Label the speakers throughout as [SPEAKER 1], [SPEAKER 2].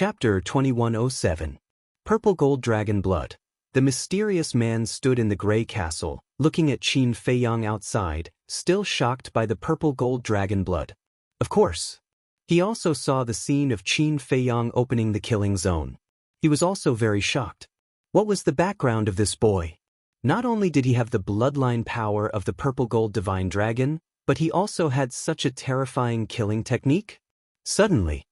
[SPEAKER 1] Chapter 2107. Purple Gold Dragon Blood. The mysterious man stood in the gray castle, looking at Qin Feiyang outside, still shocked by the purple gold dragon blood. Of course. He also saw the scene of Qin Feiyang opening the killing zone. He was also very shocked. What was the background of this boy? Not only did he have the bloodline power of the purple gold divine dragon, but he also had such a terrifying killing technique. Suddenly,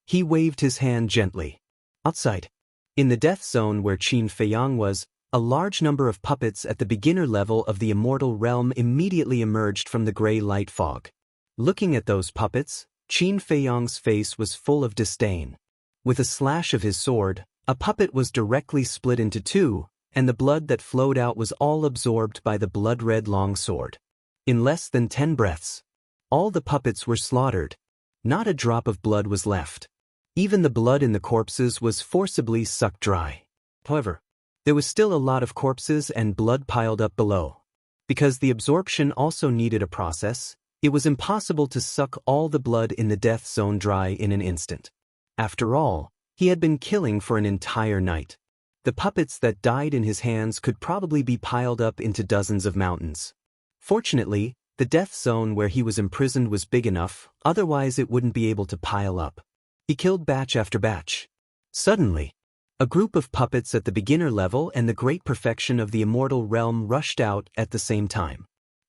[SPEAKER 1] he waved his hand gently. Outside, in the death zone where Qin Feiyang was, a large number of puppets at the beginner level of the immortal realm immediately emerged from the gray light fog. Looking at those puppets, Qin Feiyang's face was full of disdain. With a slash of his sword, a puppet was directly split into two, and the blood that flowed out was all absorbed by the blood-red longsword. In less than 10 breaths, all the puppets were slaughtered. Not a drop of blood was left. Even the blood in the corpses was forcibly sucked dry. However, there was still a lot of corpses and blood piled up below. Because the absorption also needed a process, it was impossible to suck all the blood in the death zone dry in an instant. After all, he had been killing for an entire night. The puppets that died in his hands could probably be piled up into dozens of mountains. Fortunately, the death zone where he was imprisoned was big enough, otherwise it wouldn't be able to pile up. He killed batch after batch. Suddenly, a group of puppets at the beginner level and the great perfection of the immortal realm rushed out at the same time.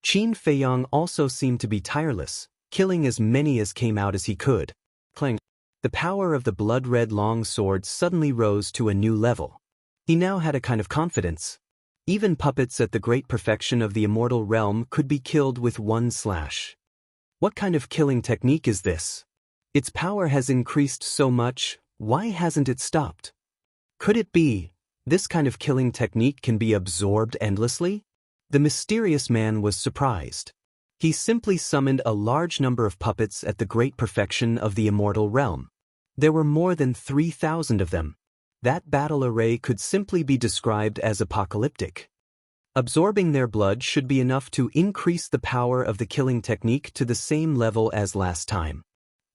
[SPEAKER 1] Qin Feiyang also seemed to be tireless, killing as many as came out as he could. Clang. The power of the blood-red long sword suddenly rose to a new level. He now had a kind of confidence. Even puppets at the great perfection of the immortal realm could be killed with one slash. What kind of killing technique is this? Its power has increased so much, why hasn't it stopped? Could it be, this kind of killing technique can be absorbed endlessly? The mysterious man was surprised. He simply summoned a large number of puppets at the great perfection of the immortal realm. There were more than 3,000 of them. That battle array could simply be described as apocalyptic. Absorbing their blood should be enough to increase the power of the killing technique to the same level as last time.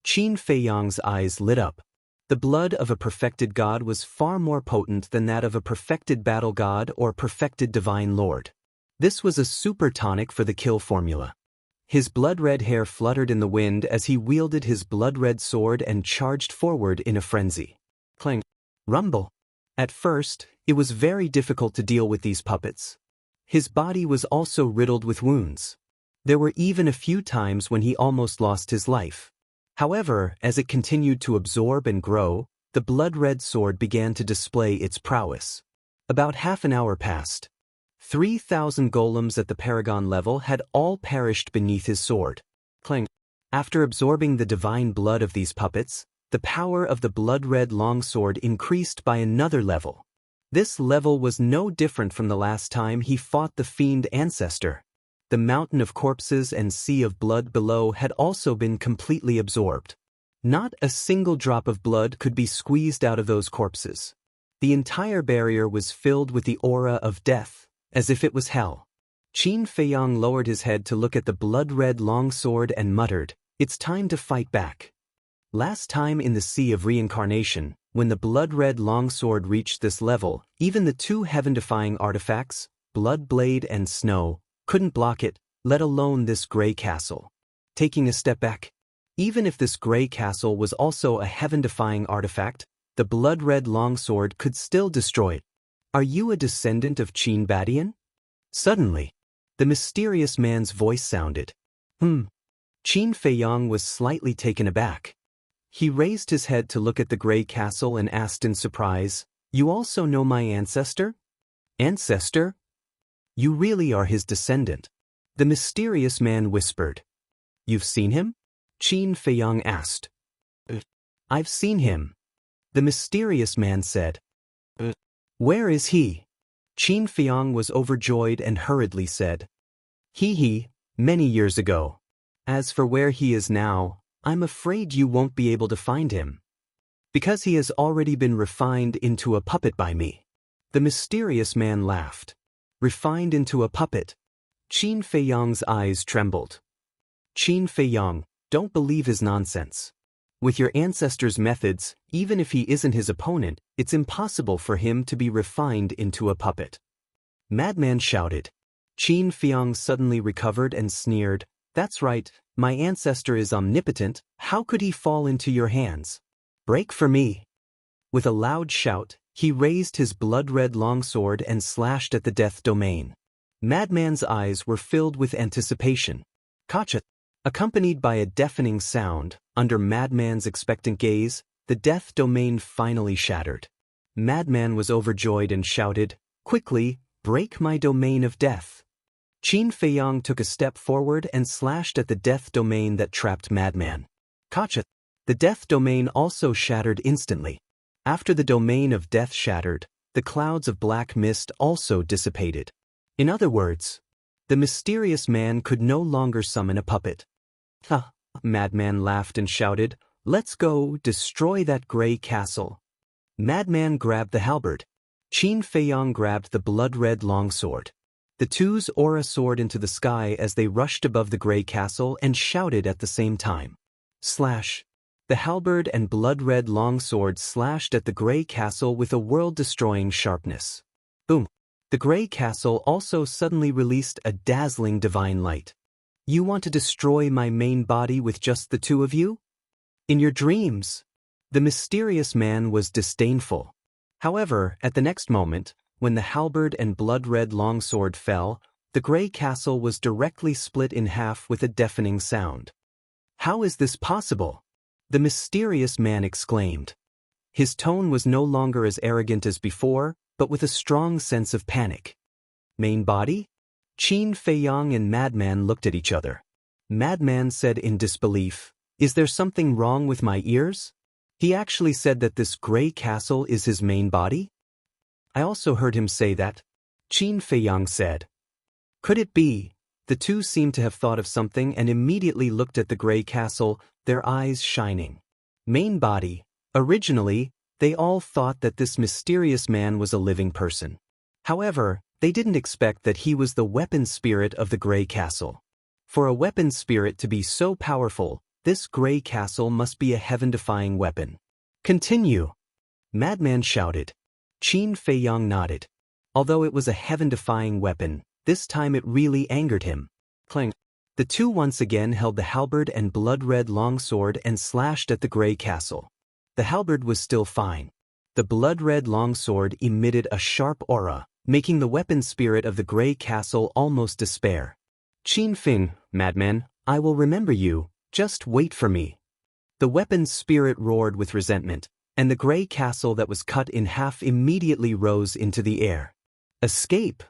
[SPEAKER 1] Qin Feiyang's eyes lit up. The blood of a perfected god was far more potent than that of a perfected battle god or perfected divine lord. This was a super tonic for the kill formula. His blood-red hair fluttered in the wind as he wielded his blood-red sword and charged forward in a frenzy. Clang. Rumble. At first, it was very difficult to deal with these puppets. His body was also riddled with wounds. There were even a few times when he almost lost his life. However, as it continued to absorb and grow, the blood-red sword began to display its prowess. About half an hour passed. 3,000 golems at the paragon level had all perished beneath his sword. Clang. After absorbing the divine blood of these puppets, the power of the blood-red longsword increased by another level. This level was no different from the last time he fought the fiend ancestor. The mountain of corpses and sea of blood below had also been completely absorbed. Not a single drop of blood could be squeezed out of those corpses. The entire barrier was filled with the aura of death, as if it was hell. Qin Feiyang lowered his head to look at the blood-red longsword and muttered, "It's time to fight back." Last time in the Sea of Reincarnation, when the blood-red longsword reached this level, even the two heaven-defying artifacts, Blood Blade and Snow, couldn't block it, let alone this gray castle. Taking a step back, even if this gray castle was also a heaven-defying artifact, the blood-red longsword could still destroy it. Are you a descendant of Qin Badian? Suddenly, the mysterious man's voice sounded. Qin Feiyang was slightly taken aback. He raised his head to look at the gray castle and asked in surprise, "You also know my ancestor?" "Ancestor? You really are his descendant?" The mysterious man whispered. "You've seen him?" Qin Feiyang asked. "I've seen him," the mysterious man said. "Where is he?" Qin Feiyang was overjoyed and hurriedly said, He, many years ago. As for where he is now, I'm afraid you won't be able to find him. Because he has already been refined into a puppet by me." The mysterious man laughed. Refined into a puppet. Qin Feiyang's eyes trembled. "Qin Feiyang, don't believe his nonsense. With your ancestor's methods, even if he isn't his opponent, it's impossible for him to be refined into a puppet. Madman shouted. Qin Fiang suddenly recovered and sneered, "That's right, my ancestor is omnipotent, how could he fall into your hands? Break for me." With a loud shout, he raised his blood-red longsword and slashed at the death domain. Madman's eyes were filled with anticipation. Kacha! Accompanied by a deafening sound, under Madman's expectant gaze, the death domain finally shattered. Madman was overjoyed and shouted, "Quickly, break my domain of death." Qin Feiyang took a step forward and slashed at the death domain that trapped Madman. Kacha! The death domain also shattered instantly. After the domain of death shattered, the clouds of black mist also dissipated. In other words, the mysterious man could no longer summon a puppet. "Ha!" Madman laughed and shouted, "Let's go, destroy that gray castle." Madman grabbed the halberd. Qin Feiyang grabbed the blood-red longsword. The two's aura soared into the sky as they rushed above the gray castle and shouted at the same time. Slash! The halberd and blood-red longsword slashed at the gray castle with a world-destroying sharpness. Boom! The gray castle also suddenly released a dazzling divine light. "You want to destroy my main body with just the two of you? In your dreams." The mysterious man was disdainful. However, at the next moment, when the halberd and blood-red longsword fell, the gray castle was directly split in half with a deafening sound. "How is this possible?" the mysterious man exclaimed. His tone was no longer as arrogant as before, but with a strong sense of panic. "Main body?" Qin Feiyang and Madman looked at each other. Madman said in disbelief, "Is there something wrong with my ears? He actually said that this gray castle is his main body?" "I also heard him say that," Qin Feiyang said. "Could it be?" The two seemed to have thought of something and immediately looked at the gray castle, their eyes shining. Main body. Originally, they all thought that this mysterious man was a living person. However, they didn't expect that he was the weapon spirit of the gray castle. For a weapon spirit to be so powerful, this gray castle must be a heaven-defying weapon. "Continue!" Madman shouted. Qin Feiyang nodded. Although it was a heaven-defying weapon, this time it really angered him. Clang! The two once again held the halberd and blood-red longsword and slashed at the gray castle. The halberd was still fine. The blood-red longsword emitted a sharp aura, making the weapon spirit of the gray castle almost despair. "Qin Fing, Madman, I will remember you, just wait for me." The weapon's spirit roared with resentment, and the gray castle that was cut in half immediately rose into the air. "Escape?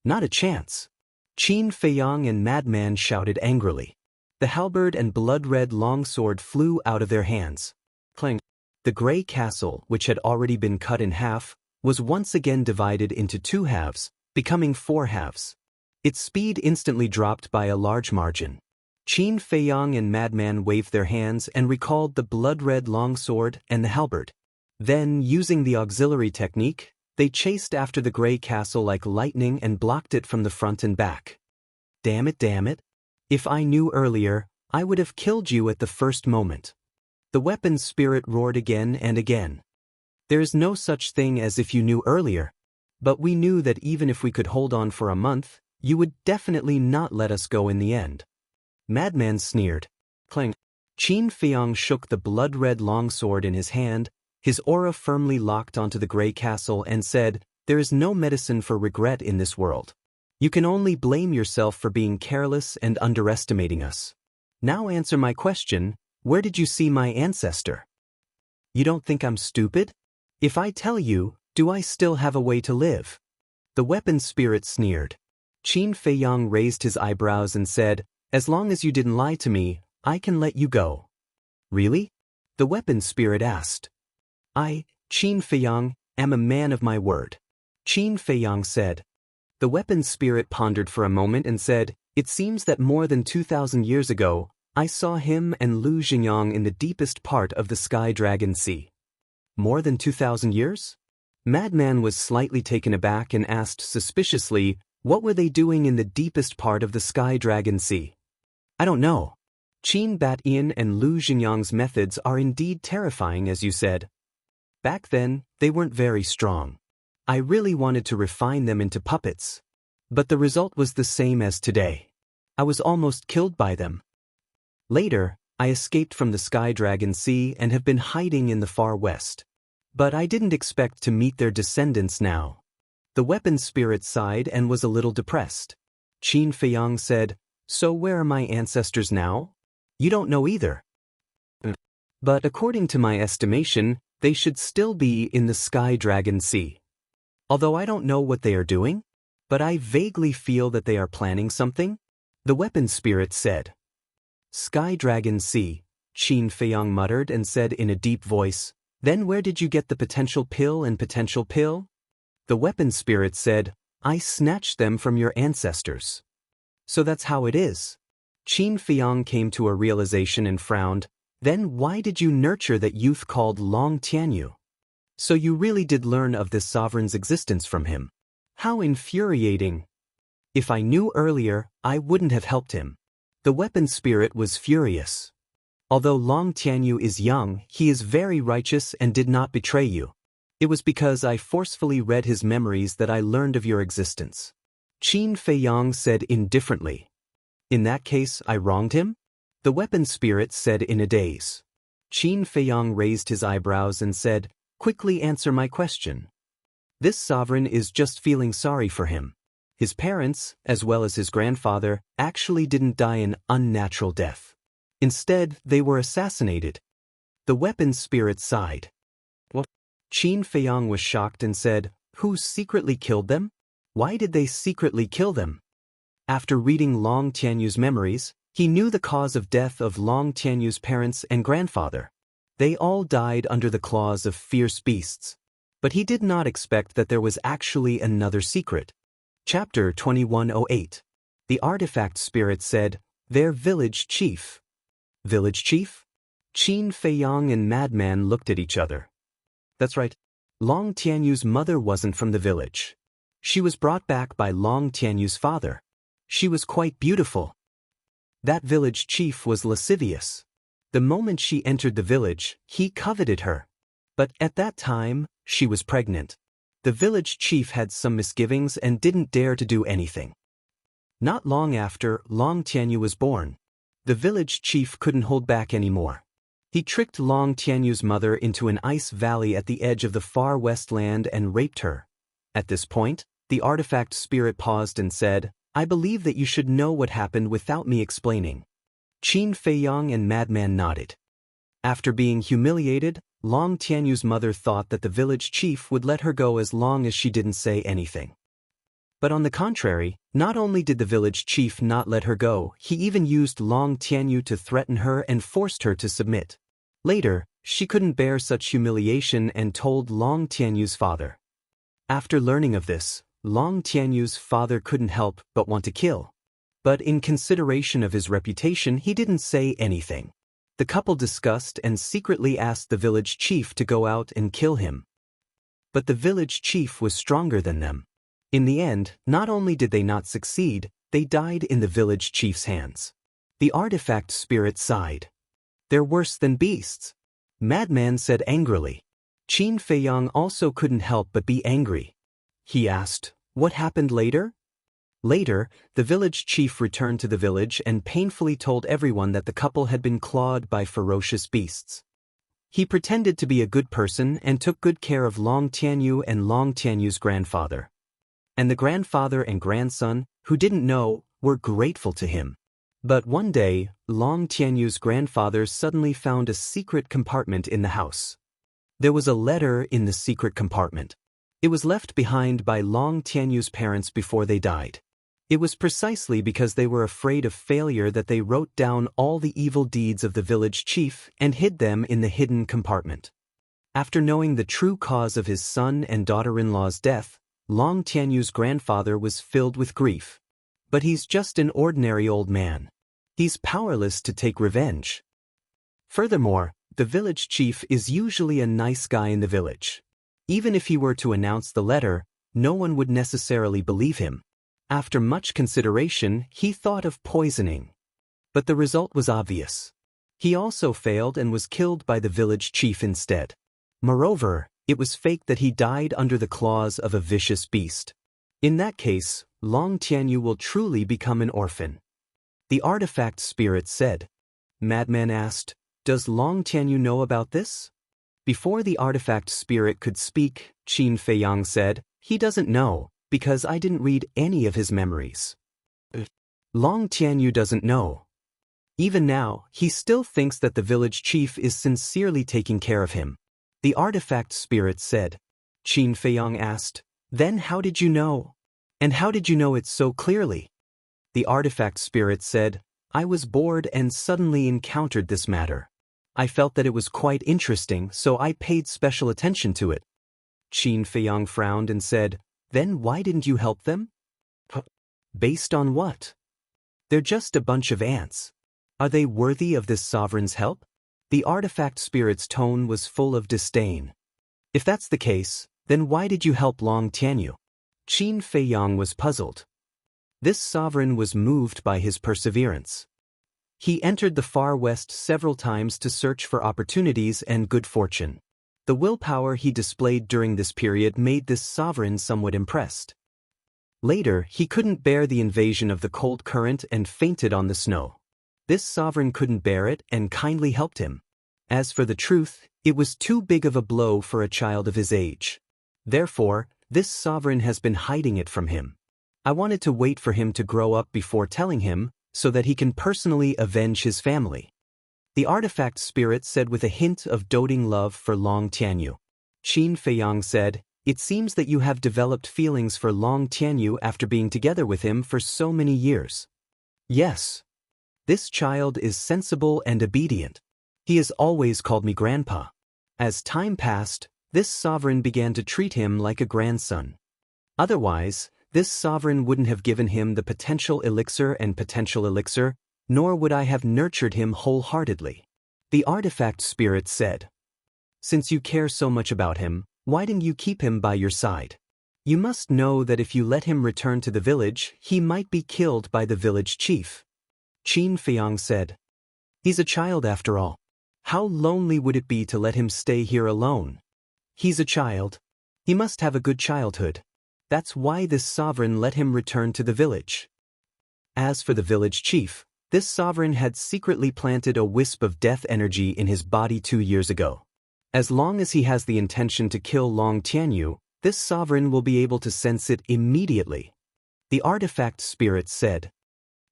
[SPEAKER 1] Not a chance." Qin Feiyang and Madman shouted angrily. The halberd and blood-red longsword flew out of their hands. Clang! The gray castle, which had already been cut in half, was once again divided into two halves, becoming four halves. Its speed instantly dropped by a large margin. Qin Feiyang and Madman waved their hands and recalled the blood-red longsword and the halberd. Then, using the auxiliary technique, they chased after the gray castle like lightning and blocked it from the front and back. Damn it. If I knew earlier, I would have killed you at the first moment." The weapon's spirit roared again and again. "There is no such thing as if you knew earlier. But we knew that even if we could hold on for a month, you would definitely not let us go in the end." Madman sneered. Clang! Qin Feiyang shook the blood-red longsword in his hand, his aura firmly locked onto the gray castle, and said, "There is no medicine for regret in this world. You can only blame yourself for being careless and underestimating us. Now answer my question, where did you see my ancestor? You don't think I'm stupid? If I tell you, do I still have a way to live?" The weapon spirit sneered. Qin Feiyang raised his eyebrows and said, "As long as you didn't lie to me, I can let you go." "Really?" the weapon spirit asked. "I, Qin Feiyang, am a man of my word," Qin Feiyang said. The weapon spirit pondered for a moment and said, "It seems that more than 2,000 years ago, I saw him and Lu Xingyang in the deepest part of the Sky Dragon Sea." "More than 2,000 years?" Madman was slightly taken aback and asked suspiciously, "What were they doing in the deepest part of the Sky Dragon Sea?" "I don't know." Qin Batyan and Lu Xingyang's methods are indeed terrifying, as you said. Back then, they weren't very strong. I really wanted to refine them into puppets. But the result was the same as today. I was almost killed by them. Later, I escaped from the Sky Dragon Sea and have been hiding in the far west. But I didn't expect to meet their descendants now. The weapon spirit sighed and was a little depressed. Qin Feiyang said, "So where are my ancestors now?" "You don't know either." "But according to my estimation, they should still be in the Sky Dragon Sea. Although I don't know what they are doing, but I vaguely feel that they are planning something," the weapon spirit said. "Sky Dragon Sea," Qin Feiyang muttered and said in a deep voice, "Then where did you get the potential pill and potential pill?" The weapon spirit said, "I snatched them from your ancestors." "So that's how it is." Qin Feiyang came to a realization and frowned. "Then why did you nurture that youth called Long Tianyu?" "So you really did learn of this sovereign's existence from him. How infuriating. If I knew earlier, I wouldn't have helped him." The weapon spirit was furious. "Although Long Tianyu is young, he is very righteous and did not betray you. It was because I forcefully read his memories that I learned of your existence." Qin Feiyang said indifferently. "In that case, I wronged him?" The weapon spirit said in a daze. Qin Feiyang raised his eyebrows and said, "Quickly answer my question." "This sovereign is just feeling sorry for him. His parents, as well as his grandfather, actually didn't die an unnatural death. Instead, they were assassinated." The weapon spirit sighed. "What?" Qin Feiyang was shocked and said, "Who secretly killed them? Why did they secretly kill them?" After reading Long Tianyu's memories, he knew the cause of death of Long Tianyu's parents and grandfather. They all died under the claws of fierce beasts. But he did not expect that there was actually another secret. Chapter 2108. The artifact spirit said, "Their village chief." "Village chief?" Qin Feiyang and Madman looked at each other. "That's right. Long Tianyu's mother wasn't from the village. She was brought back by Long Tianyu's father. She was quite beautiful. That village chief was lascivious. The moment she entered the village, he coveted her. But at that time, she was pregnant. The village chief had some misgivings and didn't dare to do anything. Not long after, Long Tianyu was born. The village chief couldn't hold back anymore. He tricked Long Tianyu's mother into an ice valley at the edge of the far west land and raped her. At this point, the artifact spirit paused and said, "I believe that you should know what happened without me explaining." Qin Feiyang and Madman nodded. After being humiliated, Long Tianyu's mother thought that the village chief would let her go as long as she didn't say anything. But on the contrary, not only did the village chief not let her go, he even used Long Tianyu to threaten her and forced her to submit. Later, she couldn't bear such humiliation and told Long Tianyu's father. After learning of this, Long Tianyu's father couldn't help but want to kill. But in consideration of his reputation, he didn't say anything. The couple discussed and secretly asked the village chief to go out and kill him. But the village chief was stronger than them. In the end, not only did they not succeed, they died in the village chief's hands. The artifact spirit sighed. "They're worse than beasts," Madman said angrily. Qin Feiyang also couldn't help but be angry. He asked, "What happened later?" Later, the village chief returned to the village and painfully told everyone that the couple had been clawed by ferocious beasts. He pretended to be a good person and took good care of Long Tianyu and Long Tianyu's grandfather. And the grandfather and grandson, who didn't know, were grateful to him. But one day, Long Tianyu's grandfather suddenly found a secret compartment in the house. There was a letter in the secret compartment. It was left behind by Long Tianyu's parents before they died. It was precisely because they were afraid of failure that they wrote down all the evil deeds of the village chief and hid them in the hidden compartment. After knowing the true cause of his son and daughter-in-law's death, Long Tianyu's grandfather was filled with grief. But he's just an ordinary old man. He's powerless to take revenge. Furthermore, the village chief is usually a nice guy in the village. Even if he were to announce the letter, no one would necessarily believe him. After much consideration, he thought of poisoning. But the result was obvious. He also failed and was killed by the village chief instead. Moreover, it was faked that he died under the claws of a vicious beast. In that case, Long Tianyu will truly become an orphan. The artifact spirit said. Madman asked, "Does Long Tianyu know about this?" Before the artifact spirit could speak, Qin Feiyang said, "He doesn't know, because I didn't read any of his memories." Long Tianyu doesn't know. Even now, he still thinks that the village chief is sincerely taking care of him. The artifact spirit said. Qin Feiyang asked, "Then how did you know? And how did you know it so clearly?" The artifact spirit said, "I was bored and suddenly encountered this matter. I felt that it was quite interesting, so I paid special attention to it." Qin Feiyang frowned and said, "Then why didn't you help them?" "Based on what? They're just a bunch of ants. Are they worthy of this sovereign's help?" The artifact spirit's tone was full of disdain. "If that's the case, then why did you help Long Tianyu?" Qin Feiyang was puzzled. This sovereign was moved by his perseverance. He entered the far west several times to search for opportunities and good fortune. The willpower he displayed during this period made this sovereign somewhat impressed. Later, he couldn't bear the invasion of the cold current and fainted on the snow. This sovereign couldn't bear it and kindly helped him. As for the truth, it was too big of a blow for a child of his age. Therefore, this sovereign has been hiding it from him. I wanted to wait for him to grow up before telling him, so that he can personally avenge his family. The artifact spirit said with a hint of doting love for Long Tianyu. Qin Feiyang said, "It seems that you have developed feelings for Long Tianyu after being together with him for so many years." "Yes. This child is sensible and obedient. He has always called me grandpa." As time passed, this sovereign began to treat him like a grandson. Otherwise, this sovereign wouldn't have given him the potential elixir, nor would I have nurtured him wholeheartedly. The artifact spirit said, "Since you care so much about him, why didn't you keep him by your side? You must know that if you let him return to the village, he might be killed by the village chief." Qin Feiyang said, "He's a child after all. How lonely would it be to let him stay here alone? He's a child. He must have a good childhood. That's why this sovereign let him return to the village." As for the village chief, this sovereign had secretly planted a wisp of death energy in his body 2 years ago. As long as he has the intention to kill Long Tianyu, this sovereign will be able to sense it immediately. The artifact spirit said.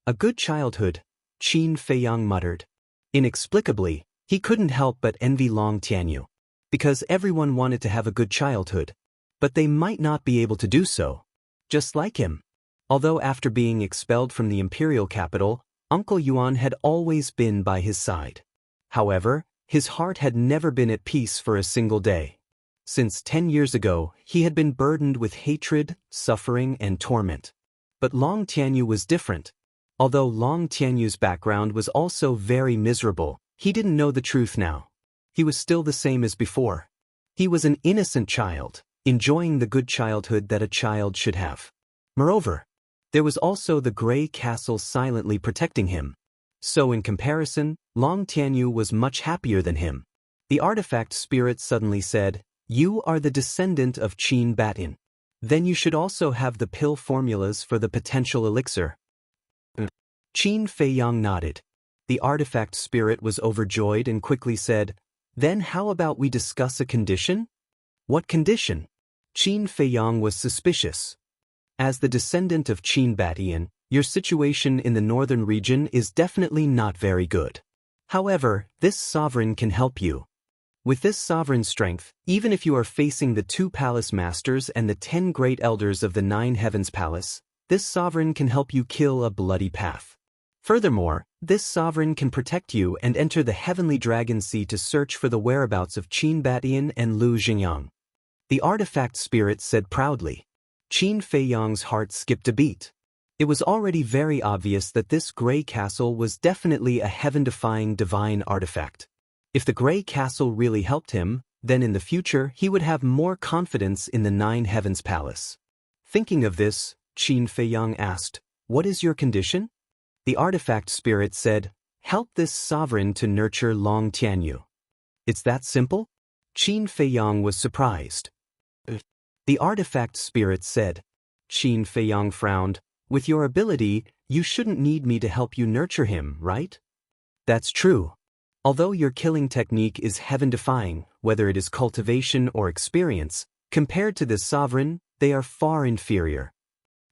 [SPEAKER 1] "A good childhood," Qin Feiyang muttered. Inexplicably, he couldn't help but envy Long Tianyu. Because everyone wanted to have a good childhood. But they might not be able to do so. Just like him. Although after being expelled from the imperial capital, Uncle Yuan had always been by his side. However, his heart had never been at peace for a single day. Since 10 years ago, he had been burdened with hatred, suffering, and torment. But Long Tianyu was different. Although Long Tianyu's background was also very miserable, he didn't know the truth now. He was still the same as before. He was an innocent child, enjoying the good childhood that a child should have. Moreover, there was also the gray castle silently protecting him. So in comparison, Long Tianyu was much happier than him. The artifact spirit suddenly said, "You are the descendant of Qin Batin. Then you should also have the pill formulas for the potential elixir." Qin Feiyang nodded. The artifact spirit was overjoyed and quickly said, "Then how about we discuss a condition?" "What condition?" Qin Feiyang was suspicious. "As the descendant of Qin Batin, your situation in the northern region is definitely not very good. However, this sovereign can help you. With this sovereign strength, even if you are facing the 2 palace masters and the 10 great elders of the 9 heavens palace, this sovereign can help you kill a bloody path. Furthermore, this sovereign can protect you and enter the heavenly dragon sea to search for the whereabouts of Qin Batin and Lu Jingyang." The artifact spirit said proudly. Qin Feiyang's heart skipped a beat. It was already very obvious that this gray castle was definitely a heaven-defying divine artifact. If the gray castle really helped him, then in the future he would have more confidence in the 9 heavens palace. Thinking of this, Qin Feiyang asked, "What is your condition?" The artifact spirit said, "Help this sovereign to nurture Long Tianyu." "It's that simple?" Qin Feiyang was surprised. The artifact spirit said. Qin Feiyang frowned. "With your ability, you shouldn't need me to help you nurture him, right?" "That's true. Although your killing technique is heaven-defying, whether it is cultivation or experience, compared to this sovereign, they are far inferior.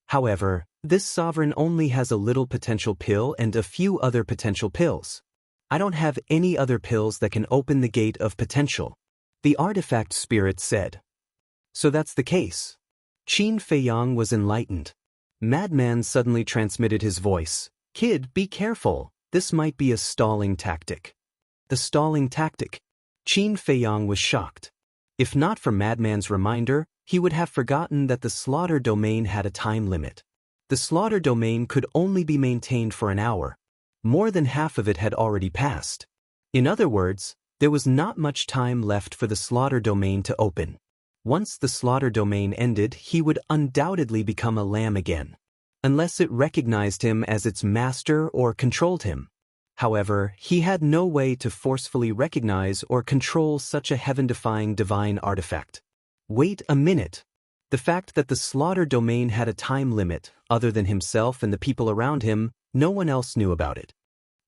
[SPEAKER 1] However, this sovereign only has a little potential pill and a few other potential pills. I don't have any other pills that can open the gate of potential," the artifact spirit said. "So that's the case." Qin Feiyang was enlightened. Madman suddenly transmitted his voice. "Kid, be careful. This might be a stalling tactic." The stalling tactic? Qin Feiyang was shocked. If not for Madman's reminder, he would have forgotten that the slaughter domain had a time limit. The slaughter domain could only be maintained for an hour. More than half of it had already passed. In other words, there was not much time left for the slaughter domain to open. Once the slaughter domain ended, he would undoubtedly become a lamb again, unless it recognized him as its master or controlled him. However, he had no way to forcefully recognize or control such a heaven-defying divine artifact. Wait a minute. The fact that the slaughter domain had a time limit, other than himself and the people around him, no one else knew about it.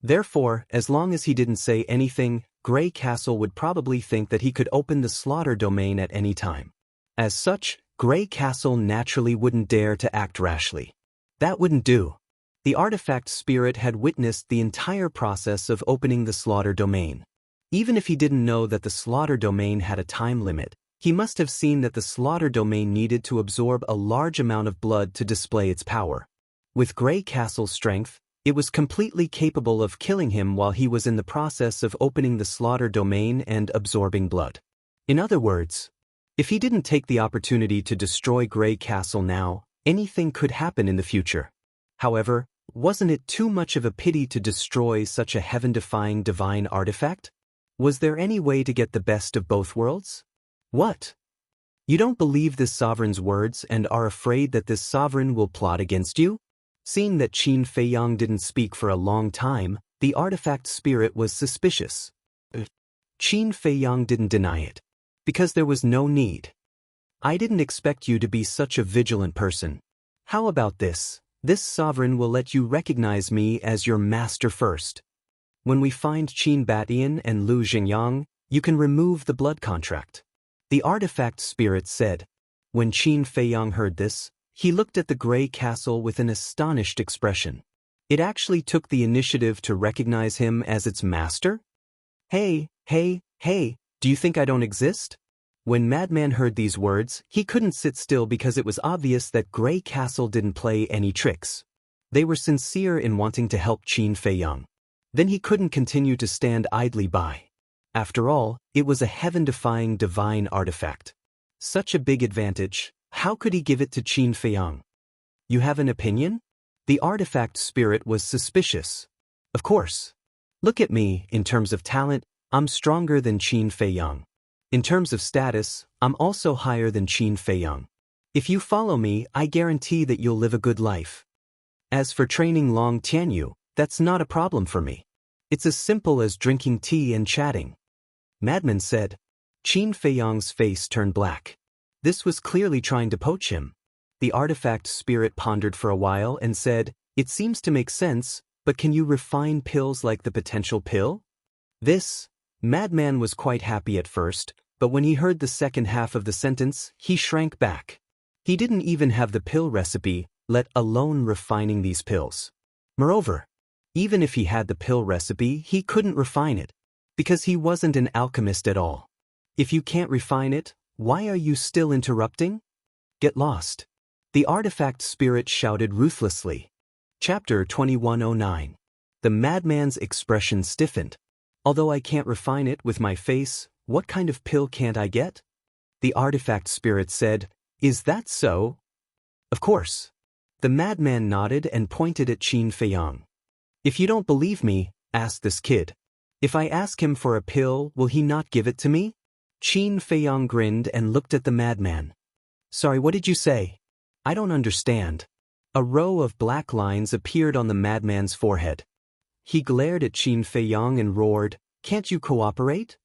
[SPEAKER 1] Therefore, as long as he didn't say anything, Grey Castle would probably think that he could open the slaughter domain at any time. As such, Grey Castle naturally wouldn't dare to act rashly. That wouldn't do. The artifact spirit had witnessed the entire process of opening the slaughter domain. Even if he didn't know that the slaughter domain had a time limit, he must have seen that the slaughter domain needed to absorb a large amount of blood to display its power. With Grey Castle's strength, it was completely capable of killing him while he was in the process of opening the slaughter domain and absorbing blood. In other words, if he didn't take the opportunity to destroy Grey Castle now, anything could happen in the future. However, wasn't it too much of a pity to destroy such a heaven-defying divine artifact? Was there any way to get the best of both worlds? What? You don't believe this sovereign's words and are afraid that this sovereign will plot against you? Seeing that Qin Feiyang didn't speak for a long time, the artifact spirit was suspicious. Qin Feiyang didn't deny it. Because there was no need. "I didn't expect you to be such a vigilant person. How about this? This sovereign will let you recognize me as your master first. When we find Qin Batian and Lu Xingyang, you can remove the blood contract," the artifact spirit said. When Qin Feiyang heard this, he looked at the Grey Castle with an astonished expression. It actually took the initiative to recognize him as its master? Hey, do you think I don't exist? When Madman heard these words, he couldn't sit still because it was obvious that Grey Castle didn't play any tricks. They were sincere in wanting to help Qin Feiyang. Then he couldn't continue to stand idly by. After all, it was a heaven-defying divine artifact. Such a big advantage, how could he give it to Qin Feiyang? "You have an opinion?" The artifact spirit was suspicious. "Of course. Look at me, in terms of talent, I'm stronger than Qin Feiyang. In terms of status, I'm also higher than Qin Feiyang. If you follow me, I guarantee that you'll live a good life. As for training Long Tianyu, that's not a problem for me. It's as simple as drinking tea and chatting." Madman said. Qin Feiyang's face turned black. This was clearly trying to poach him. The artifact spirit pondered for a while and said, "It seems to make sense, but can you refine pills like the potential pill?" Madman was quite happy at first, but when he heard the second half of the sentence, he shrank back. He didn't even have the pill recipe, let alone refining these pills. Moreover, even if he had the pill recipe, he couldn't refine it, because he wasn't an alchemist at all. If you can't refine it, why are you still interrupting? Get lost. The artifact spirit shouted ruthlessly. Chapter 2109. The madman's expression stiffened. "Although I can't refine it with my face, what kind of pill can't I get?" The artifact spirit said, "Is that so?" "Of course." The madman nodded and pointed at Qin Feiyang. "If you don't believe me, ask this kid. If I ask him for a pill, will he not give it to me?" Qin Feiyang grinned and looked at the madman. "Sorry, what did you say? I don't understand." A row of black lines appeared on the madman's forehead. He glared at Qin Feiyang and roared, "Can't you cooperate?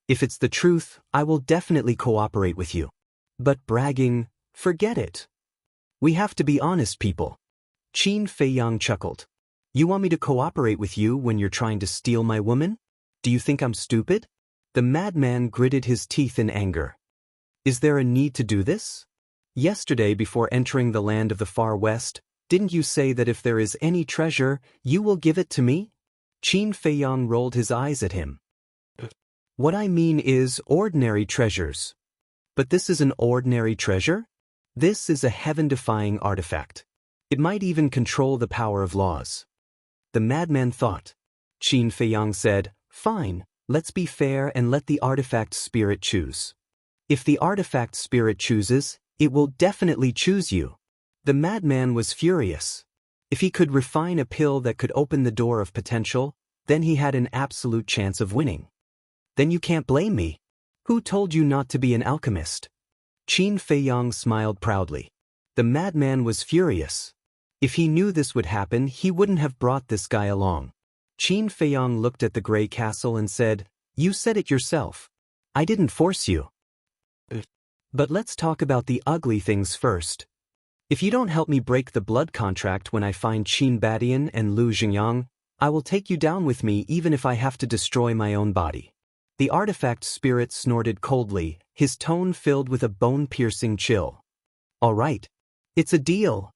[SPEAKER 1] If it's the truth, I will definitely cooperate with you. But bragging, forget it. We have to be honest people." Qin Feiyang chuckled. "You want me to cooperate with you when you're trying to steal my woman? Do you think I'm stupid?" The madman gritted his teeth in anger. "Is there a need to do this? Yesterday, before entering the land of the far west, didn't you say that if there is any treasure, you will give it to me?" Qin Feiyang rolled his eyes at him. "What I mean is ordinary treasures. But this is an ordinary treasure? This is a heaven-defying artifact. It might even control the power of laws." The madman thought. Qin Feiyang said, "Fine, let's be fair and let the artifact spirit choose. If the artifact spirit chooses, it will definitely choose you." The madman was furious. If he could refine a pill that could open the door of potential, then he had an absolute chance of winning. "Then you can't blame me. Who told you not to be an alchemist?" Qin Feiyang smiled proudly. The madman was furious. If he knew this would happen, he wouldn't have brought this guy along. Qin Feiyang looked at the gray castle and said, "You said it yourself. I didn't force you. But let's talk about the ugly things first. If you don't help me break the blood contract when I find Qin Badian and Lu Xingyang, I will take you down with me even if I have to destroy my own body." The artifact spirit snorted coldly, his tone filled with a bone-piercing chill. "All right. It's a deal."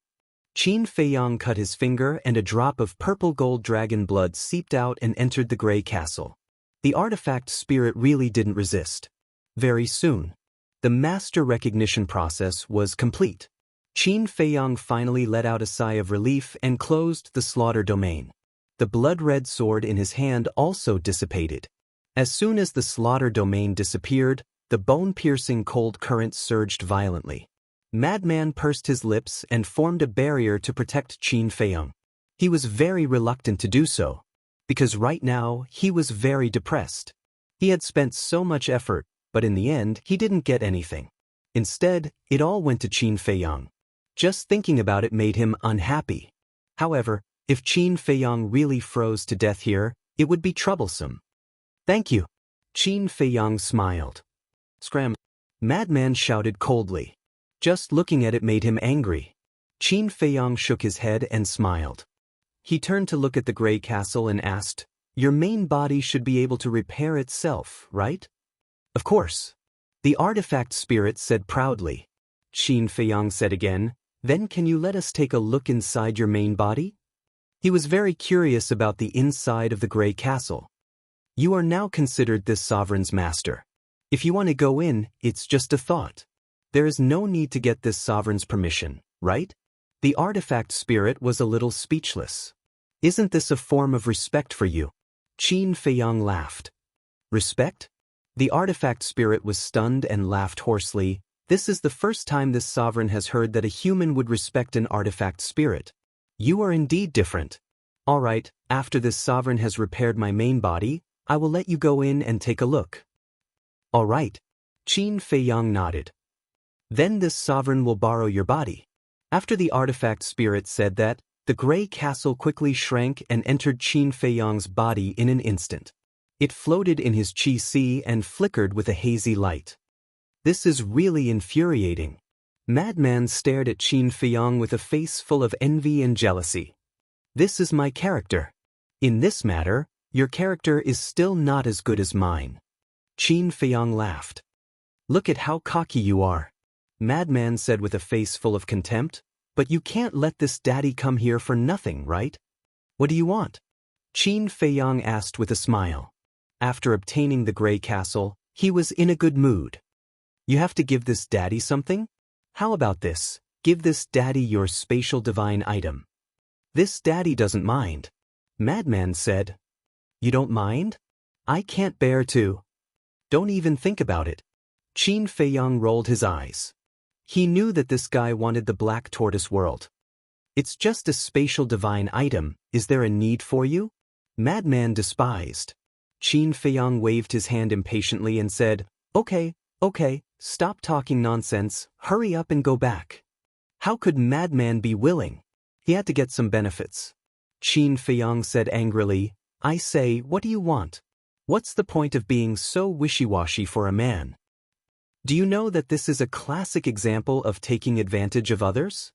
[SPEAKER 1] Qin Feiyang cut his finger and a drop of purple gold dragon blood seeped out and entered the gray castle. The artifact spirit really didn't resist. Very soon, the master recognition process was complete. Qin Feiyang finally let out a sigh of relief and closed the slaughter domain. The blood-red sword in his hand also dissipated. As soon as the slaughter domain disappeared, the bone-piercing cold current surged violently. Madman pursed his lips and formed a barrier to protect Qin Feiyang. He was very reluctant to do so, because right now he was very depressed. He had spent so much effort, but in the end he didn't get anything. Instead, it all went to Qin Feiyang. Just thinking about it made him unhappy. However, if Qin Feiyang really froze to death here, it would be troublesome. "Thank you." Qin Feiyang smiled. "Scram." Madman shouted coldly. Just looking at it made him angry. Qin Feiyang shook his head and smiled. He turned to look at the gray castle and asked, "Your main body should be able to repair itself, right?" "Of course." The artifact spirit said proudly. Qin Feiyang said again, "Then can you let us take a look inside your main body?" He was very curious about the inside of the gray castle. "You are now considered this sovereign's master. If you want to go in, it's just a thought. There is no need to get this sovereign's permission, right?" The artifact spirit was a little speechless. "Isn't this a form of respect for you?" Qin Feiyang laughed. "Respect?" The artifact spirit was stunned and laughed hoarsely. This is the first time this sovereign has heard that a human would respect an artifact spirit. "You are indeed different. All right, after this sovereign has repaired my main body, I will let you go in and take a look." "All right." Qin Feiyang nodded. "Then this sovereign will borrow your body." After the artifact spirit said that, the gray castle quickly shrank and entered Qin Feiyang's body in an instant. It floated in his qi sea and flickered with a hazy light. "This is really infuriating." Madman stared at Qin Feiyang with a face full of envy and jealousy. "This is my character. In this matter, your character is still not as good as mine." Qin Feiyang laughed. "Look at how cocky you are." Madman said with a face full of contempt, "But you can't let this daddy come here for nothing, right? What do you want?" Qin Feiyang asked with a smile. After obtaining the gray castle, he was in a good mood. "You have to give this daddy something? How about this? Give this daddy your spatial divine item." "This daddy doesn't mind." Madman said. "You don't mind? I can't bear to." "Don't even think about it." Qin Feiyang rolled his eyes. He knew that this guy wanted the black tortoise world. "It's just a spatial divine item, is there a need for you?" Madman despised. Qin Feiyang waved his hand impatiently and said, Okay, stop talking nonsense, hurry up and go back." How could Madman be willing? He had to get some benefits. Qin Feiyang said angrily, I say, what do you want? What's the point of being so wishy-washy for a man? Do you know that this is a classic example of taking advantage of others?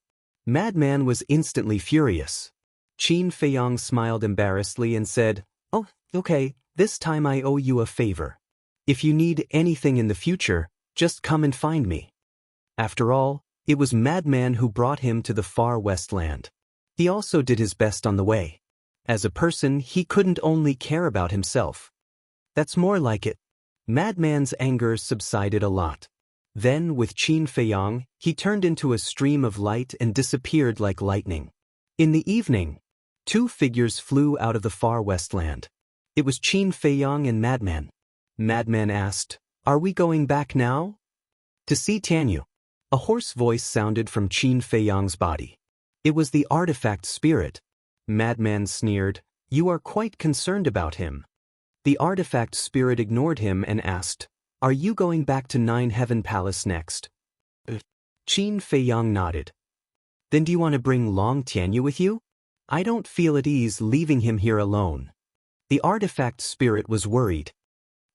[SPEAKER 1] Madman was instantly furious. Qin Feiyang smiled embarrassedly and said, Oh, okay, this time I owe you a favor. If you need anything in the future, just come and find me. After all, it was Madman who brought him to the far west land. He also did his best on the way. As a person, he couldn't only care about himself. That's more like it. Madman's anger subsided a lot. Then, with Qin Feiyang, he turned into a stream of light and disappeared like lightning. In the evening, two figures flew out of the far west land. It was Qin Feiyang and Madman. Madman asked, Are we going back now? To see Tianyu. A hoarse voice sounded from Qin Feiyang's body. It was the artifact spirit. Madman sneered, You are quite concerned about him. The artifact spirit ignored him and asked, Are you going back to Nine Heaven Palace next? Qin Feiyang nodded. Then do you want to bring Long Tianyu with you? I don't feel at ease leaving him here alone. The artifact spirit was worried.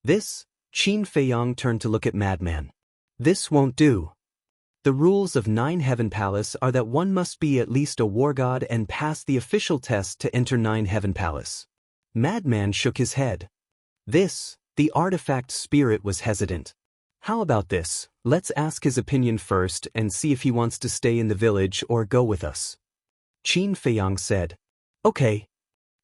[SPEAKER 1] This, Qin Feiyang turned to look at Madman. This won't do. The rules of Nine Heaven Palace are that one must be at least a war god and pass the official test to enter Nine Heaven Palace. Madman shook his head. The artifact spirit was hesitant. How about this? Let's ask his opinion first and see if he wants to stay in the village or go with us. Qin Feiyang said. Okay.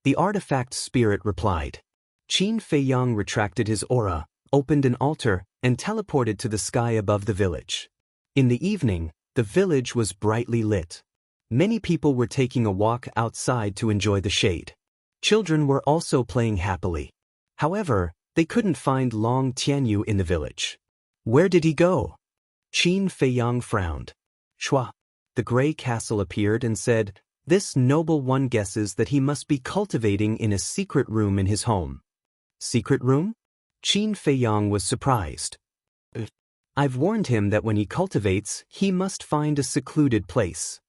[SPEAKER 1] The artifact spirit replied. Qin Feiyang retracted his aura, opened an altar, and teleported to the sky above the village. In the evening, the village was brightly lit. Many people were taking a walk outside to enjoy the shade. Children were also playing happily. However, they couldn't find Long Tianyu in the village. Where did he go? Qin Feiyang frowned. Shua. The gray castle appeared and said, This noble one guesses that he must be cultivating in a secret room in his home. Secret room? Qin Feiyang was surprised. I've warned him that when he cultivates, he must find a secluded place.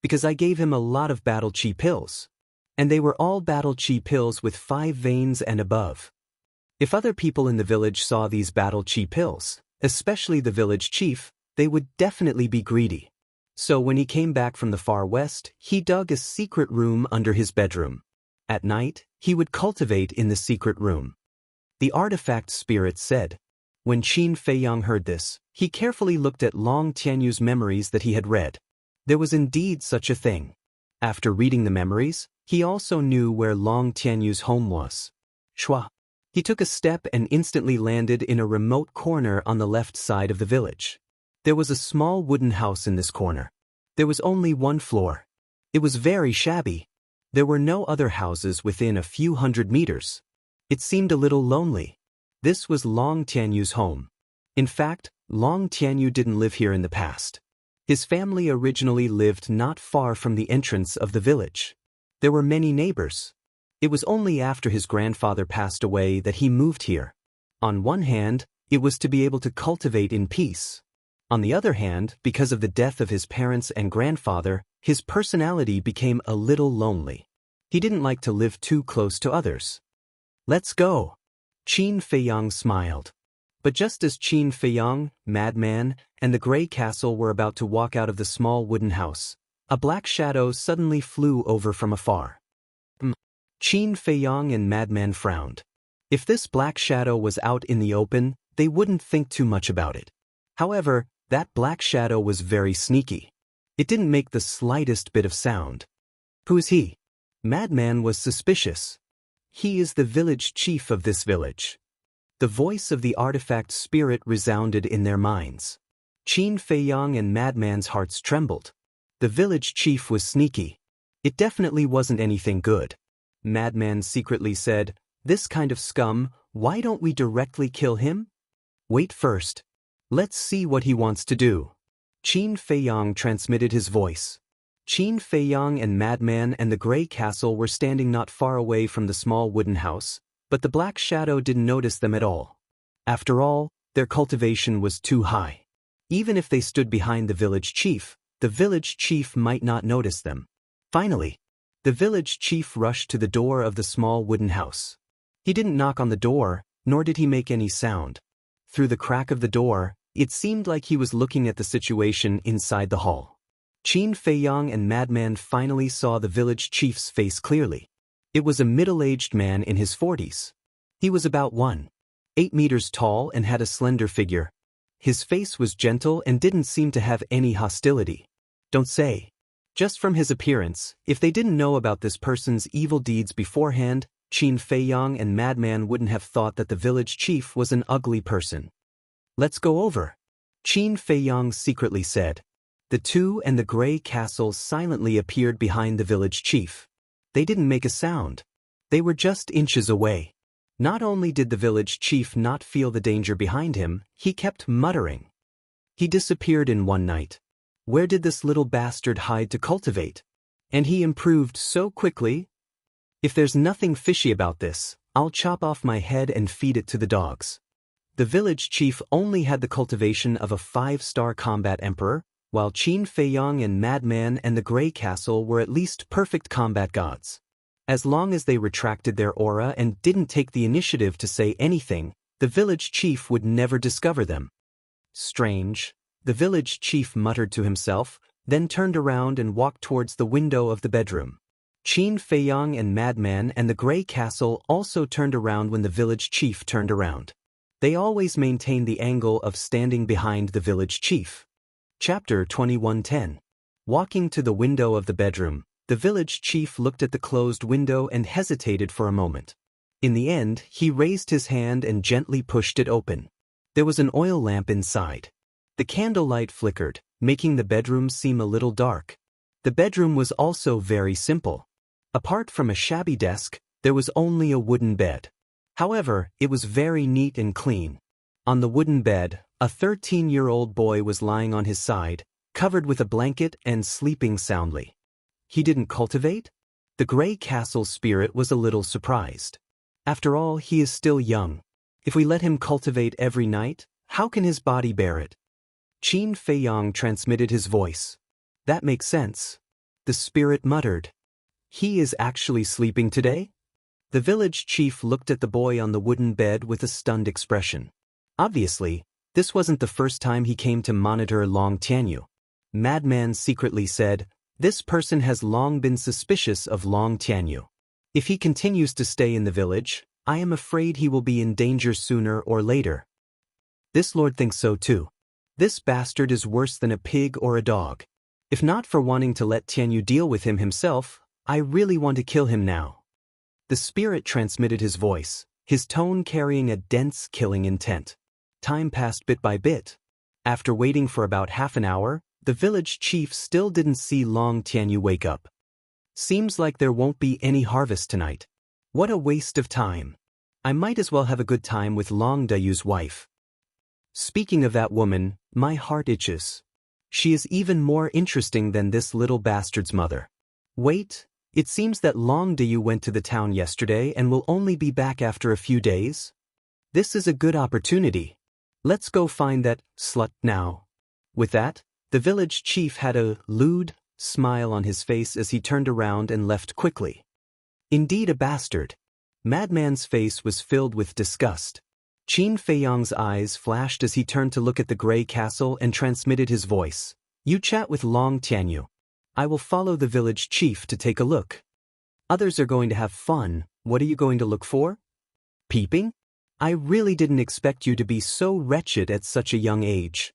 [SPEAKER 1] Because I gave him a lot of battle chi pills. And they were all battle chi pills with 5 veins and above. If other people in the village saw these battle chi pills, especially the village chief, they would definitely be greedy. So when he came back from the far west, he dug a secret room under his bedroom. At night, he would cultivate in the secret room. The artifact spirit said. When Qin Feiyang heard this, he carefully looked at Long Tianyu's memories that he had read. There was indeed such a thing. After reading the memories, he also knew where Long Tianyu's home was. Shua. He took a step and instantly landed in a remote corner on the left side of the village. There was a small wooden house in this corner. There was only one floor. It was very shabby. There were no other houses within a few hundred meters. It seemed a little lonely. This was Long Tianyu's home. In fact, Long Tianyu didn't live here in the past. His family originally lived not far from the entrance of the village. There were many neighbors. It was only after his grandfather passed away that he moved here. On one hand, it was to be able to cultivate in peace. On the other hand, because of the death of his parents and grandfather, his personality became a little lonely. He didn't like to live too close to others. Let's go. Qin Feiyang smiled. But just as Qin Feiyang, Madman, and the gray castle were about to walk out of the small wooden house, a black shadow suddenly flew over from afar. Qin Feiyang and Madman frowned. If this black shadow was out in the open, they wouldn't think too much about it. However, that black shadow was very sneaky. It didn't make the slightest bit of sound. Who is he? Madman was suspicious. He is the village chief of this village. The voice of the artifact spirit resounded in their minds. Qin Feiyang and Madman's hearts trembled. The village chief was sneaky. It definitely wasn't anything good. Madman secretly said, This kind of scum, why don't we directly kill him? Wait first. Let's see what he wants to do. Qin Feiyang transmitted his voice. Qin Feiyang and Madman and the gray castle were standing not far away from the small wooden house, but the black shadow didn't notice them at all. After all, their cultivation was too high. Even if they stood behind the village chief might not notice them. Finally, the village chief rushed to the door of the small wooden house. He didn't knock on the door, nor did he make any sound. Through the crack of the door, it seemed like he was looking at the situation inside the hall. Qin Feiyang and Madman finally saw the village chief's face clearly. It was a middle-aged man in his 40s. He was about 1.8 meters tall and had a slender figure. His face was gentle and didn't seem to have any hostility. Don't say. Just from his appearance, if they didn't know about this person's evil deeds beforehand, Qin Feiyang and Madman wouldn't have thought that the village chief was an ugly person. Let's go over, Qin Feiyang secretly said. The two and the gray castles silently appeared behind the village chief. They didn't make a sound. They were just inches away. Not only did the village chief not feel the danger behind him, he kept muttering. He disappeared in one night. Where did this little bastard hide to cultivate? And he improved so quickly. If there's nothing fishy about this, I'll chop off my head and feed it to the dogs. The village chief only had the cultivation of a 5-star combat emperor, while Qin Feiyang and Madman and the Grey Castle were at least perfect combat gods. As long as they retracted their aura and didn't take the initiative to say anything, the village chief would never discover them. Strange, the village chief muttered to himself, then turned around and walked towards the window of the bedroom. Qin Feiyang and Madman and the Grey Castle also turned around when the village chief turned around. They always maintained the angle of standing behind the village chief. Chapter 21:10. Walking to the window of the bedroom, the village chief looked at the closed window and hesitated for a moment. In the end, he raised his hand and gently pushed it open. There was an oil lamp inside. The candlelight flickered, making the bedroom seem a little dark. The bedroom was also very simple. Apart from a shabby desk, there was only a wooden bed. However, it was very neat and clean. On the wooden bed, a 13-year-old boy was lying on his side, covered with a blanket and sleeping soundly. He didn't cultivate? The Grey Castle spirit was a little surprised. After all, he is still young. If we let him cultivate every night, how can his body bear it? Qin Feiyang transmitted his voice. That makes sense. The spirit muttered. He is actually sleeping today? The village chief looked at the boy on the wooden bed with a stunned expression. Obviously, this wasn't the first time he came to monitor Long Tianyu. Madman secretly said, "This person has long been suspicious of Long Tianyu. If he continues to stay in the village, I am afraid he will be in danger sooner or later." This lord thinks so too. This bastard is worse than a pig or a dog. If not for wanting to let Tianyu deal with him himself, I really want to kill him now. The spirit transmitted his voice, his tone carrying a dense killing intent. Time passed bit by bit. After waiting for about half an hour, the village chief still didn't see Long Tianyu wake up. Seems like there won't be any harvest tonight. What a waste of time. I might as well have a good time with Long Dayu's wife. Speaking of that woman, my heart itches. She is even more interesting than this little bastard's mother. Wait, it seems that Long Dayu went to the town yesterday and will only be back after a few days. This is a good opportunity. Let's go find that slut now. With that, the village chief had a lewd smile on his face as he turned around and left quickly. Indeed a bastard. Madman's face was filled with disgust. Qin Feiyang's eyes flashed as he turned to look at the Grey Castle and transmitted his voice. You chat with Long Tianyu. I will follow the village chief to take a look. Others are going to have fun. What are you going to look for? Peeping? I really didn't expect you to be so wretched at such a young age.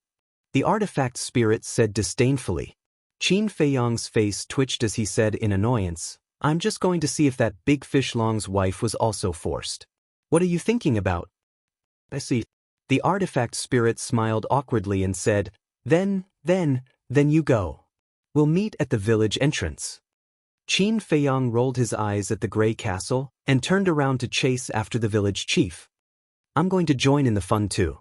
[SPEAKER 1] The artifact spirit said disdainfully. Qin Feiyang's face twitched as he said in annoyance, I'm just going to see if that big fish Long's wife was also forced. What are you thinking about? I see. The artifact spirit smiled awkwardly and said, Then you go. We'll meet at the village entrance. Qin Feiyang rolled his eyes at the Grey Castle and turned around to chase after the village chief. I'm going to join in the fun too.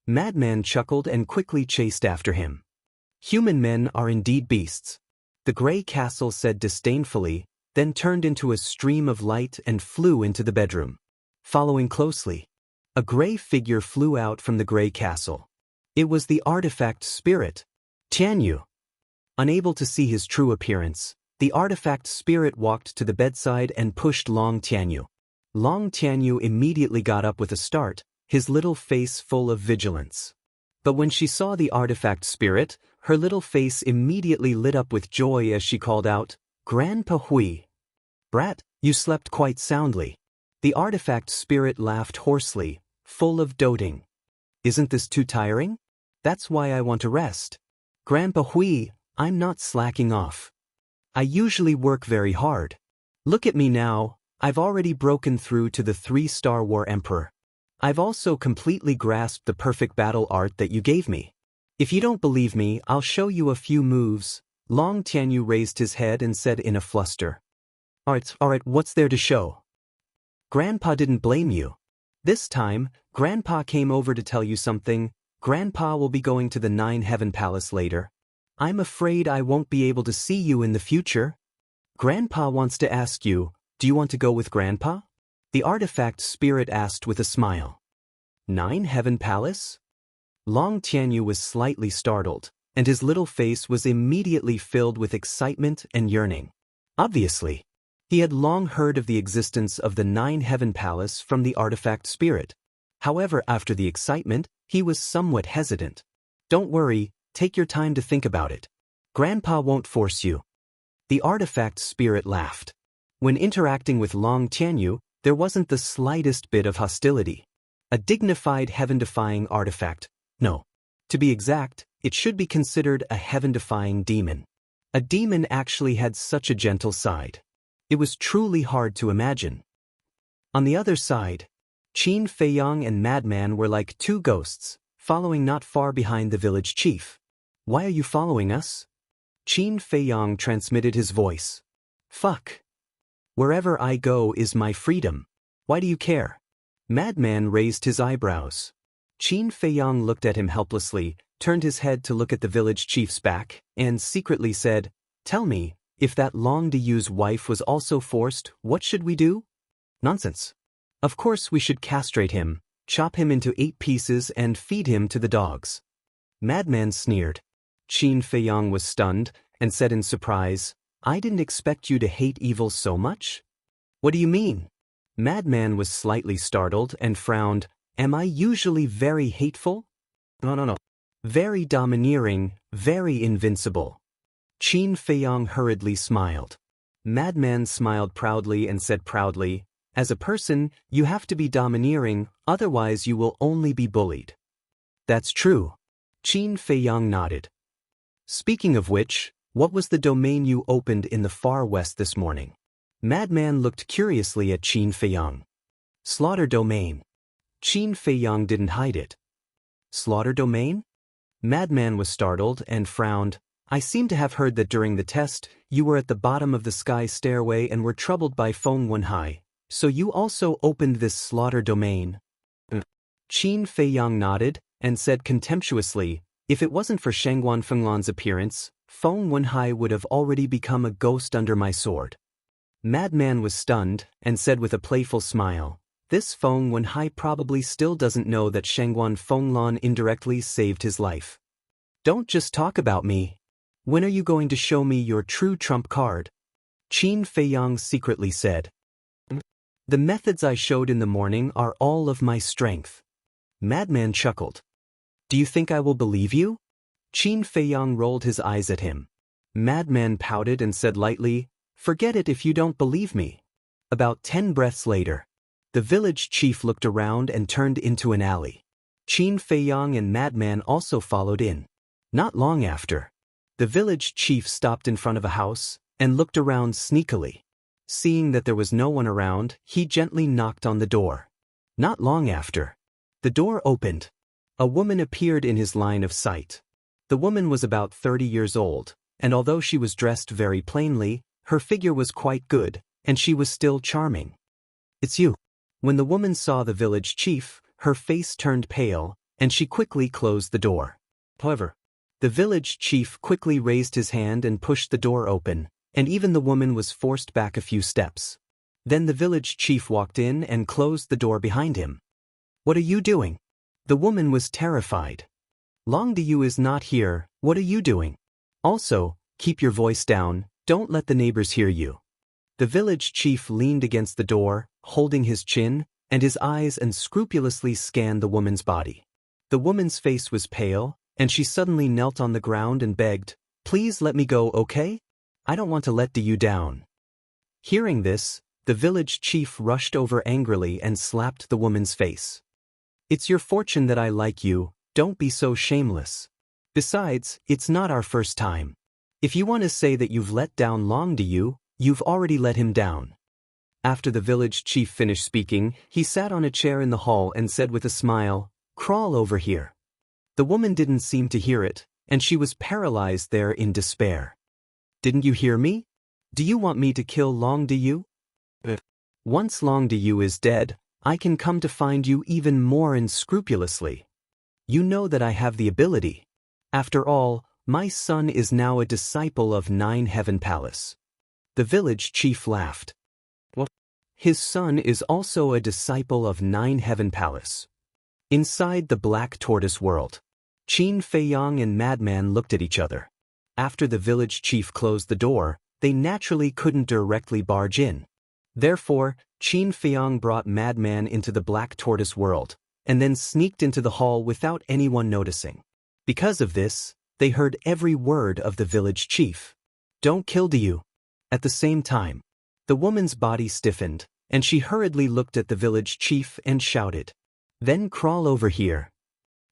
[SPEAKER 1] Madman chuckled and quickly chased after him. Human men are indeed beasts. The Grey Castle said disdainfully, then turned into a stream of light and flew into the bedroom. Following closely, a gray figure flew out from the Grey Castle. It was the artifact spirit, Tianyu. Unable to see his true appearance, The artifact spirit walked to the bedside and pushed Long Tianyu. Long Tianyu immediately got up with a start, his little face full of vigilance. But when she saw the artifact spirit, her little face immediately lit up with joy as she called out, "Grandpa Hui! Brat, you slept quite soundly." The artifact spirit laughed hoarsely, full of doting. "Isn't this too tiring? That's why I want to rest. Grandpa Hui, I'm not slacking off. I usually work very hard. Look at me now, I've already broken through to the 3-star War Emperor. I've also completely grasped the perfect battle art that you gave me. If you don't believe me, I'll show you a few moves." Long Tianyu raised his head and said in a fluster. Alright, what's there to show? Grandpa didn't blame you. This time, Grandpa came over to tell you something. Grandpa will be going to the 9-Heaven Palace later. I'm afraid I won't be able to see you in the future. Grandpa wants to ask you, do you want to go with Grandpa? The artifact spirit asked with a smile. 9-Heaven Palace? Long Tianyu was slightly startled, and his little face was immediately filled with excitement and yearning. Obviously, he had long heard of the existence of the 9-Heaven Palace from the artifact spirit. However, after the excitement, he was somewhat hesitant. Don't worry, take your time to think about it. Grandpa won't force you. The artifact spirit laughed. When interacting with Long Tianyu, there wasn't the slightest bit of hostility. A dignified heaven-defying artifact. No. To be exact, it should be considered a heaven-defying demon. A demon actually had such a gentle side. It was truly hard to imagine. On the other side, Qin Feiyang and Madman were like two ghosts, following not far behind the village chief. Why are you following us? Qin Feiyang transmitted his voice. Fuck. Wherever I go is my freedom. Why do you care? Madman raised his eyebrows. Qin Feiyang looked at him helplessly, turned his head to look at the village chief's back, and secretly said, Tell me, if that Long Diyu's wife was also forced, what should we do? Nonsense. Of course we should castrate him, chop him into 8 pieces and feed him to the dogs. Madman sneered. Qin Feiyang was stunned, and said in surprise, I didn't expect you to hate evil so much? What do you mean? Madman was slightly startled and frowned. Am I usually very hateful? No. Very domineering, very invincible. Qin Feiyang hurriedly smiled. Madman smiled proudly and said proudly, As a person, you have to be domineering, otherwise you will only be bullied. That's true. Qin Feiyang nodded. Speaking of which, what was the domain you opened in the far west this morning? Madman looked curiously at Qin Feiyang. Slaughter domain. Qin Feiyang didn't hide it. Slaughter domain? Madman was startled and frowned. I seem to have heard that during the test, you were at the bottom of the sky stairway and were troubled by Feng Wenhai, so you also opened this slaughter domain. Qin Feiyang nodded and said contemptuously, if it wasn't for Shangguan Fenglan's appearance, Feng Wenhai would have already become a ghost under my sword. Madman was stunned and said with a playful smile, This Feng Wenhai probably still doesn't know that Shangguan Fenglan indirectly saved his life. Don't just talk about me. When are you going to show me your true trump card? Qin Feiyang secretly said. The methods I showed in the morning are all of my strength. Madman chuckled. Do you think I will believe you? Qin Feiyang rolled his eyes at him. Madman pouted and said lightly, Forget it if you don't believe me. About 10 breaths later, the village chief looked around and turned into an alley. Qin Feiyang and Madman also followed in. Not long after, the village chief stopped in front of a house and looked around sneakily. Seeing that there was no one around, he gently knocked on the door. Not long after, the door opened. A woman appeared in his line of sight. The woman was about 30 years old, and although she was dressed very plainly, her figure was quite good, and she was still charming. It's you. When the woman saw the village chief, her face turned pale, and she quickly closed the door. However, the village chief quickly raised his hand and pushed the door open, and even the woman was forced back a few steps. Then the village chief walked in and closed the door behind him. What are you doing? The woman was terrified. Long Diyu is not here, what are you doing? Also, keep your voice down, Don't let the neighbors hear you. The village chief leaned against the door, holding his chin, and his eyes unscrupulously scanned the woman's body. The woman's face was pale, and she suddenly knelt on the ground and begged, "Please let me go, okay? I don't want to let you down." Hearing this, the village chief rushed over angrily and slapped the woman's face. "It's your fortune that I like you, don't be so shameless. Besides, it's not our first time. If you want to say that you've let down Long Du, you've already let him down." After the village chief finished speaking, he sat on a chair in the hall and said with a smile, "Crawl over here." The woman didn't seem to hear it, and she was paralyzed there in despair. "Didn't you hear me? Do you want me to kill Long Du? Once Long Du is dead, I can come to find you even more unscrupulously. You know that I have the ability. After all, my son is now a disciple of Nine Heaven Palace." The village chief laughed. "What? His son is also a disciple of Nine Heaven Palace." Inside the Black Tortoise world, Qin Feiyang and Madman looked at each other. After the village chief closed the door, they naturally couldn't directly barge in. Therefore, Qin Feiyang brought Madman into the Black Tortoise world, and then sneaked into the hall without anyone noticing. Because of this, they heard every word of the village chief. "Don't kill Du." At the same time, the woman's body stiffened, and she hurriedly looked at the village chief and shouted, "Then crawl over here.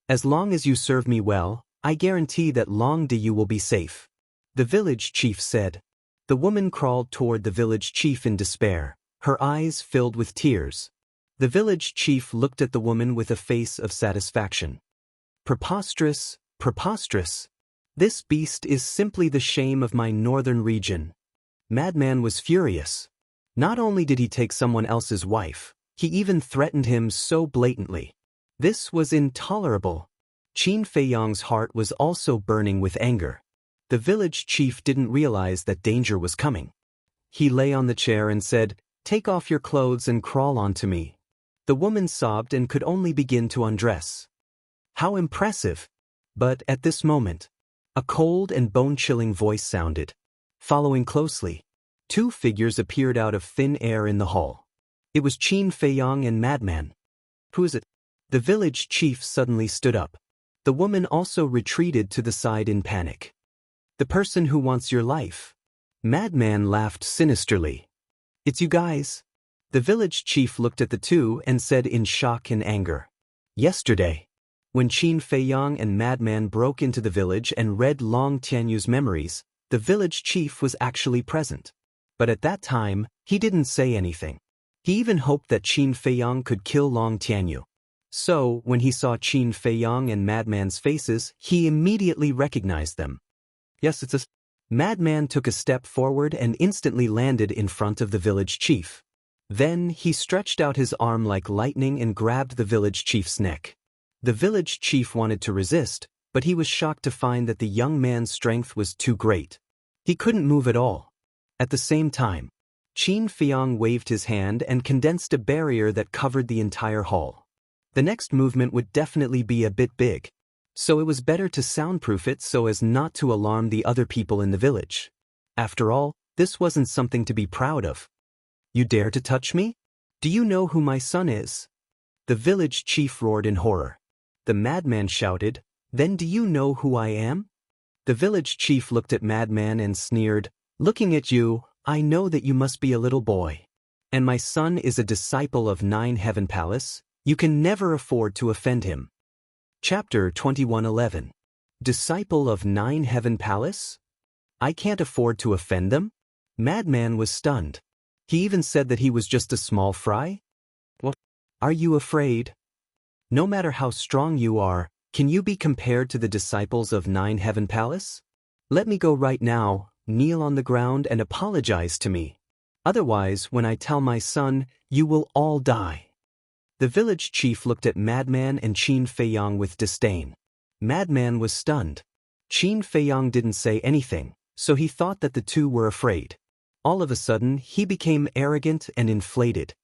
[SPEAKER 1] As long as you serve me well, I guarantee that Long Du will be safe." The village chief said. The woman crawled toward the village chief in despair, her eyes filled with tears. The village chief looked at the woman with a face of satisfaction. "Preposterous, preposterous. This beast is simply the shame of my northern region." Madman was furious. Not only did he take someone else's wife, he even threatened him so blatantly. This was intolerable. Qin Feiyang's heart was also burning with anger. The village chief didn't realize that danger was coming. He lay on the chair and said, "Take off your clothes and crawl onto me." The woman sobbed and could only begin to undress. How impressive! But at this moment, a cold and bone-chilling voice sounded. Following closely, two figures appeared out of thin air in the hall. It was Qin Feiyang and Madman. "Who is it?" The village chief suddenly stood up. The woman also retreated to the side in panic. "The person who wants your life." Madman laughed sinisterly. "It's you guys." The village chief looked at the two and said in shock and anger, "Yesterday, when Qin Feiyang and Madman broke into the village and read Long Tianyu's memories, the village chief was actually present. But at that time, he didn't say anything. He even hoped that Qin Feiyang could kill Long Tianyu. So, when he saw Qin Feiyang and Madman's faces, he immediately recognized them. Yes, it's a... Madman took a step forward and instantly landed in front of the village chief. Then, he stretched out his arm like lightning and grabbed the village chief's neck. The village chief wanted to resist, but he was shocked to find that the young man's strength was too great. He couldn't move at all. At the same time, Qin Feiyang waved his hand and condensed a barrier that covered the entire hall. The next movement would definitely be a bit big, so it was better to soundproof it so as not to alarm the other people in the village. After all, this wasn't something to be proud of. "You dare to touch me? Do you know who my son is?" The village chief roared in horror. The madman shouted, "Then do you know who I am?" The village chief looked at Madman and sneered, "Looking at you, I know that you must be a little boy. And my son is a disciple of Nine Heaven Palace. You can never afford to offend him." Chapter 21:11. Disciple of Nine Heaven Palace? I can't afford to offend them? Madman was stunned. He even said that he was just a small fry? What? Are you afraid? No matter how strong you are, can you be compared to the disciples of Nine Heaven Palace? Let me go right now, kneel on the ground and apologize to me. Otherwise, when I tell my son, you will all die. The village chief looked at Madman and Qin Feiyang with disdain. Madman was stunned. Qin Feiyang didn't say anything, so he thought that the two were afraid. All of a sudden, he became arrogant and inflated.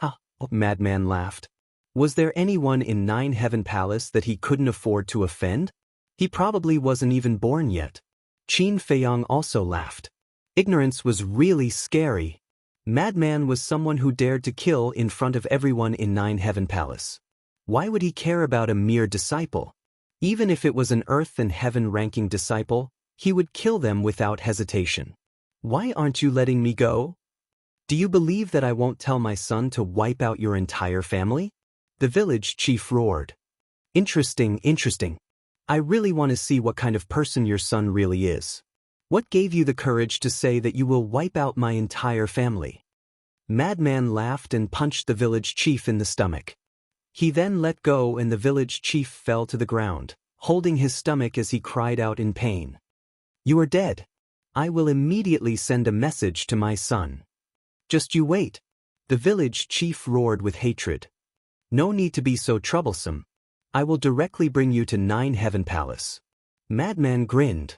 [SPEAKER 1] "Ha!" Madman laughed. Was there anyone in Nine Heaven Palace that he couldn't afford to offend? He probably wasn't even born yet. Qin Feiyang also laughed. Ignorance was really scary. Madman was someone who dared to kill in front of everyone in Nine Heaven Palace. Why would he care about a mere disciple? Even if it was an earth and heaven ranking disciple, he would kill them without hesitation. Why aren't you letting me go? Do you believe that I won't tell my son to wipe out your entire family? The village chief roared. Interesting, interesting. I really want to see what kind of person your son really is. What gave you the courage to say that you will wipe out my entire family? Madman laughed and punched the village chief in the stomach. He then let go and the village chief fell to the ground, holding his stomach as he cried out in pain. You are dead. I will immediately send a message to my son. Just you wait. The village chief roared with hatred. No need to be so troublesome. I will directly bring you to Nine Heaven Palace. Madman grinned.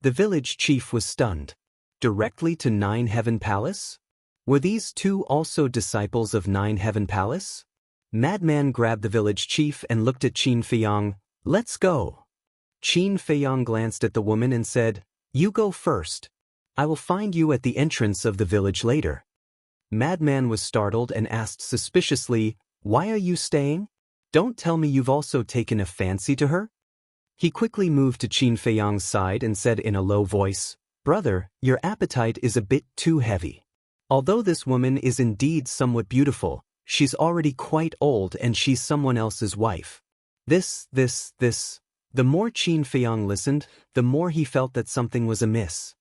[SPEAKER 1] The village chief was stunned. Directly to Nine Heaven Palace? Were these two also disciples of Nine Heaven Palace? Madman grabbed the village chief and looked at Qin Feiyang. Let's go. Qin Feiyang glanced at the woman and said, You go first. I will find you at the entrance of the village later. Madman was startled and asked suspiciously, Why are you staying? Don't tell me you've also taken a fancy to her? He quickly moved to Qin Feiyang's side and said in a low voice, Brother, your appetite is a bit too heavy. Although this woman is indeed somewhat beautiful, she's already quite old and she's someone else's wife. This. The more Qin Feiyang listened, the more he felt that something was amiss.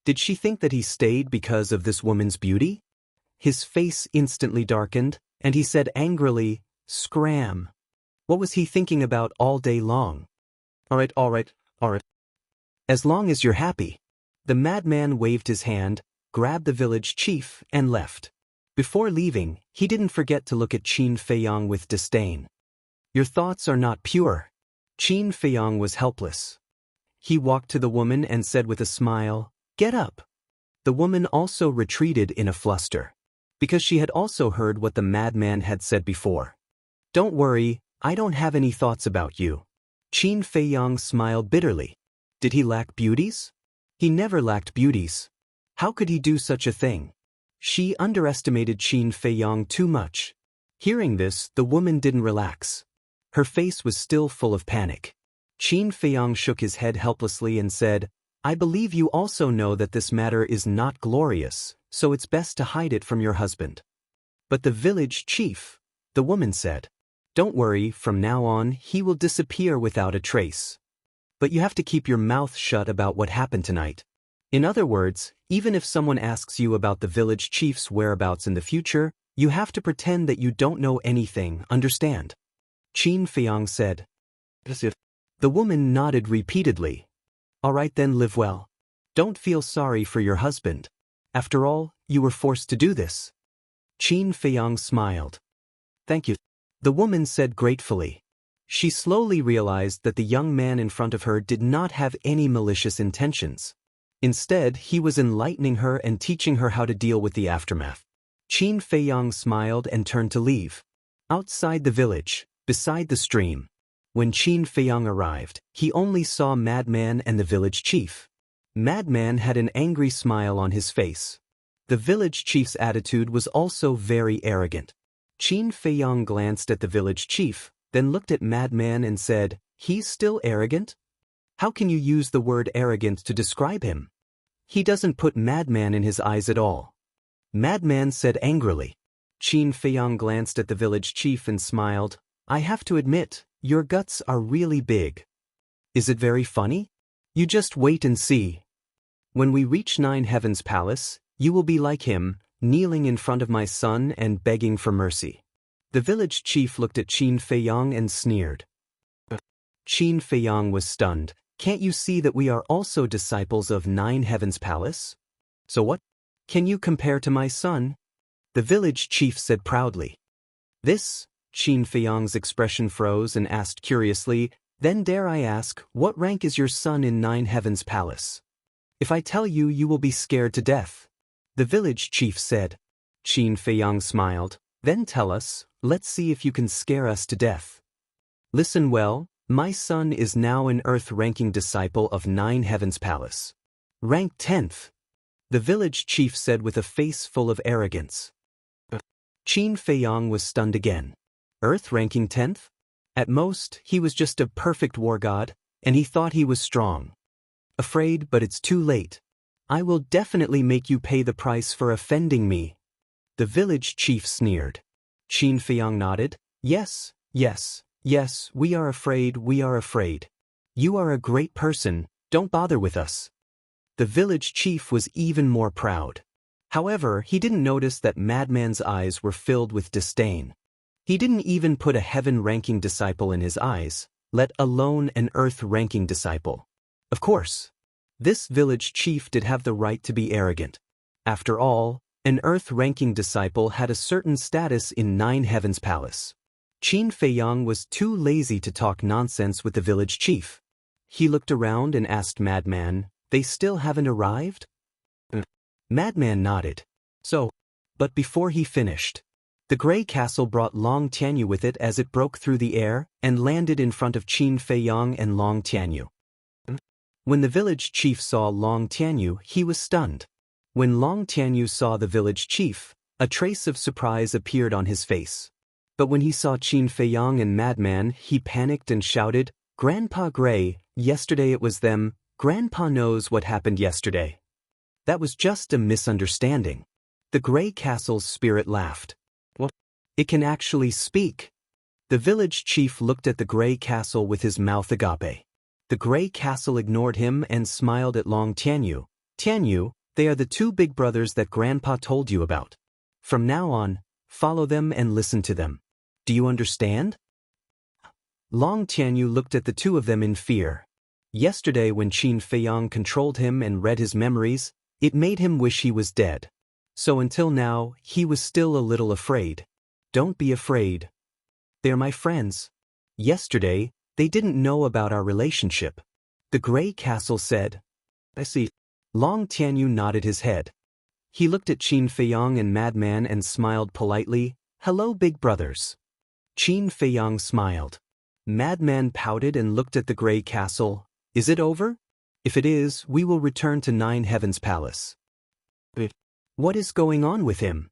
[SPEAKER 1] Did she think that he stayed because of this woman's beauty? His face instantly darkened, and he said angrily, Scram. What was he thinking about all day long? All right. As long as you're happy. The madman waved his hand, grabbed the village chief, and left. Before leaving, he didn't forget to look at Qin Feiyang with disdain. Your thoughts are not pure. Qin Feiyang was helpless. He walked to the woman and said with a smile, Get up. The woman also retreated in a fluster, because she had also heard what the madman had said before. Don't worry, I don't have any thoughts about you. Qin Feiyang smiled bitterly. Did he lack beauties? He never lacked beauties. How could he do such a thing? She underestimated Qin Feiyang too much. Hearing this, the woman didn't relax. Her face was still full of panic. Qin Feiyang shook his head helplessly and said, I believe you also know that this matter is not glorious, so it's best to hide it from your husband. But the village chief, the woman said, Don't worry, from now on he will disappear without a trace. But you have to keep your mouth shut about what happened tonight. In other words, even if someone asks you about the village chief's whereabouts in the future, you have to pretend that you don't know anything, understand? Qin Feiyang said. The woman nodded repeatedly. All right then, live well. Don't feel sorry for your husband. After all, you were forced to do this. Qin Feiyang smiled. Thank you. The woman said gratefully. She slowly realized that the young man in front of her did not have any malicious intentions. Instead, he was enlightening her and teaching her how to deal with the aftermath. Qin Feiyang smiled and turned to leave. Outside the village, beside the stream, when Qin Feiyang arrived, he only saw Madman and the village chief. Madman had an angry smile on his face. The village chief's attitude was also very arrogant. Qin Feiyang glanced at the village chief, then looked at Madman and said, He's still arrogant? How can you use the word arrogant to describe him? He doesn't put Madman in his eyes at all. Madman said angrily. Qin Feiyang glanced at the village chief and smiled. I have to admit, your guts are really big. Is it very funny? You just wait and see. When we reach Nine Heavens Palace, you will be like him, kneeling in front of my son and begging for mercy. The village chief looked at Qin Feiyang and sneered. Qin Feiyang was stunned. Can't you see that we are also disciples of Nine Heavens Palace? So what? Can you compare to my son? The village chief said proudly. This? Qin Feiyang's expression froze and asked curiously, Then dare I ask, what rank is your son in Nine Heavens Palace? If I tell you, you will be scared to death. The village chief said. Qin Feiyang smiled. Then tell us, let's see if you can scare us to death. Listen well, my son is now an earth-ranking disciple of Nine Heavens Palace. Rank 10th. the village chief said with a face full of arrogance. Qin Feiyang was stunned again. Earth ranking 10th? At most, he was just a perfect war god, and he thought he was strong. Afraid, but it's too late. I will definitely make you pay the price for offending me. The village chief sneered. Qin Feiyang nodded. Yes, yes, yes, we are afraid, we are afraid. You are a great person, don't bother with us. The village chief was even more proud. However, he didn't notice that Madman's eyes were filled with disdain. He didn't even put a heaven-ranking disciple in his eyes, let alone an earth-ranking disciple. Of course, this village chief did have the right to be arrogant. After all, an earth-ranking disciple had a certain status in 9 Heavens Palace. Qin Feiyang was too lazy to talk nonsense with the village chief. He looked around and asked Madman, "They still haven't arrived?" Madman nodded. So, but before he finished, the Grey Castle brought Long Tianyu with it as it broke through the air and landed in front of Qin Feiyang and Long Tianyu. When the village chief saw Long Tianyu, he was stunned. When Long Tianyu saw the village chief, a trace of surprise appeared on his face. But when he saw Qin Feiyang and Madman, he panicked and shouted, "Grandpa Grey, yesterday it was them, Grandpa knows what happened yesterday." That was just a misunderstanding. The Grey Castle's spirit laughed. What? It can actually speak. The village chief looked at the Grey Castle with his mouth agape. The Grey Castle ignored him and smiled at Long Tianyu. "Tianyu, they are the 2 big brothers that Grandpa told you about. From now on, follow them and listen to them. Do you understand?" Long Tianyu looked at the 2 of them in fear. Yesterday when Qin Feiyang controlled him and read his memories, it made him wish he was dead. So until now, he was still a little afraid. Don't be afraid. They're my friends. Yesterday, they didn't know about our relationship. The Grey Castle said. I see. Long Tianyu nodded his head. He looked at Qin Feiyang and Madman and smiled politely. "Hello, big brothers." Qin Feiyang smiled. Madman pouted and looked at the Grey Castle. "Is it over? If it is, we will return to 9 Heavens Palace." What is going on with him?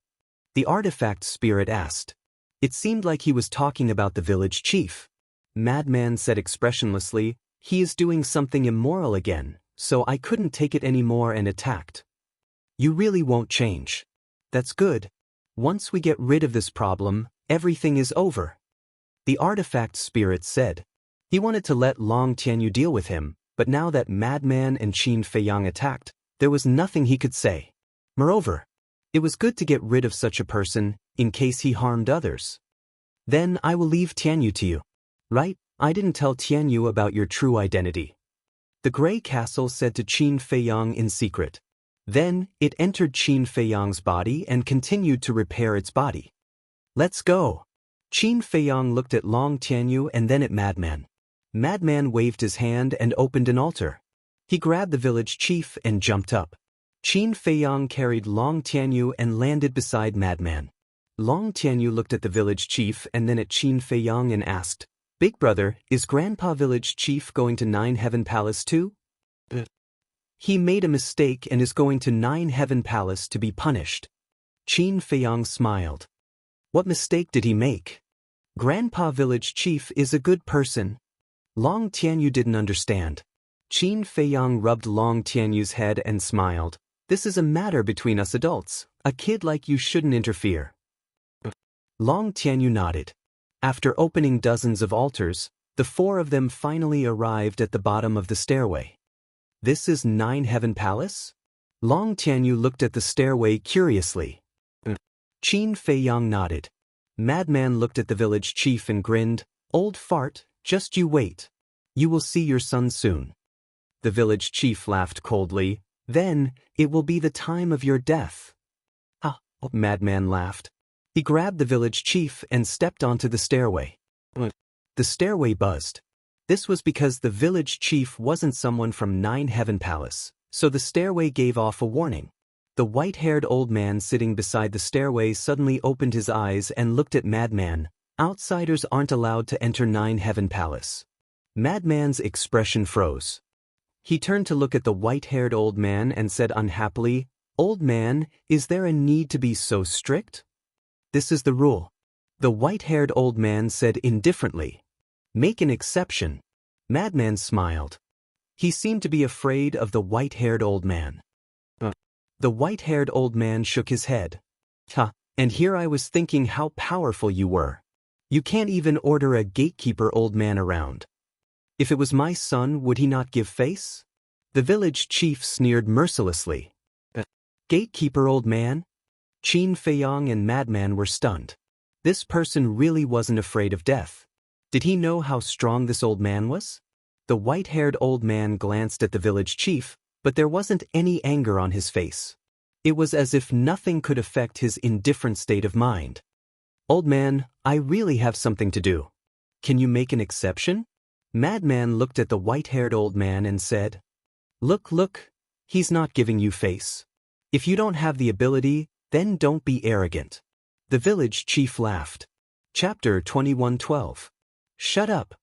[SPEAKER 1] The artifact spirit asked. It seemed like he was talking about the village chief. Madman said expressionlessly, "He is doing something immoral again, so I couldn't take it anymore and attacked." You really won't change. That's good. Once we get rid of this problem, everything is over. The artifact spirit said. He wanted to let Long Tianyu deal with him, but now that Madman and Qin Feiyang attacked, there was nothing he could say. Moreover, it was good to get rid of such a person, in case he harmed others. Then I will leave Tianyu to you. Right? I didn't tell Tianyu about your true identity. The Grey Castle said to Qin Feiyang in secret. Then, it entered Qin Feiyang's body and continued to repair its body. Let's go. Qin Feiyang looked at Long Tianyu and then at Madman. Madman waved his hand and opened an altar. He grabbed the village chief and jumped up. Qin Feiyang carried Long Tianyu and landed beside Madman. Long Tianyu looked at the village chief and then at Qin Feiyang and asked, "Big brother, is Grandpa village chief going to 9 Heaven Palace too?" He made a mistake and is going to 9 Heaven Palace to be punished. Qin Feiyang smiled. What mistake did he make? Grandpa village chief is a good person. Long Tianyu didn't understand. Qin Feiyang rubbed Long Tianyu's head and smiled. This is a matter between us adults. A kid like you shouldn't interfere. Long Tianyu nodded. After opening dozens of altars, the 4 of them finally arrived at the bottom of the stairway. This is 9 Heaven Palace? Long Tianyu looked at the stairway curiously. Qin Feiyang nodded. Madman looked at the village chief and grinned. Old fart, just you wait. You will see your son soon. The village chief laughed coldly. Then, it will be the time of your death. Ah, Madman laughed. He grabbed the village chief and stepped onto the stairway. The stairway buzzed. This was because the village chief wasn't someone from 9 Heaven Palace, so the stairway gave off a warning. The white-haired old man sitting beside the stairway suddenly opened his eyes and looked at Madman. Outsiders aren't allowed to enter 9 Heaven Palace. Madman's expression froze. He turned to look at the white-haired old man and said unhappily, Old man, is there a need to be so strict? This is the rule. The white-haired old man said indifferently. Make an exception. Madman smiled. He seemed to be afraid of the white-haired old man. The white-haired old man shook his head. And here I was thinking how powerful you were. You can't even order a gatekeeper old man around. If it was my son, would he not give face? The village chief sneered mercilessly. Gatekeeper old man? Qin Feiyang and Madman were stunned. This person really wasn't afraid of death. Did he know how strong this old man was? The white-haired old man glanced at the village chief, but there wasn't any anger on his face. It was as if nothing could affect his indifferent state of mind. Old man, I really have something to do. Can you make an exception? Madman looked at the white-haired old man and said, Look, he's not giving you face. If you don't have the ability, then don't be arrogant. The village chief laughed. Chapter 21:12. Shut up.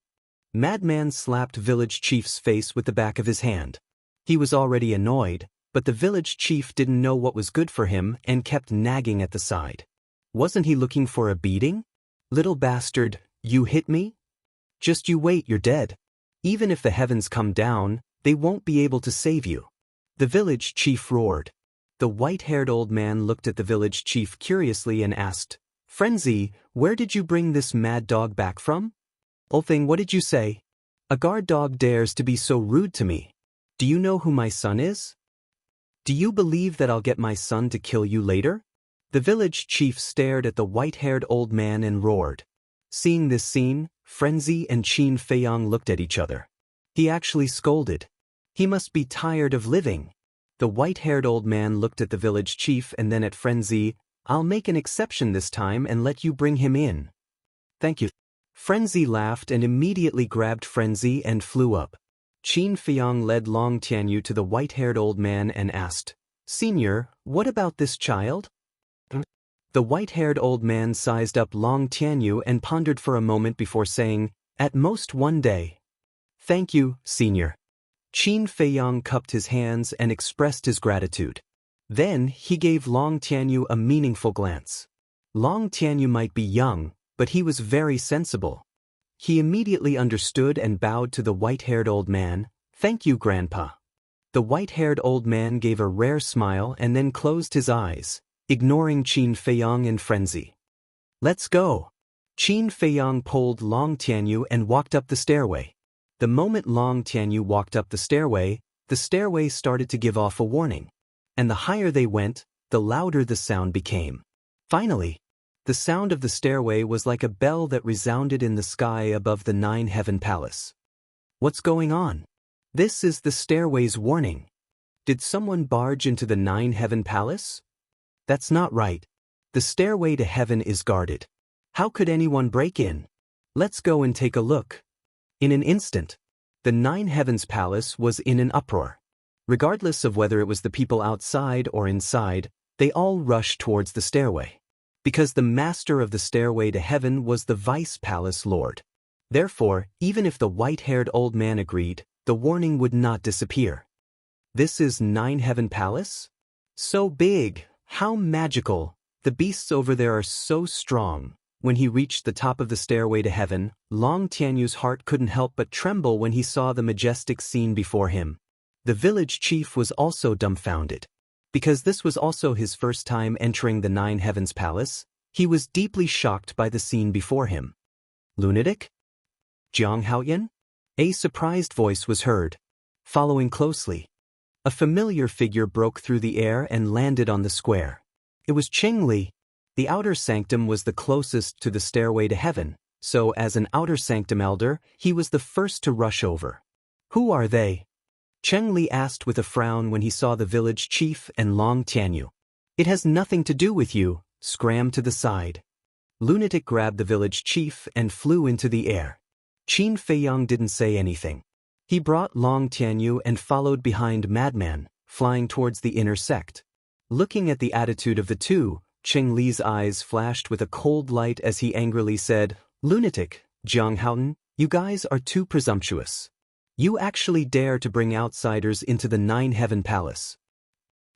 [SPEAKER 1] Madman slapped village chief's face with the back of his hand. He was already annoyed, but the village chief didn't know what was good for him and kept nagging at the side. Wasn't he looking for a beating? Little bastard, you hit me? Just you wait, you're dead. Even if the heavens come down, they won't be able to save you. The village chief roared. The white-haired old man looked at the village chief curiously and asked, Frenzy, where did you bring this mad dog back from? Old thing, what did you say? A guard dog dares to be so rude to me. Do you know who my son is? Do you believe that I'll get my son to kill you later? The village chief stared at the white-haired old man and roared. Seeing this scene, Frenzy and Qin Feiyang looked at each other. He actually scolded. He must be tired of living. The white-haired old man looked at the village chief and then at Frenzy. I'll make an exception this time and let you bring him in. Thank you. Frenzy laughed and immediately grabbed Frenzy and flew up. Qin Feiyang led Long Tianyu to the white-haired old man and asked, Senior, what about this child? The white-haired old man sized up Long Tianyu and pondered for a moment before saying, At most 1 day. Thank you, Senior. Qin Feiyang cupped his hands and expressed his gratitude. Then he gave Long Tianyu a meaningful glance. Long Tianyu might be young, but he was very sensible. He immediately understood and bowed to the white-haired old man. Thank you, Grandpa. The white-haired old man gave a rare smile and then closed his eyes, ignoring Qin Feiyang and Frenzy. Let's go. Qin Feiyang pulled Long Tianyu and walked up the stairway. The moment Long Tianyu walked up the stairway started to give off a warning. And the higher they went, the louder the sound became. Finally, the sound of the stairway was like a bell that resounded in the sky above the 9-heaven palace. What's going on? This is the stairway's warning. Did someone barge into the 9-heaven palace? That's not right. The stairway to heaven is guarded. How could anyone break in? Let's go and take a look. In an instant, the 9-heavens palace was in an uproar. Regardless of whether it was the people outside or inside, they all rushed towards the stairway. Because the master of the stairway to heaven was the vice-palace lord. Therefore, even if the white-haired old man agreed, the warning would not disappear. This is 9-heaven palace? So big, how magical, the beasts over there are so strong. When he reached the top of the stairway to heaven, Long Tianyu's heart couldn't help but tremble when he saw the majestic scene before him. The village chief was also dumbfounded. Because this was also his first time entering the 9-heavens palace, he was deeply shocked by the scene before him. Lunatic? Jianghu? A surprised voice was heard. Following closely, a familiar figure broke through the air and landed on the square. It was Cheng Li. The outer sanctum was the closest to the stairway to heaven, so as an outer sanctum elder, he was the first to rush over. Who are they? Cheng Li asked with a frown when he saw the village chief and Long Tianyu. It has nothing to do with you, scram to the side. Lunatic grabbed the village chief and flew into the air. Qin Feiyang didn't say anything. He brought Long Tianyu and followed behind Madman, flying towards the inner sect. Looking at the attitude of the two, Cheng Li's eyes flashed with a cold light as he angrily said, Lunatic, Jianghu, you guys are too presumptuous. You actually dare to bring outsiders into the 9-heaven palace.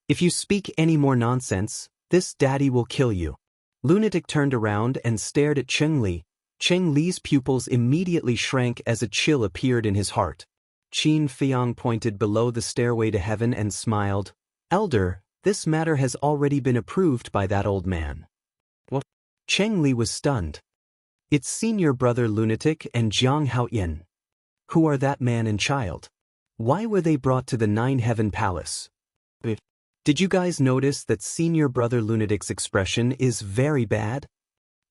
[SPEAKER 1] If you speak any more nonsense, this daddy will kill you. Lunatic turned around and stared at Cheng Li. Cheng Li's pupils immediately shrank as a chill appeared in his heart. Qin Feiyang pointed below the stairway to heaven and smiled. Elder, this matter has already been approved by that old man. What? Cheng Li was stunned. It's senior brother Lunatic and Jiang Haoyin. Who are that man and child? Why were they brought to the Nine Heaven Palace? Did you guys notice that senior brother Lunatic's expression is very bad?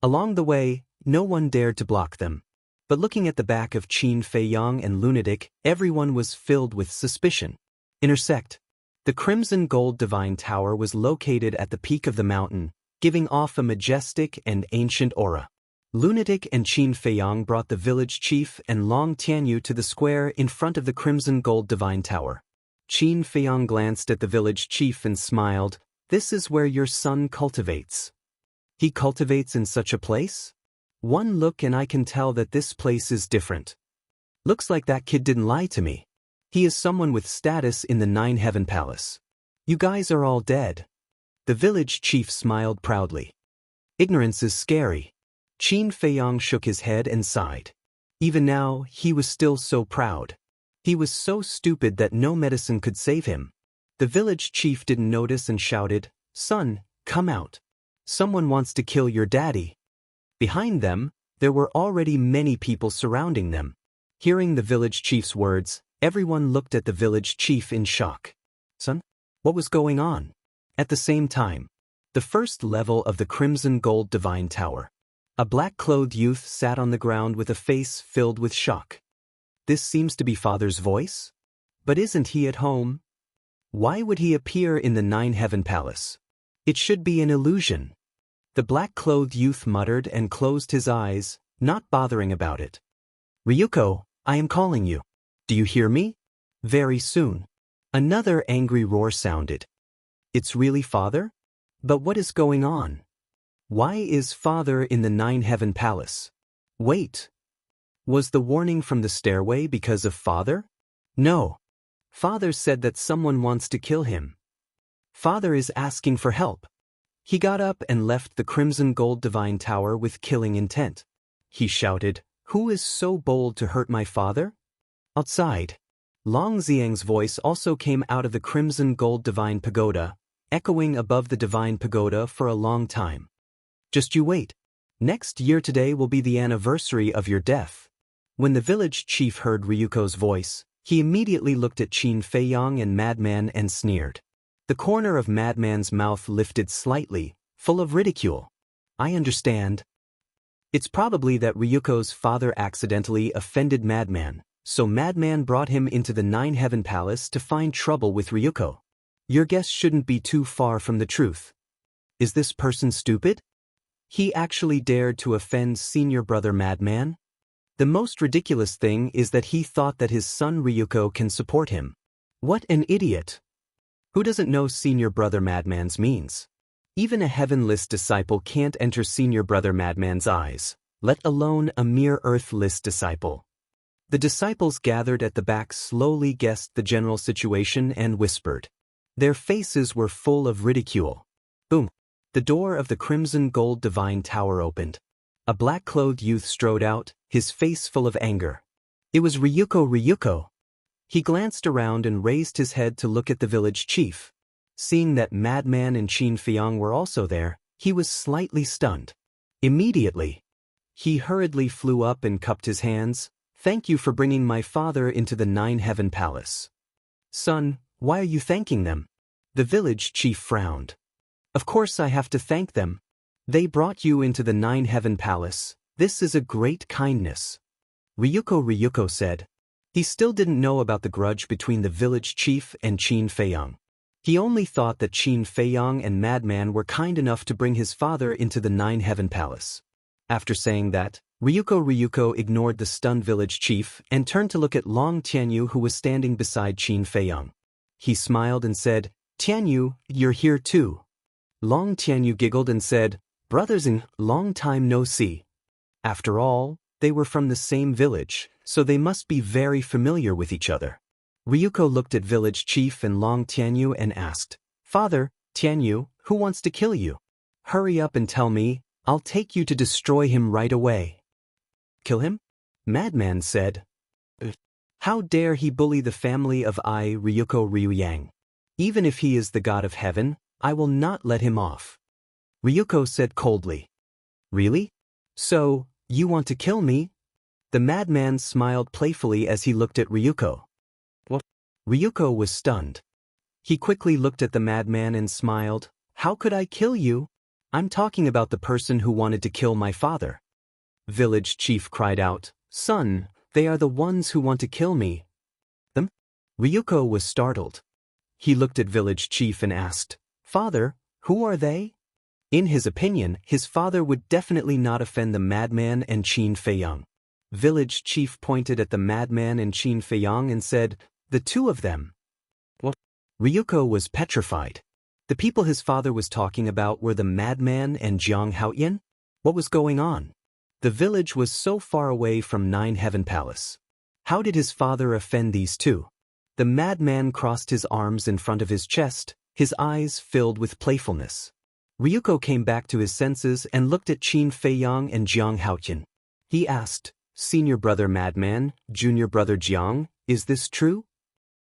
[SPEAKER 1] Along the way, no one dared to block them. But looking at the back of Qin Feiyang and Lunatic, everyone was filled with suspicion. Intersect. The Crimson Gold Divine Tower was located at the peak of the mountain, giving off a majestic and ancient aura. Lunatic and Qin Feiyang brought the village chief and Long Tianyu to the square in front of the Crimson Gold Divine Tower. Qin Feiyang glanced at the village chief and smiled. This is where your son cultivates. He cultivates in such a place? One look and I can tell that this place is different. Looks like that kid didn't lie to me. He is someone with status in the Nine Heaven Palace. You guys are all dead. The village chief smiled proudly. Ignorance is scary. Qin Feiyang shook his head and sighed. Even now, he was still so proud. He was so stupid that no medicine could save him. The village chief didn't notice and shouted, Son, come out. Someone wants to kill your daddy. Behind them, there were already many people surrounding them. Hearing the village chief's words, everyone looked at the village chief in shock. Son? What was going on? At the same time, the first level of the Crimson Gold Divine Tower. A black-clothed youth sat on the ground with a face filled with shock. This seems to be father's voice? But isn't he at home? Why would he appear in the Nine Heaven Palace? It should be an illusion. The black-clothed youth muttered and closed his eyes, not bothering about it. Ryuko, I am calling you. Do you hear me? Very soon. Another angry roar sounded. It's really father? But what is going on? Why is father in the Nine Heaven Palace? Wait. Was the warning from the stairway because of father? No. Father said that someone wants to kill him. Father is asking for help. He got up and left the Crimson Gold Divine Tower with killing intent. He shouted, Who is so bold to hurt my father? Outside. Long Xiang's voice also came out of the Crimson Gold Divine Pagoda, echoing above the Divine Pagoda for a long time. Just you wait. Next year today will be the anniversary of your death. When the village chief heard Ryuko's voice, he immediately looked at Qin Feiyang and Madman and sneered. The corner of Madman's mouth lifted slightly, full of ridicule. I understand. It's probably that Ryuko's father accidentally offended Madman, so Madman brought him into the Nine Heaven Palace to find trouble with Ryuko. Your guess shouldn't be too far from the truth. Is this person stupid? He actually dared to offend senior brother Madman? The most ridiculous thing is that he thought that his son Ryuko can support him. What an idiot! Who doesn't know senior brother Madman's means? Even a heavenless disciple can't enter senior brother Madman's eyes, let alone a mere earthless disciple. The disciples gathered at the back slowly guessed the general situation and whispered. Their faces were full of ridicule. Boom! The door of the Crimson Gold Divine Tower opened. A black-clothed youth strode out, his face full of anger. It was Ryuko. He glanced around and raised his head to look at the village chief. Seeing that Madman and Qin Feiyang were also there, he was slightly stunned. Immediately, he hurriedly flew up and cupped his hands. Thank you for bringing my father into the Nine Heaven Palace. Son, why are you thanking them? The village chief frowned. Of course I have to thank them. They brought you into the Nine Heaven Palace. This is a great kindness. Ryuko said. He still didn't know about the grudge between the village chief and Qin Feiyang. He only thought that Qin Feiyang and Madman were kind enough to bring his father into the Nine Heaven Palace. After saying that, Ryuko ignored the stunned village chief and turned to look at Long Tianyu who was standing beside Qin Feiyang. He smiled and said, Tianyu, you're here too. Long Tianyu giggled and said, Brothers in long time no see. After all, they were from the same village, so they must be very familiar with each other. Ryuko looked at village chief and Long Tianyu and asked, Father, Tianyu, who wants to kill you? Hurry up and tell me, I'll take you to destroy him right away. Kill him? Madman said. How dare he bully the family of Ryuko Ryuyang? Even if he is the god of heaven, I will not let him off. Ryuko said coldly. Really? So, you want to kill me? The madman smiled playfully as he looked at Ryuko. What? Ryuko was stunned. He quickly looked at the madman and smiled. How could I kill you? I'm talking about the person who wanted to kill my father. Village chief cried out, Son, they are the ones who want to kill me. Them? Ryuko was startled. He looked at village chief and asked, Father, who are they? In his opinion, his father would definitely not offend the madman and Qin Feiyang. Village chief pointed at the madman and Qin Feiyang and said, The two of them. What? Ryuko was petrified. The people his father was talking about were the madman and Jiang Haoyan? What was going on? The village was so far away from Nine Heaven Palace. How did his father offend these two? The madman crossed his arms in front of his chest, his eyes filled with playfulness. Ryuko came back to his senses and looked at Qin Feiyang and Jiang Haoyan. He asked, Senior brother madman, junior brother Jiang, is this true?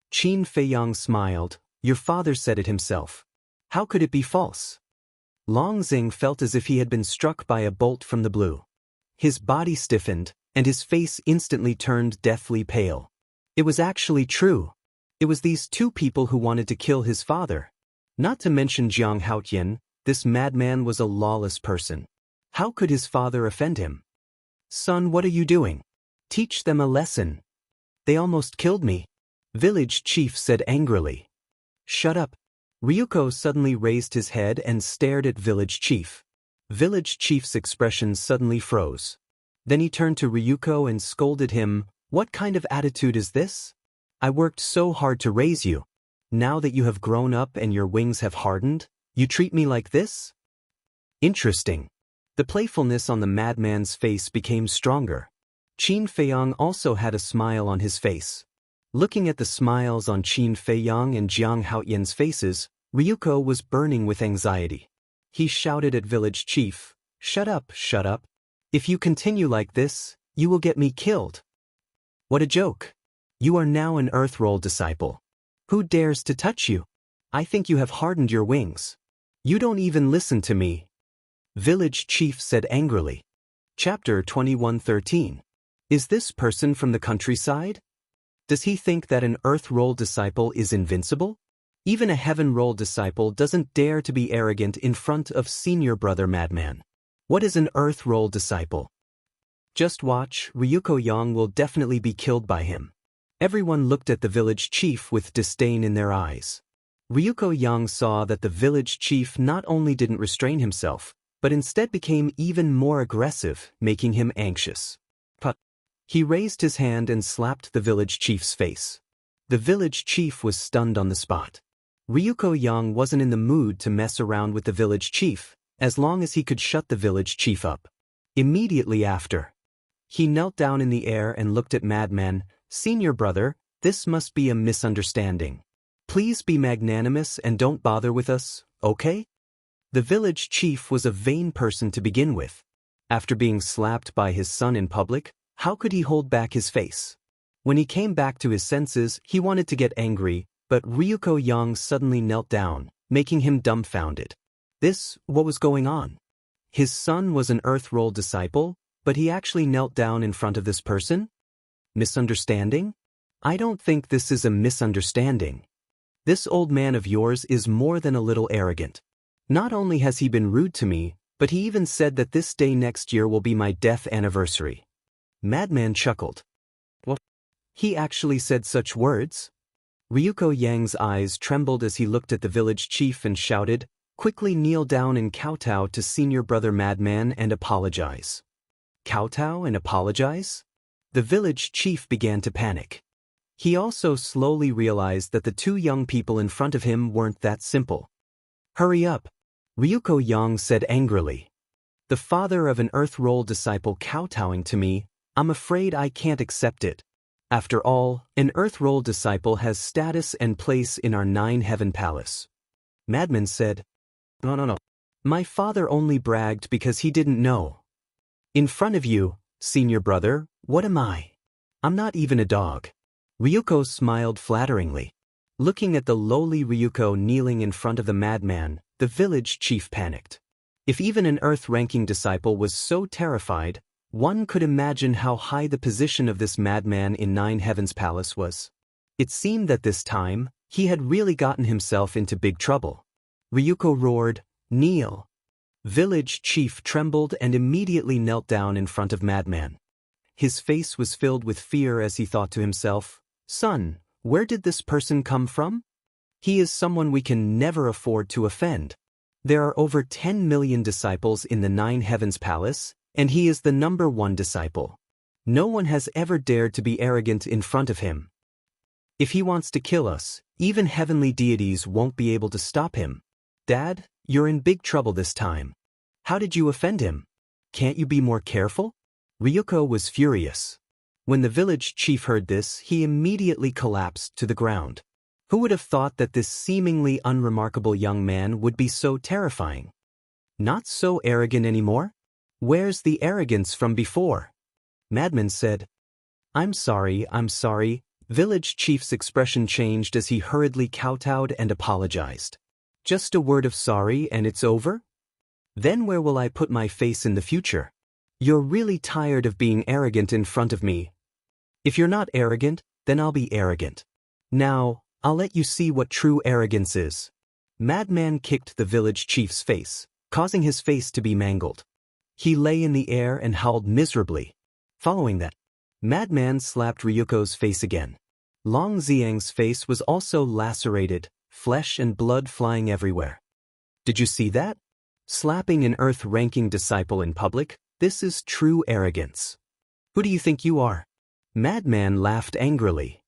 [SPEAKER 1] Qin Feiyang smiled. Your father said it himself. How could it be false? Long Xing felt as if he had been struck by a bolt from the blue. His body stiffened, and his face instantly turned deathly pale. It was actually true. It was these two people who wanted to kill his father. Not to mention Jiang Haoyan, this madman was a lawless person. How could his father offend him? Son, what are you doing? Teach them a lesson. They almost killed me. Village chief said angrily. Shut up. Ryuko suddenly raised his head and stared at village chief. Village chief's expression suddenly froze. Then he turned to Ryuko and scolded him, What kind of attitude is this? I worked so hard to raise you. Now that you have grown up and your wings have hardened, you treat me like this? Interesting. The playfulness on the madman's face became stronger. Qin Feiyang also had a smile on his face. Looking at the smiles on Qin Feiyang and Jiang Haoyan's faces, Ryuko was burning with anxiety. He shouted at village chief, Shut up, shut up. If you continue like this, you will get me killed. What a joke. You are now an Earth Roll disciple. Who dares to touch you? I think you have hardened your wings. You don't even listen to me. Village chief said angrily. Chapter 21:13. Is this person from the countryside? Does he think that an Earth Roll disciple is invincible? Even a Heaven Roll disciple doesn't dare to be arrogant in front of senior brother madman. What is an Earth Roll disciple? Just watch, Ryuko Yang will definitely be killed by him. Everyone looked at the village chief with disdain in their eyes. Ryuko Yang saw that the village chief not only didn't restrain himself, but instead became even more aggressive, making him anxious. But he raised his hand and slapped the village chief's face. The village chief was stunned on the spot. Ryuko Yang wasn't in the mood to mess around with the village chief, as long as he could shut the village chief up. Immediately after, he knelt down in the air and looked at Madman. Senior brother, this must be a misunderstanding. Please be magnanimous and don't bother with us, okay? The village chief was a vain person to begin with. After being slapped by his son in public, how could he hold back his face? When he came back to his senses, he wanted to get angry, but Ryuko Yang suddenly knelt down, making him dumbfounded. What was going on? His son was an Earth Roll disciple, but he actually knelt down in front of this person? Misunderstanding? I don't think this is a misunderstanding. This old man of yours is more than a little arrogant. Not only has he been rude to me, but he even said that this day next year will be my death anniversary. Madman chuckled. What? He actually said such words? Ryuko Yang's eyes trembled as he looked at the village chief and shouted, Quickly kneel down and kowtow to senior brother Madman and apologize. Kowtow and apologize? The village chief began to panic. He also slowly realized that the two young people in front of him weren't that simple. Hurry up, Ryuko Yang said angrily. The father of an Earth Roll disciple kowtowing to me, I'm afraid I can't accept it. After all, an Earth Roll disciple has status and place in our Nine Heaven Palace. Madman said, No. My father only bragged because he didn't know. In front of you, senior brother, what am I? I'm not even a dog. Ryuko smiled flatteringly. Looking at the lowly Ryuko kneeling in front of the madman, the village chief panicked. If even an earth-ranking disciple was so terrified, one could imagine how high the position of this madman in Nine Heavens Palace was. It seemed that this time, he had really gotten himself into big trouble. Ryuko roared, "Kneel!" Village chief trembled and immediately knelt down in front of madman. His face was filled with fear as he thought to himself, "Son, where did this person come from? He is someone we can never afford to offend. There are over 10 million disciples in the Nine Heavens Palace, and he is the #1 disciple. No one has ever dared to be arrogant in front of him. If he wants to kill us, even heavenly deities won't be able to stop him. Dad, you're in big trouble this time. How did you offend him? Can't you be more careful?" Ryuko was furious. When the village chief heard this, he immediately collapsed to the ground. Who would have thought that this seemingly unremarkable young man would be so terrifying? Not so arrogant anymore? Where's the arrogance from before? Madman said, I'm sorry. Village chief's expression changed as he hurriedly kowtowed and apologized. Just a word of sorry and it's over? Then where will I put my face in the future? You're really tired of being arrogant in front of me. If you're not arrogant, then I'll be arrogant. Now, I'll let you see what true arrogance is. Madman kicked the village chief's face, causing his face to be mangled. He lay in the air and howled miserably. Following that, Madman slapped Ryuko's face again. Long Xiang's face was also lacerated, flesh and blood flying everywhere. Did you see that? Slapping an earth-ranking disciple in public, this is true arrogance. Who do you think you are? Madman laughed angrily.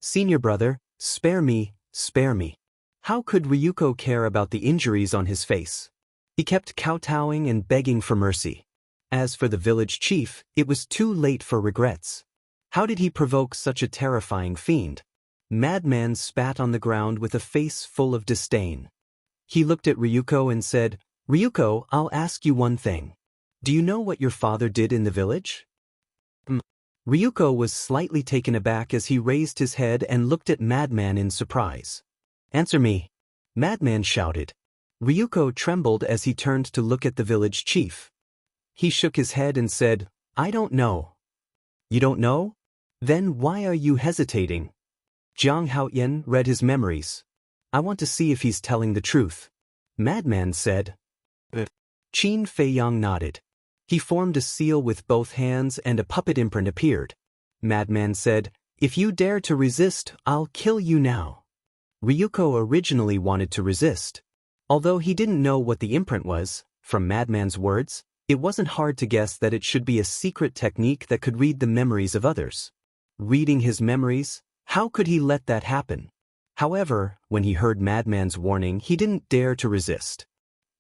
[SPEAKER 1] Senior brother, spare me. How could Ryuko care about the injuries on his face? He kept kowtowing and begging for mercy. As for the village chief, it was too late for regrets. How did he provoke such a terrifying fiend? Madman spat on the ground with a face full of disdain. He looked at Ryuko and said, Ryuko, I'll ask you one thing. Do you know what your father did in the village? Ryuko was slightly taken aback as he raised his head and looked at Madman in surprise. Answer me. Madman shouted. Ryuko trembled as he turned to look at the village chief. He shook his head and said, I don't know. You don't know? Then why are you hesitating? Jianghu read his memories. I want to see if he's telling the truth. Madman said. Qin Feiyang nodded. He formed a seal with both hands and a puppet imprint appeared. Madman said, If you dare to resist, I'll kill you now. Ryuko originally wanted to resist. Although he didn't know what the imprint was, from Madman's words, it wasn't hard to guess that it should be a secret technique that could read the memories of others. Reading his memories, how could he let that happen? However, when he heard Madman's warning, he didn't dare to resist.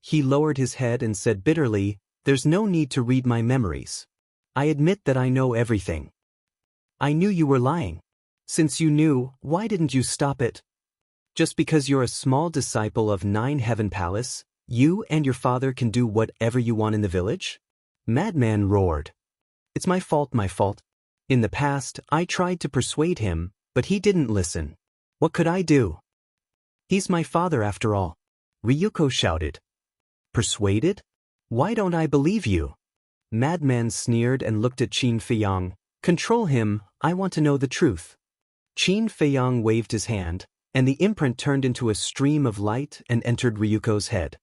[SPEAKER 1] He lowered his head and said bitterly, There's no need to read my memories. I admit that I know everything. I knew you were lying. Since you knew, why didn't you stop it? Just because you're a small disciple of Nine Heaven Palace, you and your father can do whatever you want in the village? Madman roared. It's my fault. In the past, I tried to persuade him, but he didn't listen. What could I do? He's my father after all. Ryuko shouted. Persuaded? Why don't I believe you? Madman sneered and looked at Qin Feiyang. Control him, I want to know the truth. Qin Feiyang waved his hand, and the imprint turned into a stream of light and entered Ryuko's head.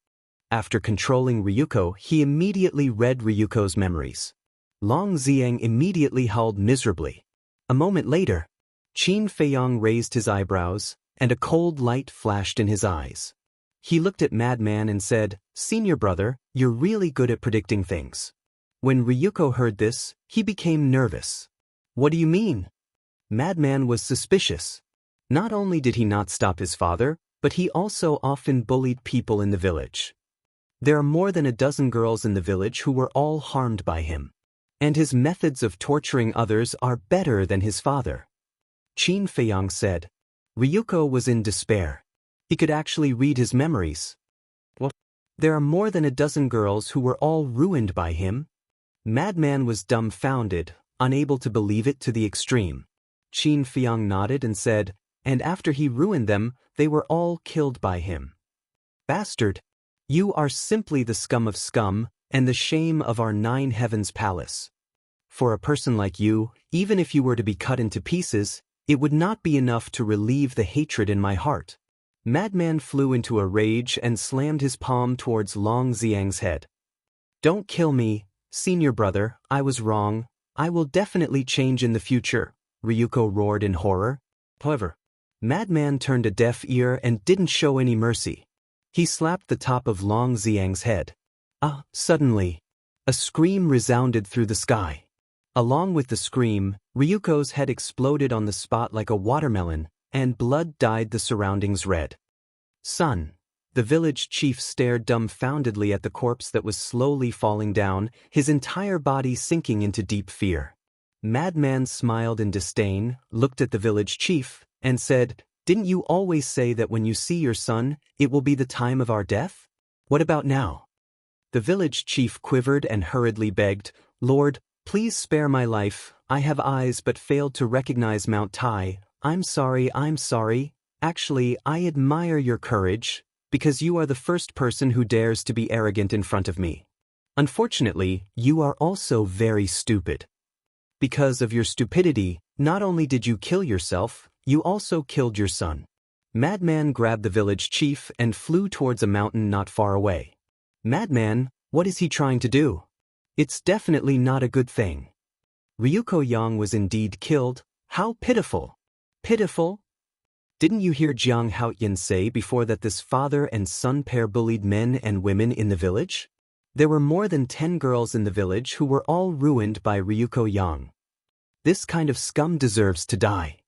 [SPEAKER 1] After controlling Ryuko, he immediately read Ryuko's memories. Long Xiang immediately howled miserably. A moment later, Qin Feiyang raised his eyebrows, and a cold light flashed in his eyes. He looked at Madman and said, Senior brother, you're really good at predicting things. When Ryuko heard this, he became nervous. What do you mean? Madman was suspicious. Not only did he not stop his father, but he also often bullied people in the village. There are more than a dozen girls in the village who were all harmed by him. And his methods of torturing others are better than his father. Qin Feiyang said. Ryuko was in despair. He could actually read his memories. What? There are more than a dozen girls who were all ruined by him. Madman was dumbfounded, unable to believe it to the extreme. Qin Feiang nodded and said, and after he ruined them, they were all killed by him. Bastard! You are simply the scum of scum, and the shame of our 9 heavens palace. For a person like you, even if you were to be cut into pieces, it would not be enough to relieve the hatred in my heart. Madman flew into a rage and slammed his palm towards Long Xiang's head. Don't kill me, senior brother, I was wrong. I will definitely change in the future, Ryuko roared in horror. However, Madman turned a deaf ear and didn't show any mercy. He slapped the top of Long Xiang's head. Suddenly, a scream resounded through the sky. Along with the scream, Ryuko's head exploded on the spot like a watermelon, and blood dyed the surroundings red. Son, the village chief stared dumbfoundedly at the corpse that was slowly falling down, his entire body sinking into deep fear. Madman smiled in disdain, looked at the village chief, and said, didn't you always say that when you see your son, it will be the time of our death? What about now? The village chief quivered and hurriedly begged, Lord, please spare my life. I have eyes but failed to recognize Mount Tai. I'm sorry. Actually, I admire your courage, because you are the first person who dares to be arrogant in front of me. Unfortunately, you are also very stupid. Because of your stupidity, not only did you kill yourself, you also killed your son. Madman grabbed the village chief and flew towards a mountain not far away. Madman, what is he trying to do? It's definitely not a good thing. Ryuko Yang was indeed killed. How pitiful! Pitiful? Didn't you hear Jiang Haoyan say before that this father and son pair bullied men and women in the village? There were more than 10 girls in the village who were all ruined by Ryuko Yang. This kind of scum deserves to die.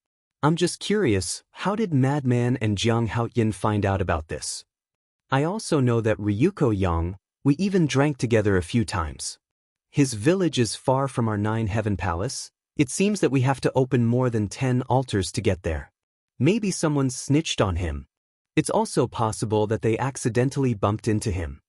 [SPEAKER 1] I'm just curious, how did Madman and Jiang Haoyan find out about this? I also know that Ryuko Yang, we even drank together a few times. His village is far from our 9 heaven palace. It seems that we have to open more than 10 altars to get there. Maybe someone snitched on him. It's also possible that they accidentally bumped into him.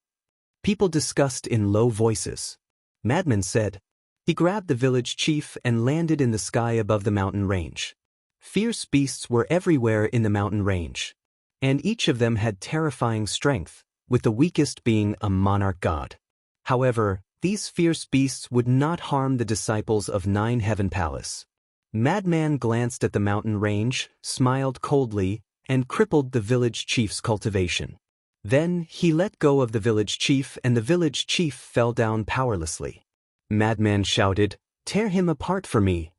[SPEAKER 1] People discussed in low voices. Madman said. He grabbed the village chief and landed in the sky above the mountain range. Fierce beasts were everywhere in the mountain range. And each of them had terrifying strength, with the weakest being a monarch god. However, these fierce beasts would not harm the disciples of 9 heaven palace. Madman glanced at the mountain range, smiled coldly, and crippled the village chief's cultivation. Then he let go of the village chief and the village chief fell down powerlessly. Madman shouted, tear him apart for me.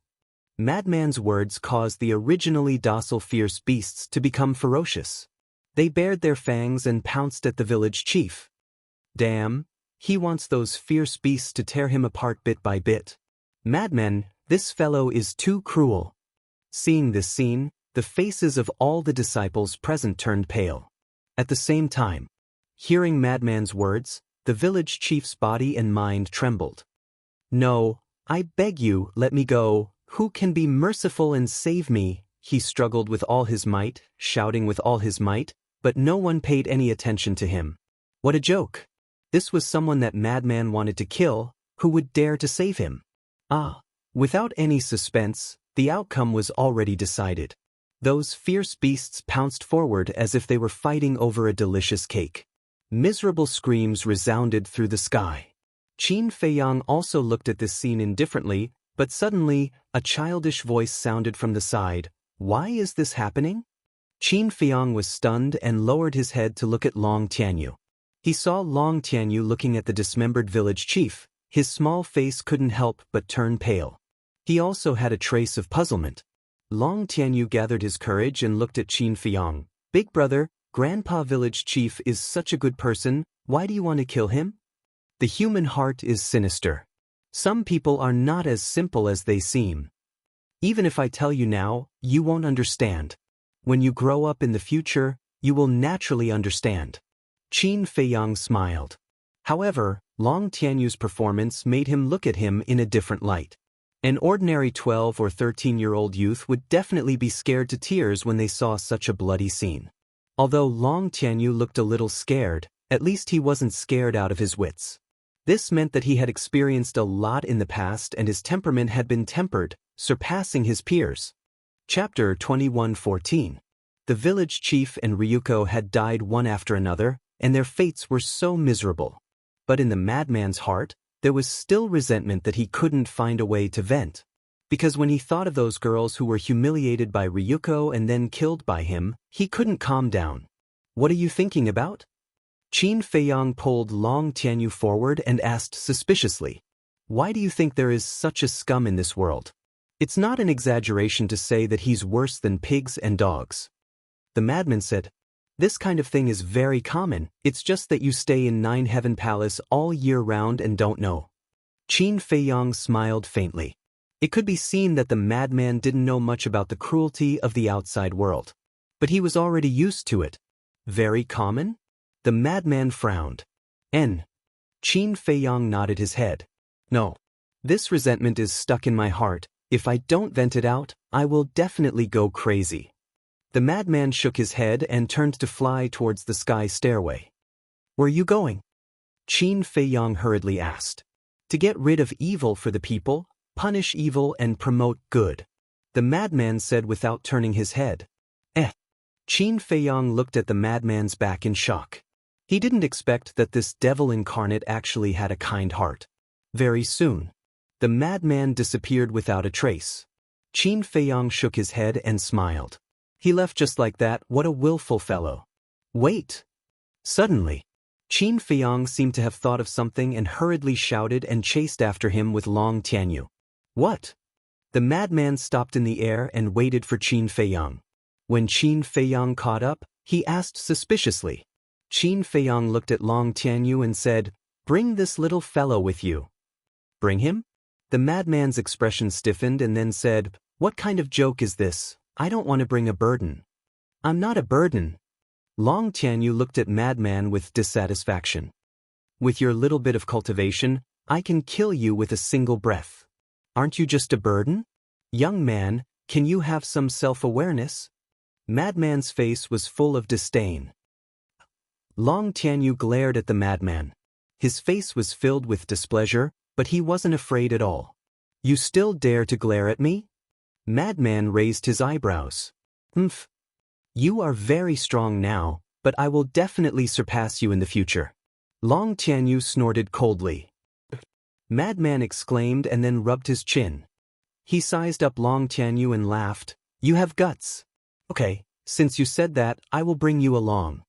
[SPEAKER 1] Madman's words caused the originally docile fierce beasts to become ferocious. They bared their fangs and pounced at the village chief. Damn, he wants those fierce beasts to tear him apart bit by bit. Madman, this fellow is too cruel. Seeing this scene, the faces of all the disciples present turned pale. At the same time, hearing Madman's words, the village chief's body and mind trembled. No, I beg you, let me go. Who can be merciful and save me? He struggled with all his might, shouting with all his might, but no one paid any attention to him. What a joke! This was someone that Madman wanted to kill, who would dare to save him. Without any suspense, the outcome was already decided. Those fierce beasts pounced forward as if they were fighting over a delicious cake. Miserable screams resounded through the sky. Qin Feiang also looked at this scene indifferently, but suddenly, a childish voice sounded from the side. Why is this happening? Qin Feiang was stunned and lowered his head to look at Long Tianyu. He saw Long Tianyu looking at the dismembered village chief. His small face couldn't help but turn pale. He also had a trace of puzzlement. Long Tianyu gathered his courage and looked at Qin Feiang. Big brother, Grandpa village chief is such a good person, why do you want to kill him? The human heart is sinister. Some people are not as simple as they seem. Even if I tell you now, you won't understand. When you grow up in the future, you will naturally understand. Qin Feiang smiled. However, Long Tianyu's performance made him look at him in a different light. An ordinary 12 or 13-year-old youth would definitely be scared to tears when they saw such a bloody scene. Although Long Tianyu looked a little scared, at least he wasn't scared out of his wits. This meant that he had experienced a lot in the past and his temperament had been tempered, surpassing his peers. Chapter 21:14. The village chief and Ryuko had died one after another, and their fates were so miserable. But in the madman's heart, there was still resentment that he couldn't find a way to vent. Because when he thought of those girls who were humiliated by Ryuko and then killed by him, he couldn't calm down. "What are you thinking about?" Qin Feiyang pulled Long Tianyu forward and asked suspiciously, "Why do you think there is such a scum in this world? It's not an exaggeration to say that he's worse than pigs and dogs." The madman said, "This kind of thing is very common, it's just that you stay in Nine Heaven Palace all year round and don't know." Qin Feiyang smiled faintly. It could be seen that the madman didn't know much about the cruelty of the outside world. But he was already used to it. Very common? The madman frowned. Qin Feiyang nodded his head. "No. This resentment is stuck in my heart. If I don't vent it out, I will definitely go crazy." The madman shook his head and turned to fly towards the sky stairway. "Where are you going?" Qin Feiyang hurriedly asked. "To get rid of evil for the people, punish evil and promote good," the madman said without turning his head. Qin Feiyang looked at the madman's back in shock. He didn't expect that this devil incarnate actually had a kind heart. Very soon, the madman disappeared without a trace. Qin Feiyang shook his head and smiled. He left just like that. What a willful fellow. Wait! Suddenly, Qin Feiyang seemed to have thought of something and hurriedly shouted and chased after him with Long Tianyu. "What?" The madman stopped in the air and waited for Qin Feiyang. When Qin Feiyang caught up, he asked suspiciously. Qin Feiyang looked at Long Tianyu and said, "Bring this little fellow with you." "Bring him?" The madman's expression stiffened and then said, "What kind of joke is this? I don't want to bring a burden." "I'm not a burden." Long Tianyu looked at madman with dissatisfaction. "With your little bit of cultivation, I can kill you with a single breath. Aren't you just a burden? Young man, can you have some self-awareness?" Madman's face was full of disdain. Long Tianyu glared at the madman. His face was filled with displeasure, but he wasn't afraid at all. "You still dare to glare at me?" Madman raised his eyebrows. "Humph. You are very strong now, but I will definitely surpass you in the future." Long Tianyu snorted coldly. Madman exclaimed and then rubbed his chin. He sized up Long Tianyu and laughed. "You have guts. Okay, since you said that, I will bring you along."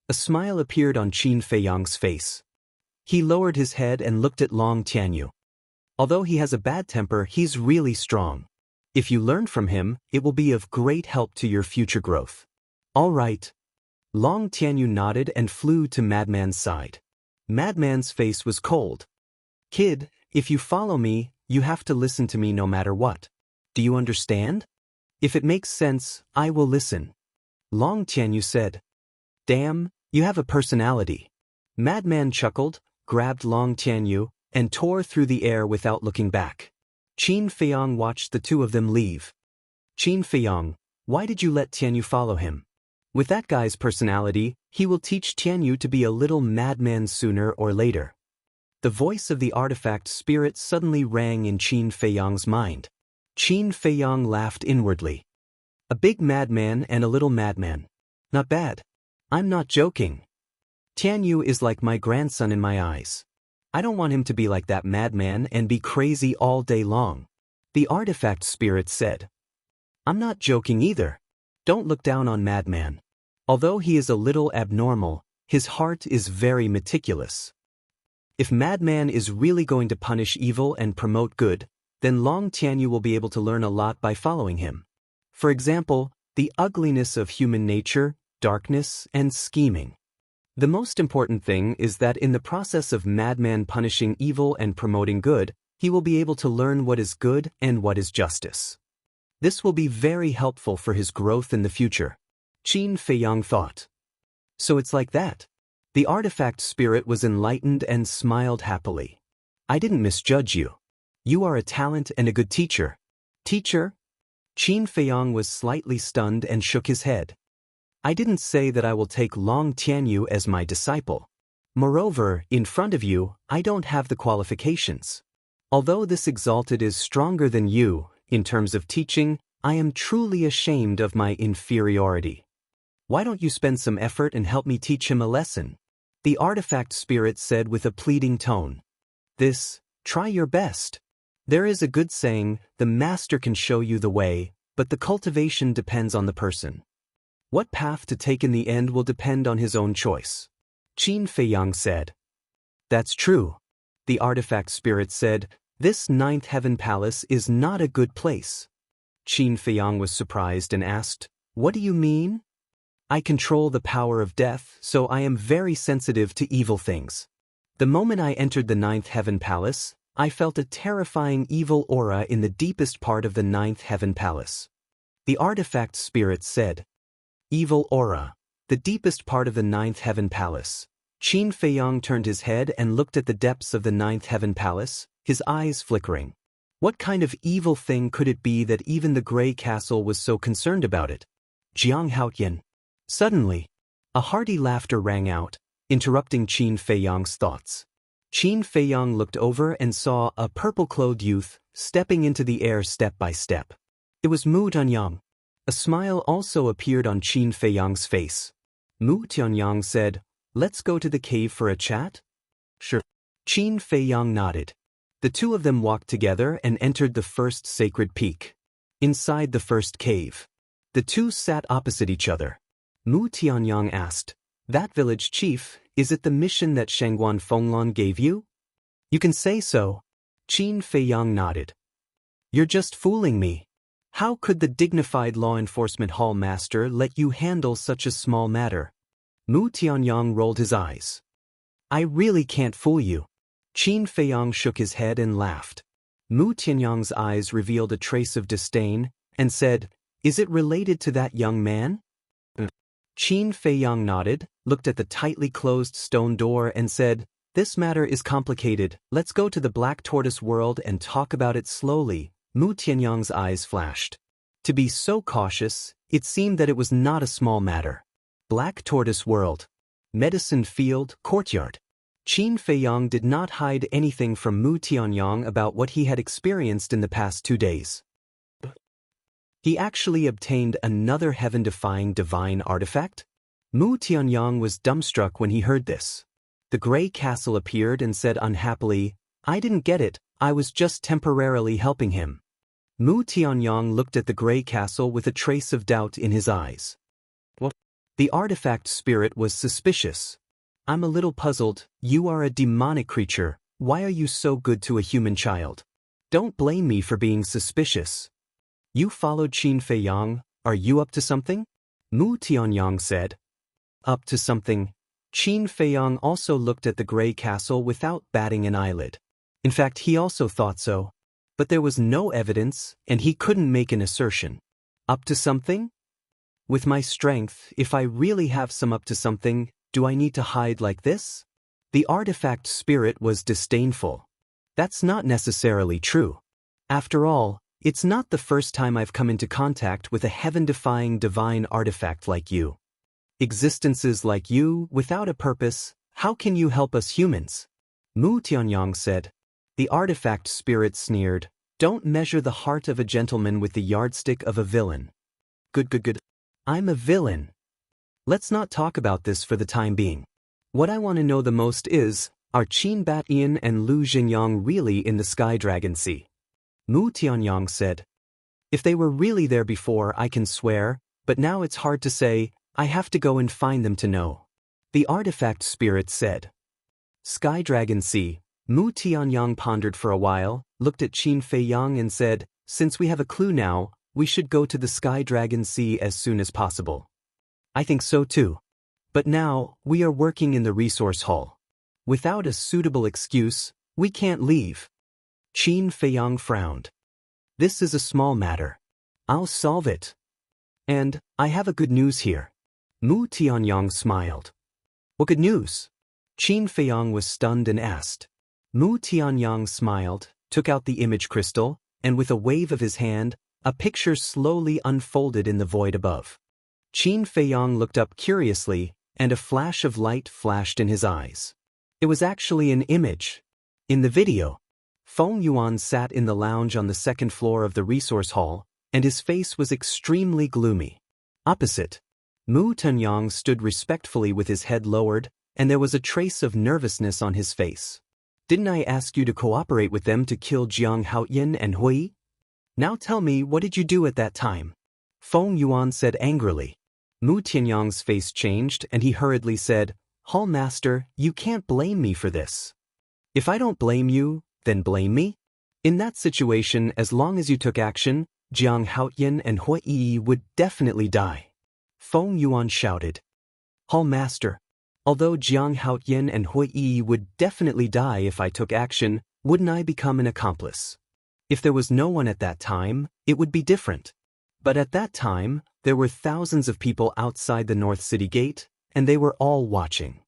[SPEAKER 1] A smile appeared on Qin Feiyang's face. He lowered his head and looked at Long Tianyu. Although he has a bad temper, he's really strong. If you learn from him, it will be of great help to your future growth. "All right." Long Tianyu nodded and flew to Madman's side. Madman's face was cold. "Kid, if you follow me, you have to listen to me no matter what. Do you understand? If it makes sense, I will listen." Long Tianyu said. "Damn, you have a personality." Madman chuckled, grabbed Long Tianyu, and tore through the air without looking back. Qin Feiyang watched the two of them leave. "Qin Feiyang, why did you let Tianyu follow him? With that guy's personality, he will teach Tianyu to be a little madman sooner or later." The voice of the artifact spirit suddenly rang in Qin Feiyang's mind. Qin Feiyang laughed inwardly. A big madman and a little madman. Not bad. I'm not joking. Tianyu is like my grandson in my eyes. I don't want him to be like that madman and be crazy all day long. The artifact spirit said. I'm not joking either. Don't look down on madman. Although he is a little abnormal, his heart is very meticulous. If madman is really going to punish evil and promote good, then Long Tianyu will be able to learn a lot by following him. For example, the ugliness of human nature, darkness, and scheming. The most important thing is that in the process of madman punishing evil and promoting good, he will be able to learn what is good and what is justice. This will be very helpful for his growth in the future. Qin Feiyang thought. So it's like that. The artifact spirit was enlightened and smiled happily. I didn't misjudge you. You are a talent and a good teacher. Teacher? Qin Feiyang was slightly stunned and shook his head. I didn't say that I will take Long Tianyu as my disciple. Moreover, in front of you, I don't have the qualifications. Although this exalted is stronger than you, in terms of teaching, I am truly ashamed of my inferiority. Why don't you spend some effort and help me teach him a lesson? The artifact spirit said with a pleading tone. Try your best. There is a good saying, the master can show you the way, but the cultivation depends on the person. What path to take in the end will depend on his own choice. Qin Feiyang said. That's true. The artifact spirit said, this ninth heaven palace is not a good place. Qin Feiyang was surprised and asked, what do you mean? I control the power of death, so I am very sensitive to evil things. The moment I entered the ninth heaven palace, I felt a terrifying evil aura in the deepest part of the ninth heaven palace. The artifact spirit said. Evil aura. The deepest part of the ninth heaven palace. Qin Feiyang turned his head and looked at the depths of the ninth heaven palace, his eyes flickering. What kind of evil thing could it be that even the Grey Castle was so concerned about it? Jianghu. Suddenly, a hearty laughter rang out, interrupting Qin Feiyang's thoughts. Qin Feiyang looked over and saw a purple-clothed youth stepping into the air step by step. It was Mu Tianyang. A smile also appeared on Qin Feiyang's face. Mu Tianyang said, let's go to the cave for a chat? Sure. Qin Feiyang nodded. The two of them walked together and entered the first sacred peak. Inside the first cave, the two sat opposite each other. Mu Tianyang asked, that village chief, is it the mission that Shangguan Fenglan gave you? You can say so. Qin Feiyang nodded. You're just fooling me. How could the dignified law enforcement hall master let you handle such a small matter? Mu Tianyang rolled his eyes. I really can't fool you. Qin Feiyang shook his head and laughed. Mu Tianyang's eyes revealed a trace of disdain, and said, is it related to that young man? Qin Feiyang nodded, looked at the tightly closed stone door and said, this matter is complicated, let's go to the Black Tortoise world and talk about it slowly. Mu Tianyang's eyes flashed. To be so cautious, it seemed that it was not a small matter. Black Tortoise world. Medicine field, courtyard. Qin Feiyang did not hide anything from Mu Tianyang about what he had experienced in the past 2 days. He actually obtained another heaven-defying divine artifact? Mu Tianyang was dumbstruck when he heard this. The Grey Castle appeared and said unhappily, I didn't get it, I was just temporarily helping him. Mu Tianyang looked at the Grey Castle with a trace of doubt in his eyes. What? The artifact spirit was suspicious. I'm a little puzzled, you are a demonic creature, why are you so good to a human child? Don't blame me for being suspicious. You followed Qin Feiyang, are you up to something? Mu Tianyang said. Up to something. Qin Feiyang also looked at the Grey Castle without batting an eyelid. In fact, he also thought so. But there was no evidence, and he couldn't make an assertion. Up to something? With my strength, if I really have some up to something, do I need to hide like this? The artifact spirit was disdainful. That's not necessarily true. After all, it's not the first time I've come into contact with a heaven-defying divine artifact like you. Existences like you, without a purpose, how can you help us humans? Mu Tianyang said. The artifact spirit sneered, don't measure the heart of a gentleman with the yardstick of a villain. Good. I'm a villain. Let's not talk about this for the time being. What I want to know the most is, are Qin Batyan and Lu Xingyang really in the Sky Dragon Sea? Mu Tianyang said. If they were really there before, I can swear, but now it's hard to say, I have to go and find them to know. The artifact spirit said. Sky Dragon Sea. Mu Tianyang pondered for a while, looked at Qin Feiyang and said, since we have a clue now, we should go to the Sky Dragon Sea as soon as possible. I think so too. But now, we are working in the resource hall. Without a suitable excuse, we can't leave. Qin Feiyang frowned. This is a small matter. I'll solve it. And, I have a good news here. Mu Tianyang smiled. What good news? Qin Feiyang was stunned and asked. Mu Tianyang smiled, took out the image crystal, and with a wave of his hand, a picture slowly unfolded in the void above. Qin Feiyang looked up curiously, and a flash of light flashed in his eyes. It was actually an image. In the video, Feng Yuan sat in the lounge on the second floor of the resource hall, and his face was extremely gloomy. Opposite, Mu Tunyang stood respectfully with his head lowered, and there was a trace of nervousness on his face. Didn't I ask you to cooperate with them to kill Jiang Haoyin and Hui? Now tell me, what did you do at that time? Feng Yuan said angrily. Mu Tianyang's face changed and he hurriedly said, Hall Master, you can't blame me for this. If I don't blame you, then blame me? In that situation, as long as you took action, Jiang Haoyin and Hui would definitely die. Feng Yuan shouted. Hall Master, although Jiang Haoyin and Hui would definitely die if I took action, wouldn't I become an accomplice? If there was no one at that time, it would be different. But at that time, there were thousands of people outside the North City Gate, and they were all watching.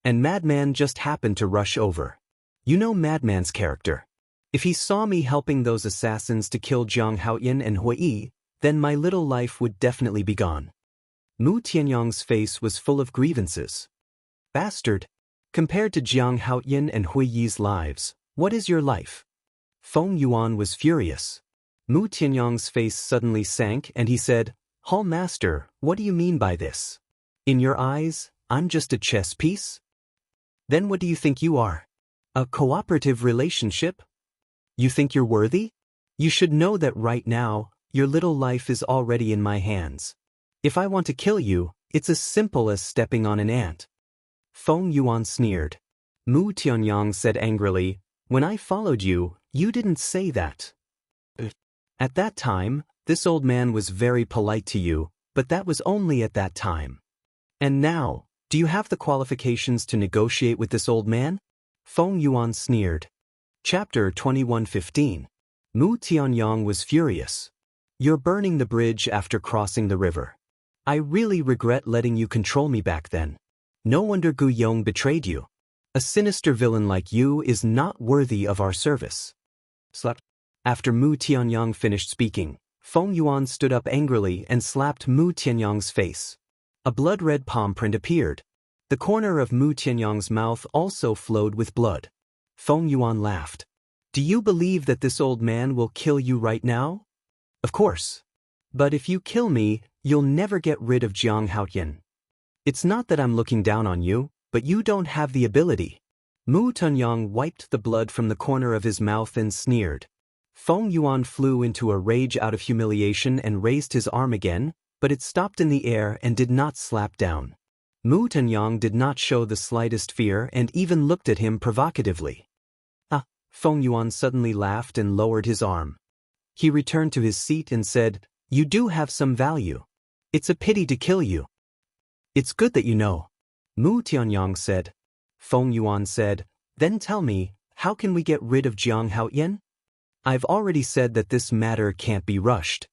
[SPEAKER 1] And Madman just happened to rush over. You know Madman's character. If he saw me helping those assassins to kill Jiang Haoyin and Hui, then my little life would definitely be gone. Mu Tianyang's face was full of grievances. Bastard! Compared to Jiang Haoyin and Hui's lives, what is your life? Feng Yuan was furious. Mu Tianyang's face suddenly sank and he said, Hall Master, what do you mean by this? In your eyes, I'm just a chess piece? Then what do you think you are? A cooperative relationship? You think you're worthy? You should know that right now, your little life is already in my hands. If I want to kill you, it's as simple as stepping on an ant. Feng Yuan sneered. Mu Tianyang said angrily, When I followed you, you didn't say that. At that time, this old man was very polite to you, but that was only at that time. And now, do you have the qualifications to negotiate with this old man? Feng Yuan sneered. Chapter 21:15. Mu Tianyang was furious. You're burning the bridge after crossing the river. I really regret letting you control me back then. No wonder Gu Yong betrayed you. A sinister villain like you is not worthy of our service. Slap. After Mu Tianyang finished speaking, Feng Yuan stood up angrily and slapped Mu Tianyang's face. A blood-red palm print appeared. The corner of Mu Tianyang's mouth also flowed with blood. Feng Yuan laughed. Do you believe that this old man will kill you right now? Of course. But if you kill me, you'll never get rid of Jiang Haoyin. It's not that I'm looking down on you, but you don't have the ability. Mu Tunyang wiped the blood from the corner of his mouth and sneered. Feng Yuan flew into a rage out of humiliation and raised his arm again, but it stopped in the air and did not slap down. Mu Tunyang did not show the slightest fear and even looked at him provocatively. Ah! Feng Yuan suddenly laughed and lowered his arm. He returned to his seat and said, You do have some value. It's a pity to kill you. It's good that you know. Mu Tianyang said. Feng Yuan said, Then tell me, how can we get rid of Jiang Haoyin? I've already said that this matter can't be rushed.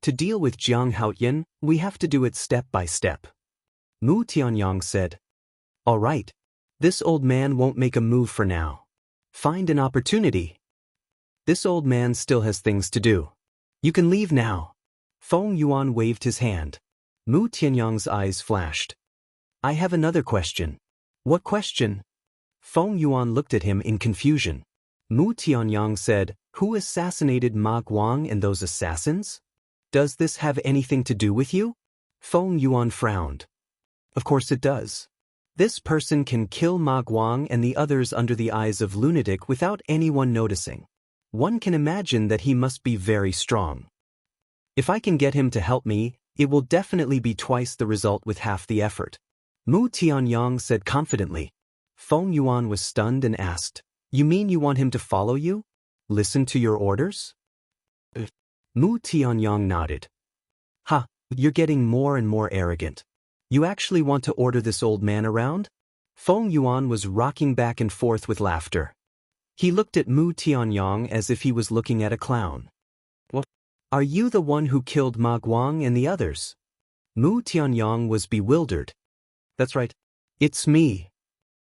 [SPEAKER 1] To deal with Jiang Haoyin, we have to do it step by step. Mu Tianyang said. All right. This old man won't make a move for now. Find an opportunity. This old man still has things to do. You can leave now. Feng Yuan waved his hand. Mu Tianyang's eyes flashed. I have another question. What question? Feng Yuan looked at him in confusion. Mu Tianyang said, Who assassinated Ma Guang and those assassins? Does this have anything to do with you? Feng Yuan frowned. Of course it does. This person can kill Ma Guang and the others under the eyes of lunatic without anyone noticing. One can imagine that he must be very strong. If I can get him to help me, it will definitely be twice the result with half the effort. Mu Tianyang said confidently. Feng Yuan was stunned and asked, You mean you want him to follow you? Listen to your orders? Mu Tianyang nodded. Ha, you're getting more and more arrogant. You actually want to order this old man around? Feng Yuan was rocking back and forth with laughter. He looked at Mu Tianyang as if he was looking at a clown. What? Are you the one who killed Ma Guang and the others? Mu Tianyang was bewildered. That's right. It's me.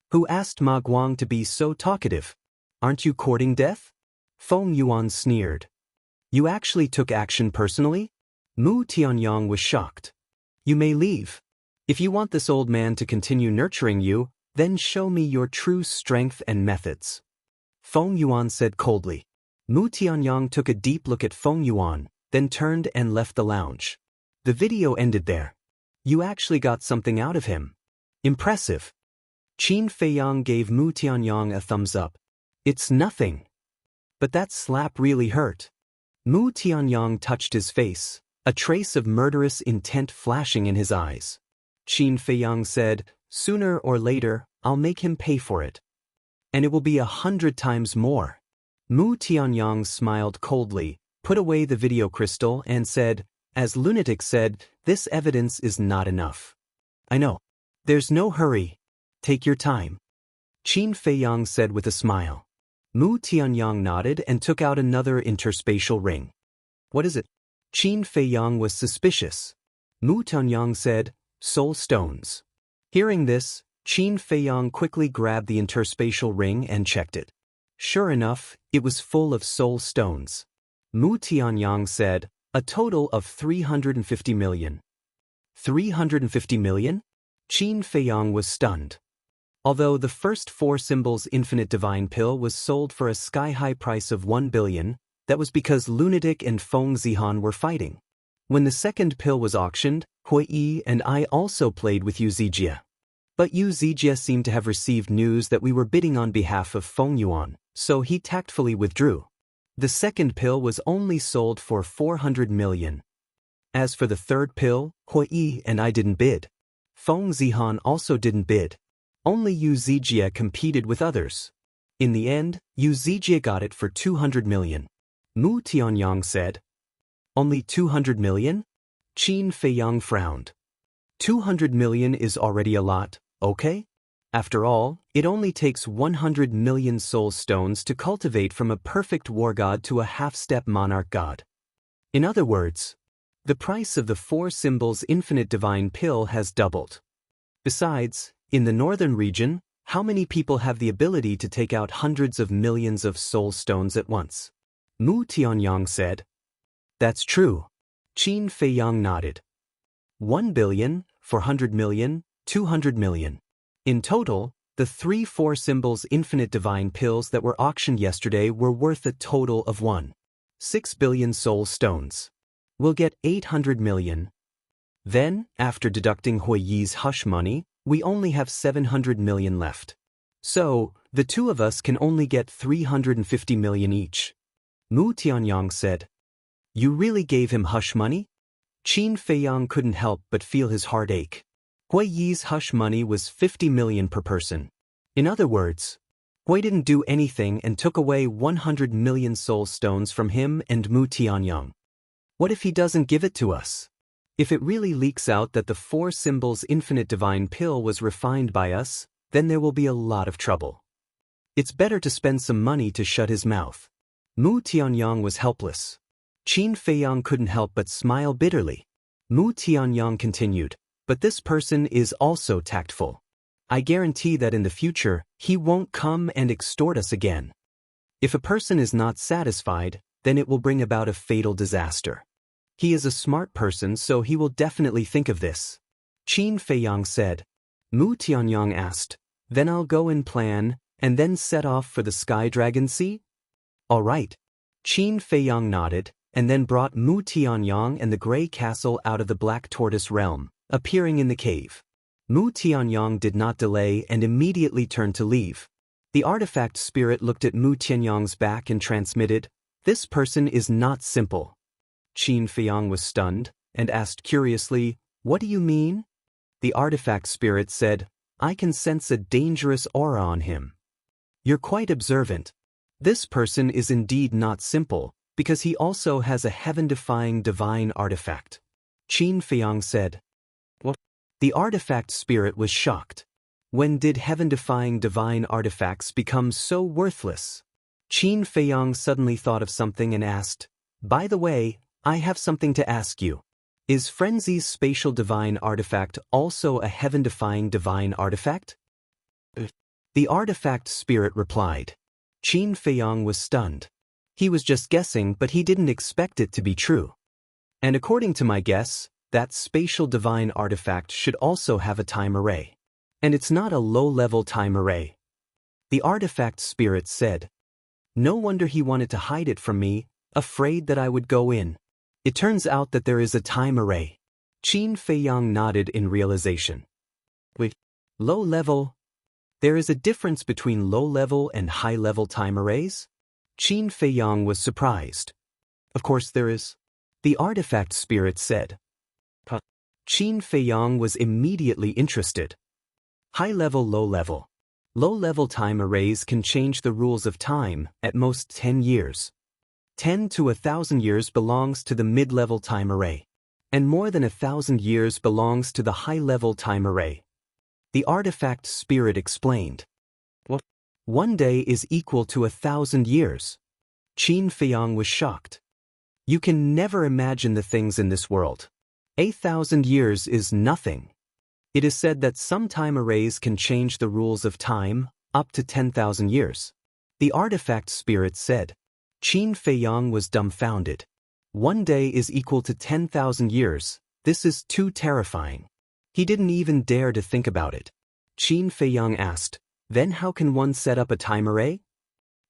[SPEAKER 1] Who asked Ma Guang to be so talkative? Aren't you courting death? Feng Yuan sneered. You actually took action personally? Mu Tianyang was shocked. You may leave. If you want this old man to continue nurturing you, then show me your true strength and methods. Feng Yuan said coldly. Mu Tianyang took a deep look at Feng Yuan, then turned and left the lounge. The video ended there. You actually got something out of him. Impressive. Qin Feiyang gave Mu Tianyang a thumbs up. It's nothing. But that slap really hurt. Mu Tianyang touched his face, a trace of murderous intent flashing in his eyes. Qin Feiyang said, sooner or later, I'll make him pay for it. And it will be 100 times more. Mu Tianyang smiled coldly, put away the video crystal and said, as Lunatic said, this evidence is not enough. I know. There's no hurry. Take your time. Qin Feiyang said with a smile. Mu Tianyang nodded and took out another interspatial ring. What is it? Qin Feiyang was suspicious. Mu Tianyang said, soul stones. Hearing this, Qin Feiyang quickly grabbed the interspatial ring and checked it. Sure enough, it was full of soul stones. Mu Tianyang said, a total of 350 million. 350 million? Qin Feiyang was stunned. Although the first 4 symbols infinite divine pill was sold for a sky-high price of 1 billion, that was because Lunatic and Feng Zihan were fighting. When the second pill was auctioned, Hui Yi and I also played with Yu Zijie. But Yu Zijie seemed to have received news that we were bidding on behalf of Feng Yuan, so he tactfully withdrew. The second pill was only sold for 400 million. As for the third pill, Hui Yi and I didn't bid. Feng Zihan also didn't bid. Only Yu Zijie competed with others. In the end, Yu Zijie got it for 200 million. Mu Tianyang said. Only 200 million? Qin Feiyang frowned. 200 million is already a lot, okay? After all, it only takes 100 million soul stones to cultivate from a perfect war god to a half-step monarch god. In other words, the price of the 4 symbols infinite divine pill has doubled. Besides, in the northern region, how many people have the ability to take out hundreds of millions of soul stones at once? Mu Tianyang said. That's true. Qin Feiyang nodded. 1 billion, 400 million, 200 million. In total, the 3-4 symbols infinite divine pills that were auctioned yesterday were worth a total of 6 billion soul stones. We'll get 800 million. Then, after deducting Hui Yi's hush money, we only have 700 million left. So, the two of us can only get 350 million each. Mu Tianyang said. You really gave him hush money? Qin Feiyang couldn't help but feel his heart ache. Hui Yi's hush money was 50 million per person. In other words, Hui didn't do anything and took away 100 million soul stones from him and Mu Tianyang. What if he doesn't give it to us? If it really leaks out that the 4 symbols infinite divine pill was refined by us, then there will be a lot of trouble. It's better to spend some money to shut his mouth. Mu Tianyang was helpless. Qin Feiyang couldn't help but smile bitterly. Mu Tianyang continued, but this person is also tactful. I guarantee that in the future, he won't come and extort us again. If a person is not satisfied, then it will bring about a fatal disaster. He is a smart person, so he will definitely think of this. Qin Feiyang said. Mu Tianyang asked, then I'll go and plan, and then set off for the Sky Dragon Sea? All right. Qin Feiyang nodded, and then brought Mu Tianyang and the Grey Castle out of the Black Tortoise realm, appearing in the cave. Mu Tianyang did not delay and immediately turned to leave. The artifact spirit looked at Mu Tianyang's back and transmitted, this person is not simple. Qin Feiyang was stunned, and asked curiously, what do you mean? The artifact spirit said, I can sense a dangerous aura on him. You're quite observant. This person is indeed not simple, because he also has a heaven-defying divine artifact. Qin Feiyang said. What? The artifact spirit was shocked. When did heaven-defying divine artifacts become so worthless? Qin Feiyang suddenly thought of something and asked, by the way, I have something to ask you. Is Frenzy's spatial divine artifact also a heaven-defying divine artifact? The artifact spirit replied. Qin Feiyang was stunned. He was just guessing, but he didn't expect it to be true. And according to my guess, that spatial divine artifact should also have a time array. And it's not a low-level time array. The artifact spirit said. No wonder he wanted to hide it from me, afraid that I would go in. It turns out that there is a time array. Qin Feiyang nodded in realization. Wait, low-level? There is a difference between low-level and high-level time arrays? Qin Feiyang was surprised. Of course there is. The artifact spirit said. Qin Feiyang was immediately interested. High-level, low-level. Low-level time arrays can change the rules of time, at most 10 years. 10 to 1,000 years belongs to the mid-level time array. And more than 1,000 years belongs to the high-level time array. The artifact spirit explained. What? 1 day is equal to 1,000 years. Qin Feiyang was shocked. You can never imagine the things in this world. 1,000 years is nothing. It is said that some time arrays can change the rules of time, up to 10,000 years. The artifact spirit said. Qin Feiyang was dumbfounded. 1 day is equal to 10,000 years, this is too terrifying. He didn't even dare to think about it. Qin Feiyang asked, then how can one set up a time array?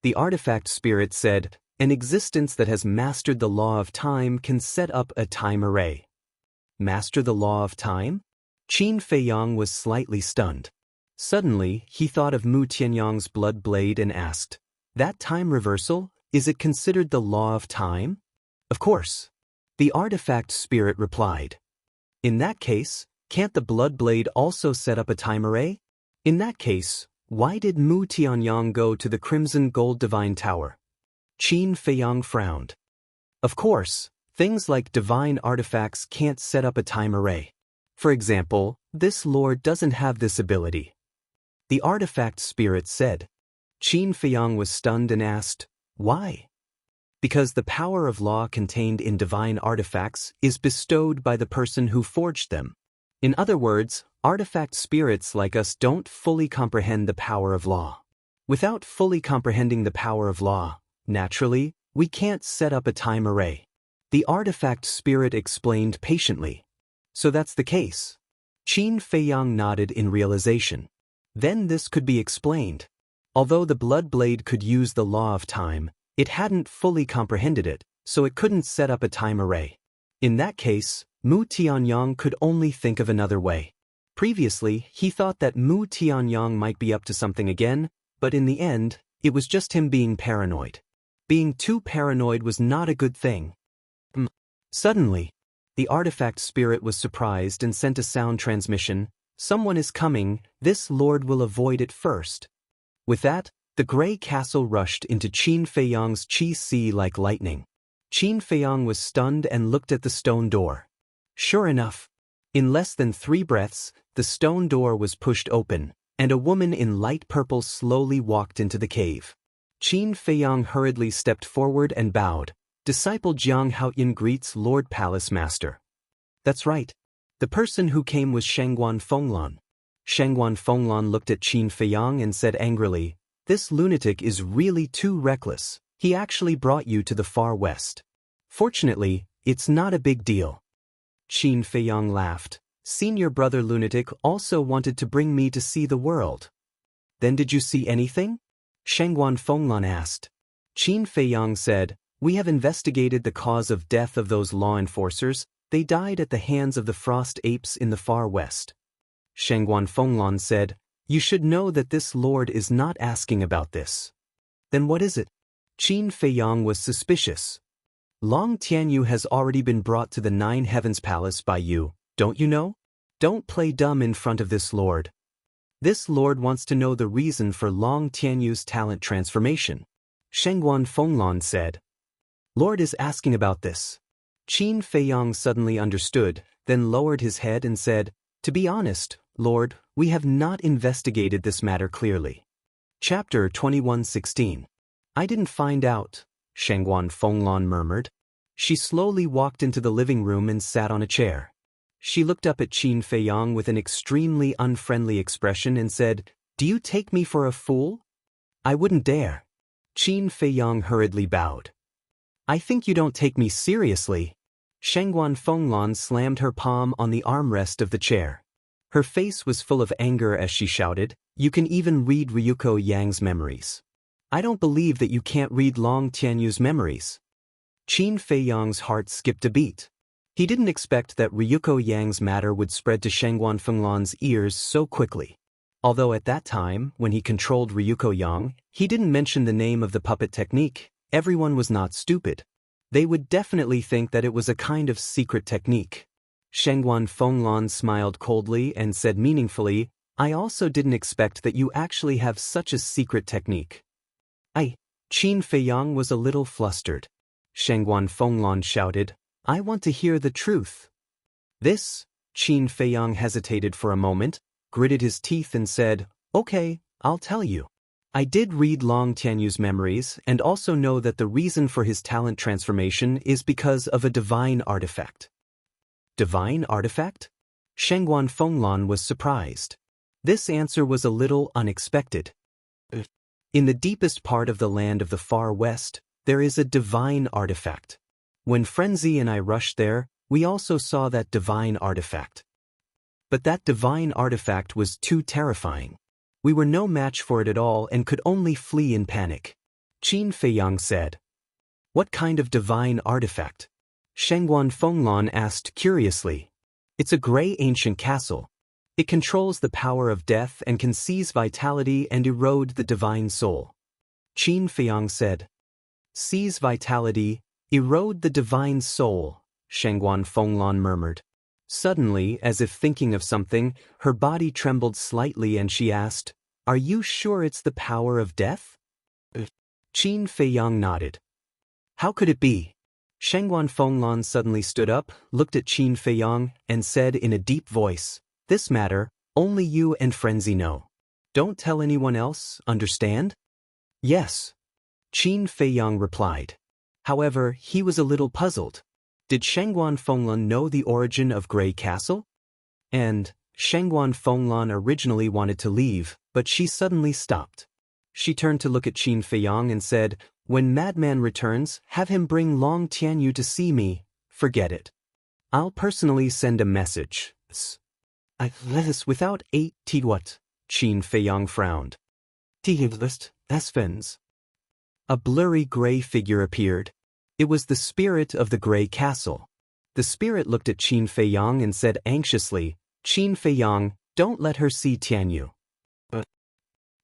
[SPEAKER 1] The artifact spirit said, an existence that has mastered the law of time can set up a time array. Master the law of time? Qin Feiyang was slightly stunned. Suddenly, he thought of Mu Tianyang's blood blade and asked, that time reversal, is it considered the law of time? Of course. The artifact spirit replied. In that case, can't the blood blade also set up a time array? In that case, why did Mu Tianyang go to the Crimson Gold Divine Tower? Qin Feiyang frowned. Of course, things like divine artifacts can't set up a time array. For example, this lord doesn't have this ability. The artifact spirit said. Qin Feiyang was stunned and asked, why? Because the power of law contained in divine artifacts is bestowed by the person who forged them. In other words, artifact spirits like us don't fully comprehend the power of law. Without fully comprehending the power of law, naturally, we can't set up a time array. The artifact spirit explained patiently. So that's the case. Qin Feiyang nodded in realization. Then this could be explained. Although the blood blade could use the law of time, it hadn't fully comprehended it, so it couldn't set up a time array. In that case, Mu Tianyang could only think of another way. Previously, he thought that Mu Tianyang might be up to something again, but in the end, it was just him being paranoid. Being too paranoid was not a good thing. Suddenly, the artifact spirit was surprised and sent a sound transmission. Someone is coming, this lord will avoid it first. With that, the gray castle rushed into Qin Feiyang's chi-si like lightning. Qin Feiyang was stunned and looked at the stone door. Sure enough, in less than 3 breaths, the stone door was pushed open, and a woman in light purple slowly walked into the cave. Qin Feiyang hurriedly stepped forward and bowed. Disciple Jiang Haoyan greets Lord Palace Master. That's right. The person who came was Shangguan Fenglan. Shangguan Fenglan looked at Qin Feiyang and said angrily, this lunatic is really too reckless. He actually brought you to the far west. Fortunately, it's not a big deal. Qin Feiyang laughed. Senior brother lunatic also wanted to bring me to see the world. Then did you see anything? Shangguan Fenglan asked. Qin Feiyang said, we have investigated the cause of death of those law enforcers. They died at the hands of the frost apes in the far west. Shangguan Fenglan said, you should know that this lord is not asking about this. Then what is it? Qin Feiyang was suspicious. Long Tianyu has already been brought to the 9 Heavens Palace by you, don't you know? Don't play dumb in front of this lord. This lord wants to know the reason for Long Tianyu's talent transformation. Shangguan Fenglan said. Lord is asking about this. Qin Feiyang suddenly understood, then lowered his head and said, to be honest, Lord, we have not investigated this matter clearly. Chapter 21:16. I didn't find out, Shangguan Fenglan murmured. She slowly walked into the living room and sat on a chair. She looked up at Qin Feiyang with an extremely unfriendly expression and said, do you take me for a fool? I wouldn't dare. Qin Feiyang hurriedly bowed. I think you don't take me seriously. Shangguan Fenglan slammed her palm on the armrest of the chair. Her face was full of anger as she shouted, "You can even read Ryuko Yang's memories. I don't believe that you can't read Long Tianyu's memories." Qin Feiyang's heart skipped a beat. He didn't expect that Ryuko Yang's matter would spread to Shangguan Fenglan's ears so quickly. Although at that time, when he controlled Ryuko Yang, he didn't mention the name of the puppet technique, everyone was not stupid. They would definitely think that it was a kind of secret technique. Shangguan Fenglan smiled coldly and said meaningfully, "I also didn't expect that you actually have such a secret technique." Qin Feiyang was a little flustered. Shangguan Fenglan shouted, "I want to hear the truth." This, Qin Feiyang hesitated for a moment, gritted his teeth and said, "Okay, I'll tell you. I did read Long Tianyu's memories and also know that the reason for his talent transformation is because of a divine artifact." Divine artifact? Shangguan Fenglan was surprised. This answer was a little unexpected. In the deepest part of the land of the far west, there is a divine artifact. When Frenzy and I rushed there, we also saw that divine artifact. But that divine artifact was too terrifying. We were no match for it at all and could only flee in panic. Qin Feiyang said. "What kind of divine artifact?" Shangguan Fenglan asked curiously. "It's a gray ancient castle. It controls the power of death and can seize vitality and erode the divine soul." Qin Feiyang said. "Seize vitality, erode the divine soul," Shangguan Fenglan murmured. Suddenly, as if thinking of something, her body trembled slightly and she asked, "Are you sure it's the power of death?" Qin Feiyang nodded. "How could it be?" Shangguan Fenglan suddenly stood up, looked at Qin Feiyang, and said in a deep voice, "This matter, only you and Frenzy know. Don't tell anyone else, understand?" "Yes," Qin Feiyang replied. However, he was a little puzzled. Did Shangguan Fenglan know the origin of Grey Castle? And Shangguan Fenglan originally wanted to leave, but she suddenly stopped. She turned to look at Qin Feiyang and said, "When Madman returns, have him bring Long Tianyu to see me. Forget it. I'll personally send a message." This without what? Qin Feiyang frowned. List, Asfens. A blurry gray figure appeared. It was the spirit of the Grey Castle. The spirit looked at Qin Feiyang and said anxiously, "Qin Feiyang, don't let her see Tianyu." "But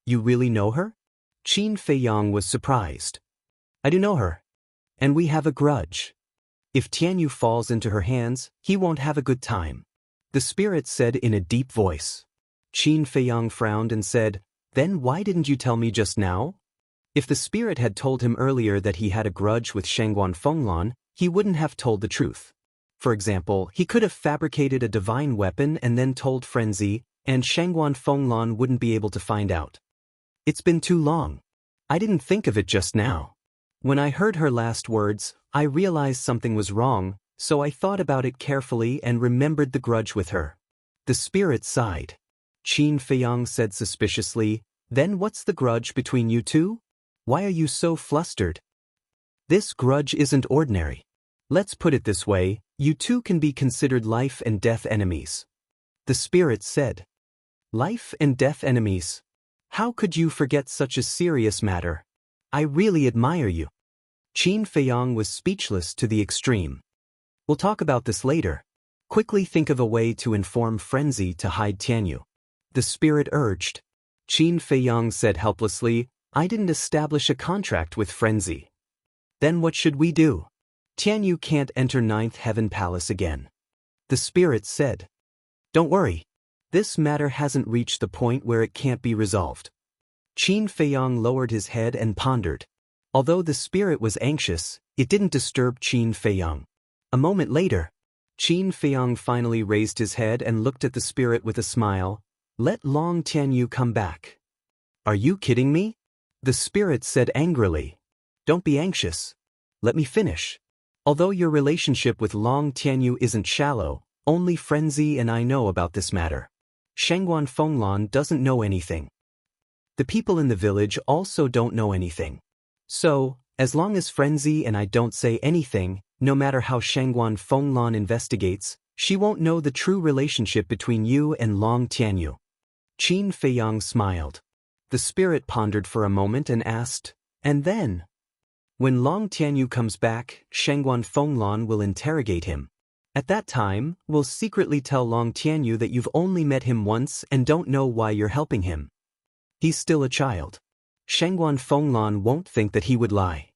[SPEAKER 1] you really know her?" Qin Feiyang was surprised. "I do know her. And we have a grudge. If Tianyu falls into her hands, he won't have a good time," the spirit said in a deep voice. Qin Feiyang frowned and said, "Then why didn't you tell me just now?" If the spirit had told him earlier that he had a grudge with Shangguan Fenglan, he wouldn't have told the truth. For example, he could have fabricated a divine weapon and then told Frenzy, and Shangguan Fenglan wouldn't be able to find out. "It's been too long. I didn't think of it just now. When I heard her last words, I realized something was wrong, so I thought about it carefully and remembered the grudge with her." The spirit sighed. Qin Feiyang said suspiciously, "Then what's the grudge between you two? Why are you so flustered?" "This grudge isn't ordinary. Let's put it this way, you two can be considered life and death enemies." The spirit said. "Life and death enemies? How could you forget such a serious matter? I really admire you." Qin Feiyang was speechless to the extreme. "We'll talk about this later. Quickly think of a way to inform Frenzy to hide Tianyu," the spirit urged. Qin Feiyang said helplessly, "I didn't establish a contract with Frenzy." "Then what should we do? Tianyu can't enter Ninth Heaven Palace again," the spirit said. "Don't worry. This matter hasn't reached the point where it can't be resolved." Qin Feiyang lowered his head and pondered. Although the spirit was anxious, it didn't disturb Qin Feiyang. A moment later, Qin Feiyang finally raised his head and looked at the spirit with a smile. "Let Long Tianyu come back." "Are you kidding me?" the spirit said angrily. "Don't be anxious. Let me finish. Although your relationship with Long Tianyu isn't shallow, only Frenzy and I know about this matter. Shangguan Fenglan doesn't know anything. The people in the village also don't know anything. So, As long as Frenzy and I don't say anything, no matter how Shangguan Fenglan investigates, she won't know the true relationship between you and Long Tianyu. Qin Feiyang smiled. The spirit pondered for a moment and asked, and then? When Long Tianyu comes back, Shangguan Fenglan will interrogate him. At that time, we'll secretly tell Long Tianyu that you've only met him once and don't know why you're helping him. He's still a child. Shangguan Fenglan won't think that he would lie.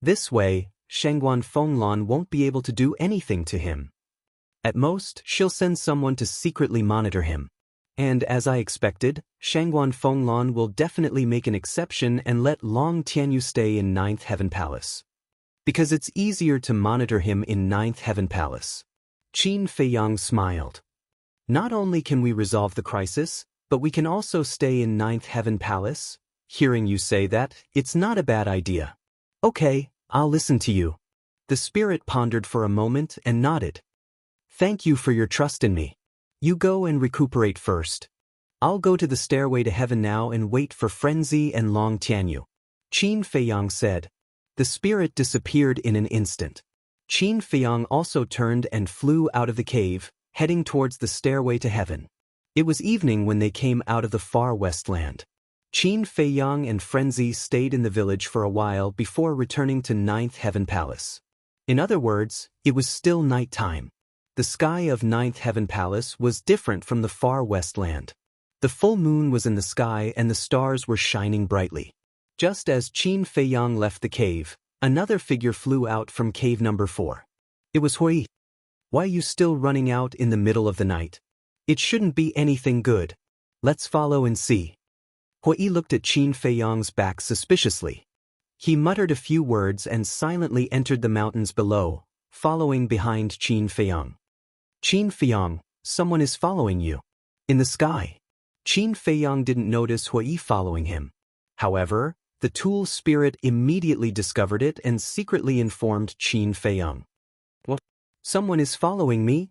[SPEAKER 1] This way, Shangguan Fenglan won't be able to do anything to him. At most, she'll send someone to secretly monitor him. And as I expected, Shangguan Fenglan will definitely make an exception and let Long Tianyu stay in Ninth Heaven Palace. Because it's easier to monitor him in Ninth Heaven Palace. Qin Feiyang smiled. Not only can we resolve the crisis, but we can also stay in Ninth Heaven Palace? Hearing you say that, it's not a bad idea. Okay, I'll listen to you. The spirit pondered for a moment and nodded. Thank you for your trust in me. You go and recuperate first. I'll go to the stairway to heaven now and wait for Frenzy and Long Tianyu. Qin Feiyang said. The spirit disappeared in an instant. Qin Feiyang also turned and flew out of the cave, heading towards the stairway to heaven. It was evening when they came out of the far west land. Qin Feiyang and Frenzy stayed in the village for a while before returning to Ninth Heaven Palace. In other words, it was still night time. The sky of Ninth Heaven Palace was different from the far west land. The full moon was in the sky and the stars were shining brightly. Just as Qin Feiyang left the cave, another figure flew out from cave number 4. It was Hui. Why are you still running out in the middle of the night? It shouldn't be anything good. Let's follow and see. Hui looked at Qin Feiyang's back suspiciously. He muttered a few words and silently entered the mountains below, following behind Qin Feiyang. Qin Feiyang, someone is following you. In the sky. Qin Feiyang didn't notice Hui following him. However, the tool spirit immediately discovered it and secretly informed Qin Feiyang. What? Someone is following me?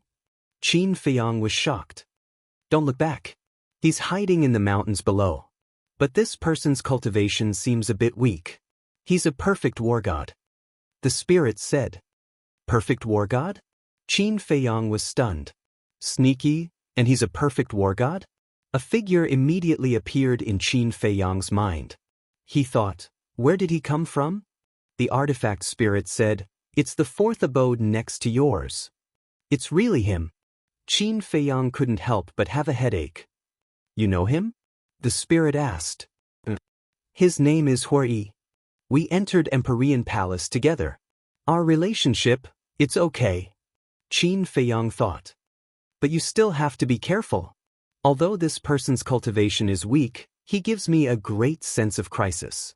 [SPEAKER 1] Qin Feiyang was shocked. Don't look back. He's hiding in the mountains below. But this person's cultivation seems a bit weak. He's a perfect war god. The spirit said. Perfect war god? Qin Feiyang was stunned. Sneaky, and he's a perfect war god? A figure immediately appeared in Qin Feiyang's mind. He thought, where did he come from? The artifact spirit said, it's the 4th abode next to yours. It's really him. Qin Feiyang couldn't help but have a headache. You know him? The spirit asked. His name is Hui. We entered Empyrean Palace together. Our relationship, it's okay. Qin Feiyang thought. But you still have to be careful. Although this person's cultivation is weak, he gives me a great sense of crisis.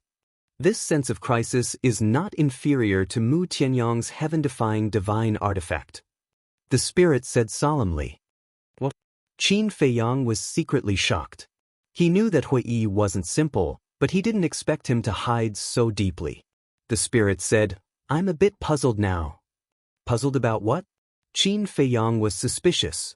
[SPEAKER 1] This sense of crisis is not inferior to Mu Tianyang's heaven-defying divine artifact. The spirit said solemnly. What? Qin Feiyang was secretly shocked. He knew that Hui wasn't simple, but he didn't expect him to hide so deeply. The spirit said, I'm a bit puzzled now. Puzzled about what? Qin Feiyang was suspicious.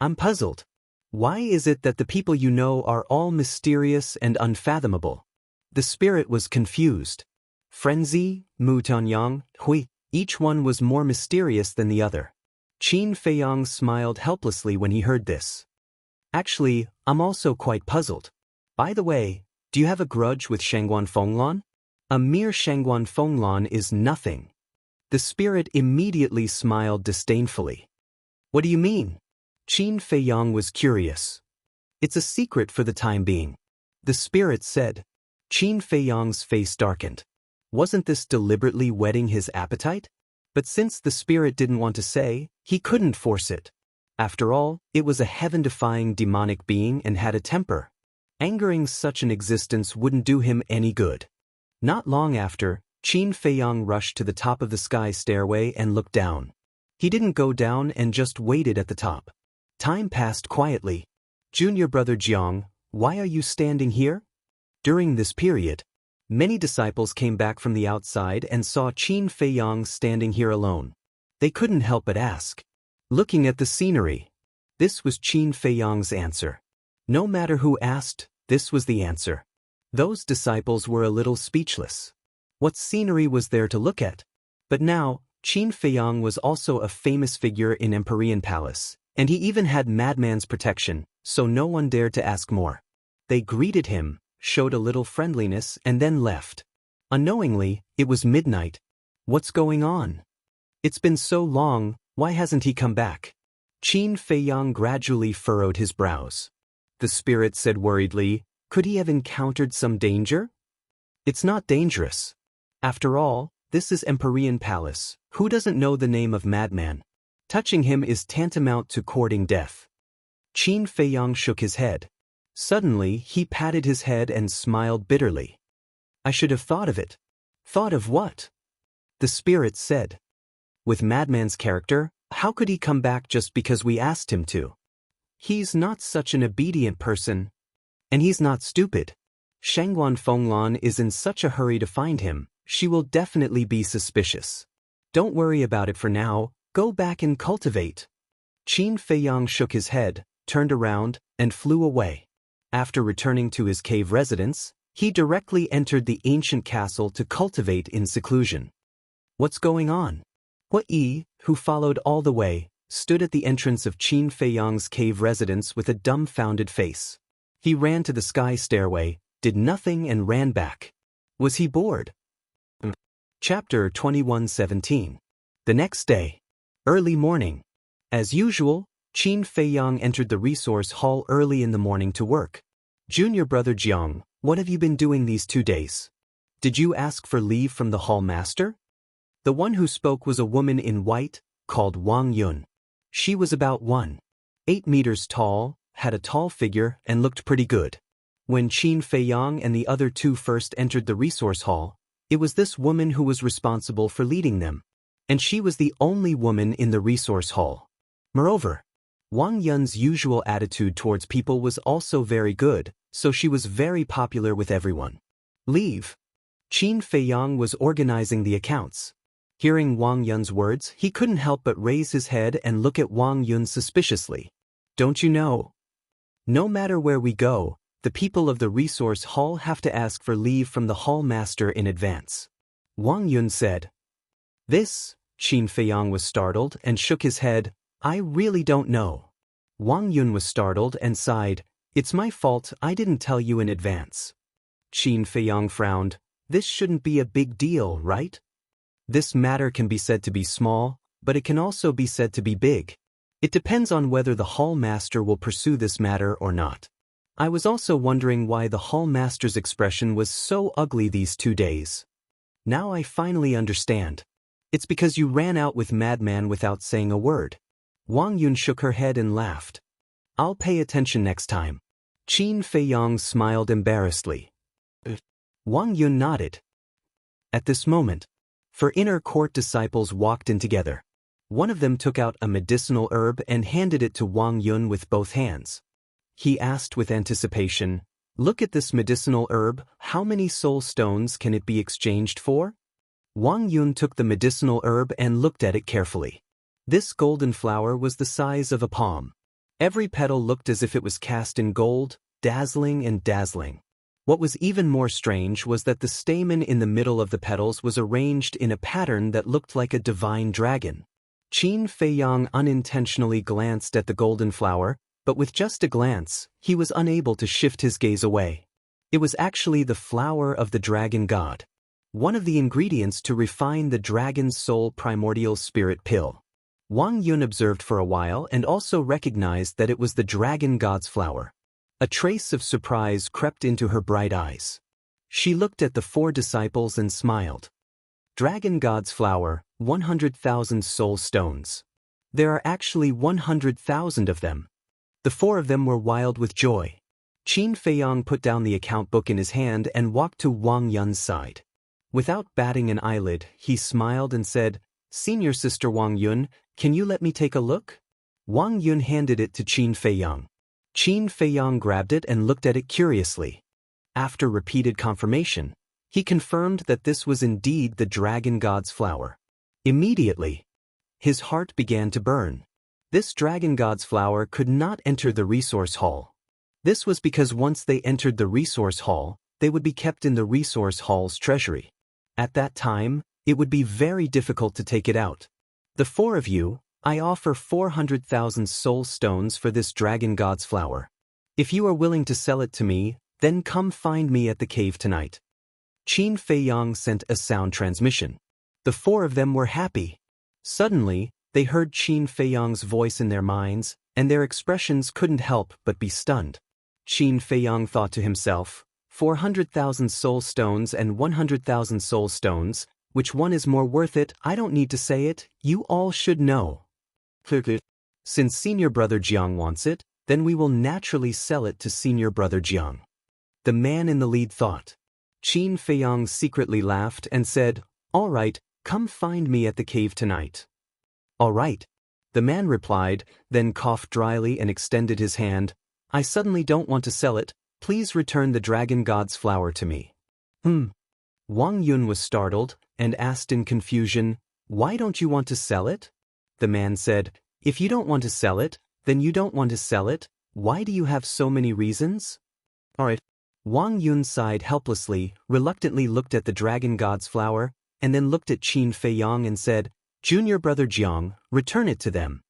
[SPEAKER 1] I'm puzzled. Why is it that the people you know are all mysterious and unfathomable? The spirit was confused. Frenzy, Mu Tianyang, Hui, each one was more mysterious than the other. Qin Feiyang smiled helplessly when he heard this. Actually, I'm also quite puzzled. By the way, do you have a grudge with Shangguan Fenglan? A mere Shangguan Fenglan is nothing. The spirit immediately smiled disdainfully. What do you mean? Qin Feiyang was curious. It's a secret for the time being. The spirit said. Qin Feiyang's face darkened. Wasn't this deliberately whetting his appetite? But since the spirit didn't want to say, he couldn't force it. After all, it was a heaven-defying demonic being and had a temper. Angering such an existence wouldn't do him any good. Not long after, Qin Feiyang rushed to the top of the sky stairway and looked down. He didn't go down and just waited at the top. Time passed quietly. Junior brother Jiang, why are you standing here? During this period, many disciples came back from the outside and saw Qin Feiyang standing here alone. They couldn't help but ask. Looking at the scenery. This was Qin Feiyang's answer. No matter who asked, this was the answer. Those disciples were a little speechless. What scenery was there to look at? But now, Qin Feiyang was also a famous figure in Empyrean Palace, and he even had Madman's protection, so no one dared to ask more. They greeted him, showed a little friendliness, and then left. Unknowingly, it was midnight. What's going on? It's been so long, why hasn't he come back? Qin Feiyang gradually furrowed his brows. The spirit said worriedly, could he have encountered some danger? It's not dangerous. After all, this is Empyrean Palace. Who doesn't know the name of Madman? Touching him is tantamount to courting death. Qin Feiyang shook his head. Suddenly, he patted his head and smiled bitterly. I should have thought of it. Thought of what? The spirit said. With Madman's character, how could he come back just because we asked him to? He's not such an obedient person. And he's not stupid. Shangguan Fenglan is in such a hurry to find him, she will definitely be suspicious. Don't worry about it for now, go back and cultivate. Qin Feiyang shook his head, turned around, and flew away. After returning to his cave residence, he directly entered the ancient castle to cultivate in seclusion. What's going on? Hua Yi, who followed all the way, stood at the entrance of Qin Feiyang's cave residence with a dumbfounded face. He ran to the sky stairway, did nothing and ran back. Was he bored? Chapter 21:17. The next day. Early morning. As usual, Qin Feiyang entered the resource hall early in the morning to work. Junior brother Jiang, what have you been doing these 2 days? Did you ask for leave from the hall master? The one who spoke was a woman in white, called Wang Yun. She was about 1.8 meters tall, had a tall figure, and looked pretty good. When Qin Feiyang and the other two first entered the resource hall, it was this woman who was responsible for leading them. And she was the only woman in the resource hall. Moreover, Wang Yun's usual attitude towards people was also very good, so she was very popular with everyone. Leave. Qin Feiyang was organizing the accounts. Hearing Wang Yun's words, he couldn't help but raise his head and look at Wang Yun suspiciously. Don't you know? No matter where we go, the people of the resource hall have to ask for leave from the hall master in advance. Wang Yun said. This, Qin Feiyang was startled and shook his head. I really don't know. Wang Yun was startled and sighed. It's my fault, I didn't tell you in advance. Qin Feiyang frowned. This shouldn't be a big deal, right? This matter can be said to be small, but it can also be said to be big. It depends on whether the hall master will pursue this matter or not. I was also wondering why the hall master's expression was so ugly these 2 days. Now I finally understand. It's because you ran out with Madman without saying a word. Wang Yun shook her head and laughed. I'll pay attention next time. Qin Feiyang smiled embarrassedly. Wang Yun nodded. At this moment, 4 inner court disciples walked in together. One of them took out a medicinal herb and handed it to Wang Yun with both hands. He asked with anticipation, look at this medicinal herb, how many soul stones can it be exchanged for? Wang Yun took the medicinal herb and looked at it carefully. This golden flower was the size of a palm. Every petal looked as if it was cast in gold, dazzling and dazzling. What was even more strange was that the stamen in the middle of the petals was arranged in a pattern that looked like a divine dragon. Qin Feiyang unintentionally glanced at the golden flower, but with just a glance, he was unable to shift his gaze away. It was actually the flower of the dragon god. One of the ingredients to refine the dragon's soul primordial spirit pill. Wang Yun observed for a while and also recognized that it was the dragon god's flower. A trace of surprise crept into her bright eyes. She looked at the 4 disciples and smiled. Dragon god's flower, 100,000 soul stones. There are actually 100,000 of them. The 4 of them were wild with joy. Qin Feiyang put down the account book in his hand and walked to Wang Yun's side. Without batting an eyelid, he smiled and said, Senior Sister Wang Yun, can you let me take a look? Wang Yun handed it to Qin Feiyang. Qin Feiyang grabbed it and looked at it curiously. After repeated confirmation, he confirmed that this was indeed the dragon god's flower. Immediately, his heart began to burn. This dragon god's flower could not enter the resource hall. This was because once they entered the resource hall, they would be kept in the resource hall's treasury. At that time, it would be very difficult to take it out. The four of you, I offer 400,000 soul stones for this dragon god's flower. If you are willing to sell it to me, then come find me at the cave tonight. Qin Feiyang sent a sound transmission. The four of them were happy. Suddenly, they heard Qin Feiyang's voice in their minds, and their expressions couldn't help but be stunned. Qin Feiyang thought to himself, 400,000 soul stones and 100,000 soul stones, which one is more worth it? I don't need to say it, you all should know. Since senior brother Jiang wants it, then we will naturally sell it to senior brother Jiang. The man in the lead thought. Qin Feiyang secretly laughed and said, all right, come find me at the cave tonight. All right. The man replied, then coughed dryly and extended his hand. I suddenly don't want to sell it, please return the dragon god's flower to me. Wang Yun was startled and asked in confusion, why don't you want to sell it? The man said, if you don't want to sell it, then you don't want to sell it, why do you have so many reasons? All right. Wang Yun sighed helplessly, reluctantly looked at the dragon god's flower, and then looked at Qin Feiyang and said, Junior brother Jiang, return it to them.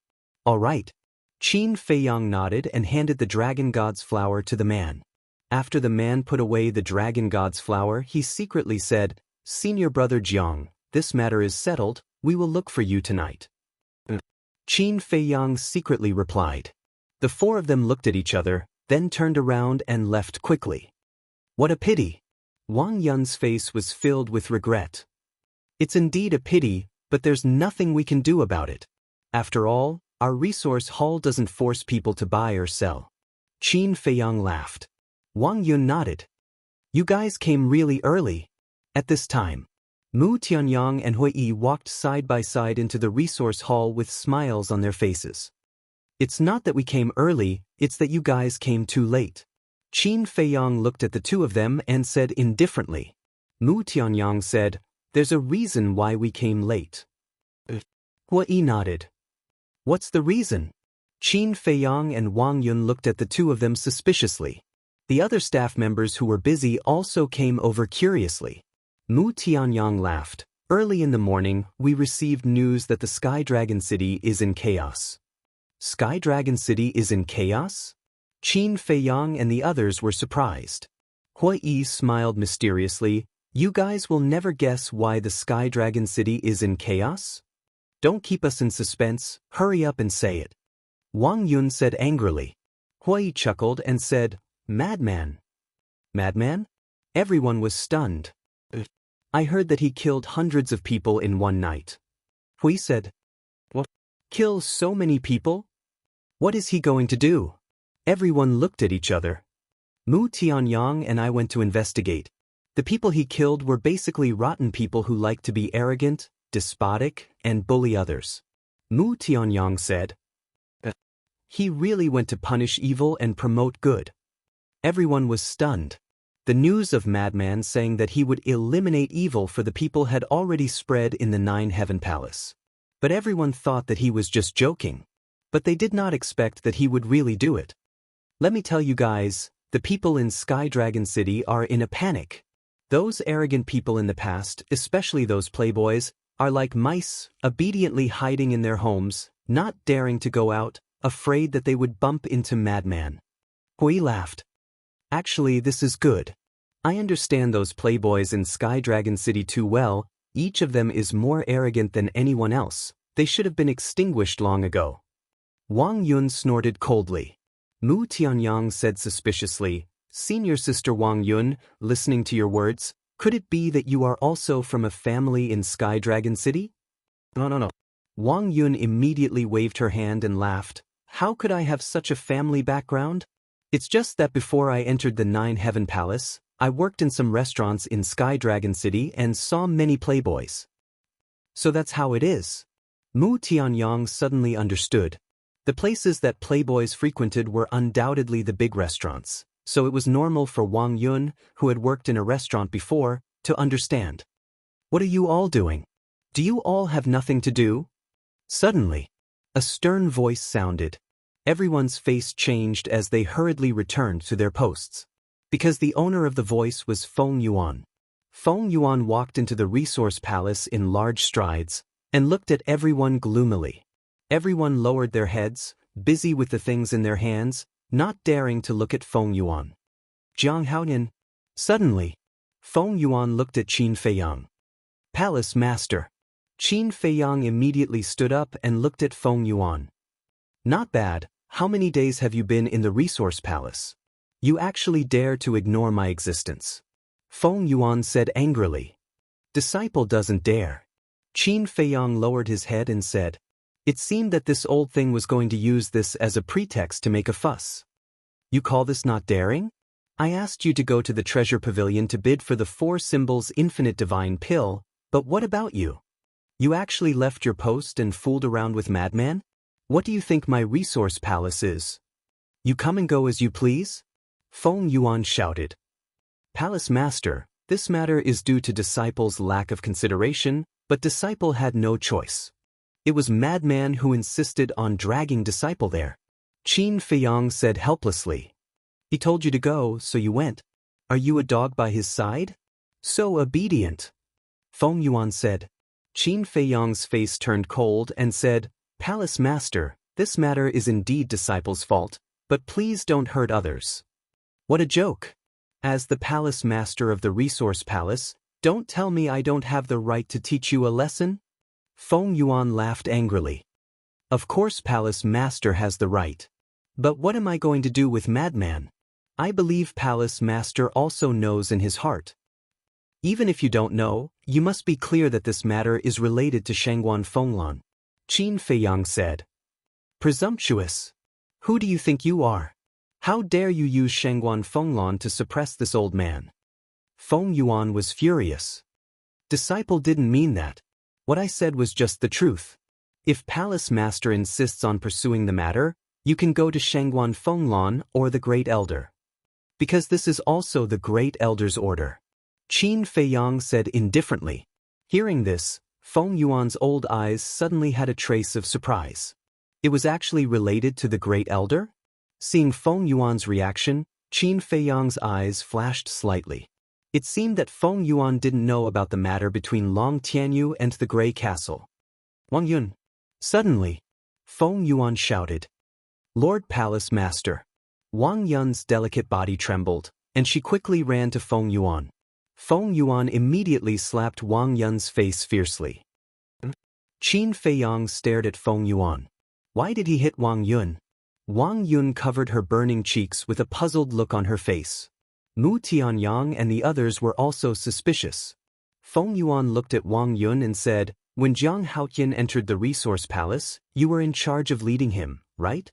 [SPEAKER 1] All right. Qin Feiyang nodded and handed the dragon god's flower to the man. After the man put away the dragon god's flower, he secretly said, Senior brother Jiang, this matter is settled, we will look for you tonight. Qin Feiyang secretly replied. The four of them looked at each other, then turned around and left quickly. What a pity! Wang Yun's face was filled with regret. It's indeed a pity, but there's nothing we can do about it. After all, our resource hall doesn't force people to buy or sell. Qin Feiyang laughed. Wang Yun nodded. You guys came really early. At this time, Mu Tianyang and Hui Yi walked side by side into the resource hall with smiles on their faces. It's not that we came early, it's that you guys came too late. Qin Feiyang looked at the two of them and said indifferently. Mu Tianyang said, there's a reason why we came late. Hui Yi nodded. What's the reason? Qin Feiyang and Wang Yun looked at the two of them suspiciously. The other staff members who were busy also came over curiously. Mu Tianyang laughed. Early in the morning, we received news that the Sky Dragon City is in chaos. Sky Dragon City is in chaos? Qin Feiyang and the others were surprised. Hui Yi smiled mysteriously. You guys will never guess why the Sky Dragon City is in chaos? Don't keep us in suspense, hurry up and say it. Wang Yun said angrily. Hui Yi chuckled and said, Madman. Madman? Everyone was stunned. I heard that he killed hundreds of people in one night. Hui said, what? Kill so many people? What is he going to do? Everyone looked at each other. Mu Tianyang and I went to investigate. The people he killed were basically rotten people who like to be arrogant, despotic, and bully others. Mu Tianyang said, he really went to punish evil and promote good. Everyone was stunned. The news of Madman saying that he would eliminate evil for the people had already spread in the Nine Heaven Palace. But everyone thought that he was just joking. But they did not expect that he would really do it. Let me tell you guys, the people in Sky Dragon City are in a panic. Those arrogant people in the past, especially those playboys, are like mice, obediently hiding in their homes, not daring to go out, afraid that they would bump into Madman. Hui laughed. Actually, this is good. I understand those playboys in Sky Dragon City too well, each of them is more arrogant than anyone else, they should have been extinguished long ago. Wang Yun snorted coldly. Mu Tianyang said suspiciously, Senior Sister Wang Yun, listening to your words, could it be that you are also from a family in Sky Dragon City? No. Wang Yun immediately waved her hand and laughed. How could I have such a family background? It's just that before I entered the Nine Heaven Palace, I worked in some restaurants in Sky Dragon City and saw many playboys. So that's how it is. Mu Tianyang suddenly understood. The places that playboys frequented were undoubtedly the big restaurants, so it was normal for Wang Yun, who had worked in a restaurant before, to understand. What are you all doing? Do you all have nothing to do? Suddenly, a stern voice sounded. Everyone's face changed as they hurriedly returned to their posts. Because the owner of the voice was Feng Yuan. Feng Yuan walked into the resource palace in large strides and looked at everyone gloomily. Everyone lowered their heads, busy with the things in their hands, not daring to look at Feng Yuan. Jianghu. Suddenly, Feng Yuan looked at Qin Feiyang. Palace Master. Qin Feiyang immediately stood up and looked at Feng Yuan. Not bad. How many days have you been in the resource palace? You actually dare to ignore my existence. Feng Yuan said angrily. Disciple doesn't dare. Qin Feiyang lowered his head and said, it seemed that this old thing was going to use this as a pretext to make a fuss. You call this not daring? I asked you to go to the treasure pavilion to bid for the 4 symbols infinite divine pill, but what about you? You actually left your post and fooled around with madman? What do you think my resource palace is? You come and go as you please? Feng Yuan shouted. Palace Master, this matter is due to disciple's lack of consideration, but disciple had no choice. It was madman who insisted on dragging disciple there. Qin Feiyang said helplessly. He told you to go, so you went. Are you a dog by his side? So obedient. Feng Yuan said. Qin Feiyang's face turned cold and said, Palace Master, this matter is indeed disciple's fault, but please don't hurt others. What a joke. As the Palace Master of the Resource Palace, don't tell me I don't have the right to teach you a lesson? Feng Yuan laughed angrily. Of course Palace Master has the right. But what am I going to do with madman? I believe Palace Master also knows in his heart. Even if you don't know, you must be clear that this matter is related to Shangguan Fenglan. Qin Feiyang said. Presumptuous. Who do you think you are? How dare you use Shangguan Fenglan to suppress this old man? Feng Yuan was furious. Disciple didn't mean that. What I said was just the truth. If Palace Master insists on pursuing the matter, you can go to Shangguan Fenglan or the Great Elder. Because this is also the Great Elder's order. Qin Feiyang said indifferently. Hearing this, Feng Yuan's old eyes suddenly had a trace of surprise. It was actually related to the Great Elder? Seeing Feng Yuan's reaction, Qin Feiyang's eyes flashed slightly. It seemed that Feng Yuan didn't know about the matter between Long Tianyu and the Grey Castle. Wang Yun. Suddenly, Feng Yuan shouted. Lord Palace Master. Wang Yun's delicate body trembled, and she quickly ran to Feng Yuan. Feng Yuan immediately slapped Wang Yun's face fiercely. Qin Feiyang stared at Feng Yuan. Why did he hit Wang Yun? Wang Yun covered her burning cheeks with a puzzled look on her face. Mu Tianyang and the others were also suspicious. Feng Yuan looked at Wang Yun and said, when Jiang Haotian entered the resource palace, you were in charge of leading him, right?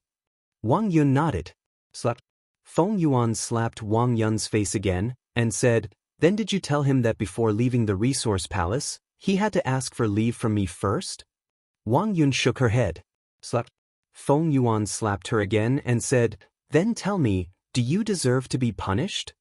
[SPEAKER 1] Wang Yun nodded. Slapped. Feng Yuan slapped Wang Yun's face again, and said, then did you tell him that before leaving the resource palace, he had to ask for leave from me first? Wang Yun shook her head. Slapped. Feng Yuan slapped her again and said, then tell me, do you deserve to be punished?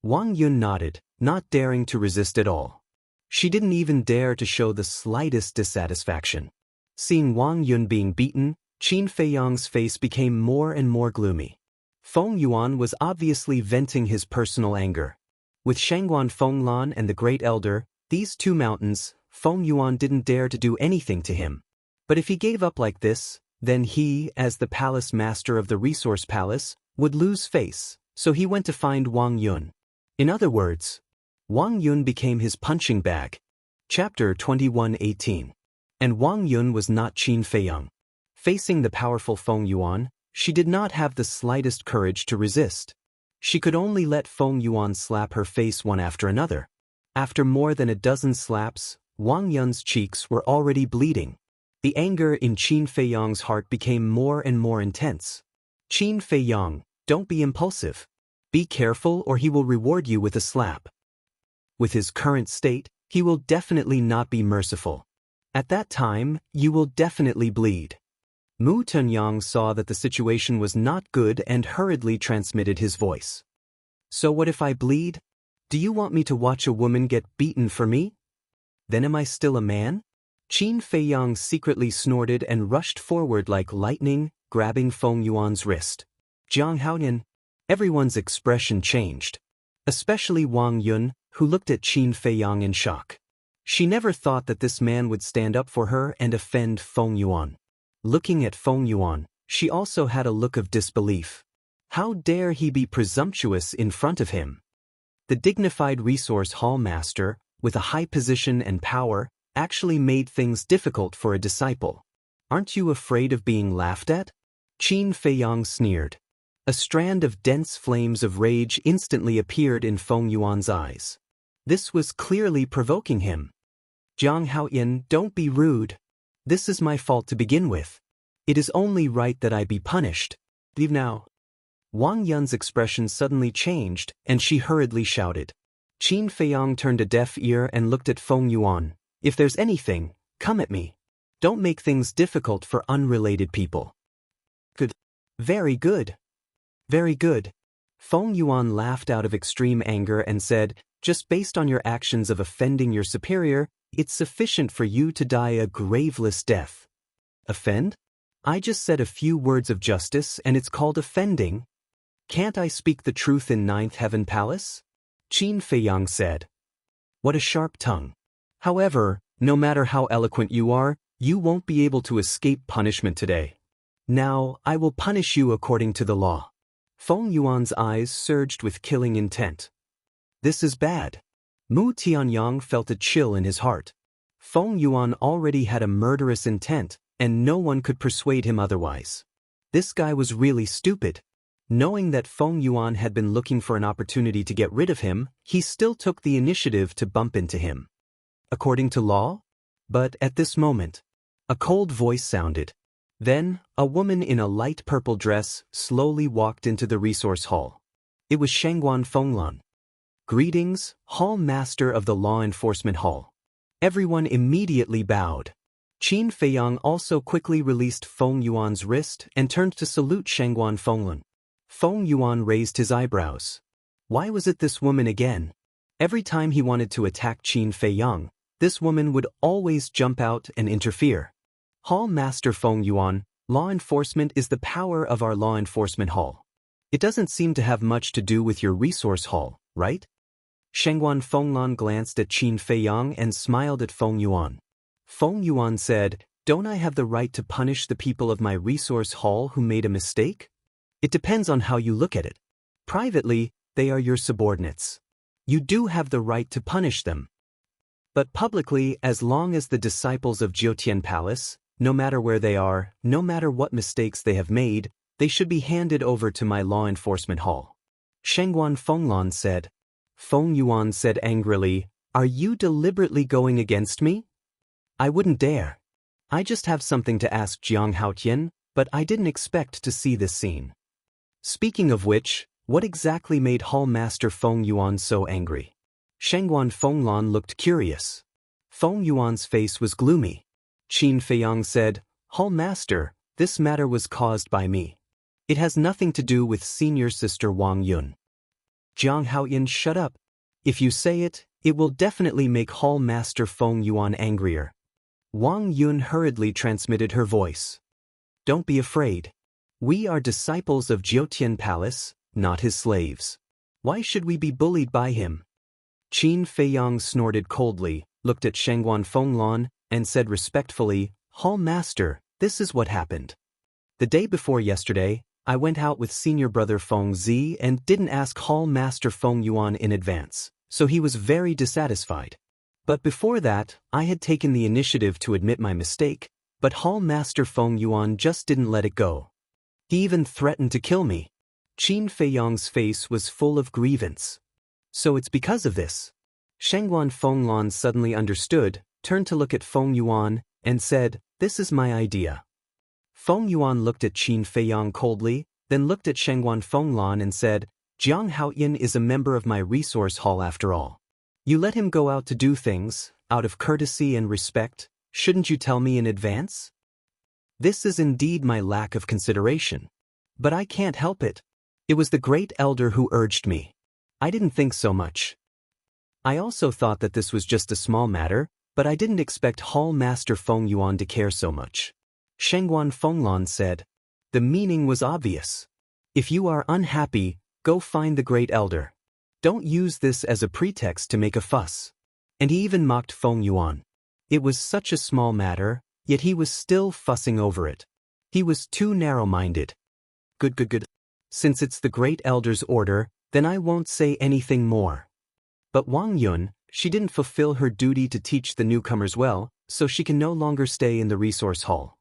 [SPEAKER 1] Wang Yun nodded, not daring to resist at all. She didn't even dare to show the slightest dissatisfaction. Seeing Wang Yun being beaten, Qin Feiyang's face became more and more gloomy. Feng Yuan was obviously venting his personal anger. With Shangguan Fenglan and the Great Elder, these 2 mountains, Feng Yuan didn't dare to do anything to him. But if he gave up like this, then he, as the Palace Master of the Resource Palace, would lose face, so he went to find Wang Yun. In other words, Wang Yun became his punching bag. Chapter 21:18. And Wang Yun was not Qin Feiyang. Facing the powerful Feng Yuan, she did not have the slightest courage to resist. She could only let Feng Yuan slap her face one after another. After more than a dozen slaps, Wang Yun's cheeks were already bleeding. The anger in Qin Feiyang's heart became more and more intense. Qin Feiyang, don't be impulsive. Be careful or he will reward you with a slap. With his current state, he will definitely not be merciful. At that time, you will definitely bleed. Mu Tunyang saw that the situation was not good and hurriedly transmitted his voice. So what if I bleed? Do you want me to watch a woman get beaten for me? Then am I still a man? Qin Feiyang secretly snorted and rushed forward like lightning, grabbing Feng Yuan's wrist. Jiang Haoyan. Everyone's expression changed. Especially Wang Yun, who looked at Qin Feiyang in shock. She never thought that this man would stand up for her and offend Feng Yuan. Looking at Feng Yuan, she also had a look of disbelief. How dare he be presumptuous in front of him? The dignified resource hall master, with a high position and power, actually made things difficult for a disciple. Aren't you afraid of being laughed at? Qin Feiyang sneered. A strand of dense flames of rage instantly appeared in Feng Yuan's eyes. This was clearly provoking him. Jiang Haoyin, don't be rude. This is my fault to begin with. It is only right that I be punished. Leave now. Wang Yun's expression suddenly changed, and she hurriedly shouted. Qin Feiyang turned a deaf ear and looked at Feng Yuan. If there's anything, come at me. Don't make things difficult for unrelated people. Good. Very good. Very good. Feng Yuan laughed out of extreme anger and said, just based on your actions of offending your superior, it's sufficient for you to die a graveless death. Offend? I just said a few words of justice and it's called offending. Can't I speak the truth in Ninth Heaven Palace? Qin Feiyang said. What a sharp tongue. However, no matter how eloquent you are, you won't be able to escape punishment today. Now, I will punish you according to the law. Feng Yuan's eyes surged with killing intent. This is bad. Mu Tianyang felt a chill in his heart. Feng Yuan already had a murderous intent, and no one could persuade him otherwise. This guy was really stupid. Knowing that Feng Yuan had been looking for an opportunity to get rid of him, he still took the initiative to bump into him. According to law? But at this moment, a cold voice sounded. Then, a woman in a light purple dress slowly walked into the resource hall. It was Shangguan Fenglan. Greetings, Hall Master of the Law Enforcement Hall. Everyone immediately bowed. Qin Feiyang also quickly released Feng Yuan's wrist and turned to salute Shangguan Fenglan. Feng Yuan raised his eyebrows. Why was it this woman again? Every time he wanted to attack Qin Feiyang, this woman would always jump out and interfere. Hall Master Feng Yuan, law enforcement is the power of our law enforcement hall. It doesn't seem to have much to do with your resource hall, right? Shangguan Fenglan glanced at Qin Feiyang and smiled at Feng Yuan. Feng Yuan said, don't I have the right to punish the people of my resource hall who made a mistake? It depends on how you look at it. Privately, they are your subordinates. You do have the right to punish them. But publicly, as long as the disciples of Jiutian Palace, no matter where they are, no matter what mistakes they have made, they should be handed over to my law enforcement hall. Shangguan Fenglan said. Feng Yuan said angrily, are you deliberately going against me? I wouldn't dare. I just have something to ask Jiang Haoyin, but I didn't expect to see this scene. Speaking of which, what exactly made Hall Master Feng Yuan so angry? Shangguan Fenglan looked curious. Feng Yuan's face was gloomy. Qin Feiyang said, Hall Master, this matter was caused by me. It has nothing to do with senior sister Wang Yun. Jiang Haoyin, shut up. If you say it, it will definitely make Hall Master Feng Yuan angrier. Wang Yun hurriedly transmitted her voice. Don't be afraid. We are disciples of Jiutian Palace, not his slaves. Why should we be bullied by him? Qin Feiyang snorted coldly, looked at Shangguan Fenglan, and said respectfully, Hall Master, this is what happened. The day before yesterday, I went out with senior brother Feng Zi and didn't ask Hall Master Feng Yuan in advance, so he was very dissatisfied. But before that, I had taken the initiative to admit my mistake, but Hall Master Feng Yuan just didn't let it go. He even threatened to kill me. Qin Feiyang's face was full of grievance. So it's because of this. Shangguan Fenglan suddenly understood, turned to look at Feng Yuan, and said, this is my idea. Feng Yuan looked at Qin Feiyang coldly, then looked at Shangguan Fenglan and said, Jiang Haoyin is a member of my resource hall after all. You let him go out to do things, out of courtesy and respect, shouldn't you tell me in advance? This is indeed my lack of consideration. But I can't help it. It was the great elder who urged me. I didn't think so much. I also thought that this was just a small matter, but I didn't expect Hall Master Feng Yuan to care so much. Shangguan Fenglan said. The meaning was obvious. If you are unhappy, go find the great elder. Don't use this as a pretext to make a fuss. And he even mocked Feng Yuan. It was such a small matter, yet he was still fussing over it. He was too narrow-minded. Good. Since it's the Great Elder's order, then I won't say anything more. But Wang Yun, she didn't fulfill her duty to teach the newcomers well, so she can no longer stay in the resource hall.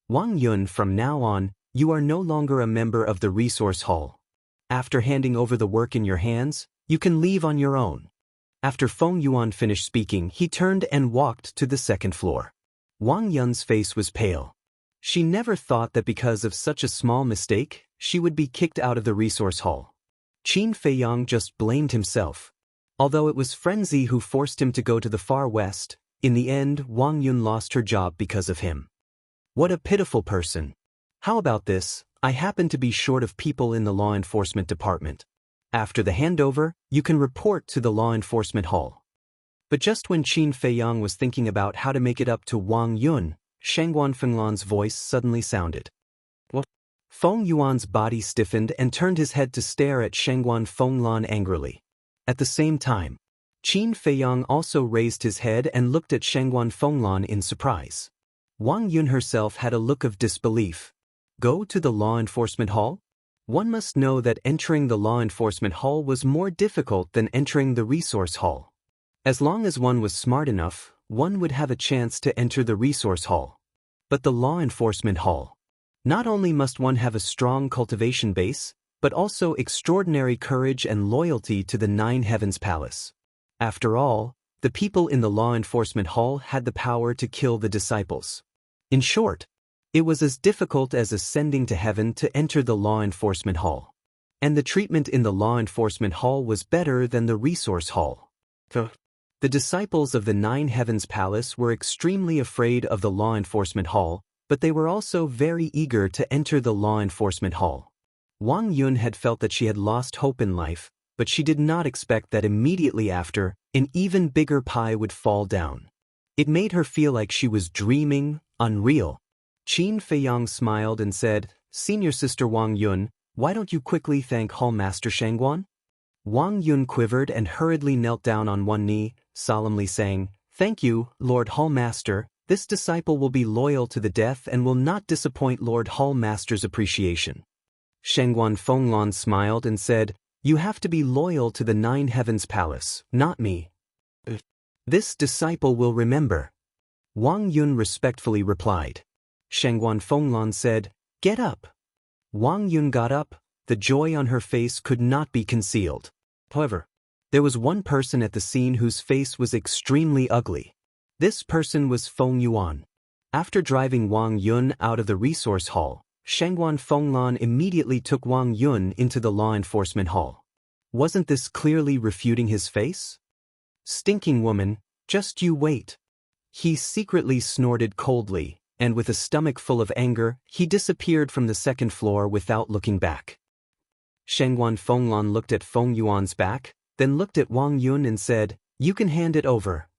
[SPEAKER 1] Wang Yun, from now on, you are no longer a member of the resource hall. After handing over the work in your hands, you can leave on your own. After Feng Yuan finished speaking, he turned and walked to the second floor. Wang Yun's face was pale. She never thought that because of such a small mistake, she would be kicked out of the resource hall. Qin Feiyang just blamed himself. Although it was frenzy who forced him to go to the far west, in the end Wang Yun lost her job because of him. What a pitiful person. How about this? I happen to be short of people in the law enforcement department. After the handover, you can report to the law enforcement hall. But just when Qin Feiyang was thinking about how to make it up to Wang Yun, Shangguan Fenglan's voice suddenly sounded. What? Feng Yuan's body stiffened and turned his head to stare at Shangguan Fenglan angrily. At the same time, Qin Feiyang also raised his head and looked at Shangguan Fenglan in surprise. Wang Yun herself had a look of disbelief. Go to the law enforcement hall? One must know that entering the law enforcement hall was more difficult than entering the resource hall. As long as one was smart enough, one would have a chance to enter the resource hall. But the law enforcement hall. Not only must one have a strong cultivation base, but also extraordinary courage and loyalty to the Nine Heavens Palace. After all, the people in the law enforcement hall had the power to kill the disciples. In short, it was as difficult as ascending to heaven to enter the law enforcement hall. And the treatment in the law enforcement hall was better than the resource hall. The disciples of the Nine Heavens Palace were extremely afraid of the law enforcement hall, but they were also very eager to enter the law enforcement hall. Wang Yun had felt that she had lost hope in life, but she did not expect that immediately after, an even bigger pie would fall down. It made her feel like she was dreaming, unreal. Qin Feiyang smiled and said, "Senior Sister Wang Yun, why don't you quickly thank Hall Master Shangguan?" Wang Yun quivered and hurriedly knelt down on one knee, solemnly saying, "Thank you, Lord Hall Master. This disciple will be loyal to the death and will not disappoint Lord Hall Master's appreciation." Shangguan Fenglan smiled and said, "You have to be loyal to the Nine Heavens Palace, not me. This disciple will remember." Wang Yun respectfully replied. Shangguan Fenglan said, "Get up." Wang Yun got up. The joy on her face could not be concealed. However, there was one person at the scene whose face was extremely ugly. This person was Feng Yuan. After driving Wang Yun out of the resource hall, Shangguan Fenglan immediately took Wang Yun into the law enforcement hall. Wasn't this clearly refuting his face? "Stinking woman, just you wait." He secretly snorted coldly, and with a stomach full of anger, he disappeared from the second floor without looking back. Shangguan Fenglan looked at Feng Yuan's back, then looked at Wang Yun and said, "You can hand it over."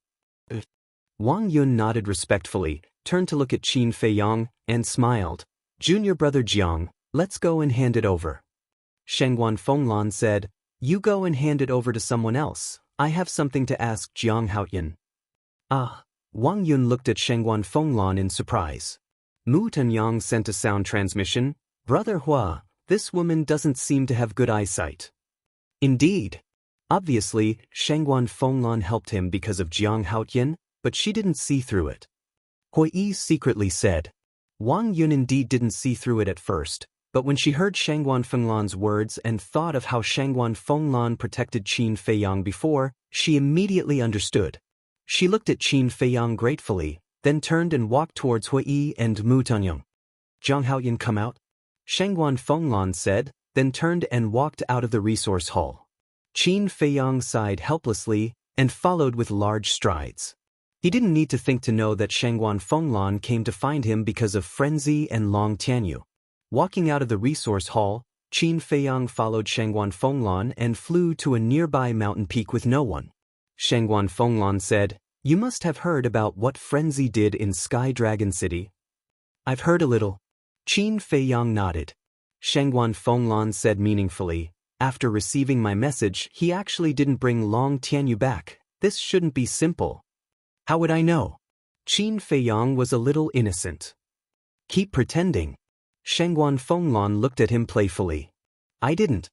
[SPEAKER 1] Wang Yun nodded respectfully, turned to look at Qin Feiyang, and smiled. "Junior brother Jiang, let's go and hand it over." Shangguan Fenglan said, "You go and hand it over to someone else. I have something to ask Jiang Haoyan." "Ah." Wang Yun looked at Shangguan Fenglan in surprise. Mu Tanyang sent a sound transmission. "Brother Hua, this woman doesn't seem to have good eyesight." Indeed. Obviously, Shangguan Fenglan helped him because of Jiang Haoyan, but she didn't see through it. Hui secretly said. Wang Yun indeed didn't see through it at first, but when she heard Shangguan Fenglan's words and thought of how Shangguan Fenglan protected Qin Feiyang before, she immediately understood. She looked at Qin Feiyang gratefully, then turned and walked towards Hui and Mu Tanyang. "Jiang Haoyan, come out," Shangguan Fenglan said, then turned and walked out of the resource hall. Qin Feiyang sighed helplessly and followed with large strides. He didn't need to think to know that Shangguan Fenglan came to find him because of frenzy and Long Tianyu. Walking out of the resource hall, Qin Feiyang followed Shangguan Fenglan and flew to a nearby mountain peak with no one. Shangguan Fenglan said, "You must have heard about what frenzy did in Sky Dragon City." "I've heard a little." Qin Feiyang nodded. Shangguan Fenglan said meaningfully, After receiving my message, he actually didn't bring Long Tianyu back. This shouldn't be simple. How would I know? Qin Feiyang was a little innocent. Keep pretending. Shengguan Fenglan looked at him playfully. I didn't.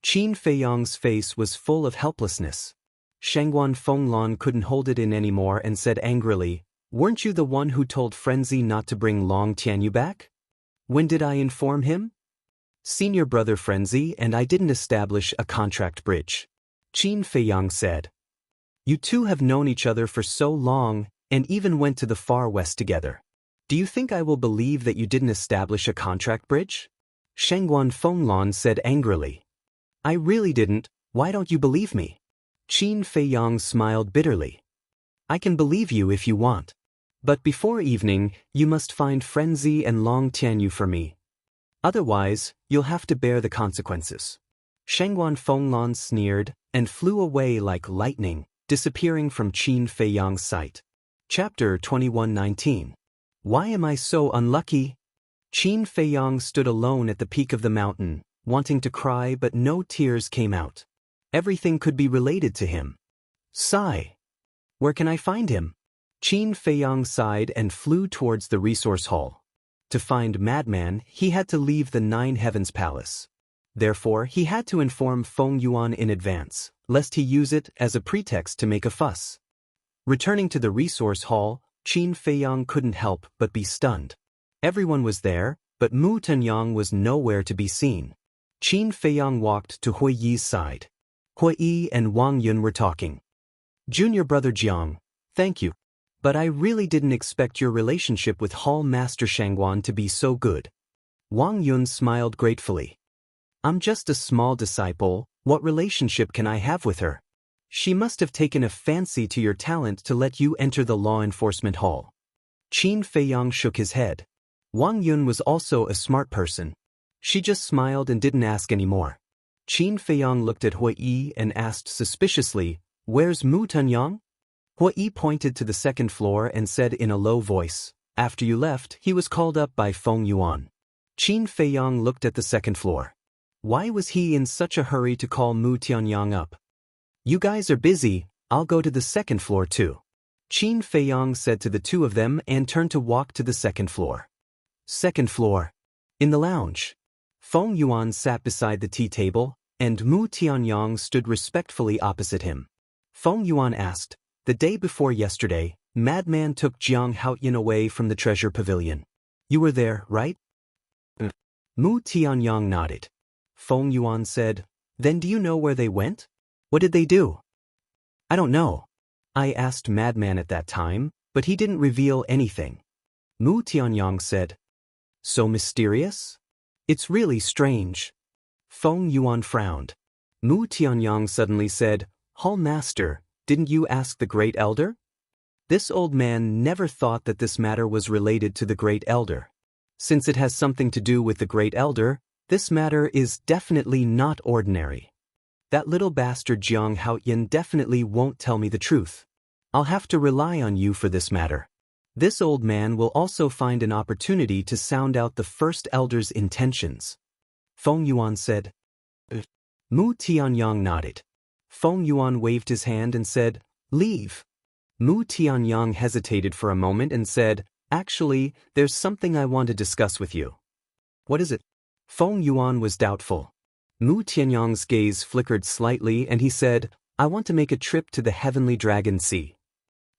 [SPEAKER 1] Qin Feiyang's face was full of helplessness. Shengguan Fenglan couldn't hold it in anymore and said angrily, weren't you the one who told Frenzy not to bring Long Tianyu back? When did I inform him? Senior brother Frenzy and I didn't establish a contract bridge. Qin Feiyang said. You two have known each other for so long and even went to the far west together. Do you think I will believe that you didn't establish a contract bridge? Shengguan Fenglan said angrily. I really didn't, why don't you believe me? Qin Feiyang smiled bitterly. I can believe you if you want. But before evening, you must find Frenzy and Long Tianyu for me. Otherwise, you'll have to bear the consequences. Shengguan Fenglan sneered and flew away like lightning, disappearing from Qin Feiyang's sight. Chapter 21:19. Why am I so unlucky? Qin Feiyang stood alone at the peak of the mountain, wanting to cry but no tears came out. Everything could be related to him. Sigh. Where can I find him? Qin Feiyang sighed and flew towards the resource hall. To find Madman, he had to leave the Nine Heavens Palace. Therefore, he had to inform Feng Yuan in advance, lest he use it as a pretext to make a fuss. Returning to the resource hall, Qin Feiyang couldn't help but be stunned. Everyone was there, but Mu Tunyang was nowhere to be seen. Qin Feiyang walked to Hui Yi's side. Hui Yi and Wang Yun were talking. Junior brother Jiang, thank you. But I really didn't expect your relationship with Hall Master Shangguan to be so good. Wang Yun smiled gratefully. I'm just a small disciple, what relationship can I have with her? She must have taken a fancy to your talent to let you enter the law enforcement hall. Qin Feiyang shook his head. Wang Yun was also a smart person. She just smiled and didn't ask any more. Qin Feiyang looked at Hui Yi and asked suspiciously, where's Mu Tunyang? Hui Yi pointed to the second floor and said in a low voice, after you left, he was called up by Feng Yuan. Qin Feiyang looked at the second floor. Why was he in such a hurry to call Mu Tianyang up? You guys are busy, I'll go to the second floor too. Qin Feiyang said to the two of them and turned to walk to the second floor. Second floor. In the lounge. Feng Yuan sat beside the tea table, and Mu Tianyang stood respectfully opposite him. Feng Yuan asked, the day before yesterday, Madman took Jiang Haoyan away from the treasure pavilion. You were there, right? Mu Tianyang nodded. Feng Yuan said, then do you know where they went? What did they do? I don't know. I asked Madman at that time, but he didn't reveal anything. Mu Tianyang said, so mysterious? It's really strange. Feng Yuan frowned. Mu Tianyang suddenly said, Hall Master, didn't you ask the Great Elder? This old man never thought that this matter was related to the Great Elder. Since it has something to do with the Great Elder, this matter is definitely not ordinary. That little bastard Jiang Haoyan definitely won't tell me the truth. I'll have to rely on you for this matter. This old man will also find an opportunity to sound out the first elder's intentions. Feng Yuan said. Mu Tianyang nodded. Feng Yuan waved his hand and said, leave. Mu Tianyang hesitated for a moment and said, actually, there's something I want to discuss with you. What is it? Feng Yuan was doubtful. Mu Tianyang's gaze flickered slightly and he said, I want to make a trip to the Heavenly Dragon Sea.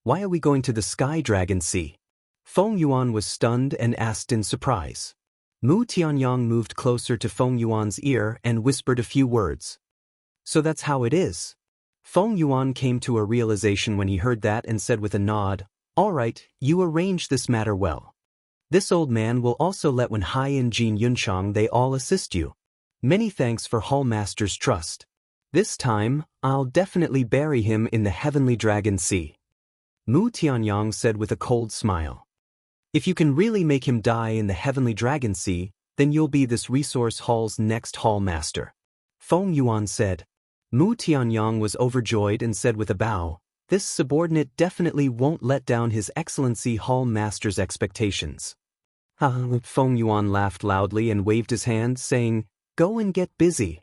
[SPEAKER 1] Why are we going to the Sky Dragon Sea? Feng Yuan was stunned and asked in surprise. Mu Tianyang moved closer to Feng Yuan's ear and whispered a few words. So that's how it is. Feng Yuan came to a realization when he heard that and said with a nod, all right, you arrange this matter well. This old man will also let Wen Hai and Jin Yunchang they all assist you. Many thanks for Hall Master's trust. This time, I'll definitely bury him in the Heavenly Dragon Sea. Mu Tianyang said with a cold smile. If you can really make him die in the Heavenly Dragon Sea, then you'll be this resource hall's next Hall Master. Feng Yuan said. Mu Tianyang was overjoyed and said with a bow, this subordinate definitely won't let down His Excellency Hall Master's expectations. Feng Yuan laughed loudly and waved his hand, saying, go and get busy.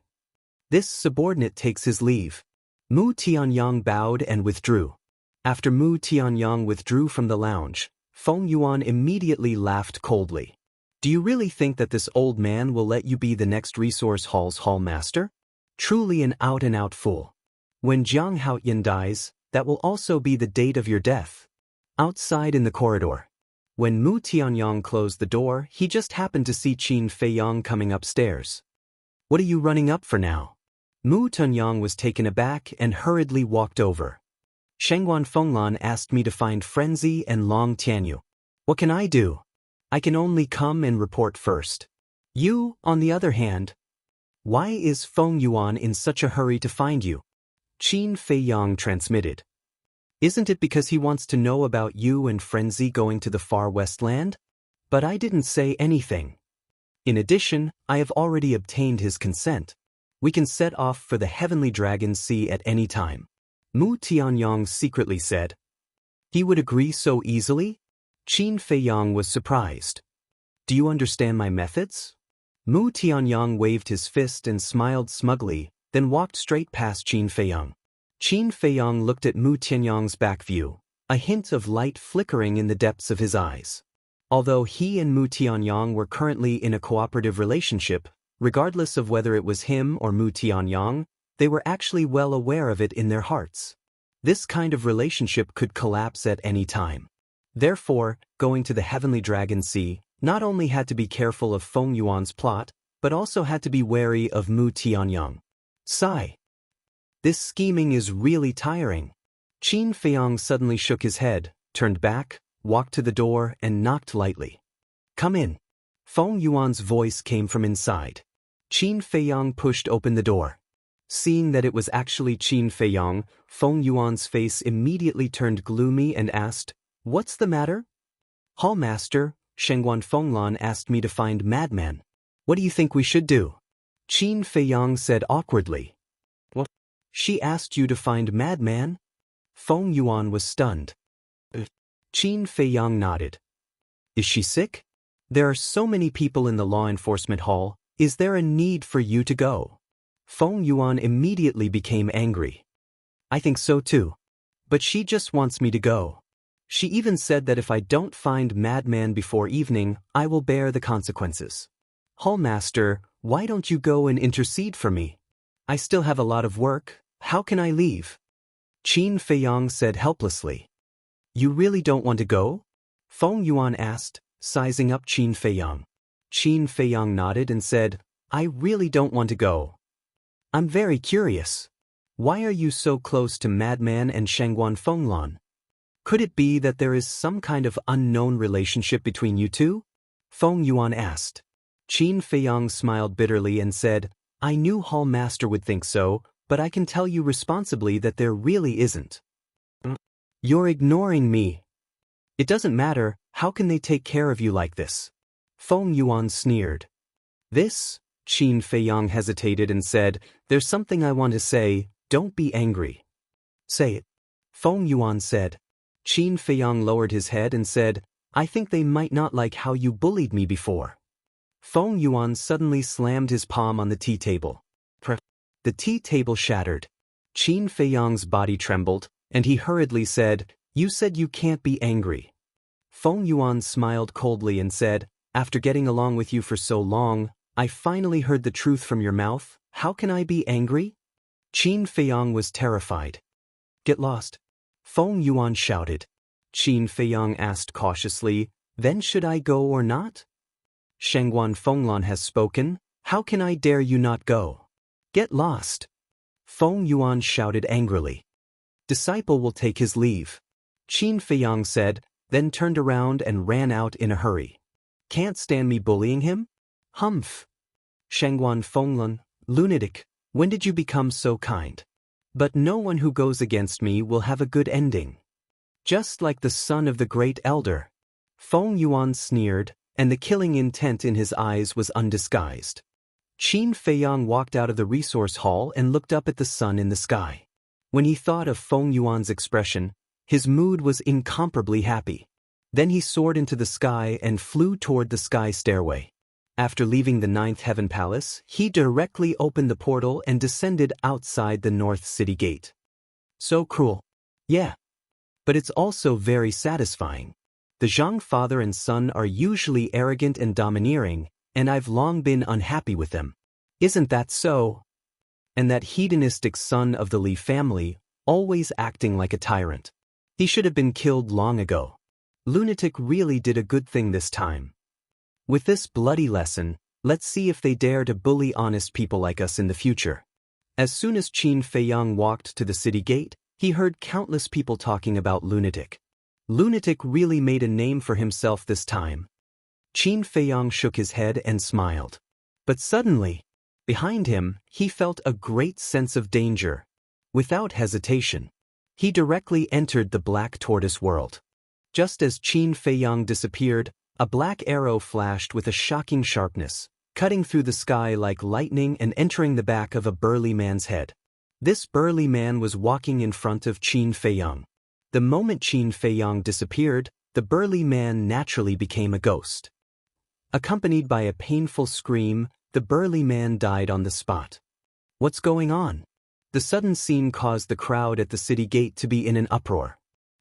[SPEAKER 1] This subordinate takes his leave. Mu Tianyang bowed and withdrew. After Mu Tianyang withdrew from the lounge, Feng Yuan immediately laughed coldly. Do you really think that this old man will let you be the next resource hall's hall master? Truly an out-and-out fool. When Jiang Haoyan dies, that will also be the date of your death. Outside in the corridor. When Mu Tianyang closed the door, he just happened to see Qin Feiyang coming upstairs. What are you running up for now? Mu Tianyang was taken aback and hurriedly walked over. Shengguan Fenglan asked me to find Frenzy and Long Tianyu. What can I do? I can only come and report first. You, on the other hand. Why is Feng Yuan in such a hurry to find you? Qin Feiyang transmitted. Isn't it because he wants to know about you and Frenzy going to the far west land? But I didn't say anything. In addition, I have already obtained his consent. We can set off for the Heavenly Dragon Sea at any time. Mu Tianyang secretly said. He would agree so easily? Qin Feiyang was surprised. Do you understand my methods? Mu Tianyang waved his fist and smiled smugly, then walked straight past Qin Feiyang. Qin Feiyang looked at Mu Tianyang's back view, a hint of light flickering in the depths of his eyes. Although he and Mu Tianyang were currently in a cooperative relationship, regardless of whether it was him or Mu Tianyang, they were actually well aware of it in their hearts. This kind of relationship could collapse at any time. Therefore, going to the Heavenly Dragon Sea not only had to be careful of Feng Yuan's plot, but also had to be wary of Mu Tianyang. Sigh. This scheming is really tiring. Qin Feiyang suddenly shook his head, turned back, walked to the door, and knocked lightly. Come in. Feng Yuan's voice came from inside. Qin Feiyang pushed open the door. Seeing that it was actually Qin Feiyang, Feng Yuan's face immediately turned gloomy and asked, What's the matter? Hallmaster, Shengguan Fenglan asked me to find Madman. What do you think we should do? Qin Feiyang said awkwardly. What? She asked you to find Madman? Feng Yuan was stunned. Qin Feiyang nodded. Is she sick? There are so many people in the law enforcement hall, is there a need for you to go? Feng Yuan immediately became angry. I think so too. But she just wants me to go. She even said that if I don't find Madman before evening, I will bear the consequences. Hallmaster, why don't you go and intercede for me? I still have a lot of work, how can I leave? Qin Feiyang said helplessly. You really don't want to go? Feng Yuan asked, sizing up Qin Feiyang. Qin Feiyang nodded and said, I really don't want to go. I'm very curious. Why are you so close to Madman and Shengguan Fenglan? Could it be that there is some kind of unknown relationship between you two? Feng Yuan asked. Qin Feiyang smiled bitterly and said, I knew Hallmaster would think so, but I can tell you responsibly that there really isn't. You're ignoring me. It doesn't matter, how can they take care of you like this? Feng Yuan sneered. This? Qin Feiyang hesitated and said, There's something I want to say, don't be angry. Say it. Feng Yuan said. Qin Feiyang lowered his head and said, I think they might not like how you bullied me before. Feng Yuan suddenly slammed his palm on the tea table. The tea table shattered. Qin Feiyang's body trembled, and he hurriedly said, You said you can't be angry. Feng Yuan smiled coldly and said, After getting along with you for so long, I finally heard the truth from your mouth, how can I be angry? Qin Feiyang was terrified. Get lost. Feng Yuan shouted. Qin Feiyang asked cautiously, Then should I go or not? Shengguan Fenglan has spoken, how can I dare you not go? Get lost. Feng Yuan shouted angrily. Disciple will take his leave. Qin Feiyang said, then turned around and ran out in a hurry. Can't stand me bullying him? Humph. Shengguan Fenglan, lunatic, when did you become so kind? But no one who goes against me will have a good ending. Just like the son of the great elder. Feng Yuan sneered, and the killing intent in his eyes was undisguised. Qin Feiyang walked out of the resource hall and looked up at the sun in the sky. When he thought of Feng Yuan's expression, his mood was incomparably happy. Then he soared into the sky and flew toward the sky stairway. After leaving the Ninth Heaven Palace, he directly opened the portal and descended outside the North City Gate. So cruel. Yeah. But it's also very satisfying. The Jianghu father and son are usually arrogant and domineering, and I've long been unhappy with them. Isn't that so? And that hedonistic son of the Li family, always acting like a tyrant. He should have been killed long ago. Lunatic really did a good thing this time. With this bloody lesson, let's see if they dare to bully honest people like us in the future. As soon as Qin Feiyang walked to the city gate, he heard countless people talking about Lunatic. Lunatic really made a name for himself this time. Qin Feiyang shook his head and smiled. But suddenly, behind him, he felt a great sense of danger. Without hesitation, he directly entered the Black Tortoise world. Just as Qin Feiyang disappeared, a black arrow flashed with a shocking sharpness, cutting through the sky like lightning and entering the back of a burly man's head. This burly man was walking in front of Qin Feiyang. The moment Qin Feiyang disappeared, the burly man naturally became a ghost. Accompanied by a painful scream, the burly man died on the spot. What's going on? The sudden scene caused the crowd at the city gate to be in an uproar.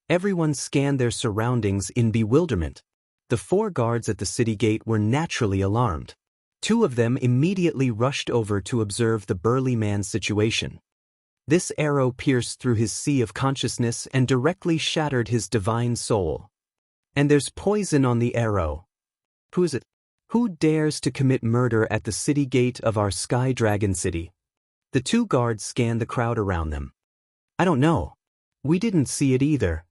[SPEAKER 1] Everyone scanned their surroundings in bewilderment. The 4 guards at the city gate were naturally alarmed. 2 of them immediately rushed over to observe the burly man's situation. This arrow pierced through his sea of consciousness and directly shattered his divine soul. And there's poison on the arrow. Who is it? Who dares to commit murder at the city gate of our Sky Dragon City? The 2 guards scanned the crowd around them. I don't know. We didn't see it either.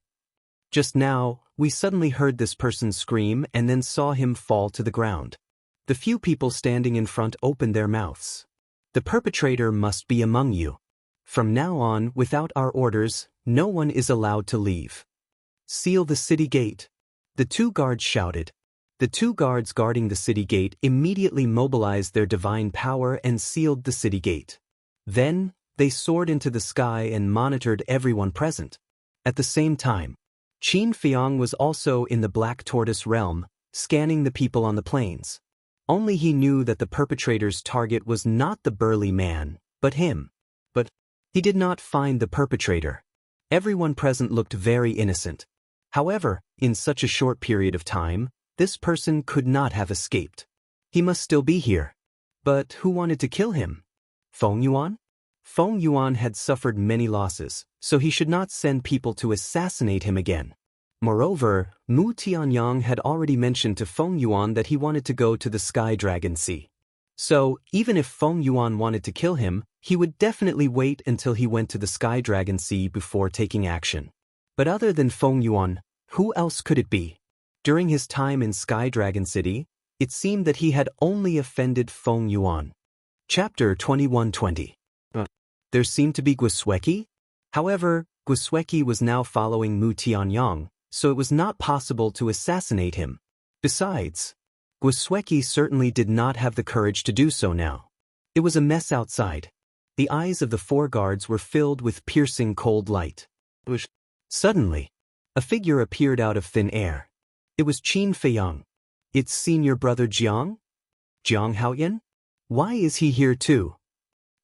[SPEAKER 1] Just now, we suddenly heard this person scream and then saw him fall to the ground. The few people standing in front opened their mouths. The perpetrator must be among you. From now on, without our orders, no one is allowed to leave. Seal the city gate. The 2 guards shouted. The 2 guards guarding the city gate immediately mobilized their divine power and sealed the city gate. Then, they soared into the sky and monitored everyone present. At the same time, Qin Feiyang was also in the Black Tortoise realm, scanning the people on the plains. Only he knew that the perpetrator's target was not the burly man, but him. But he did not find the perpetrator. Everyone present looked very innocent. However, in such a short period of time, this person could not have escaped. He must still be here. But who wanted to kill him? Feng Yuan? Feng Yuan had suffered many losses, so he should not send people to assassinate him again. Moreover, Mu Tianyang had already mentioned to Feng Yuan that he wanted to go to the Sky Dragon Sea. So, even if Feng Yuan wanted to kill him, he would definitely wait until he went to the Sky Dragon Sea before taking action. But other than Feng Yuan, who else could it be? During his time in Sky Dragon City, it seemed that he had only offended Feng Yuan. Chapter 2120. There seemed to be Gusueki. However, Gusueki was now following Mu Tianyang, so it was not possible to assassinate him. Besides, Gusueki certainly did not have the courage to do so now. It was a mess outside. The eyes of the 4 guards were filled with piercing cold light. Suddenly, a figure appeared out of thin air. It was Qin Feiyang. It's senior brother Jiang? Jiang Haoyan? Why is he here too?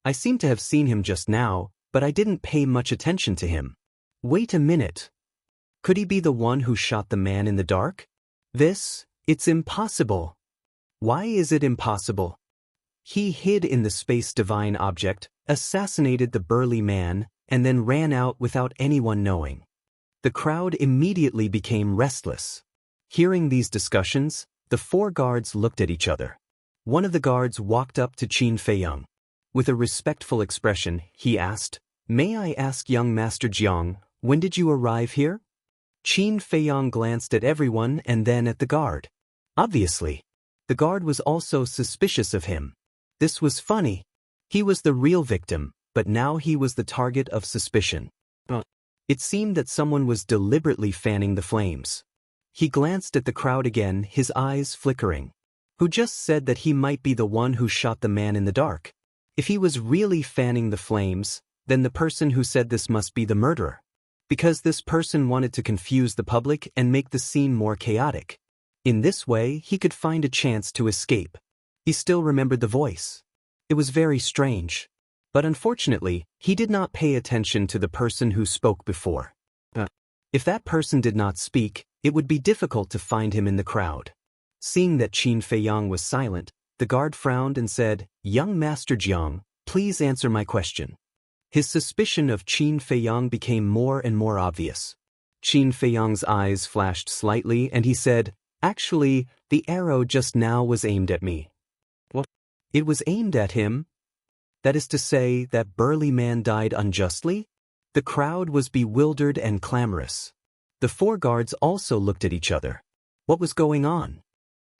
[SPEAKER 1] I seem to have seen him just now, but I didn't pay much attention to him. Wait a minute. Could he be the one who shot the man in the dark? It's impossible. Why is it impossible? He hid in the space divine object, assassinated the burly man, and then ran out without anyone knowing. The crowd immediately became restless. Hearing these discussions, the 4 guards looked at each other. One of the guards walked up to Qin Feiyang. With a respectful expression, he asked, "May I ask young Master Jiang, when did you arrive here?" Qin Feiyang glanced at everyone and then at the guard. Obviously, the guard was also suspicious of him. This was funny. He was the real victim, but now he was the target of suspicion. It seemed that someone was deliberately fanning the flames. He glanced at the crowd again, his eyes flickering. Who just said that he might be the one who shot the man in the dark? If he was really fanning the flames, then the person who said this must be the murderer. Because this person wanted to confuse the public and make the scene more chaotic. In this way, he could find a chance to escape. He still remembered the voice. It was very strange. But unfortunately, he did not pay attention to the person who spoke before. If that person did not speak, it would be difficult to find him in the crowd. Seeing that Qin Feiyang was silent, the guard frowned and said, "Young Master Jiang, please answer my question." His suspicion of Qin Feiyang became more and more obvious. Qin Feiyang's eyes flashed slightly and he said, "Actually, the arrow just now was aimed at me." What? It was aimed at him? That is to say, that burly man died unjustly? The crowd was bewildered and clamorous. The four guards also looked at each other. What was going on?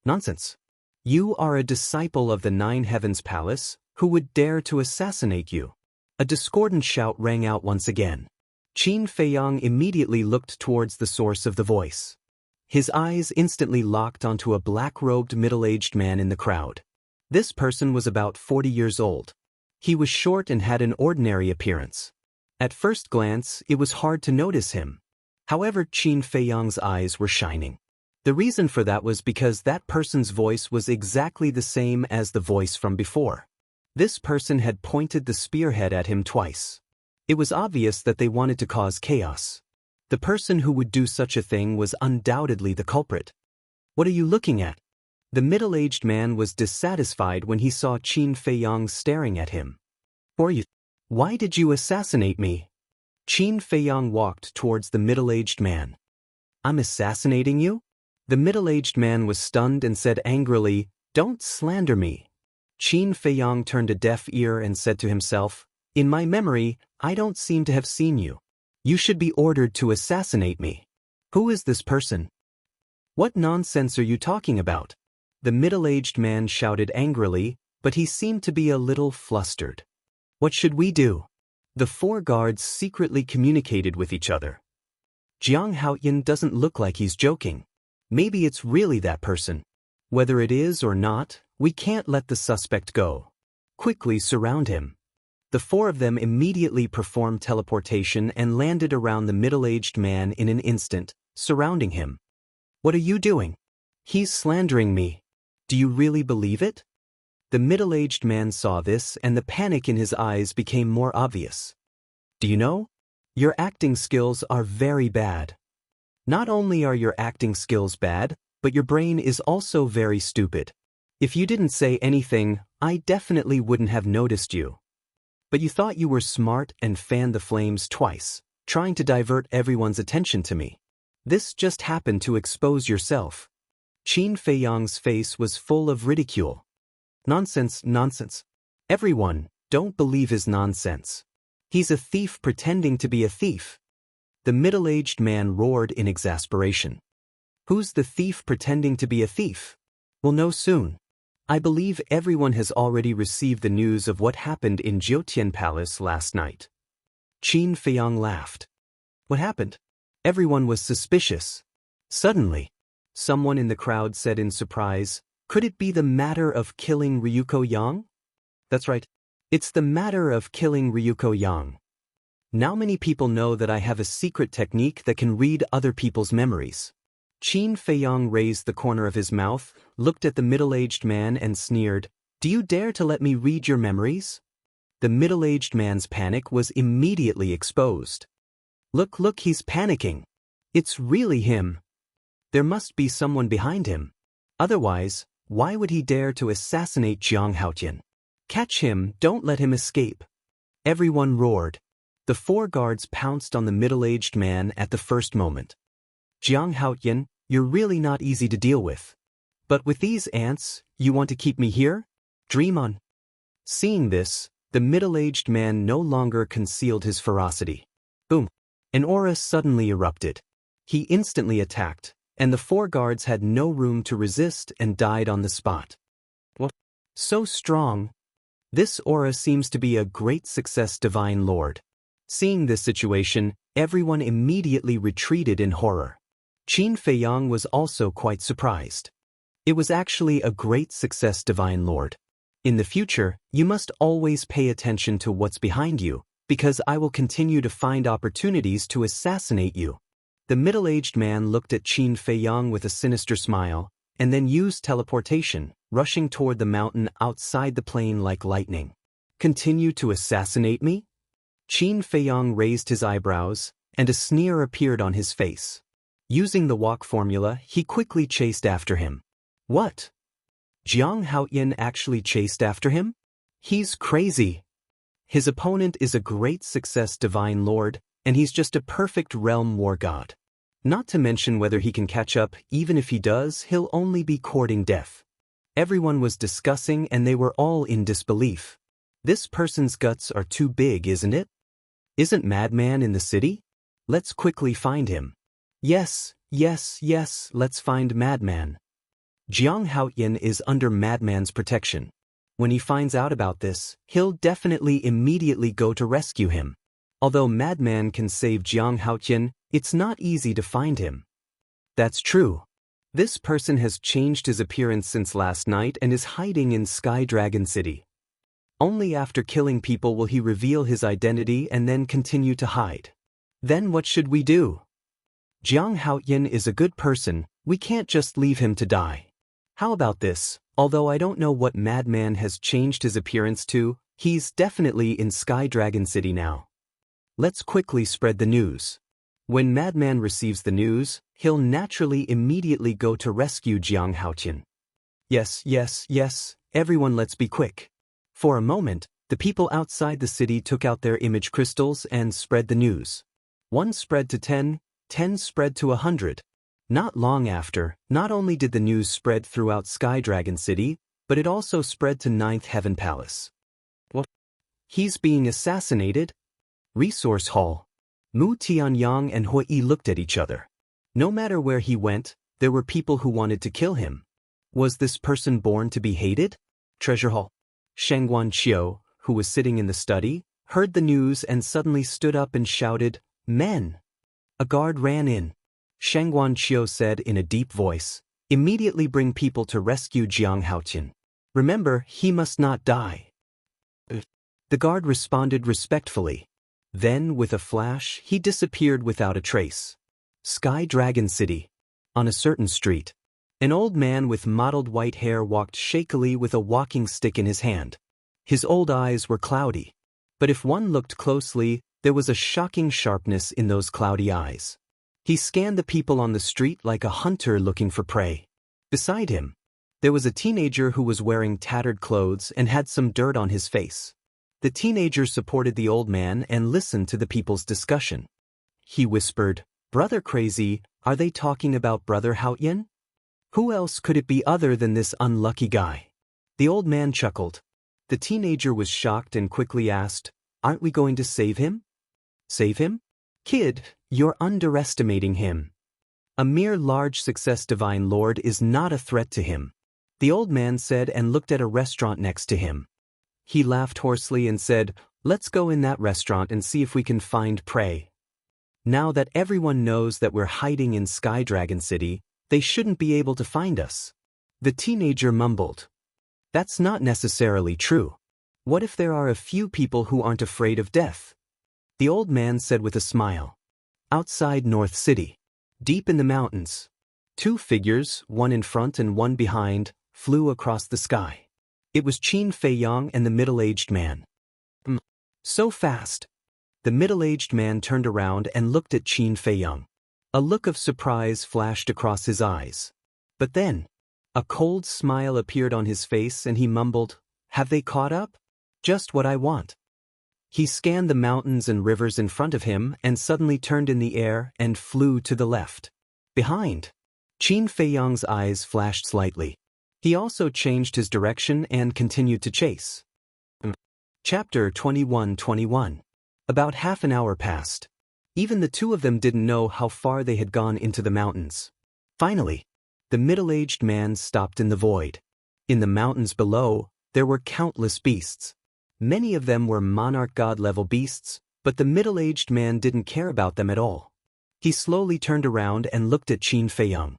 [SPEAKER 1] Nonsense. You are a disciple of the Nine Heavens Palace. Who would dare to assassinate you? A discordant shout rang out once again. Qin Feiyang immediately looked towards the source of the voice. His eyes instantly locked onto a black-robed middle-aged man in the crowd. This person was about 40 years old. He was short and had an ordinary appearance. At first glance, it was hard to notice him. However, Qin Feiyang's eyes were shining. The reason for that was because that person's voice was exactly the same as the voice from before. This person had pointed the spearhead at him twice. It was obvious that they wanted to cause chaos. The person who would do such a thing was undoubtedly the culprit. What are you looking at? The middle-aged man was dissatisfied when he saw Qin Feiyang staring at him. Why did you assassinate me? Qin Feiyang walked towards the middle-aged man. I'm assassinating you? The middle-aged man was stunned and said angrily, "Don't slander me." Qin Feiyang turned a deaf ear and said to himself, "In my memory, I don't seem to have seen you. You should be ordered to assassinate me. Who is this person? What nonsense are you talking about?" The middle-aged man shouted angrily, but he seemed to be a little flustered. What should we do? The four guards secretly communicated with each other. Jianghu doesn't look like he's joking. Maybe it's really that person. Whether it is or not, we can't let the suspect go. Quickly surround him. The four of them immediately performed teleportation and landed around the middle-aged man in an instant, surrounding him. What are you doing? He's slandering me. Do you really believe it? The middle-aged man saw this and the panic in his eyes became more obvious. Do you know? Your acting skills are very bad. Not only are your acting skills bad, but your brain is also very stupid. If you didn't say anything, I definitely wouldn't have noticed you. But you thought you were smart and fanned the flames twice, trying to divert everyone's attention to me. This just happened to expose yourself. Qin Feiyang's face was full of ridicule. Nonsense, nonsense. Everyone, don't believe his nonsense. He's a thief pretending to be a thief. The middle-aged man roared in exasperation. Who's the thief pretending to be a thief? We'll know soon. I believe everyone has already received the news of what happened in Jiutian Palace last night. Qin Feiyang laughed. What happened? Everyone was suspicious. Suddenly, someone in the crowd said in surprise, "Could it be the matter of killing Ryuko Yang?" That's right. It's the matter of killing Ryuko Yang. Now many people know that I have a secret technique that can read other people's memories. Qin Feiyang raised the corner of his mouth, looked at the middle-aged man and sneered, "Do you dare to let me read your memories?" The middle-aged man's panic was immediately exposed. Look, he's panicking. It's really him. There must be someone behind him. Otherwise, why would he dare to assassinate Jianghu? Catch him, don't let him escape. Everyone roared. The four guards pounced on the middle-aged man at the first moment. Jianghu, you're really not easy to deal with. But with these ants, you want to keep me here? Dream on. Seeing this, the middle-aged man no longer concealed his ferocity. Boom! An aura suddenly erupted. He instantly attacked, and the four guards had no room to resist and died on the spot. What? So strong. This aura seems to be a great success, Divine Lord. Seeing this situation, everyone immediately retreated in horror. Qin Feiyang was also quite surprised. It was actually a great success, Divine Lord. In the future, you must always pay attention to what's behind you, because I will continue to find opportunities to assassinate you. The middle-aged man looked at Qin Feiyang with a sinister smile, and then used teleportation, rushing toward the mountain outside the plain like lightning. Continue to assassinate me? Qin Feiyang raised his eyebrows, and a sneer appeared on his face. Using the walk formula, he quickly chased after him. What? Jiang Haoyan actually chased after him? He's crazy. His opponent is a great success divine lord, and he's just a perfect realm war god. Not to mention whether he can catch up, even if he does, he'll only be courting death. Everyone was discussing and they were all in disbelief. This person's guts are too big, isn't it? Isn't Madman in the city? Let's quickly find him. Yes, let's find Madman. Jiang Haoyan is under Madman's protection. When he finds out about this, he'll definitely immediately go to rescue him. Although Madman can save Jiang Haoyan, it's not easy to find him. That's true. This person has changed his appearance since last night and is hiding in Sky Dragon City. Only after killing people will he reveal his identity and then continue to hide. Then what should we do? Jiang Haoyan is a good person, we can't just leave him to die. How about this? Although I don't know what Madman has changed his appearance to, he's definitely in Sky Dragon City now. Let's quickly spread the news. When Madman receives the news, he'll naturally immediately go to rescue Jiang Haoyan. Yes, everyone let's be quick. For a moment, the people outside the city took out their image crystals and spread the news. 1 spread to 10, 10 spread to 100. Not long after, not only did the news spread throughout Sky Dragon City, but it also spread to 9th Heaven Palace. What? He's being assassinated? Resource Hall. Mu Tianyang and Hui looked at each other. No matter where he went, there were people who wanted to kill him. Was this person born to be hated? Treasure Hall. Shangguan Qiu, who was sitting in the study, heard the news and suddenly stood up and shouted, "Men!" A guard ran in. Shangguan Qiu said in a deep voice, "Immediately bring people to rescue Jiang Haoyan. Remember, he must not die." The guard responded respectfully. Then, with a flash, he disappeared without a trace. Sky Dragon City. On a certain street, an old man with mottled white hair walked shakily with a walking stick in his hand. His old eyes were cloudy. But if one looked closely, there was a shocking sharpness in those cloudy eyes. He scanned the people on the street like a hunter looking for prey. Beside him, there was a teenager who was wearing tattered clothes and had some dirt on his face. The teenager supported the old man and listened to the people's discussion. He whispered, "Brother Crazy, are they talking about Brother Haoyan? Who else could it be other than this unlucky guy?" The old man chuckled. The teenager was shocked and quickly asked, "Aren't we going to save him?" "Save him? Kid, you're underestimating him. A mere large success divine lord is not a threat to him," the old man said and looked at a restaurant next to him. He laughed hoarsely and said, "Let's go in that restaurant and see if we can find prey. Now that everyone knows that we're hiding in Sky Dragon City, they shouldn't be able to find us." The teenager mumbled, "That's not necessarily true. What if there are a few people who aren't afraid of death?" The old man said with a smile. Outside North City, deep in the mountains, 2 figures, one in front and one behind, flew across the sky. It was Qin Feiyang and the middle-aged man. So fast. The middle-aged man turned around and looked at Qin Feiyang. A look of surprise flashed across his eyes. But then, a cold smile appeared on his face and he mumbled, "Have they caught up? Just what I want." He scanned the mountains and rivers in front of him and suddenly turned in the air and flew to the left. Behind, Qin Feiyang's eyes flashed slightly. He also changed his direction and continued to chase. Chapter 21:21. About half an hour passed. Even the 2 of them didn't know how far they had gone into the mountains. Finally, the middle-aged man stopped in the void. In the mountains below, there were countless beasts. Many of them were monarch god-level beasts, but the middle-aged man didn't care about them at all. He slowly turned around and looked at Qin Feiyang.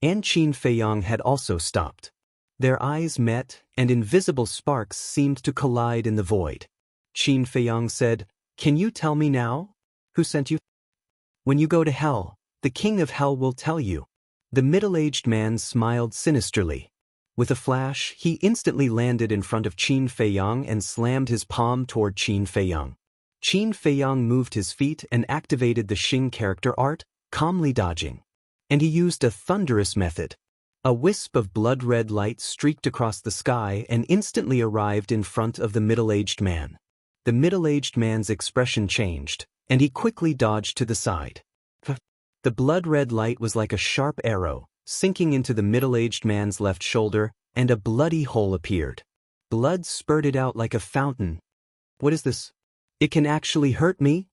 [SPEAKER 1] And Qin Feiyang had also stopped. Their eyes met, and invisible sparks seemed to collide in the void. Qin Feiyang said, "Can you tell me now? Who sent you?" "When you go to hell, the king of hell will tell you." The middle-aged man smiled sinisterly. With a flash, he instantly landed in front of Qin Feiyang and slammed his palm toward Qin Feiyang. Qin Feiyang moved his feet and activated the Xing character art, calmly dodging. And he used a thunderous method. A wisp of blood-red light streaked across the sky and instantly arrived in front of the middle-aged man. The middle-aged man's expression changed, and he quickly dodged to the side. The blood-red light was like a sharp arrow, sinking into the middle-aged man's left shoulder, and a bloody hole appeared. Blood spurted out like a fountain. What is this? It can actually hurt me?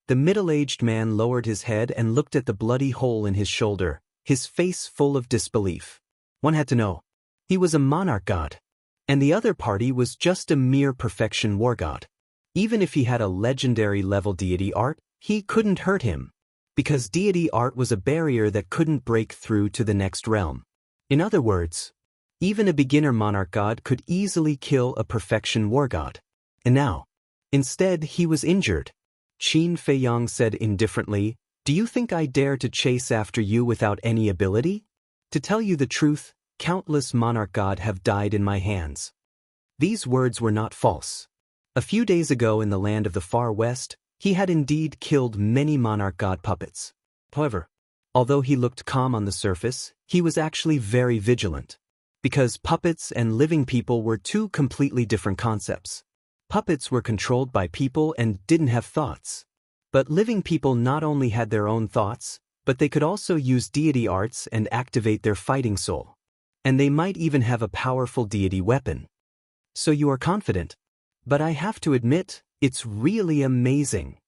[SPEAKER 1] The middle-aged man lowered his head and looked at the bloody hole in his shoulder, his face full of disbelief. One had to know. He was a monarch god. And the other party was just a mere perfection war god. Even if he had a legendary level deity art, he couldn't hurt him. Because deity art was a barrier that couldn't break through to the next realm. In other words, even a beginner monarch god could easily kill a perfection war god. And now, instead he was injured. Qin Feiyang said indifferently, "Do you think I dare to chase after you without any ability? To tell you the truth, countless monarch god have died in my hands." These words were not false. A few days ago in the land of the far west, he had indeed killed many monarch god puppets. However, although he looked calm on the surface, he was actually very vigilant. Because puppets and living people were two completely different concepts. Puppets were controlled by people and didn't have thoughts. But living people not only had their own thoughts, but they could also use deity arts and activate their fighting soul. And they might even have a powerful deity weapon. So you are confident. But I have to admit, it's really amazing.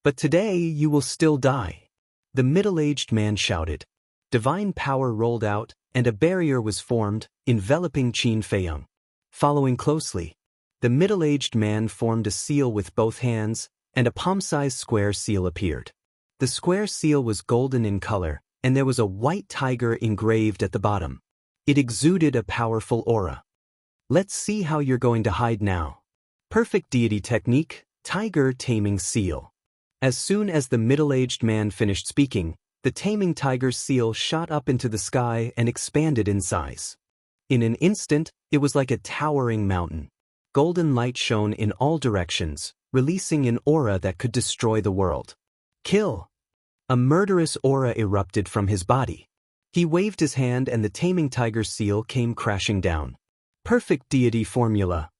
[SPEAKER 1] But today you will still die. The middle-aged man shouted. Divine power rolled out, and a barrier was formed, enveloping Qin Feiyang. Following closely, the middle-aged man formed a seal with both hands, and a palm-sized square seal appeared. The square seal was golden in color, and there was a white tiger engraved at the bottom. It exuded a powerful aura. Let's see how you're going to hide now. Perfect deity technique, tiger taming seal. As soon as the middle-aged man finished speaking, the taming tiger's seal shot up into the sky and expanded in size. In an instant, it was like a towering mountain. Golden light shone in all directions, releasing an aura that could destroy the world. Kill! A murderous aura erupted from his body. He waved his hand and the taming tiger's seal came crashing down. Perfect deity formula.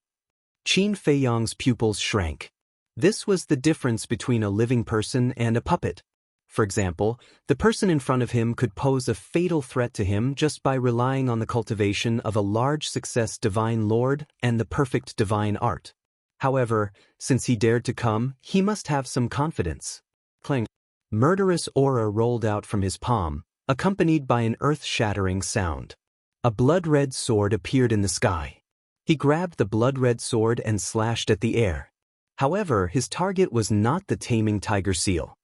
[SPEAKER 1] Qin Feiyang's pupils shrank. This was the difference between a living person and a puppet. For example, the person in front of him could pose a fatal threat to him just by relying on the cultivation of a large success divine lord and the perfect divine art. However, since he dared to come, he must have some confidence. Clang. Murderous aura rolled out from his palm, accompanied by an earth-shattering sound. A blood-red sword appeared in the sky. He grabbed the blood-red sword and slashed at the air. However, his target was not the taming tiger seal.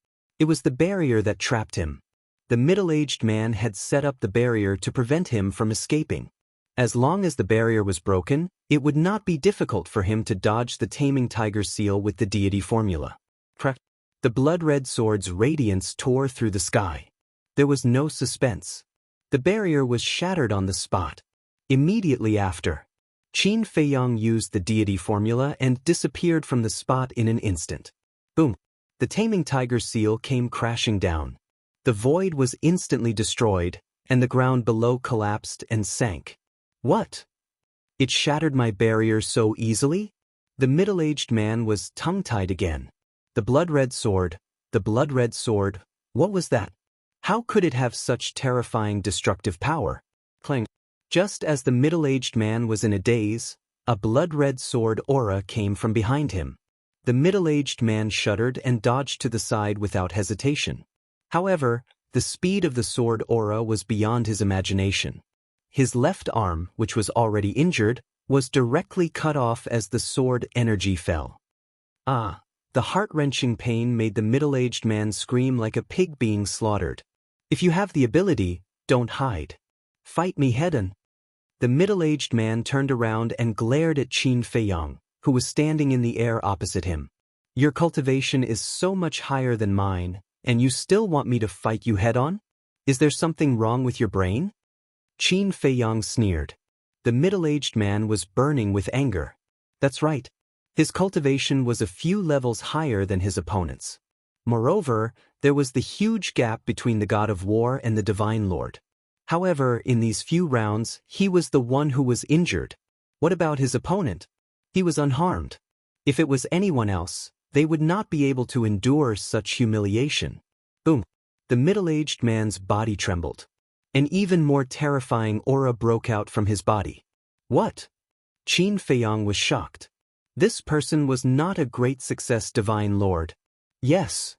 [SPEAKER 1] It was the barrier that trapped him. The middle-aged man had set up the barrier to prevent him from escaping. As long as the barrier was broken, it would not be difficult for him to dodge the taming tiger seal with the deity formula. The blood-red sword's radiance tore through the sky. There was no suspense. The barrier was shattered on the spot. Immediately after, Qin Feiyang used the deity formula and disappeared from the spot in an instant. Boom! The taming tiger seal came crashing down. The void was instantly destroyed, and the ground below collapsed and sank. What? It shattered my barrier so easily? The middle-aged man was tongue-tied again. The blood-red sword, what was that? How could it have such terrifying destructive power? Clang. Just as the middle-aged man was in a daze, a blood-red sword aura came from behind him. The middle-aged man shuddered and dodged to the side without hesitation. However, the speed of the sword aura was beyond his imagination. His left arm, which was already injured, was directly cut off as the sword energy fell. Ah! The heart-wrenching pain made the middle-aged man scream like a pig being slaughtered. If you have the ability, don't hide. Fight me head-on. The middle-aged man turned around and glared at Qin Feiyang, who was standing in the air opposite him. Your cultivation is so much higher than mine, and you still want me to fight you head-on? Is there something wrong with your brain? Qin Feiyang sneered. The middle-aged man was burning with anger. That's right. His cultivation was a few levels higher than his opponent's. Moreover, there was the huge gap between the god of war and the divine lord. However, in these few rounds, he was the one who was injured. What about his opponent? He was unharmed. If it was anyone else, they would not be able to endure such humiliation. Boom! The middle-aged man's body trembled. An even more terrifying aura broke out from his body. What? Qin Feiyang was shocked. This person was not a great success, divine lord. Yes.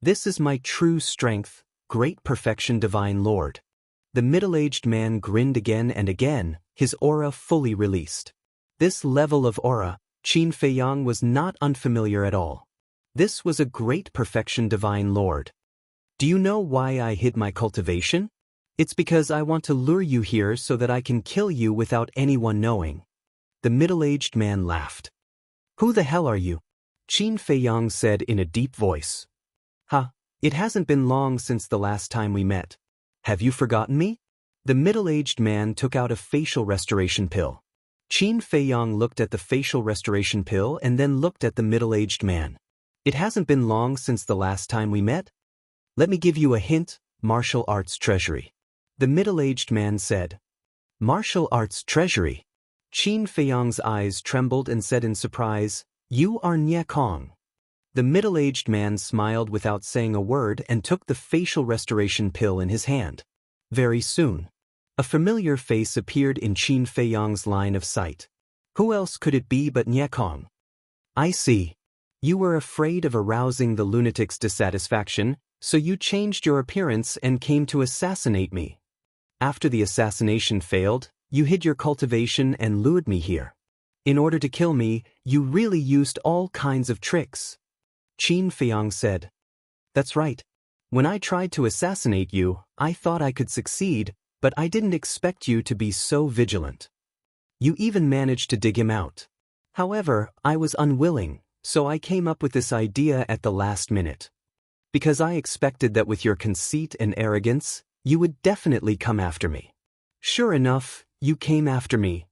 [SPEAKER 1] This is my true strength, great perfection, divine lord. The middle-aged man grinned again and again, his aura fully released. This level of aura, Qin Feiyang was not unfamiliar at all. This was a great perfection, divine lord. Do you know why I hid my cultivation? It's because I want to lure you here so that I can kill you without anyone knowing. The middle-aged man laughed. Who the hell are you? Qin Feiyang said in a deep voice. Ha, it hasn't been long since the last time we met. Have you forgotten me? The middle-aged man took out a facial restoration pill. Qin Feiyang looked at the facial restoration pill and then looked at the middle-aged man. It hasn't been long since the last time we met? Let me give you a hint, martial arts treasury. The middle-aged man said. Martial arts treasury? Qin Feiyang's eyes trembled and said in surprise, You are Nie Kong. The middle-aged man smiled without saying a word and took the facial restoration pill in his hand. Very soon, a familiar face appeared in Qin Feiyang's line of sight. Who else could it be but Nie Kong? I see. You were afraid of arousing the lunatic's dissatisfaction, so you changed your appearance and came to assassinate me. After the assassination failed, you hid your cultivation and lured me here. In order to kill me, you really used all kinds of tricks. Qin Feiyang said. That's right. When I tried to assassinate you, I thought I could succeed, but I didn't expect you to be so vigilant. You even managed to dig him out. However, I was unwilling, so I came up with this idea at the last minute. Because I expected that with your conceit and arrogance, you would definitely come after me. Sure enough, you came after me.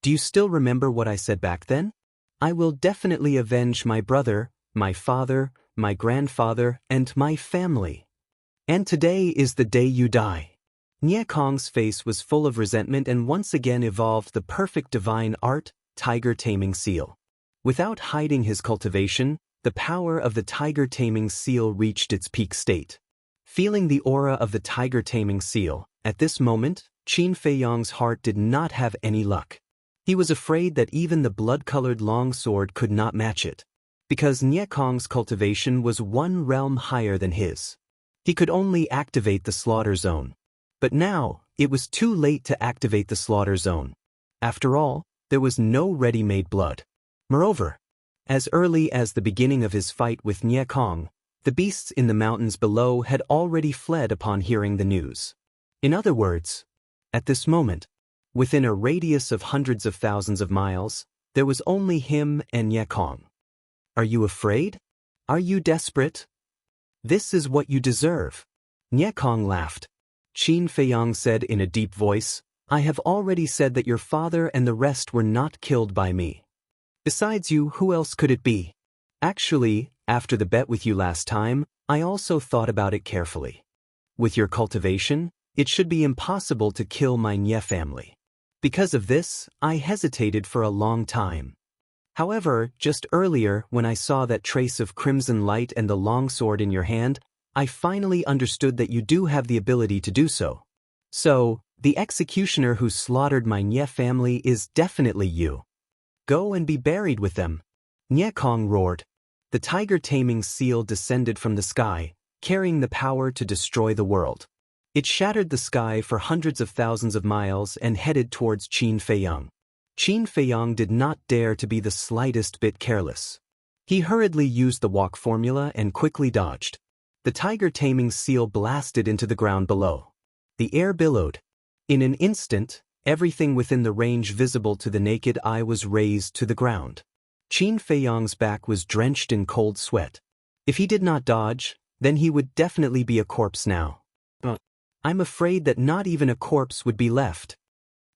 [SPEAKER 1] Do you still remember what I said back then? I will definitely avenge my brother, my father, my grandfather, and my family. And today is the day you die. Nie Kong's face was full of resentment and once again evolved the perfect divine art, tiger taming seal. Without hiding his cultivation, the power of the tiger taming seal reached its peak state. Feeling the aura of the tiger taming seal, at this moment, Qin Feiyang's heart did not have any luck. He was afraid that even the blood-colored longsword could not match it. Because Nie Kong's cultivation was one realm higher than his. He could only activate the slaughter zone. But now, it was too late to activate the slaughter zone. After all, there was no ready-made blood. Moreover, as early as the beginning of his fight with Nie Kong, the beasts in the mountains below had already fled upon hearing the news. In other words, at this moment, within a radius of hundreds of thousands of miles, there was only him and Nie Kong. Are you afraid? Are you desperate? This is what you deserve. Nie Kong laughed. Qin Feiyang said in a deep voice, I have already said that your father and the rest were not killed by me. Besides you, who else could it be? Actually, after the bet with you last time, I also thought about it carefully. With your cultivation, it should be impossible to kill my Nie family. Because of this, I hesitated for a long time. However, just earlier, when I saw that trace of crimson light and the longsword in your hand, I finally understood that you do have the ability to do so. So, the executioner who slaughtered my Nie family is definitely you. Go and be buried with them. Nie Kong roared. The tiger taming seal descended from the sky, carrying the power to destroy the world. It shattered the sky for hundreds of thousands of miles and headed towards Qin Feiyang. Qin Feiyang did not dare to be the slightest bit careless. He hurriedly used the walk formula and quickly dodged. The tiger taming seal blasted into the ground below. The air billowed. In an instant, everything within the range visible to the naked eye was razed to the ground. Qin Feiyang's back was drenched in cold sweat. If he did not dodge, then he would definitely be a corpse now. But I'm afraid that not even a corpse would be left.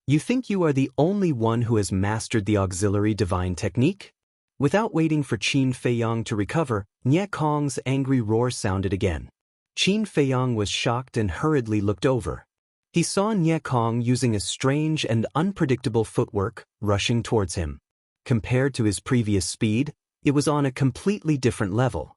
[SPEAKER 1] You think you are the only one who has mastered the auxiliary divine technique? Without waiting for Qin Feiyang to recover, Nie Kong's angry roar sounded again. Qin Feiyang was shocked and hurriedly looked over. He saw Nie Kong using a strange and unpredictable footwork, rushing towards him. Compared to his previous speed, it was on a completely different level.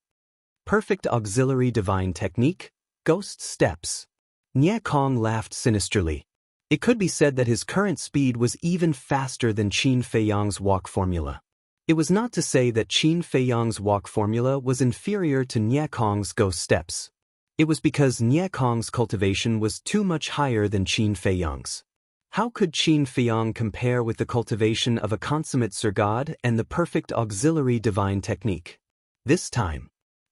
[SPEAKER 1] Perfect auxiliary divine technique, ghost steps. Nie Kong laughed sinisterly. It could be said that his current speed was even faster than Qin Feiyang's walk formula. It was not to say that Qin Feiyang's walk formula was inferior to Nie Kong's ghost steps. It was because Nie Kong's cultivation was too much higher than Qin Feiyang's. How could Qin Feiyang compare with the cultivation of a consummate Sir God and the perfect auxiliary divine technique? This time,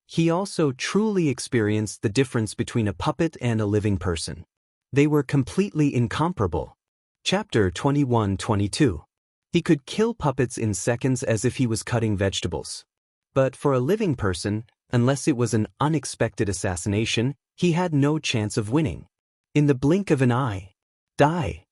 [SPEAKER 1] he also truly experienced the difference between a puppet and a living person. They were completely incomparable. Chapter 21-22. He could kill puppets in seconds as if he was cutting vegetables. But for a living person, unless it was an unexpected assassination, he had no chance of winning. In the blink of an eye. Die.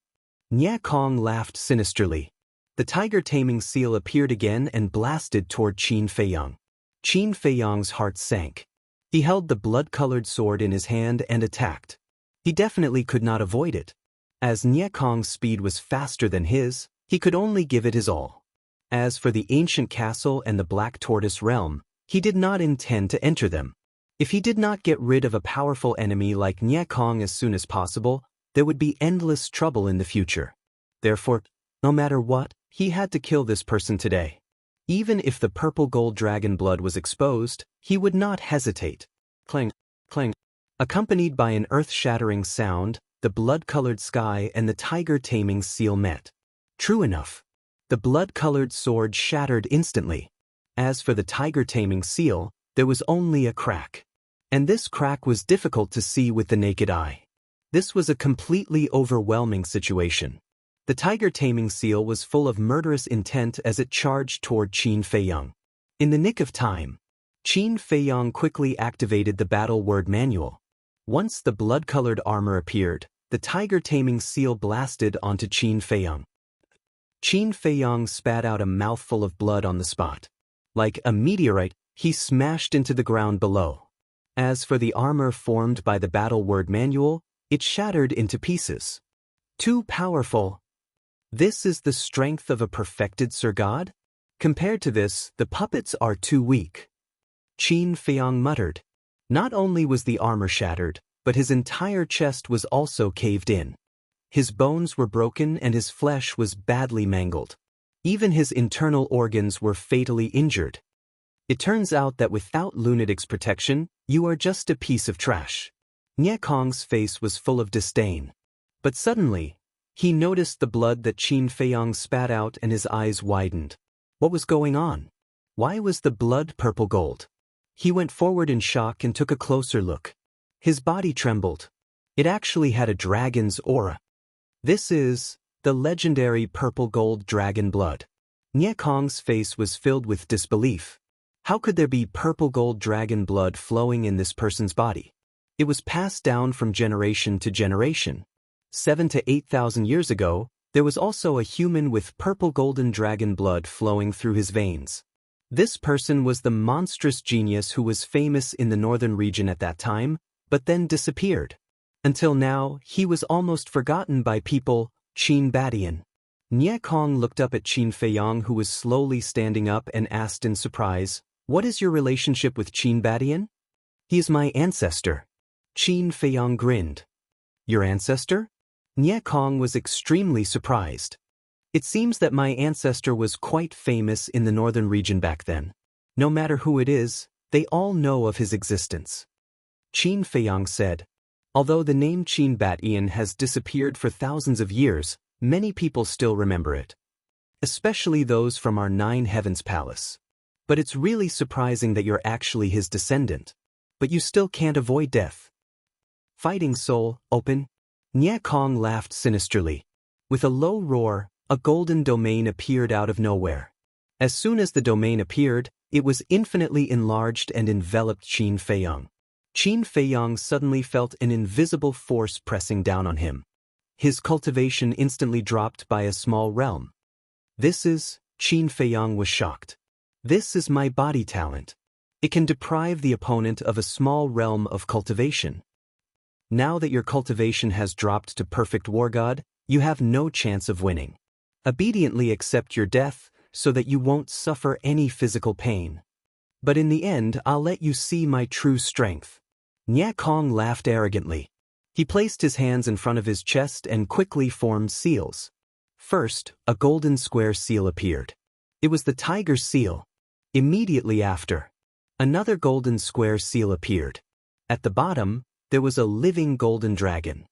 [SPEAKER 1] Nie Kong laughed sinisterly. The tiger-taming seal appeared again and blasted toward Qin Feiyang. Qin Feiyang's heart sank. He held the blood-colored sword in his hand and attacked. He definitely could not avoid it. As Nie Kong's speed was faster than his, he could only give it his all. As for the ancient castle and the Black Tortoise realm, he did not intend to enter them. If he did not get rid of a powerful enemy like Nie Kong as soon as possible, there would be endless trouble in the future. Therefore, no matter what, he had to kill this person today. Even if the purple gold dragon blood was exposed, he would not hesitate. Clang, clang. Accompanied by an earth-shattering sound, the blood-colored sky and the tiger-taming seal met. True enough. The blood-colored sword shattered instantly. As for the tiger-taming seal, there was only a crack. And this crack was difficult to see with the naked eye. This was a completely overwhelming situation. The tiger-taming seal was full of murderous intent as it charged toward Qin Feiyang. In the nick of time, Qin Feiyang quickly activated the battle word manual. Once the blood-colored armor appeared, the tiger-taming seal blasted onto Qin Feiyang. Qin Feiyang spat out a mouthful of blood on the spot. Like a meteorite, he smashed into the ground below. As for the armor formed by the battle word manual, it shattered into pieces. Too powerful. This is the strength of a perfected Sir God? Compared to this, the puppets are too weak. Qin Feiyang muttered. Not only was the armor shattered, but his entire chest was also caved in. His bones were broken and his flesh was badly mangled. Even his internal organs were fatally injured. It turns out that without Lunatic's protection, you are just a piece of trash. Nie Kong's face was full of disdain. But suddenly, he noticed the blood that Qin Feiyang spat out and his eyes widened. What was going on? Why was the blood purple gold? He went forward in shock and took a closer look. His body trembled. It actually had a dragon's aura. This is the legendary purple gold dragon blood. Nie Kong's face was filled with disbelief. How could there be purple gold dragon blood flowing in this person's body? It was passed down from generation to generation. 7,000 to 8,000 years ago, there was also a human with purple golden dragon blood flowing through his veins. This person was the monstrous genius who was famous in the northern region at that time, but then disappeared. Until now, he was almost forgotten by people. Qin Badian. Nie Kong looked up at Qin Feiyang, who was slowly standing up, and asked in surprise, "What is your relationship with Qin Badian?" "He is my ancestor." Qin Feiyang grinned. "Your ancestor?" Nie Kong was extremely surprised. "It seems that my ancestor was quite famous in the northern region back then. No matter who it is, they all know of his existence." Qin Feiyang said, "Although the name Qin Badian has disappeared for thousands of years, many people still remember it. Especially those from our Nine Heavens Palace. But it's really surprising that you're actually his descendant. But you still can't avoid death." "Fighting soul, open." Nie Kong laughed sinisterly. With a low roar, a golden domain appeared out of nowhere. As soon as the domain appeared, it was infinitely enlarged and enveloped Qin Feiyang. Qin Feiyang suddenly felt an invisible force pressing down on him. His cultivation instantly dropped by a small realm. Qin Feiyang was shocked. This is my body talent. It can deprive the opponent of a small realm of cultivation. Now that your cultivation has dropped to perfect war god, you have no chance of winning. Obediently accept your death so that you won't suffer any physical pain. But in the end, I'll let you see my true strength. Nye Kong laughed arrogantly. He placed his hands in front of his chest and quickly formed seals. First, a golden square seal appeared. It was the tiger seal. Immediately after, another golden square seal appeared. At the bottom, there was a living golden dragon.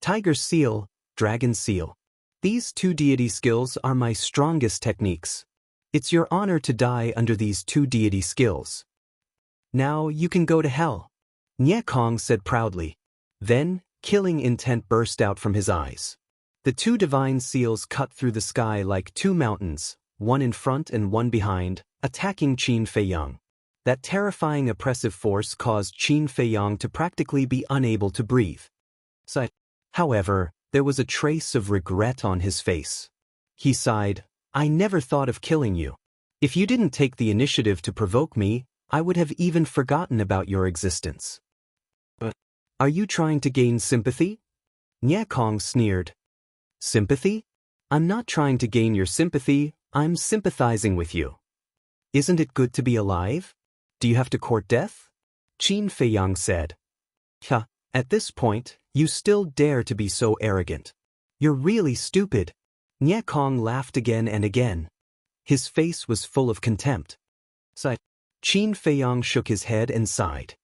[SPEAKER 1] Tiger seal, dragon seal. These two deity skills are my strongest techniques. It's your honor to die under these two deity skills. Now you can go to hell, Nye Kong said proudly. Then, killing intent burst out from his eyes. The two divine seals cut through the sky like two mountains, one in front and one behind, attacking Qin Feiyang. That terrifying oppressive force caused Qin Feiyang to practically be unable to breathe. However, there was a trace of regret on his face. He sighed, I never thought of killing you. If you didn't take the initiative to provoke me, I would have even forgotten about your existence. But are you trying to gain sympathy? Nye Kong sneered. Sympathy? I'm not trying to gain your sympathy, I'm sympathizing with you. Isn't it good to be alive? Do you have to court death? Qin Feiyang said. At this point, you still dare to be so arrogant. You're really stupid. Nye Kong laughed again and again. His face was full of contempt. Qin Feiyang shook his head and sighed.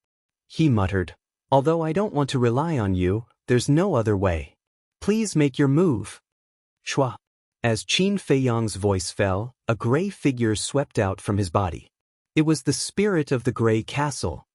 [SPEAKER 1] He muttered, although I don't want to rely on you, there's no other way. Please make your move. Shua. As Qin Feiyang's voice fell, a gray figure swept out from his body. It was the spirit of the gray castle.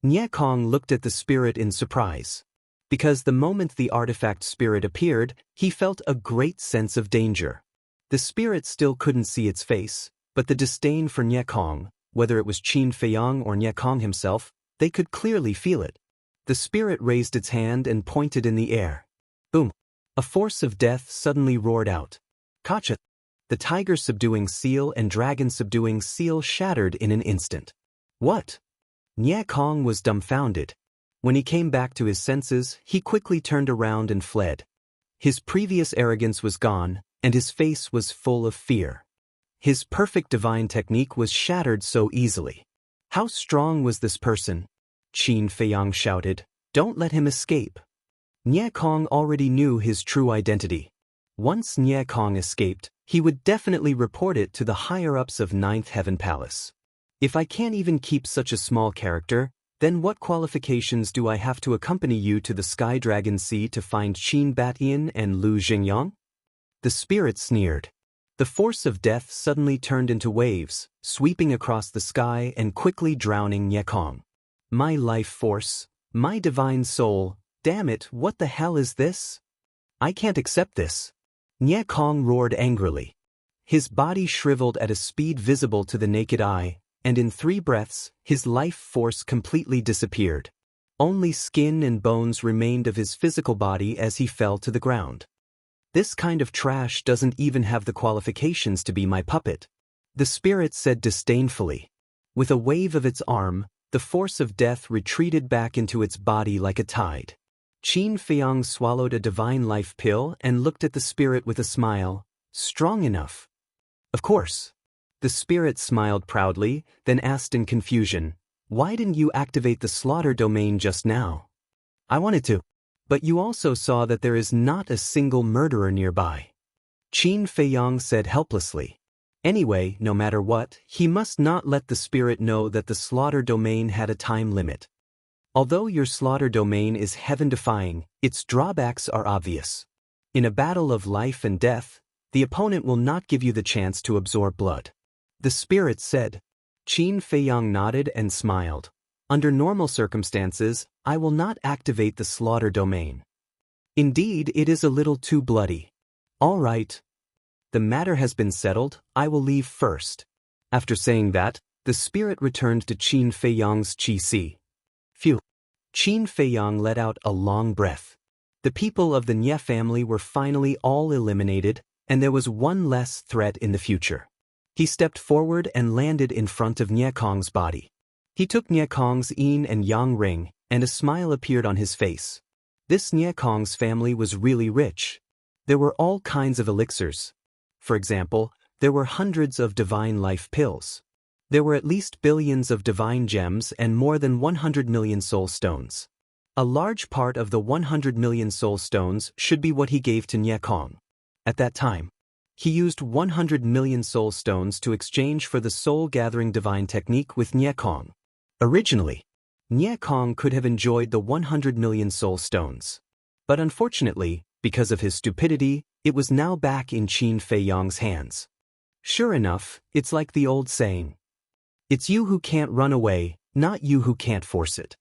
[SPEAKER 1] Nye Kong looked at the spirit in surprise. Because the moment the artifact spirit appeared, he felt a great sense of danger. The spirit still couldn't see its face, but the disdain for Nye Kong, whether it was Qin Feiyang or Nye Kong himself, they could clearly feel it. The spirit raised its hand and pointed in the air. Boom! A force of death suddenly roared out. Kacha! The tiger subduing seal and dragon subduing seal shattered in an instant. What? Nye Kong was dumbfounded. When he came back to his senses, he quickly turned around and fled. His previous arrogance was gone, and his face was full of fear. His perfect divine technique was shattered so easily. How strong was this person? Qin Feiyang shouted. Don't let him escape. Nye Kong already knew his true identity. Once Nye Kong escaped, he would definitely report it to the higher-ups of Ninth Heaven Palace. If I can't even keep such a small character, then what qualifications do I have to accompany you to the Sky Dragon Sea to find Qin Batian and Lu Xingyang? The spirit sneered. The force of death suddenly turned into waves, sweeping across the sky and quickly drowning Nye Kong. My life force, my divine soul, damn it, what the hell is this? I can't accept this. Nye Kong roared angrily. His body shriveled at a speed visible to the naked eye, and in 3 breaths, his life force completely disappeared. Only skin and bones remained of his physical body as he fell to the ground. This kind of trash doesn't even have the qualifications to be my puppet, the spirit said disdainfully. With a wave of its arm, the force of death retreated back into its body like a tide. Qin Feiyang swallowed a divine life pill and looked at the spirit with a smile. Strong enough. Of course. The spirit smiled proudly, then asked in confusion, why didn't you activate the slaughter domain just now? I wanted to. But you also saw that there is not a single murderer nearby. Qin Feiyang said helplessly. Anyway, no matter what, he must not let the spirit know that the slaughter domain had a time limit. Although your slaughter domain is heaven-defying, its drawbacks are obvious. In a battle of life and death, the opponent will not give you the chance to absorb blood. The spirit said. Qin Feiyang nodded and smiled. Under normal circumstances, I will not activate the slaughter domain. Indeed, it is a little too bloody. All right. The matter has been settled, I will leave first. After saying that, the spirit returned to Qin Feiyang's Qi Si. Phew. Qin Feiyang let out a long breath. The people of the Nye family were finally all eliminated, and there was one less threat in the future. He stepped forward and landed in front of Nye Kong's body. He took Nye Kong's yin and yang ring, and a smile appeared on his face. This Nye Kong's family was really rich. There were all kinds of elixirs. For example, there were hundreds of divine life pills. There were at least billions of divine gems and more than 100 million soul stones. A large part of the 100 million soul stones should be what he gave to Nye Kong. At that time, he used 100 million soul stones to exchange for the soul-gathering divine technique with Nye Kong. Originally, Nye Kong could have enjoyed the 100 million soul stones. But unfortunately, because of his stupidity, it was now back in Qin Fei Yang's hands. Sure enough, it's like the old saying. It's you who can't run away, not you who can't force it.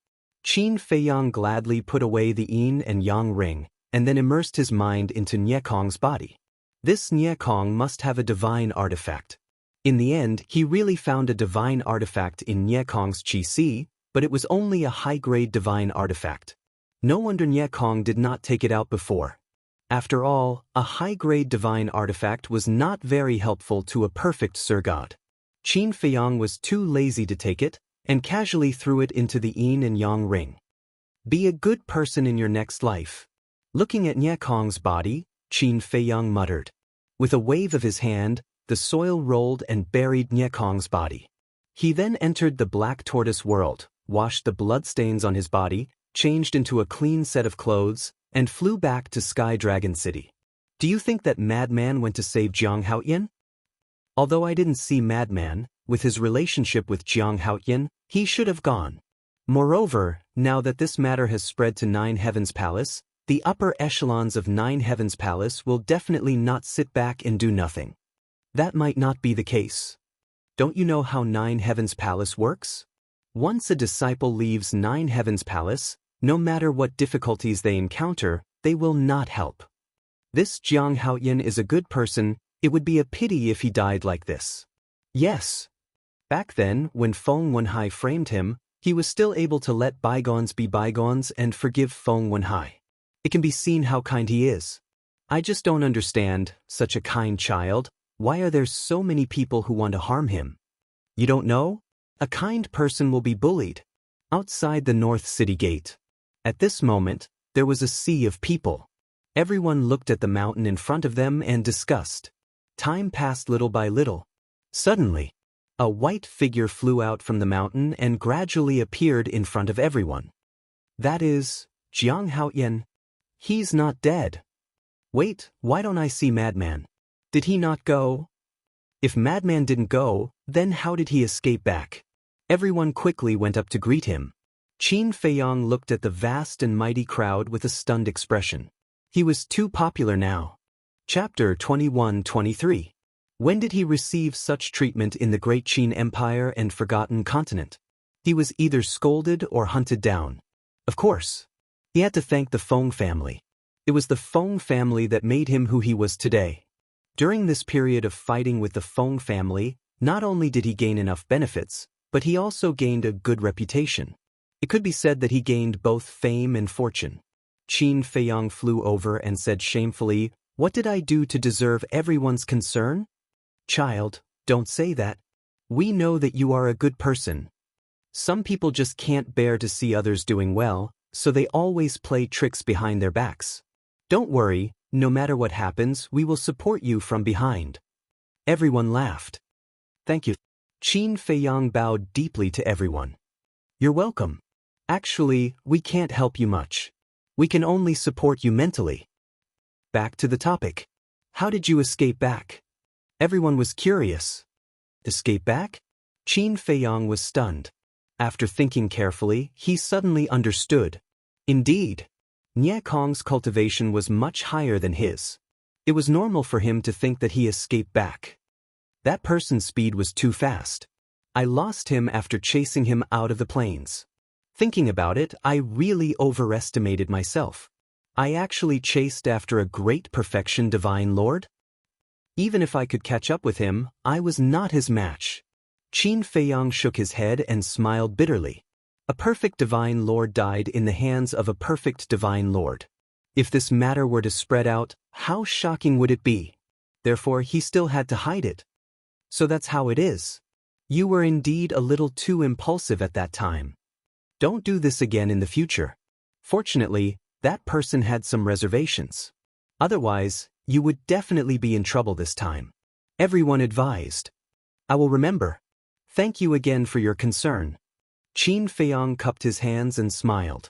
[SPEAKER 1] Qin Fei Yang gladly put away the yin and yang ring, and then immersed his mind into Nye Kong's body. This Nye Kong must have a divine artifact. In the end, he really found a divine artifact in Nye Kong's Qi, but it was only a high-grade divine artifact. No wonder Nye Kong did not take it out before. After all, a high-grade divine artifact was not very helpful to a perfect Sir God. Qin Fei Yang was too lazy to take it, and casually threw it into the yin and yang ring. Be a good person in your next life. Looking at Nye Kong's body, Qin Fei Yang muttered. With a wave of his hand, the soil rolled and buried Nye Kong's body. He then entered the black tortoise world, washed the bloodstains on his body, changed into a clean set of clothes, and flew back to Sky Dragon City. Do you think that Madman went to save Jiang Haoyan? Although I didn't see Madman, with his relationship with Jiang Haoyan, he should have gone. Moreover, now that this matter has spread to Nine Heavens Palace, the upper echelons of Nine Heavens Palace will definitely not sit back and do nothing. That might not be the case. Don't you know how Nine Heavens Palace works? Once a disciple leaves Nine Heavens Palace, no matter what difficulties they encounter, they will not help. This Jiang Haoyan is a good person. It would be a pity if he died like this. Yes. Back then, when Feng Wenhai framed him, he was still able to let bygones be bygones and forgive Feng Wenhai. It can be seen how kind he is. I just don't understand, such a kind child, why are there so many people who want to harm him? You don't know? A kind person will be bullied. Outside the North City Gate. At this moment, there was a sea of people. Everyone looked at the mountain in front of them and discussed. Time passed little by little. Suddenly, a white figure flew out from the mountain and gradually appeared in front of everyone. That is, Jiang Haoyan. He's not dead. Wait, why don't I see Madman? Did he not go? If Madman didn't go, then how did he escape back? Everyone quickly went up to greet him. Qin Fei Yang looked at the vast and mighty crowd with a stunned expression. He was too popular now. Chapter 21-23. When did he receive such treatment in the Great Qin Empire and Forgotten Continent? He was either scolded or hunted down. Of course. He had to thank the Feng family. It was the Feng family that made him who he was today. During this period of fighting with the Feng family, not only did he gain enough benefits, but he also gained a good reputation. It could be said that he gained both fame and fortune. Qin Fei Yang flew over and said shamefully, "What did I do to deserve everyone's concern?" Child, don't say that. We know that you are a good person. Some people just can't bear to see others doing well, so they always play tricks behind their backs. Don't worry, no matter what happens, we will support you from behind. Everyone laughed. Thank you. Qin Fei Yang bowed deeply to everyone. You're welcome. Actually, we can't help you much. We can only support you mentally. Back to the topic. How did you escape back? Everyone was curious. Escape back? Qin Fei Yang was stunned. After thinking carefully, he suddenly understood. Indeed, Nye Kong's cultivation was much higher than his. It was normal for him to think that he escaped back. That person's speed was too fast. I lost him after chasing him out of the plains. Thinking about it, I really overestimated myself. I actually chased after a great perfection divine lord? Even if I could catch up with him, I was not his match. Qin Fei Yang shook his head and smiled bitterly. A perfect divine lord died in the hands of a perfect divine lord. If this matter were to spread out, how shocking would it be? Therefore, he still had to hide it. So that's how it is. You were indeed a little too impulsive at that time. Don't do this again in the future. Fortunately, that person had some reservations. Otherwise, you would definitely be in trouble this time. Everyone advised. I will remember. Thank you again for your concern. Qin Feiyang cupped his hands and smiled.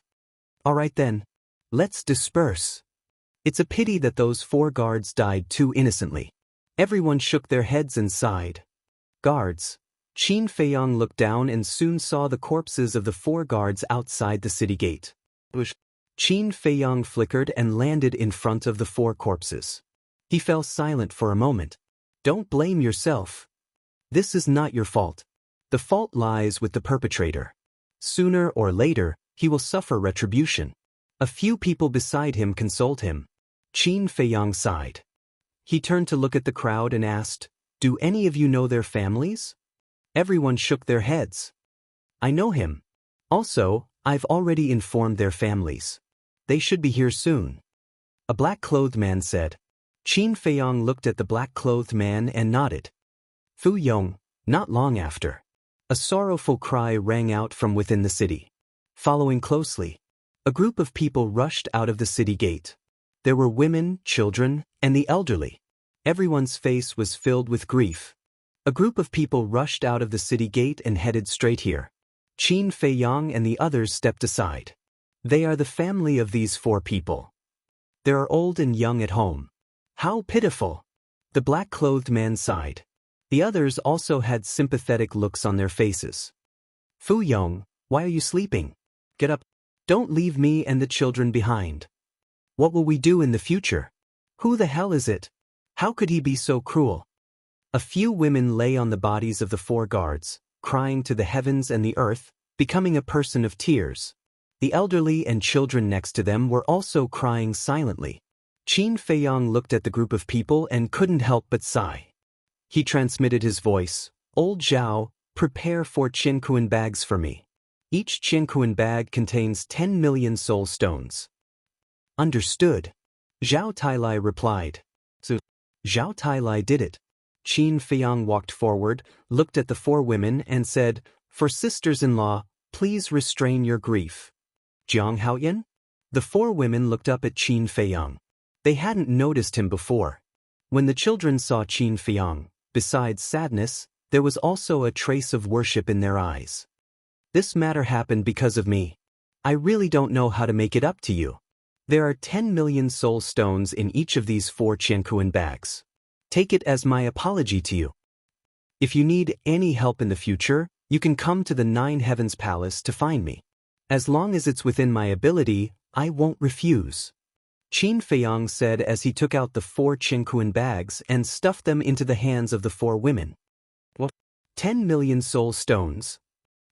[SPEAKER 1] All right then. Let's disperse. It's a pity that those 4 guards died too innocently. Everyone shook their heads and sighed. Guards. Qin Feiyang looked down and soon saw the corpses of the 4 guards outside the city gate. Qin Feiyang flickered and landed in front of the 4 corpses. He fell silent for a moment. Don't blame yourself. This is not your fault. The fault lies with the perpetrator. Sooner or later, he will suffer retribution. A few people beside him consoled him. Qin Feiyang sighed. He turned to look at the crowd and asked, "Do any of you know their families?" Everyone shook their heads. I know him. Also, I've already informed their families. They should be here soon. A black-clothed man said. Qin Feiyang looked at the black-clothed man and nodded. Fu Yong, not long after. A sorrowful cry rang out from within the city. Following closely, a group of people rushed out of the city gate. There were women, children, and the elderly. Everyone's face was filled with grief. A group of people rushed out of the city gate and headed straight here. Qin Feiyang and the others stepped aside. They are the family of these 4 people. They are old and young at home. How pitiful! The black-clothed man sighed. The others also had sympathetic looks on their faces. Fu Yong, why are you sleeping? Get up. Don't leave me and the children behind. What will we do in the future? Who the hell is it? How could he be so cruel? A few women lay on the bodies of the 4 guards, crying to the heavens and the earth, becoming a person of tears. The elderly and children next to them were also crying silently. Qin Feiyang looked at the group of people and couldn't help but sigh. He transmitted his voice, Old Zhao, prepare 4 Qiankuan bags for me. Each Qiankuan bag contains 10 million soul stones. Understood. Zhao Tailai replied. So, Zhao Tailai did it. Qin Feiyang walked forward, looked at the 4 women and said, For sisters-in-law, please restrain your grief. Jiang Haoyan? The 4 women looked up at Qin Feiyang. They hadn't noticed him before. When the children saw Qin Feiyang, besides sadness, there was also a trace of worship in their eyes. This matter happened because of me. I really don't know how to make it up to you. There are 10 million soul stones in each of these 4 Qiankuan bags. Take it as my apology to you. If you need any help in the future, you can come to the 9 Heavens Palace to find me. As long as it's within my ability, I won't refuse. Qin Feiyang said as he took out the 4 Qiankuan bags and stuffed them into the hands of the 4 women. What? 10 million soul stones?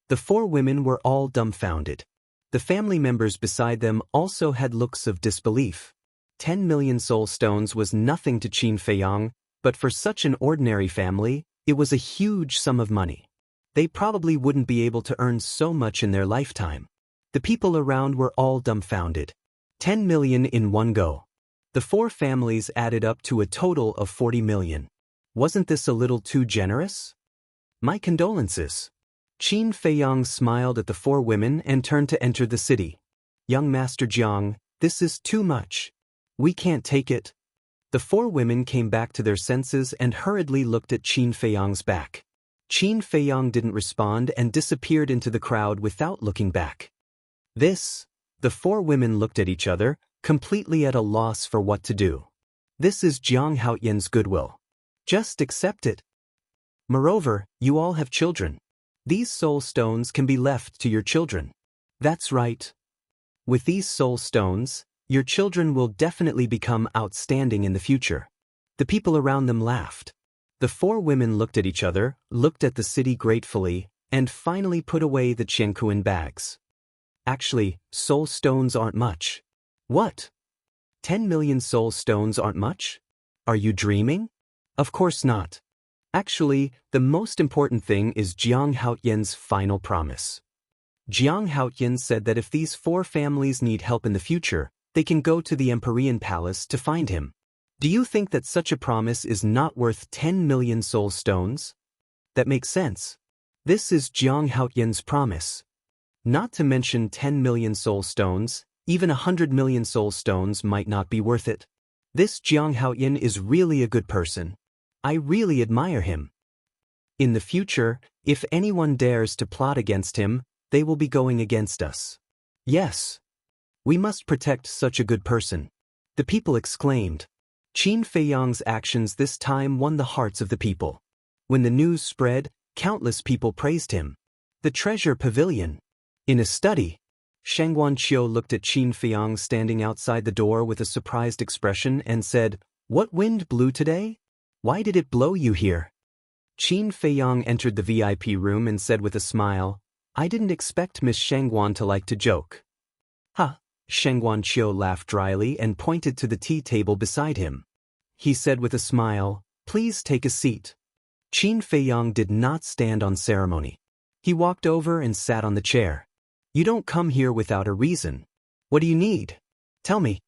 [SPEAKER 1] The 4 women were all dumbfounded. The family members beside them also had looks of disbelief. 10 million soul stones was nothing to Qin Feiyang, but for such an ordinary family, it was a huge sum of money. They probably wouldn't be able to earn so much in their lifetime. The people around were all dumbfounded. 10 million in one go. The 4 families added up to a total of 40 million. Wasn't this a little too generous? My condolences. Qin Feiyang smiled at the 4 women and turned to enter the city. Young Master Jiang, this is too much. We can't take it. The 4 women came back to their senses and hurriedly looked at Qin Feiyang's back. Qin Feiyang didn't respond and disappeared into the crowd without looking back. The 4 women looked at each other, completely at a loss for what to do. This is Jiang Haoyan's goodwill. Just accept it. Moreover, you all have children. These soul stones can be left to your children. That's right. With these soul stones, your children will definitely become outstanding in the future. The people around them laughed. The 4 women looked at each other, looked at the city gratefully, and finally put away the Qiankuan bags. Actually, soul stones aren't much. What? 10 million soul stones aren't much? Are you dreaming? Of course not. Actually, the most important thing is Jiang Haoyan's final promise. Jiang Haoyan said that if these 4 families need help in the future, they can go to the Empyrean Palace to find him. Do you think that such a promise is not worth 10 million soul stones? That makes sense. This is Jiang Haotian's promise. Not to mention 10 million soul stones, even 100 million soul stones might not be worth it. This Jiang Haotian is really a good person. I really admire him. In the future, if anyone dares to plot against him, they will be going against us. Yes. We must protect such a good person. The people exclaimed. Qin Feiyang's actions this time won the hearts of the people. When the news spread, countless people praised him. The treasure pavilion. In a study, Shang Guanqiu looked at Qin Feiyang standing outside the door with a surprised expression and said, "What wind blew today? Why did it blow you here?" Qin Feiyang entered the VIP room and said with a smile, "I didn't expect Miss Shangguan to like to joke." "Ha!" Shang Guanqiu laughed dryly and pointed to the tea table beside him. He said with a smile, "Please take a seat." Qin Feiyang did not stand on ceremony. He walked over and sat on the chair. "You don't come here without a reason. What do you need? Tell me."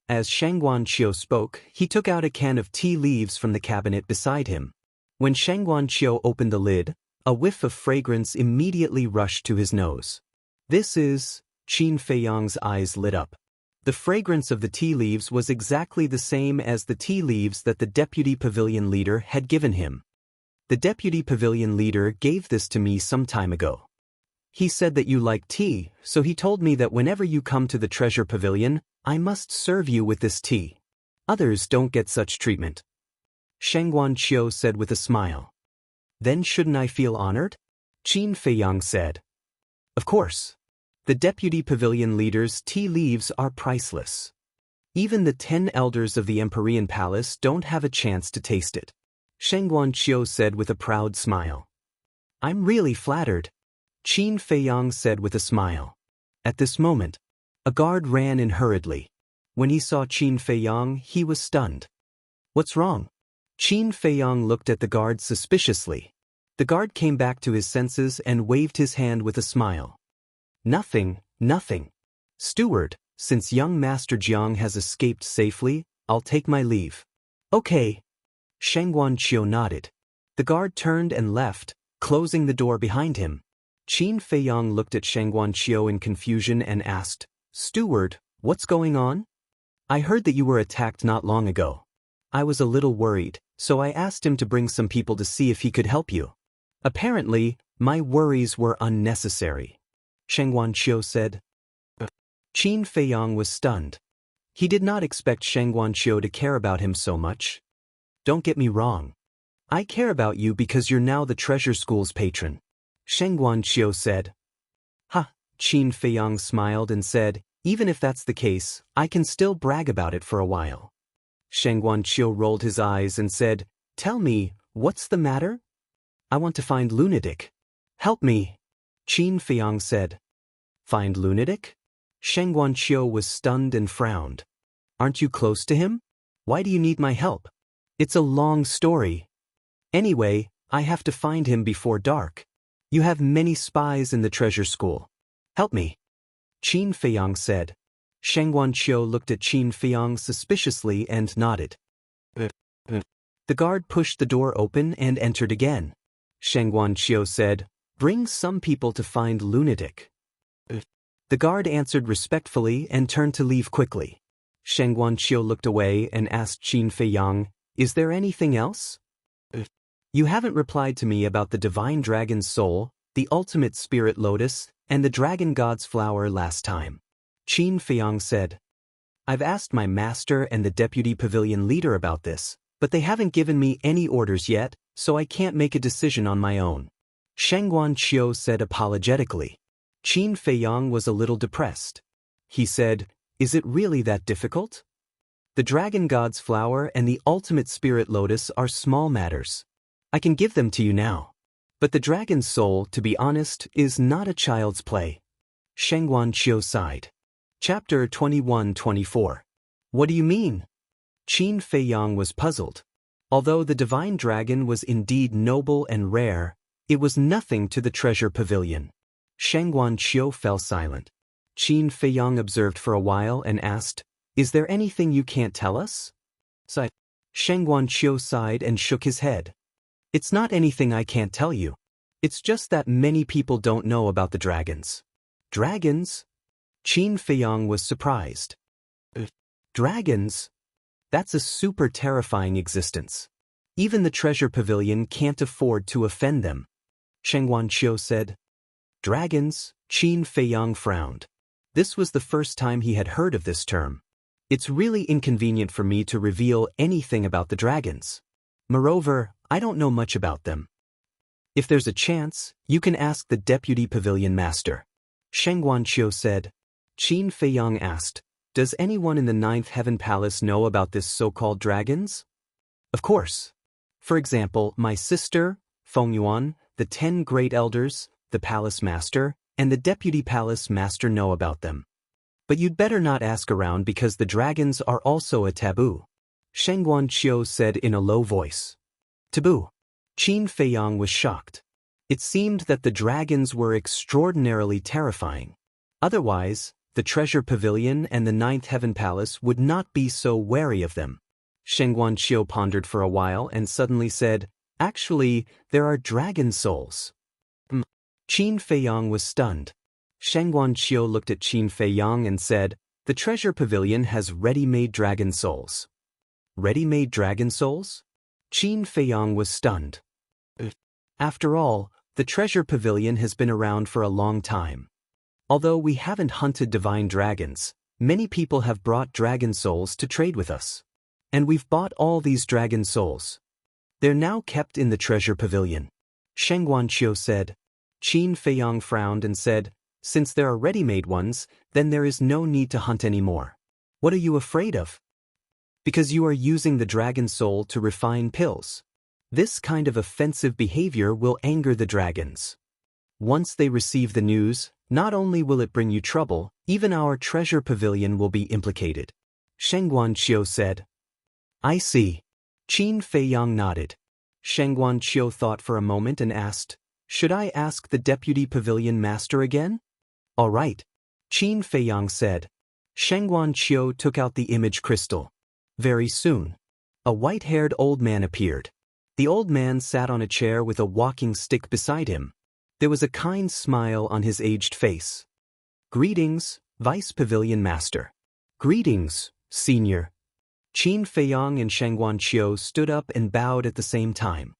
[SPEAKER 1] As Shang Guanqiu spoke, he took out a can of tea leaves from the cabinet beside him. When Shang Guanqiu opened the lid, a whiff of fragrance immediately rushed to his nose. "This is..." Qin Feiyang's eyes lit up. The fragrance of the tea leaves was exactly the same as the tea leaves that the deputy pavilion leader had given him. "The deputy pavilion leader gave this to me some time ago. He said that you like tea, so he told me that whenever you come to the treasure pavilion, I must serve you with this tea. Others don't get such treatment." Shang Guanqiu said with a smile. "Then shouldn't I feel honored?" Qin Feiyang said. "Of course. The deputy pavilion leader's tea leaves are priceless. Even the 10 elders of the Empyrean Palace don't have a chance to taste it." Shang Guanqiu said with a proud smile. "I'm really flattered," Qin Feiyang said with a smile. At this moment, a guard ran in hurriedly. When he saw Qin Feiyang, he was stunned. "What's wrong?" Qin Feiyang looked at the guard suspiciously. The guard came back to his senses and waved his hand with a smile. "Nothing, nothing. Steward, since young Master Jiang has escaped safely, I'll take my leave." "Okay." Shang Guanqiu nodded. The guard turned and left, closing the door behind him. Qin Feiyang looked at Shang Guanqiu in confusion and asked, "Steward, what's going on? I heard that you were attacked not long ago. I was a little worried, so I asked him to bring some people to see if he could help you. Apparently, my worries were unnecessary," Shang Guanqiu said. Qin Feiyang was stunned. He did not expect Shang Guanqiu to care about him so much. "Don't get me wrong. I care about you because you're now the treasure school's patron," Shang Guanqiu said. "Ha!" Qin Feiyang smiled and said, "Even if that's the case, I can still brag about it for a while." Shang Guanqiu rolled his eyes and said, "Tell me, what's the matter?" "I want to find Lunatic. Help me," Qin Feiyang said. "Find Lunatic?" Shang Guanqiu was stunned and frowned. "Aren't you close to him? Why do you need my help? It's a long story. Anyway, I have to find him before dark. You have many spies in the treasure school. Help me," Qin Feiyang said. Shang Guanqiu looked at Qin Feiyang suspiciously and nodded. The guard pushed the door open and entered again. Shang Guanqiu said, "Bring some people to find Lunatic." The guard answered respectfully and turned to leave quickly. Shang Guanqiu looked away and asked Qin Feiyang, "Is there anything else?" "You haven't replied to me about the divine dragon's soul, the ultimate spirit lotus, and the dragon god's flower last time," Qin Feiyang said. "I've asked my master and the deputy pavilion leader about this, but they haven't given me any orders yet, so I can't make a decision on my own," Shang Guanqiu said apologetically. Qin Feiyang was a little depressed. He said, "Is it really that difficult? The dragon god's flower and the ultimate spirit lotus are small matters. I can give them to you now. But the dragon's soul, to be honest, is not a child's play." Shang Guanqiu sighed. Chapter 21-24. "What do you mean?" Qin Feiyang was puzzled. Although the divine dragon was indeed noble and rare, it was nothing to the treasure pavilion. Shang Guanqiu fell silent. Qin Feiyang observed for a while and asked, Is there anything you can't tell us? Sighed. Sheng Guanqiu sighed and shook his head. It's not anything I can't tell you. It's just that many people don't know about the dragons. Dragons? Qin Feiyang was surprised. Dragons? That's a super terrifying existence. Even the treasure pavilion can't afford to offend them. Sheng Guanqiu said. Dragons? Qin Feiyang frowned. This was the first time he had heard of this term. It's really inconvenient for me to reveal anything about the dragons. Moreover, I don't know much about them. If there's a chance, you can ask the deputy pavilion master. Sheng Guanqiu said. Qin Feiyang asked, does anyone in the Ninth Heaven Palace know about this so-called dragons? Of course. For example, my sister, Feng Yuan, the 10 great elders, the palace master, and the deputy palace master know about them. But you'd better not ask around because the dragons are also a taboo. Sheng Guanqiu said in a low voice. Taboo. Qin Feiyang was shocked. It seemed that the dragons were extraordinarily terrifying. Otherwise, the treasure pavilion and the Ninth Heaven Palace would not be so wary of them. Sheng Guanqiu pondered for a while and suddenly said, actually, there are dragon souls. Qin Feiyang was stunned. Sheng Guanqiu looked at Qin Feiyang and said, the treasure pavilion has ready-made dragon souls. Ready-made dragon souls? Qin Feiyang was stunned. After all, the treasure pavilion has been around for a long time. Although we haven't hunted divine dragons, many people have brought dragon souls to trade with us. And we've bought all these dragon souls. They're now kept in the treasure pavilion. Sheng Guanqiu said. Qin Feiyang frowned and said, since there are ready-made ones, then there is no need to hunt anymore. What are you afraid of? Because you are using the dragon soul to refine pills. This kind of offensive behavior will anger the dragons. Once they receive the news, not only will it bring you trouble, even our treasure pavilion will be implicated. Sheng Guanqiu said. I see. Qin Feiyang nodded. Sheng Guanqiu thought for a moment and asked, should I ask the deputy pavilion master again? All right. Qin Feiyang said. Sheng Guanqiu took out the image crystal. Very soon, a white-haired old man appeared. The old man sat on a chair with a walking stick beside him. There was a kind smile on his aged face. Greetings, Vice Pavilion Master. Greetings, Senior. Qin Feiyang and Sheng Guanqiu stood up and bowed at the same time.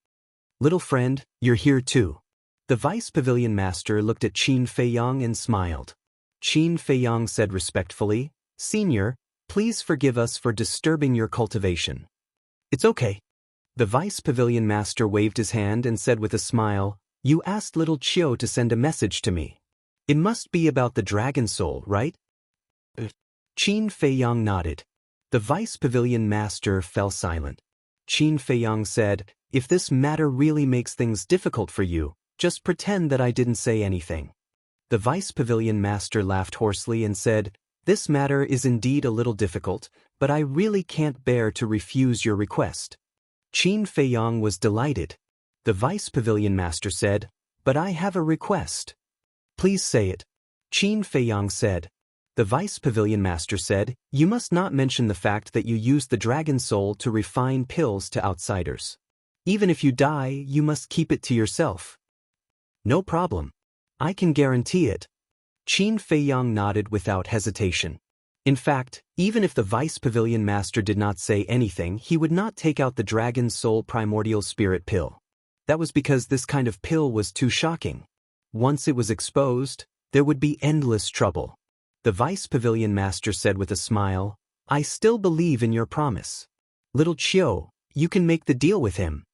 [SPEAKER 1] Little friend, you're here too. The Vice Pavilion Master looked at Qin Feiyang and smiled. Qin Feiyang said respectfully, Senior, please forgive us for disturbing your cultivation. It's okay. The Vice Pavilion Master waved his hand and said with a smile, you asked little Qiu to send a message to me. It must be about the dragon soul, right? Qin Feiyang nodded. The Vice Pavilion Master fell silent. Qin Feiyang said, if this matter really makes things difficult for you, just pretend that I didn't say anything. The Vice Pavilion Master laughed hoarsely and said, this matter is indeed a little difficult, but I really can't bear to refuse your request. Qin Feiyang was delighted. The Vice Pavilion Master said, but I have a request. Please say it. Qin Feiyang said. The Vice Pavilion Master said, you must not mention the fact that you used the dragon soul to refine pills to outsiders. Even if you die, you must keep it to yourself. No problem. I can guarantee it. Qin Feiyang nodded without hesitation. In fact, even if the Vice Pavilion Master did not say anything, he would not take out the Dragon Soul Primordial Spirit pill. That was because this kind of pill was too shocking. Once it was exposed, there would be endless trouble. The Vice Pavilion Master said with a smile, I still believe in your promise. Little Qiu, you can make the deal with him.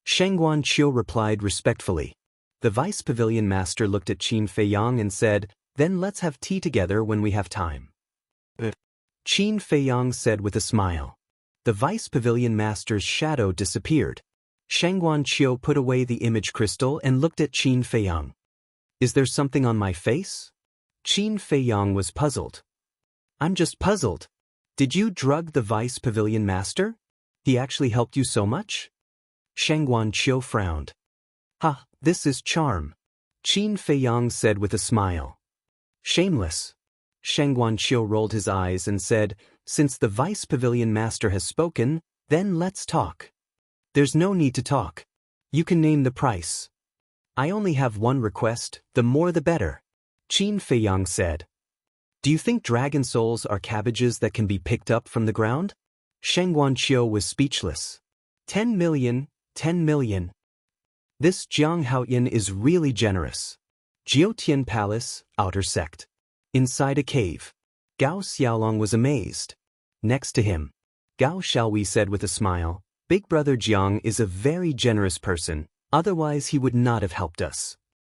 [SPEAKER 1] Sheng Guanqiu replied respectfully. The Vice Pavilion Master looked at Qin Feiyang and said, then let's have tea together when we have time. Qin Feiyang said with a smile. The Vice Pavilion Master's shadow disappeared. Sheng Guanqiu put away the image crystal and looked at Qin Feiyang. Is there something on my face? Qin Feiyang was puzzled. I'm just puzzled. Did you drug the Vice Pavilion Master? He actually helped you so much? Sheng Guanqiu frowned. Ha, this is charm. Qin Feiyang said with a smile. Shameless. Sheng Guanqiu rolled his eyes and said, "Since the vice pavilion master has spoken, then let's talk." "There's no need to talk. You can name the price." "I only have one request, the more the better," Qin Feiyang said. "Do you think dragon souls are cabbages that can be picked up from the ground?" Sheng Guanqiu was speechless. 10 million, 10 million. This Jiang Haoyan is really generous. Jiutian Palace, Outer Sect. Inside a cave. Gao Xiaolong was amazed. Next to him, Gao Xiaowei said with a smile, "Big brother Jiang is a very generous person, otherwise he would not have helped us."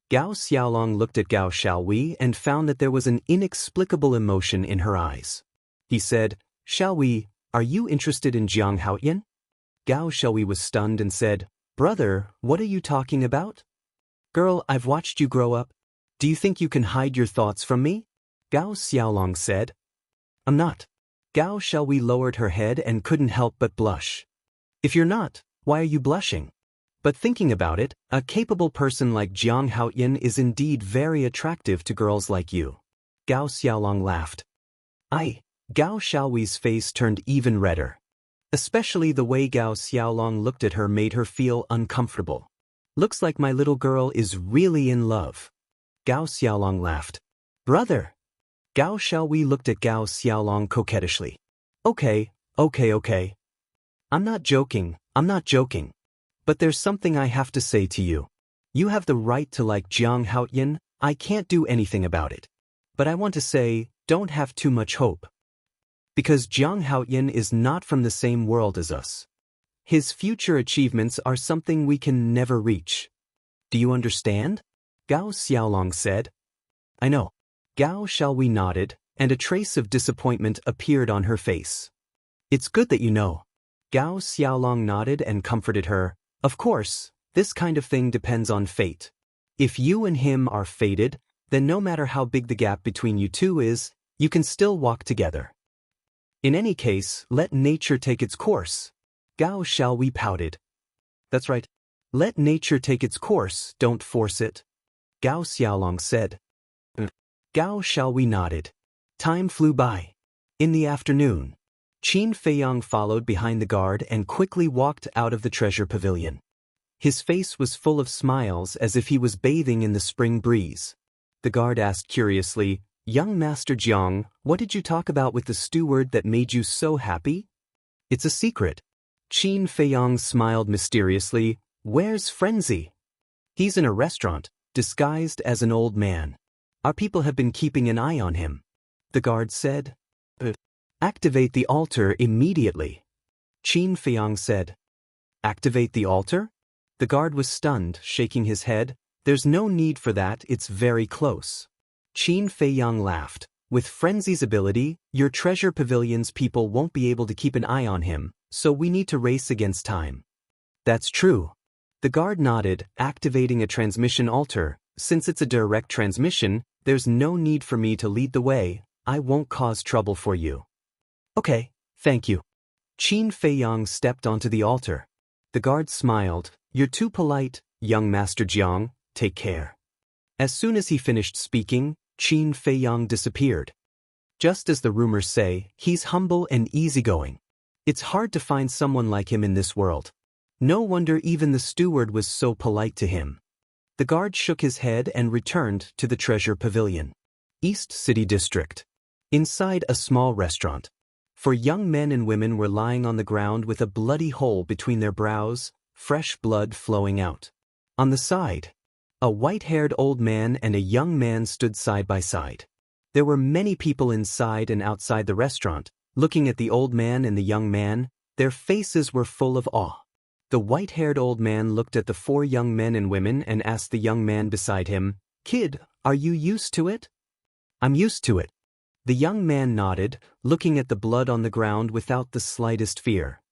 [SPEAKER 1] Gao Xiaolong looked at Gao Xiaowei and found that there was an inexplicable emotion in her eyes. He said, "Xiaowei, are you interested in Jiang Haoyan?" Gao Xiaowei was stunned and said, "Brother, what are you talking about?" "Girl, I've watched you grow up. Do you think you can hide your thoughts from me?" Gao Xiaolong said. "I'm not." Gao Xiaowei lowered her head and couldn't help but blush. "If you're not, why are you blushing?" But thinking about it, a capable person like Jiang Haoyan is indeed very attractive to girls like you. Gao Xiaolong laughed. Gao Xiaowei's face turned even redder. Especially the way Gao Xiaolong looked at her made her feel uncomfortable. "Looks like my little girl is really in love." Gao Xiaolong laughed. "Brother." Gao Xiaowei looked at Gao Xiaolong coquettishly. Okay. I'm not joking. But there's something I have to say to you. You have the right to like Jiang Haoyan, I can't do anything about it. But I want to say, don't have too much hope. Because Jiang Haoyan is not from the same world as us. His future achievements are something we can never reach. Do you understand? Gao Xiaolong said. I know. Gao Xiaowei nodded, and a trace of disappointment appeared on her face. It's good that you know. Gao Xiaolong nodded and comforted her. Of course, this kind of thing depends on fate. If you and him are fated, then no matter how big the gap between you two is, you can still walk together. In any case, let nature take its course. Gao Xiaowei pouted. That's right. Let nature take its course, don't force it. Gao Xiaolong said. Gao Xiaowei nodded. Time flew by. In the afternoon, Qin Feiyang followed behind the guard and quickly walked out of the treasure pavilion. His face was full of smiles as if he was bathing in the spring breeze. The guard asked curiously, "Young Master Jiang, what did you talk about with the steward that made you so happy?" "It's a secret." Qin Feiyang smiled mysteriously. "Where's Frenzy?" "He's in a restaurant, disguised as an old man. Our people have been keeping an eye on him," the guard said. Activate the altar immediately," Qin Feiyang said. Activate the altar? The guard was stunned, shaking his head. "There's no need for that, it's very close." Qin Feiyang laughed. "With Frenzy's ability, your treasure pavilion's people won't be able to keep an eye on him, so we need to race against time." "That's true." The guard nodded, activating a transmission altar. "Since it's a direct transmission, there's no need for me to lead the way. I won't cause trouble for you." "Okay, thank you." Qin Feiyang stepped onto the altar. The guard smiled. "You're too polite, young Master Jiang, take care." As soon as he finished speaking, Qin Feiyang disappeared. Just as the rumors say, he's humble and easygoing. It's hard to find someone like him in this world. No wonder even the steward was so polite to him. The guard shook his head and returned to the treasure pavilion. East City District. Inside a small restaurant. Four young men and women were lying on the ground with a bloody hole between their brows, fresh blood flowing out. On the side, a white-haired old man and a young man stood side by side. There were many people inside and outside the restaurant, looking at the old man and the young man. Their faces were full of awe. The white-haired old man looked at the four young men and women and asked the young man beside him, "Kid, are you used to it?" "I'm used to it." The young man nodded, looking at the blood on the ground without the slightest fear.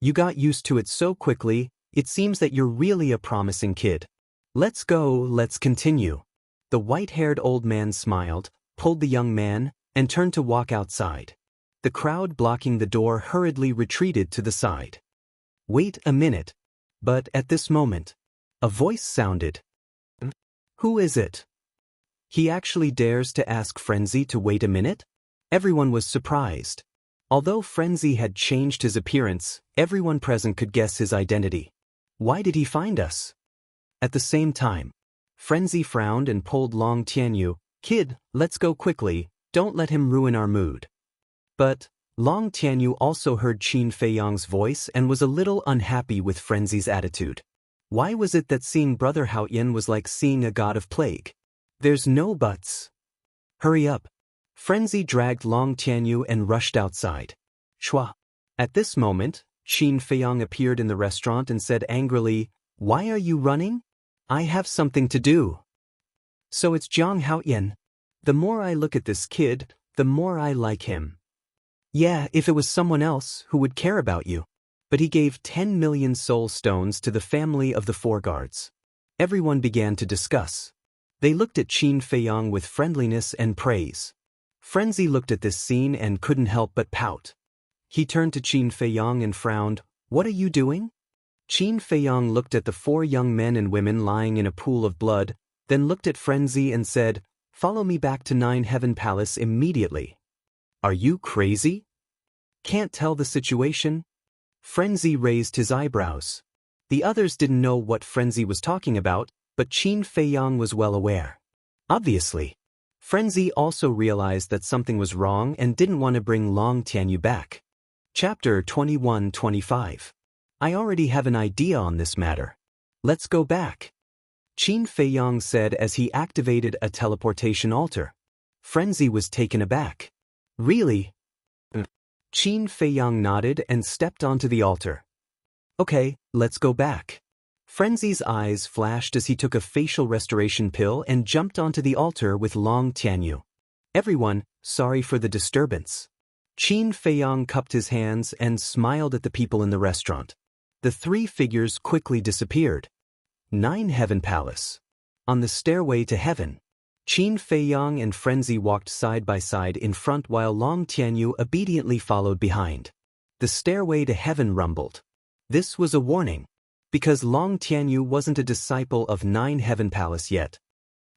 [SPEAKER 1] "You got used to it so quickly, it seems that you're really a promising kid. Let's go, let's continue." The white-haired old man smiled, pulled the young man, and turned to walk outside. The crowd blocking the door hurriedly retreated to the side. "Wait a minute." But at this moment, a voice sounded. "Who is it?" He actually dares to ask Frenzy to wait a minute? Everyone was surprised. Although Frenzy had changed his appearance, everyone present could guess his identity. Why did he find us? At the same time, Frenzy frowned and pulled Long Tianyu. Kid, let's go quickly, don't let him ruin our mood. But Long Tianyu also heard Qin Feiyang's voice and was a little unhappy with Frenzy's attitude. Why was it that seeing Brother Haoyan was like seeing a god of plague? There's no buts. Hurry up. Frenzy dragged Long Tianyu and rushed outside. Shua. At this moment, Qin Feiyang appeared in the restaurant and said angrily, "Why are you running? I have something to do." So it's Jiang Haoyan. The more I look at this kid, the more I like him. Yeah, if it was someone else, who would care about you? But he gave 10 million soul stones to the family of the four guards. Everyone began to discuss. They looked at Qin Feiyang with friendliness and praise. Frenzy looked at this scene and couldn't help but pout. He turned to Qin Feiyang and frowned. "What are you doing?" Qin Feiyang looked at the four young men and women lying in a pool of blood, then looked at Frenzy and said, "Follow me back to Nine Heaven Palace immediately." "Are you crazy? Can't tell the situation?" Frenzy raised his eyebrows. The others didn't know what Frenzy was talking about, but Qin Feiyang was well aware. Obviously. Frenzy also realized that something was wrong and didn't want to bring Long Tianyu back. Chapter 21-25. I already have an idea on this matter. Let's go back. Qin Feiyang said as he activated a teleportation altar. Frenzy was taken aback. Really? Qin Feiyang nodded and stepped onto the altar. Okay, let's go back. Frenzy's eyes flashed as he took a facial restoration pill and jumped onto the altar with Long Tianyu. Everyone, sorry for the disturbance. Qin Feiyang cupped his hands and smiled at the people in the restaurant. The three figures quickly disappeared. Nine Heaven Palace. On the stairway to heaven, Qin Feiyang and Frenzy walked side by side in front while Long Tianyu obediently followed behind. The stairway to heaven rumbled. This was a warning, because Long Tianyu wasn't a disciple of Nine Heaven Palace yet.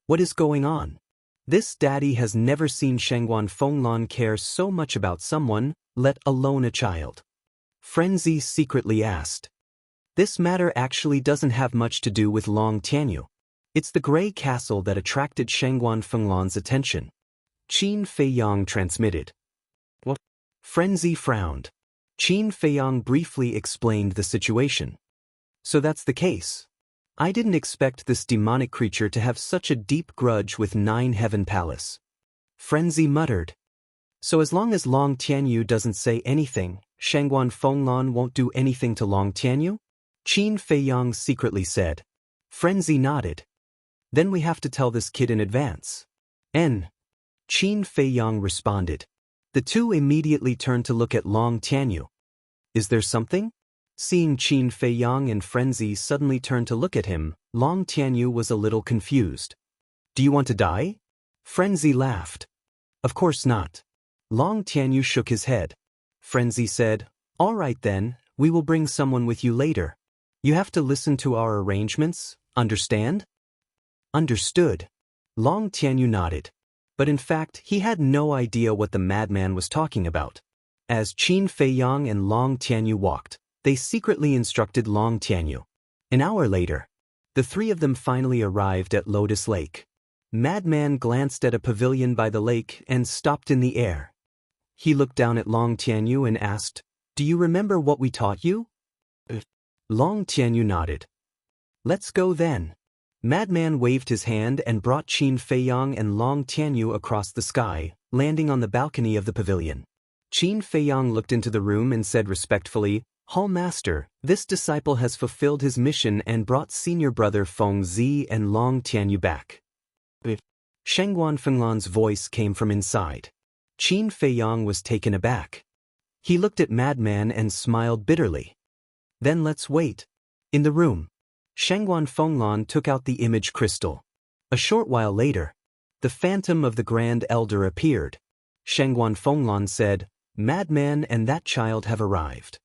[SPEAKER 1] What is going on? This daddy has never seen Shangguan Fenglan care so much about someone, let alone a child. Frenzy secretly asked. This matter actually doesn't have much to do with Long Tianyu. It's the Grey Castle that attracted Shangguan Fenglan's attention. Qin Feiyang transmitted. What? Frenzy frowned. Qin Feiyang briefly explained the situation. So that's the case. I didn't expect this demonic creature to have such a deep grudge with Nine Heaven Palace. Frenzy muttered. So as long as Long Tianyu doesn't say anything, Shangguan Fenglan won't do anything to Long Tianyu? Qin Feiyang secretly said. Frenzy nodded. Then we have to tell this kid in advance. Qin Feiyang responded. The two immediately turned to look at Long Tianyu. Is there something? Seeing Qin Feiyang and Frenzy suddenly turn to look at him, Long Tianyu was a little confused. Do you want to die? Frenzy laughed. Of course not. Long Tianyu shook his head. Frenzy said, All right then, we will bring someone with you later. You have to listen to our arrangements, understand? Understood. Long Tianyu nodded. But in fact, he had no idea what the madman was talking about. As Qin Feiyang and Long Tianyu walked, they secretly instructed Long Tianyu. An hour later, the three of them finally arrived at Lotus Lake. Madman glanced at a pavilion by the lake and stopped in the air. He looked down at Long Tianyu and asked, Do you remember what we taught you? Long Tianyu nodded. Let's go then. Madman waved his hand and brought Qin Feiyang and Long Tianyu across the sky, landing on the balcony of the pavilion. Qin Feiyang looked into the room and said respectfully, Hall Master, this disciple has fulfilled his mission and brought senior brother Feng Zi and Long Tianyu back. Shangguan Fenglan's voice came from inside. Qin Feiyang was taken aback. He looked at Madman and smiled bitterly. Then let's wait. In the room, Shangguan Fenglan took out the image crystal. A short while later, the phantom of the Grand Elder appeared. Shangguan Fenglan said, Madman and that child have arrived.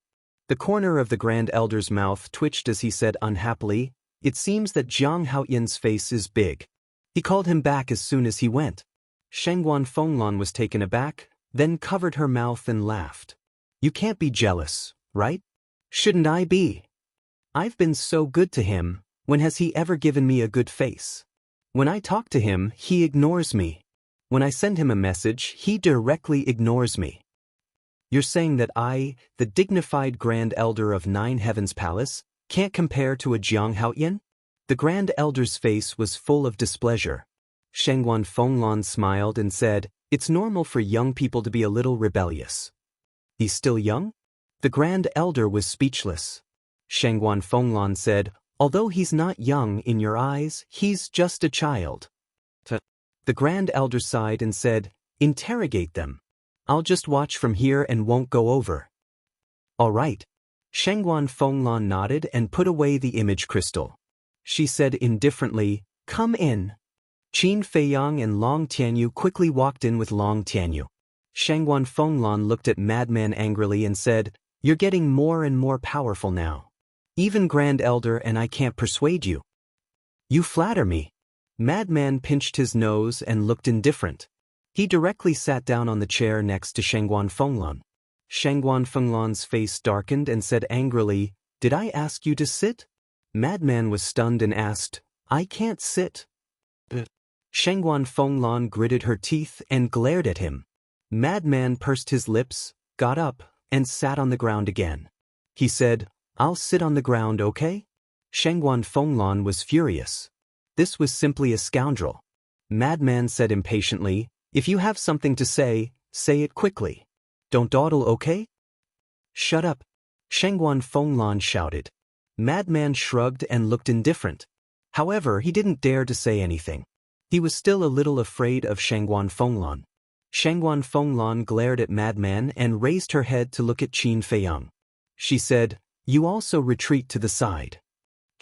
[SPEAKER 1] The corner of the Grand Elder's mouth twitched as he said unhappily, It seems that Jiang Haoyan's face is big. He called him back as soon as he went. Shangguan Fenglan was taken aback, then covered her mouth and laughed. You can't be jealous, right? Shouldn't I be? I've been so good to him, when has he ever given me a good face? When I talk to him, he ignores me. When I send him a message, he directly ignores me. You're saying that I, the dignified Grand Elder of Nine Heavens Palace, can't compare to a Jianghu? The Grand Elder's face was full of displeasure. Shangguan Fenglan smiled and said, It's normal for young people to be a little rebellious. He's still young? The Grand Elder was speechless. Shangguan Fenglan said, Although he's not young in your eyes, he's just a child. The Grand Elder sighed and said, Interrogate them. I'll just watch from here and won't go over. All right. Shangguan Fenglan nodded and put away the image crystal. She said indifferently, Come in. Qin Feiyang and Long Tianyu quickly walked in with Long Tianyu. Shangguan Fenglan looked at Madman angrily and said, You're getting more and more powerful now. Even Grand Elder and I can't persuade you. You flatter me. Madman pinched his nose and looked indifferent. He directly sat down on the chair next to Shangguan Fenglan. Shangguan Fenglan's face darkened and said angrily, Did I ask you to sit? Madman was stunned and asked, I can't sit. Shangguan Fenglan gritted her teeth and glared at him. Madman pursed his lips, got up, and sat on the ground again. He said, I'll sit on the ground, okay? Shangguan Fenglan was furious. This was simply a scoundrel. Madman said impatiently, If you have something to say it quickly. Don't dawdle, okay? Shut up, Shangguan Fenglan shouted. Madman shrugged and looked indifferent. However, he didn't dare to say anything. He was still a little afraid of Shangguan Fenglan. Shangguan Fenglan glared at Madman and raised her head to look at Qin Feiyang. She said, You also retreat to the side.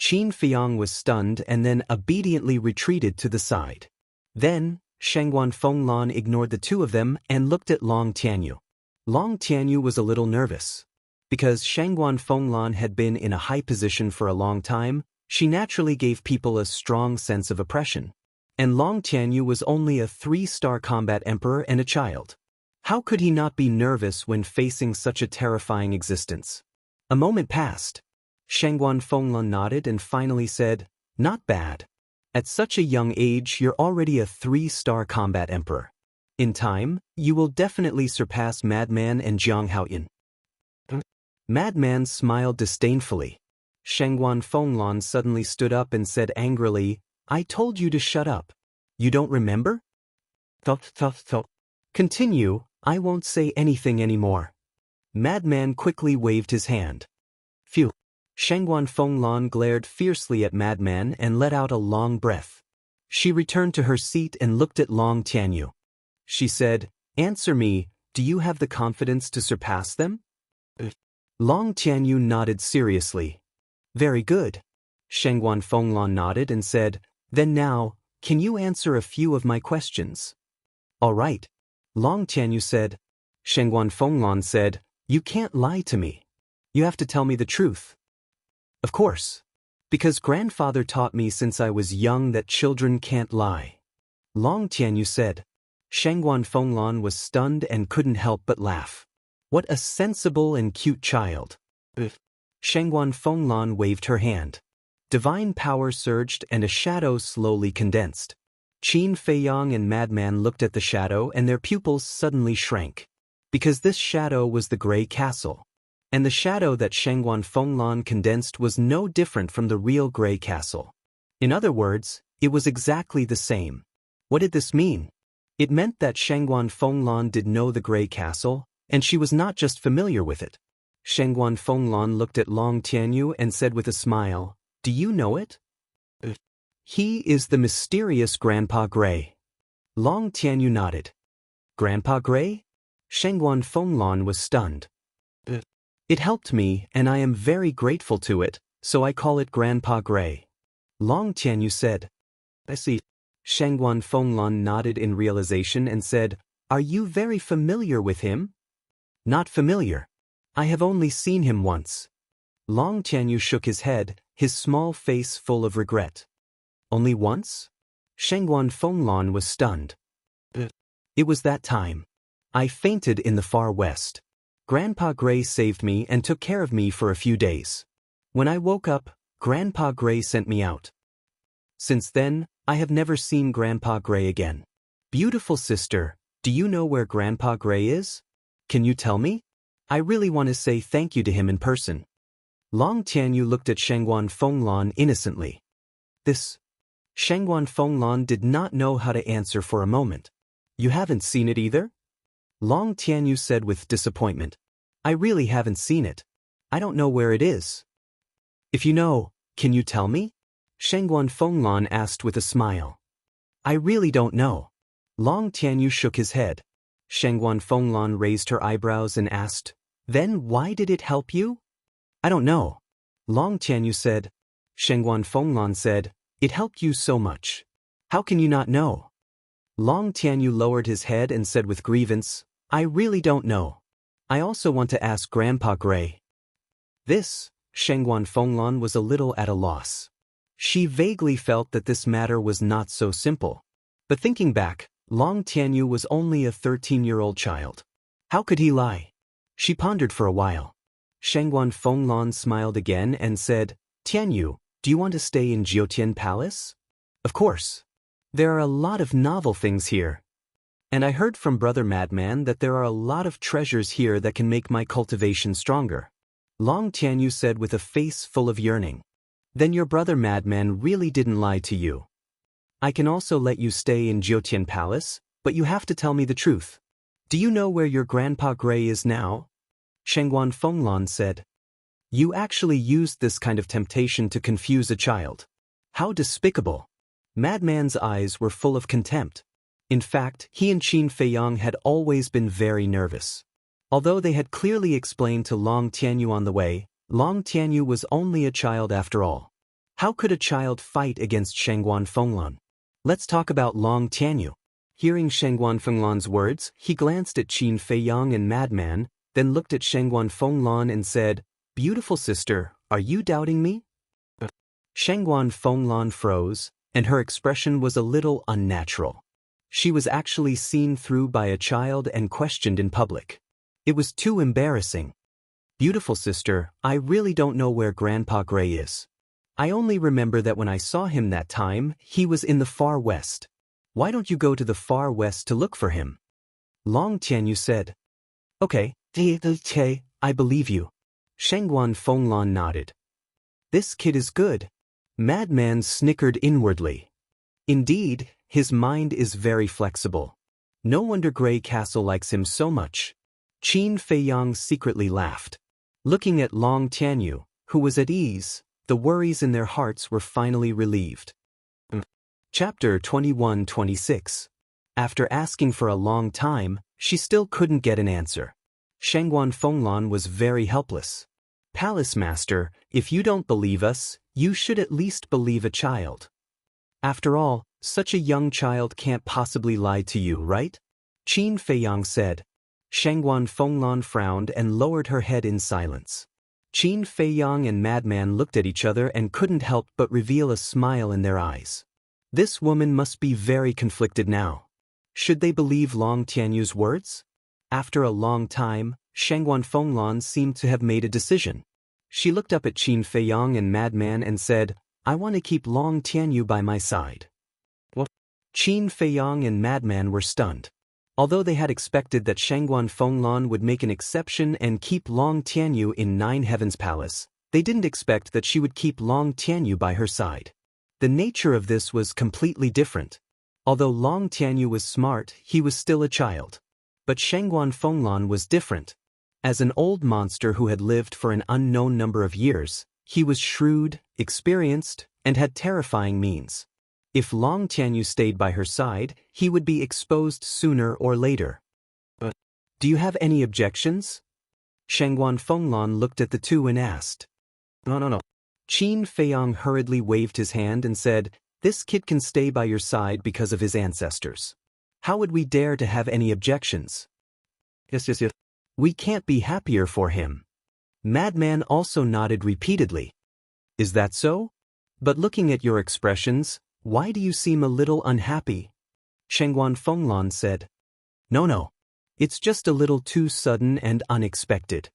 [SPEAKER 1] Qin Feiyang was stunned and then obediently retreated to the side. Then, Shangguan Fenglan ignored the two of them and looked at Long Tianyu. Long Tianyu was a little nervous. Because Shangguan Fenglan had been in a high position for a long time, she naturally gave people a strong sense of oppression. And Long Tianyu was only a 3-star combat emperor and a child. How could he not be nervous when facing such a terrifying existence? A moment passed. Shangguan Fenglan nodded and finally said, Not bad. At such a young age, you're already a 3-star combat emperor. In time, you will definitely surpass Madman and Jianghu. Madman smiled disdainfully. Shangguan Fenglan suddenly stood up and said angrily, I told you to shut up. You don't remember? Continue, I won't say anything anymore. Madman quickly waved his hand. Phew. Shangguan Fenglan glared fiercely at Madman and let out a long breath. She returned to her seat and looked at Long Tianyu. She said, Answer me, do you have the confidence to surpass them? Long Tianyu nodded seriously. Very good. Shangguan Fenglan nodded and said, Then now, can you answer a few of my questions? All right. Long Tianyu said. Shangguan Fenglan said, You can't lie to me. You have to tell me the truth. Of course. Because grandfather taught me since I was young that children can't lie. Long Tianyu said. Shangguan Fenglan was stunned and couldn't help but laugh. What a sensible and cute child. Shangguan Fenglan waved her hand. Divine power surged and a shadow slowly condensed. Qin Feiyang and Madman looked at the shadow and their pupils suddenly shrank. Because this shadow was the Grey Castle. And the shadow that Shangguan Fenglan condensed was no different from the real Grey Castle. In other words, it was exactly the same. What did this mean? It meant that Shangguan Fenglan did know the Grey Castle, and she was not just familiar with it. Shangguan Fenglan looked at Long Tianyu and said with a smile, Do you know it? He is the mysterious Grandpa Grey. Long Tianyu nodded. Grandpa Grey? Shangguan Fenglan was stunned. It helped me, and I am very grateful to it, so I call it Grandpa Grey. Long Tianyu said. I see. Shangguan Fenglan nodded in realization and said, Are you very familiar with him? Not familiar. I have only seen him once. Long Tianyu shook his head, his small face full of regret. Only once? Shengguan Fenglan was stunned. It was that time. I fainted in the far west. Grandpa Gray saved me and took care of me for a few days. When I woke up, Grandpa Gray sent me out. Since then, I have never seen Grandpa Gray again. Beautiful sister, do you know where Grandpa Gray is? Can you tell me? I really want to say thank you to him in person. Long Tianyu looked at Shengguan Fenglan innocently. Shengguan Fenglan did not know how to answer for a moment. You haven't seen it either? Long Tianyu said with disappointment. I really haven't seen it. I don't know where it is. If you know, can you tell me? Shengguan Fenglan asked with a smile. I really don't know. Long Tianyu shook his head. Shengguan Fenglan raised her eyebrows and asked, Then why did it help you? I don't know. Long Tianyu said. Shengguan Fenglan said, It helped you so much. How can you not know? Long Tianyu lowered his head and said with grievance, I really don't know. I also want to ask Grandpa Gray. Shengguan Fenglan was a little at a loss. She vaguely felt that this matter was not so simple. But thinking back, Long Tianyu was only a 13-year-old child. How could he lie? She pondered for a while. Shengguan Fenglan smiled again and said, Tianyu, do you want to stay in Jiutian Palace? Of course. There are a lot of novel things here. And I heard from Brother Madman that there are a lot of treasures here that can make my cultivation stronger. Long Tianyu said with a face full of yearning. Then your Brother Madman really didn't lie to you. I can also let you stay in Jiutian Palace, but you have to tell me the truth. Do you know where your Grandpa Gray is now? Shengguan Fenglan said. You actually used this kind of temptation to confuse a child. How despicable. Madman's eyes were full of contempt. In fact, he and Qin Feiyang had always been very nervous. Although they had clearly explained to Long Tianyu on the way, Long Tianyu was only a child after all. How could a child fight against Shengguan Fenglan? Let's talk about Long Tianyu. Hearing Shengguan Fenglan's words, he glanced at Qin Feiyang and Madman, then looked at Shengguan Fenglan and said, Beautiful sister, are you doubting me? Shengguan Fenglan froze, and her expression was a little unnatural. She was actually seen through by a child and questioned in public. It was too embarrassing. Beautiful sister, I really don't know where Grandpa Gray is. I only remember that when I saw him that time, he was in the far west. Why don't you go to the far west to look for him? Long Tianyu said. Okay, I believe you. Shengguan Fenglan nodded. This kid is good. Madman snickered inwardly. Indeed, his mind is very flexible. No wonder Gray Castle likes him so much. Qin Feiyang secretly laughed. Looking at Long Tianyu, who was at ease, the worries in their hearts were finally relieved. Chapter 21-26. After asking for a long time, she still couldn't get an answer. Shengguan Fenglan was very helpless. Palace Master, if you don't believe us, you should at least believe a child. After all, such a young child can't possibly lie to you, right? Qin Feiyang said. Shengguan Fenglan frowned and lowered her head in silence. Qin Feiyang and Madman looked at each other and couldn't help but reveal a smile in their eyes. This woman must be very conflicted now. Should they believe Long Tianyu's words? After a long time, Shengguan Fenglan seemed to have made a decision. She looked up at Qin Feiyang and Madman and said, I want to keep Long Tianyu by my side. What? Qin Feiyang and Madman were stunned. Although they had expected that Shengguan Fenglan would make an exception and keep Long Tianyu in Nine Heavens Palace, they didn't expect that she would keep Long Tianyu by her side. The nature of this was completely different. Although Long Tianyu was smart, he was still a child. But Shengguan Fenglan was different. As an old monster who had lived for an unknown number of years, he was shrewd, experienced, and had terrifying means. If Long Tianyu stayed by her side, he would be exposed sooner or later. But, do you have any objections? Shengguan Fenglan looked at the two and asked. No. Qin Feiyang hurriedly waved his hand and said, This kid can stay by your side because of his ancestors. How would we dare to have any objections? Yes. We can't be happier for him. Madman also nodded repeatedly. Is that so? But looking at your expressions, Why do you seem a little unhappy? Shengguan Fenglan said. No. It's just a little too sudden and unexpected.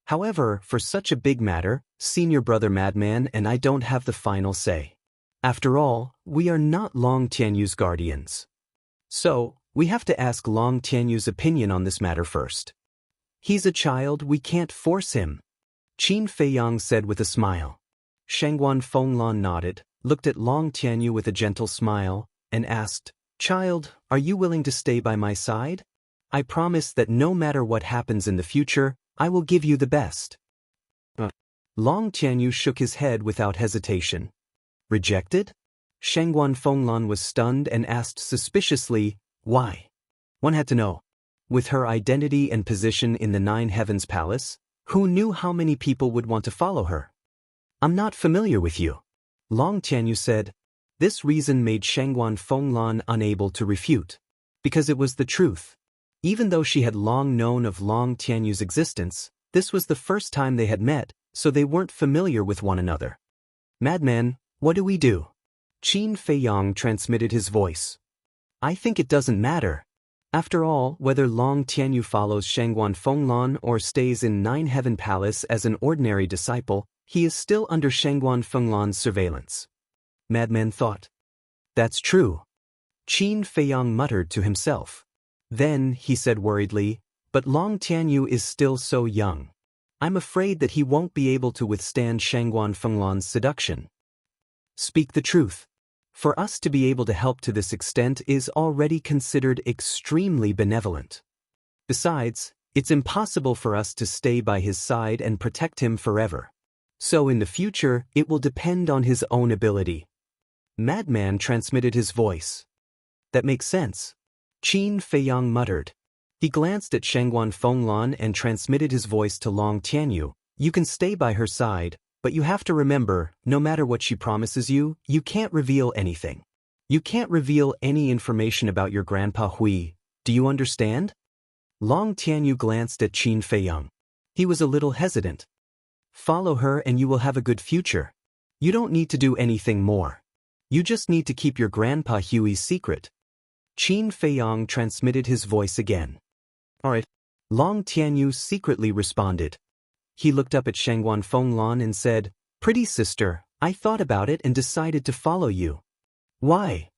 [SPEAKER 1] However, for such a big matter, senior brother Madman and I don't have the final say. After all, we are not Long Tianyu's guardians. So, we have to ask Long Tianyu's opinion on this matter first. He's a child, we can't force him. Qin Feiyang said with a smile. Shengguan Fenglan nodded, looked at Long Tianyu with a gentle smile, and asked, Child, are you willing to stay by my side? I promise that no matter what happens in the future, I will give you the best. Long Tianyu shook his head without hesitation. Rejected? Shengguan Fenglan was stunned and asked suspiciously, why? One had to know. With her identity and position in the Nine Heavens Palace, who knew how many people would want to follow her? I'm not familiar with you. Long Tianyu said. This reason made Shengguan Fenglan unable to refute. Because it was the truth. Even though she had long known of Long Tianyu's existence, this was the first time they had met, so they weren't familiar with one another. Madman, what do we do? Qin Feiyang transmitted his voice. I think it doesn't matter. After all, whether Long Tianyu follows Shengguan Fenglan or stays in Nine Heaven Palace as an ordinary disciple, he is still under Shengguan Fenglan's surveillance. Madman thought. That's true. Qin Feiyang muttered to himself. Then, he said worriedly, but Long Tianyu is still so young. I'm afraid that he won't be able to withstand Shengguan Fenglan's seduction. Speak the truth. For us to be able to help to this extent is already considered extremely benevolent. Besides, it's impossible for us to stay by his side and protect him forever. So in the future, it will depend on his own ability. Madman transmitted his voice. That makes sense. Qin Feiyang muttered. He glanced at Shengguan Fenglan and transmitted his voice to Long Tianyu. You can stay by her side, but you have to remember, no matter what she promises you, you can't reveal anything. You can't reveal any information about your grandpa Hui. Do you understand? Long Tianyu glanced at Qin Feiyang. He was a little hesitant. Follow her and you will have a good future. You don't need to do anything more. You just need to keep your grandpa Hui's secret. Qin Feiyang transmitted his voice again. All right. Long Tianyu secretly responded. He looked up at Shengguan Fenglan and said, Pretty sister, I thought about it and decided to follow you. Why?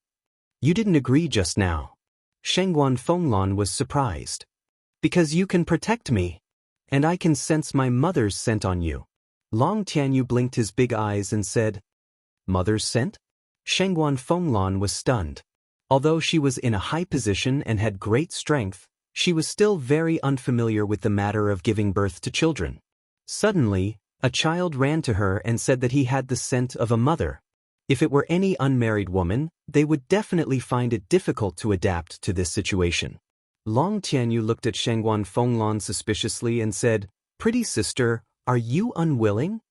[SPEAKER 1] You didn't agree just now. Shengguan Fenglan was surprised. Because you can protect me. And I can sense my mother's scent on you. Long Tianyu blinked his big eyes and said, Mother's scent? Shengguan Fenglan was stunned. Although she was in a high position and had great strength, she was still very unfamiliar with the matter of giving birth to children. Suddenly, a child ran to her and said that he had the scent of a mother. If it were any unmarried woman, they would definitely find it difficult to adapt to this situation. Long Tianyu looked at Shengguan Fenglan suspiciously and said, Pretty sister, are you unwilling?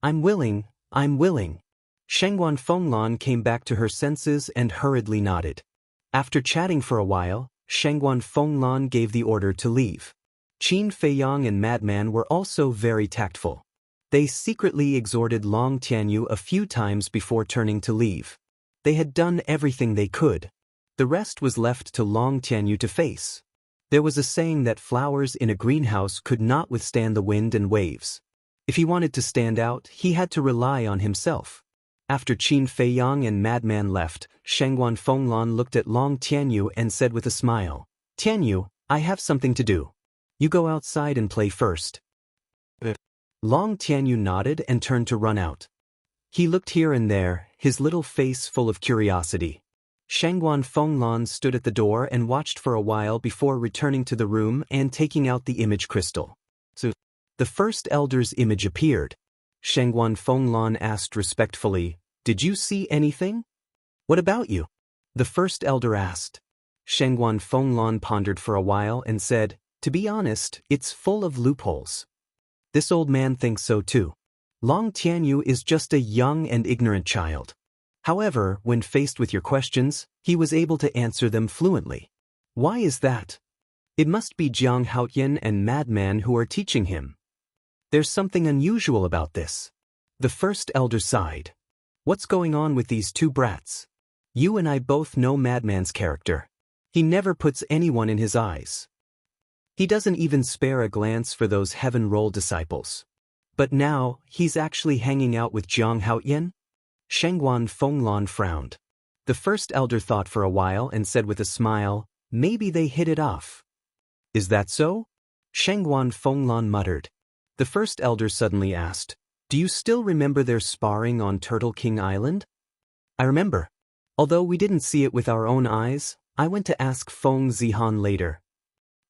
[SPEAKER 1] I'm willing. Shengguan Fenglan came back to her senses and hurriedly nodded. After chatting for a while, Shengguan Fenglan gave the order to leave. Qin Feiyang and Madman were also very tactful. They secretly exhorted Long Tianyu a few times before turning to leave. They had done everything they could. The rest was left to Long Tianyu to face. There was a saying that flowers in a greenhouse could not withstand the wind and waves. If he wanted to stand out, he had to rely on himself. After Qin Feiyang and Madman left, Shengguan Fenglan looked at Long Tianyu and said with a smile, Tianyu, I have something to do. You go outside and play first. Long Tianyu nodded and turned to run out. He looked here and there, his little face full of curiosity. Shengguan Fenglan stood at the door and watched for a while before returning to the room and taking out the image crystal. So, the first elder's image appeared. Shengguan Fenglan asked respectfully, Did you see anything? What about you? The first elder asked. Shengguan Fenglan pondered for a while and said, To be honest, it's full of loopholes. This old man thinks so too. Long Tianyu is just a young and ignorant child. However, when faced with your questions, he was able to answer them fluently. Why is that? It must be Jianghu and Madman who are teaching him. There's something unusual about this. The first elder sighed. What's going on with these two brats? You and I both know Madman's character. He never puts anyone in his eyes. He doesn't even spare a glance for those heaven-rolled disciples. But now, he's actually hanging out with Jiang Haoyan? Shengguan Fenglan frowned. The first elder thought for a while and said with a smile, maybe they hit it off. Is that so? Shengguan Fenglan muttered. The first elder suddenly asked, do you still remember their sparring on Turtle King Island? I remember. Although we didn't see it with our own eyes, I went to ask Feng Zihan later.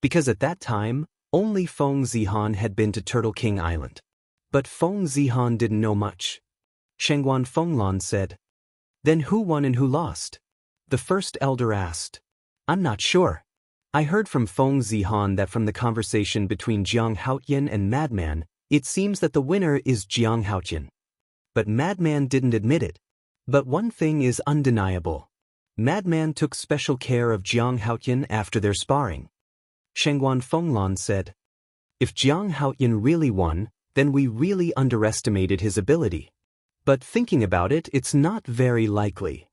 [SPEAKER 1] Because at that time, only Feng Zihan had been to Turtle King Island. But Feng Zihan didn't know much. Shengguan Fenglan said. Then who won and who lost? The first elder asked. I'm not sure. I heard from Feng Zihan that from the conversation between Jiang Haoyan and Madman, it seems that the winner is Jiang Haoyan. But Madman didn't admit it. But one thing is undeniable. Madman took special care of Jiang Haoyan after their sparring. Shengguan Fenglan said. If Jiang Haoyan really won, then we really underestimated his ability. But thinking about it, it's not very likely.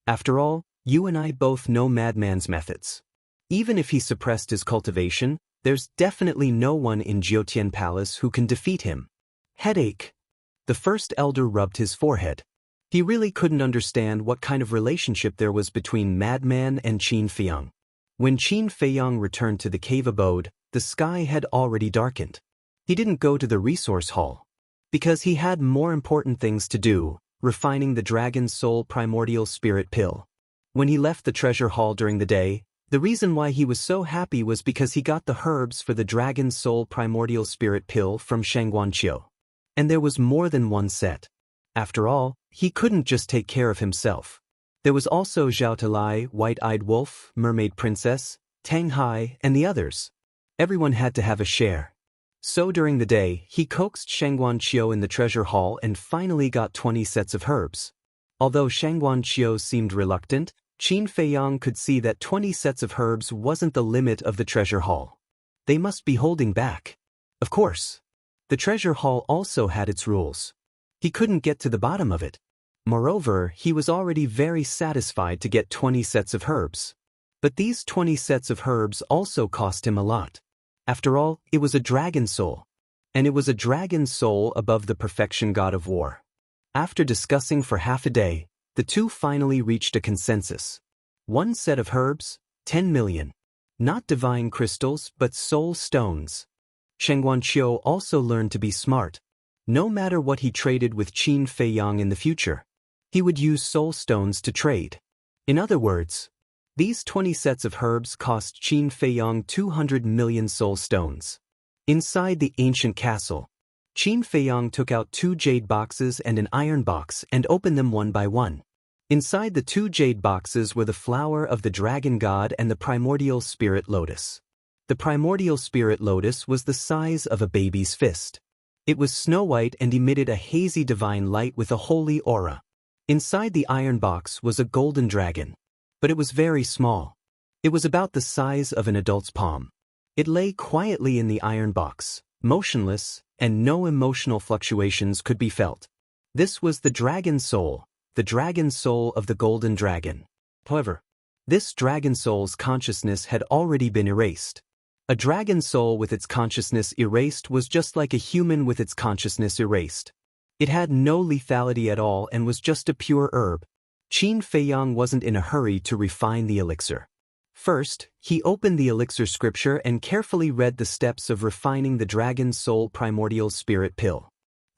[SPEAKER 1] After all, you and I both know Madman's methods. Even if he suppressed his cultivation, there's definitely no one in Jiutian Palace who can defeat him. Headache. The first elder rubbed his forehead. He really couldn't understand what kind of relationship there was between Madman and Qin Feiyang. When Qin Feiyang returned to the cave abode, the sky had already darkened. He didn't go to the resource hall. Because he had more important things to do, refining the Dragon Soul Primordial Spirit Pill. When he left the treasure hall during the day, the reason why he was so happy was because he got the herbs for the Dragon Soul Primordial Spirit Pill from Shangguan Qiu. And there was more than one set. After all, he couldn't just take care of himself. There was also Zhao Talai, White-Eyed Wolf, Mermaid Princess, Tang Hai, and the others. Everyone had to have a share. So during the day, he coaxed Shangguan Qiu in the treasure hall and finally got 20 sets of herbs. Although Shangguan Qiu seemed reluctant, Qin Feiyang could see that 20 sets of herbs wasn't the limit of the treasure hall. They must be holding back. Of course. The treasure hall also had its rules. He couldn't get to the bottom of it. Moreover, he was already very satisfied to get 20 sets of herbs. But these 20 sets of herbs also cost him a lot. After all, it was a dragon soul. And it was a dragon soul above the perfection god of war. After discussing for half a day, the two finally reached a consensus. One set of herbs, 10 million. Not divine crystals, but soul stones. Shangguan Qiu also learned to be smart. No matter what he traded with Qin Feiyang in the future, he would use soul stones to trade. In other words, these 20 sets of herbs cost Qin Feiyang 200 million soul stones. Inside the ancient castle, Qin Feiyang took out 2 jade boxes and an iron box and opened them one by one. Inside the 2 jade boxes were the flower of the dragon god and the primordial spirit lotus. The primordial spirit lotus was the size of a baby's fist. It was snow-white and emitted a hazy divine light with a holy aura. Inside the iron box was a golden dragon. But it was very small. It was about the size of an adult's palm. It lay quietly in the iron box, motionless, and no emotional fluctuations could be felt. This was the dragon soul of the golden dragon. However, this dragon soul's consciousness had already been erased. A dragon soul with its consciousness erased was just like a human with its consciousness erased. It had no lethality at all and was just a pure herb. Qin Feiyang wasn't in a hurry to refine the elixir. First, he opened the elixir scripture and carefully read the steps of refining the Dragon Soul Primordial Spirit Pill.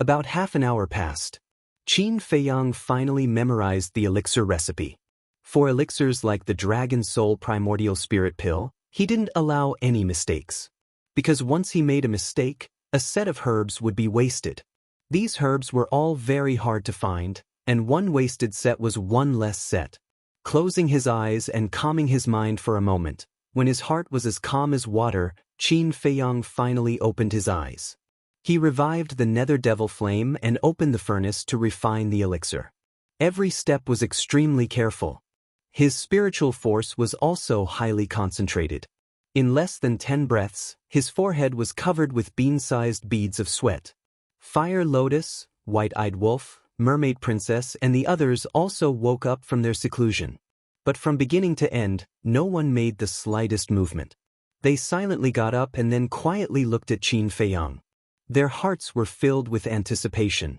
[SPEAKER 1] About half an hour passed. Qin Feiyang finally memorized the elixir recipe. For elixirs like the Dragon Soul Primordial Spirit Pill, he didn't allow any mistakes. Because once he made a mistake, a set of herbs would be wasted. These herbs were all very hard to find, and one wasted set was one less set. Closing his eyes and calming his mind for a moment, when his heart was as calm as water, Qin Feiyang finally opened his eyes. He revived the nether devil flame and opened the furnace to refine the elixir. Every step was extremely careful. His spiritual force was also highly concentrated. In less than 10 breaths, his forehead was covered with bean-sized beads of sweat. Fire Lotus, White-Eyed Wolf, Mermaid Princess, and the others also woke up from their seclusion. But from beginning to end, no one made the slightest movement. They silently got up and then quietly looked at Qin Feiyang. Their hearts were filled with anticipation.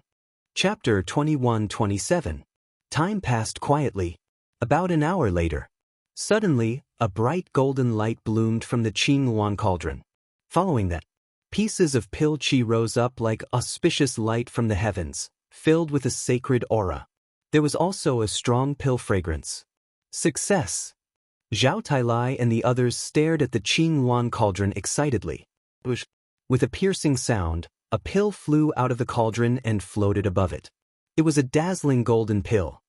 [SPEAKER 1] Chapter 21-27. Time passed quietly. About an hour later, suddenly, a bright golden light bloomed from the Qingluan cauldron. Following that, pieces of pill qi rose up like auspicious light from the heavens, filled with a sacred aura. There was also a strong pill fragrance. Success! Zhao Tailai and the others stared at the Qingluan cauldron excitedly. With a piercing sound, a pill flew out of the cauldron and floated above it. It was a dazzling golden pill.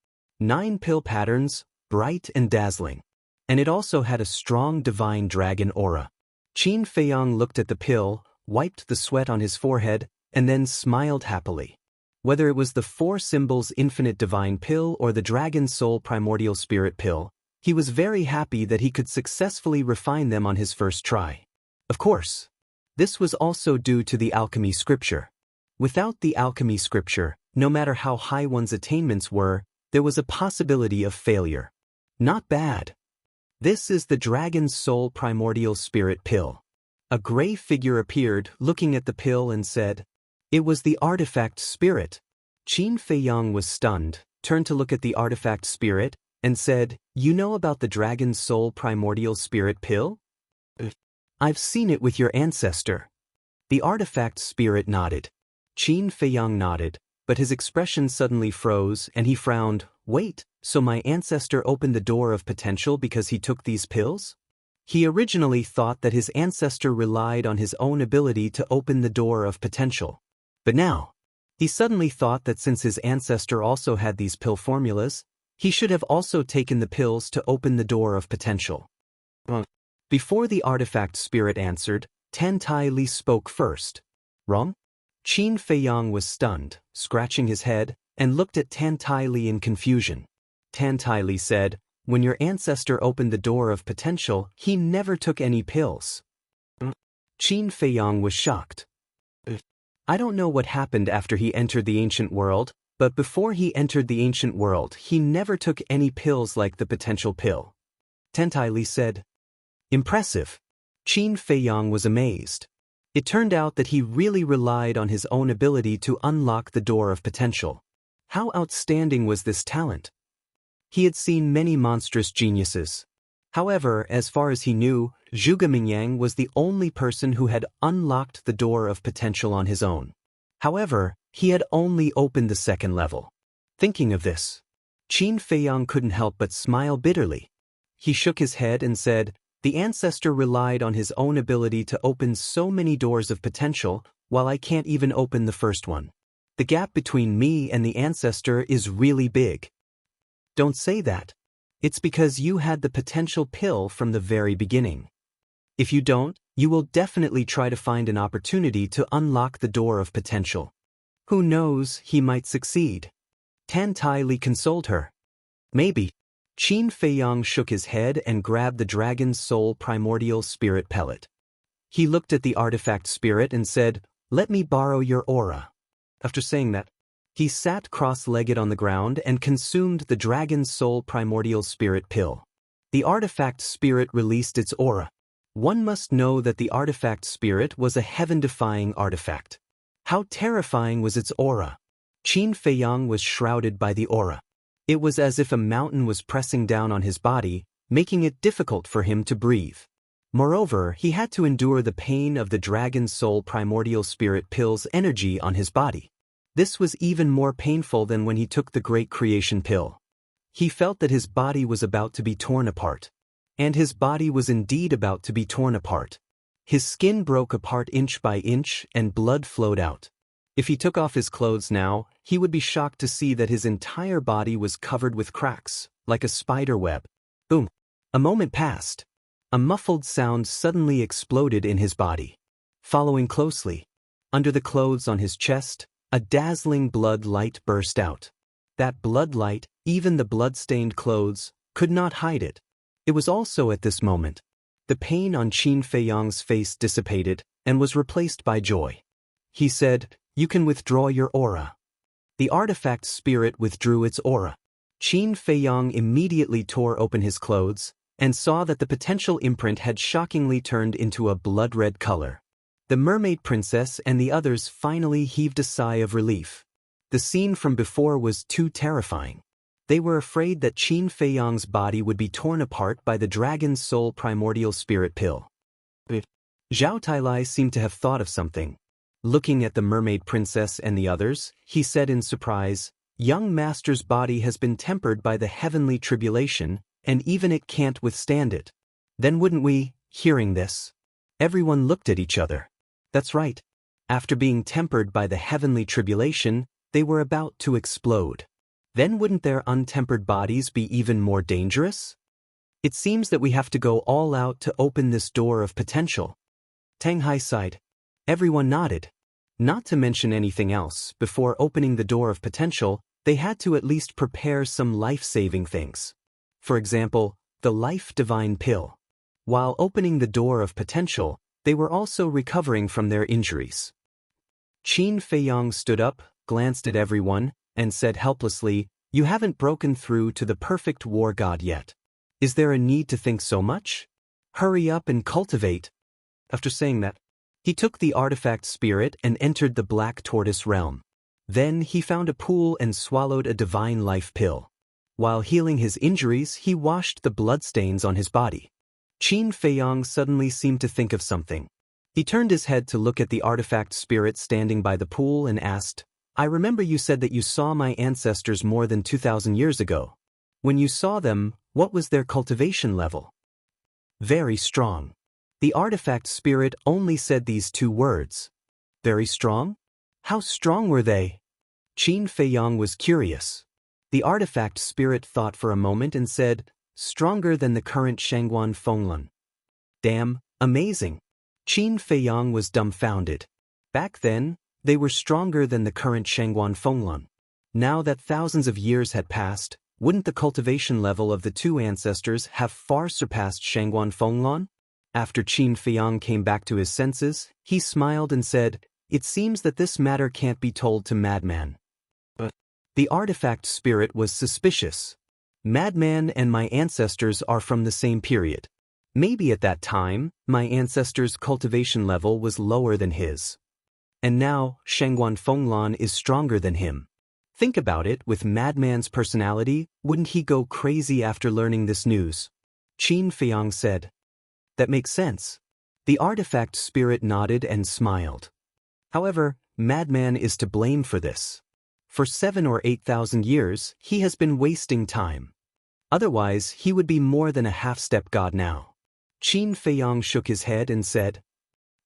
[SPEAKER 1] 9 pill patterns, bright and dazzling. And it also had a strong divine dragon aura. Qin Feiyang looked at the pill, wiped the sweat on his forehead, and then smiled happily. Whether it was the 4 symbols infinite divine pill or the dragon soul primordial spirit pill, he was very happy that he could successfully refine them on his first try. Of course, this was also due to the alchemy scripture. Without the alchemy scripture, no matter how high one's attainments were, there was a possibility of failure. Not bad. This is the dragon soul primordial spirit pill. A gray figure appeared, looking at the pill and said, "It was the artifact spirit." Qin Feiyang was stunned, turned to look at the artifact spirit, and said, "You know about the dragon soul primordial spirit pill?" "I've seen it with your ancestor." The artifact spirit nodded. Qin Feiyang nodded, but his expression suddenly froze and he frowned. "Wait, so my ancestor opened the door of potential because he took these pills?" He originally thought that his ancestor relied on his own ability to open the door of potential. But now, he suddenly thought that since his ancestor also had these pill formulas, he should have also taken the pills to open the door of potential. Before the artifact spirit answered, Tan Tai Li spoke first. "Wrong?" Qin Feiyang was stunned, scratching his head, and looked at Tan Tai Li in confusion. Tan Tai Li said, "When your ancestor opened the door of potential, he never took any pills." Qin Feiyang was shocked. "I don't know what happened after he entered the ancient world, but before he entered the ancient world, he never took any pills like the potential pill." Tan Tai Li said. "Impressive." Qin Feiyang was amazed. It turned out that he really relied on his own ability to unlock the door of potential. How outstanding was this talent? He had seen many monstrous geniuses. However, as far as he knew, Zhuge Mingyang was the only person who had unlocked the door of potential on his own. However, he had only opened the 2nd level. Thinking of this, Qin Feiyang couldn't help but smile bitterly. He shook his head and said, "The ancestor relied on his own ability to open so many doors of potential, while I can't even open the first one. The gap between me and the ancestor is really big." "Don't say that. It's because you had the potential pill from the very beginning. If you don't, you will definitely try to find an opportunity to unlock the door of potential. Who knows, he might succeed." Tan Tai Li consoled her. "Maybe." Qin Feiyang shook his head and grabbed the dragon's soul primordial spirit pellet. He looked at the artifact spirit and said, "Let me borrow your aura." After saying that, he sat cross-legged on the ground and consumed the dragon's soul primordial spirit pill. The artifact spirit released its aura. One must know that the artifact spirit was a heaven-defying artifact. How terrifying was its aura! Qin Feiyang was shrouded by the aura. It was as if a mountain was pressing down on his body, making it difficult for him to breathe. Moreover, he had to endure the pain of the dragon's soul primordial spirit pill's energy on his body. This was even more painful than when he took the great creation pill. He felt that his body was about to be torn apart. And his body was indeed about to be torn apart. His skin broke apart inch by inch and blood flowed out. If he took off his clothes now, he would be shocked to see that his entire body was covered with cracks, like a spider web. Boom! A moment passed. A muffled sound suddenly exploded in his body. Following closely, under the clothes on his chest, a dazzling blood light burst out. That blood light, even the blood-stained clothes, could not hide it. It was also at this moment. The pain on Qin Feiyang's face dissipated and was replaced by joy. He said, "You can withdraw your aura." The artifact spirit withdrew its aura. Qin Feiyang immediately tore open his clothes and saw that the potential imprint had shockingly turned into a blood-red color. The mermaid princess and the others finally heaved a sigh of relief. The scene from before was too terrifying. They were afraid that Qin Feiyang's body would be torn apart by the dragon's soul primordial spirit pill. Zhao Tailai seemed to have thought of something. Looking at the mermaid princess and the others, he said in surprise, "Young master's body has been tempered by the heavenly tribulation, and even it can't withstand it." Then wouldn't we, hearing this? Everyone looked at each other. That's right. After being tempered by the heavenly tribulation, they were about to explode. Then wouldn't their untempered bodies be even more dangerous? It seems that we have to go all out to open this door of potential. Tang Hai sighed. Everyone nodded. Not to mention anything else, before opening the door of potential, they had to at least prepare some life-saving things. For example, the Life Divine Pill. While opening the door of potential, they were also recovering from their injuries. Qin Feiyang stood up, glanced at everyone, and said helplessly, "You haven't broken through to the perfect war god yet. Is there a need to think so much? Hurry up and cultivate." After saying that, he took the artifact spirit and entered the Black Tortoise realm. Then he found a pool and swallowed a divine life pill. While healing his injuries, he washed the bloodstains on his body. Qin Feiyang suddenly seemed to think of something. He turned his head to look at the artifact spirit standing by the pool and asked, "I remember you said that you saw my ancestors more than 2,000 years ago. When you saw them, what was their cultivation level?" "Very strong." The artifact spirit only said these two words. Very strong? How strong were they? Qin Feiyang was curious. The artifact spirit thought for a moment and said, "Stronger than the current Shangguan Fenglan." Damn, amazing. Qin Feiyang was dumbfounded. Back then, they were stronger than the current Shangguan Fenglan. Now that thousands of years had passed, wouldn't the cultivation level of the two ancestors have far surpassed Shangguan Fenglan? After Qin Feiyang came back to his senses, he smiled and said, "It seems that this matter can't be told to Madman." But the artifact spirit was suspicious. Madman and my ancestors are from the same period. Maybe at that time, my ancestor's cultivation level was lower than his. And now, Shangguan Fenglan is stronger than him. Think about it, with Madman's personality, wouldn't he go crazy after learning this news? Qin Feiyang said. That makes sense. The artifact spirit nodded and smiled. However, Madman is to blame for this. For 7,000 or 8,000 years, he has been wasting time. Otherwise, he would be more than a half-step god now. Qin Feiyang shook his head and said,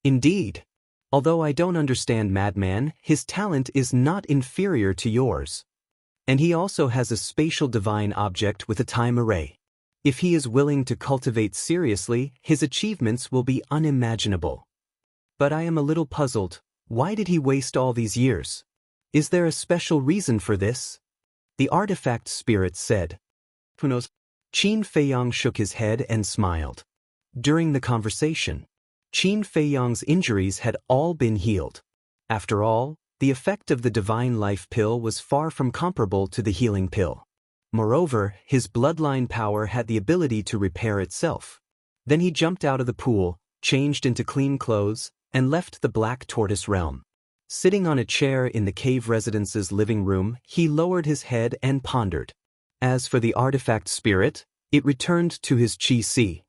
[SPEAKER 1] "Indeed. Although I don't understand Madman, his talent is not inferior to yours. And he also has a spatial divine object with a time array. If he is willing to cultivate seriously, his achievements will be unimaginable. But I am a little puzzled. Why did he waste all these years? Is there a special reason for this?" The artifact spirit said. Who knows? Qin Feiyang shook his head and smiled. During the conversation, Qin Feiyang's injuries had all been healed. After all, the effect of the divine life pill was far from comparable to the healing pill. Moreover, his bloodline power had the ability to repair itself. Then he jumped out of the pool, changed into clean clothes, and left the Black Tortoise realm. Sitting on a chair in the cave residence's living room, he lowered his head and pondered. As for the artifact spirit, it returned to his Qi.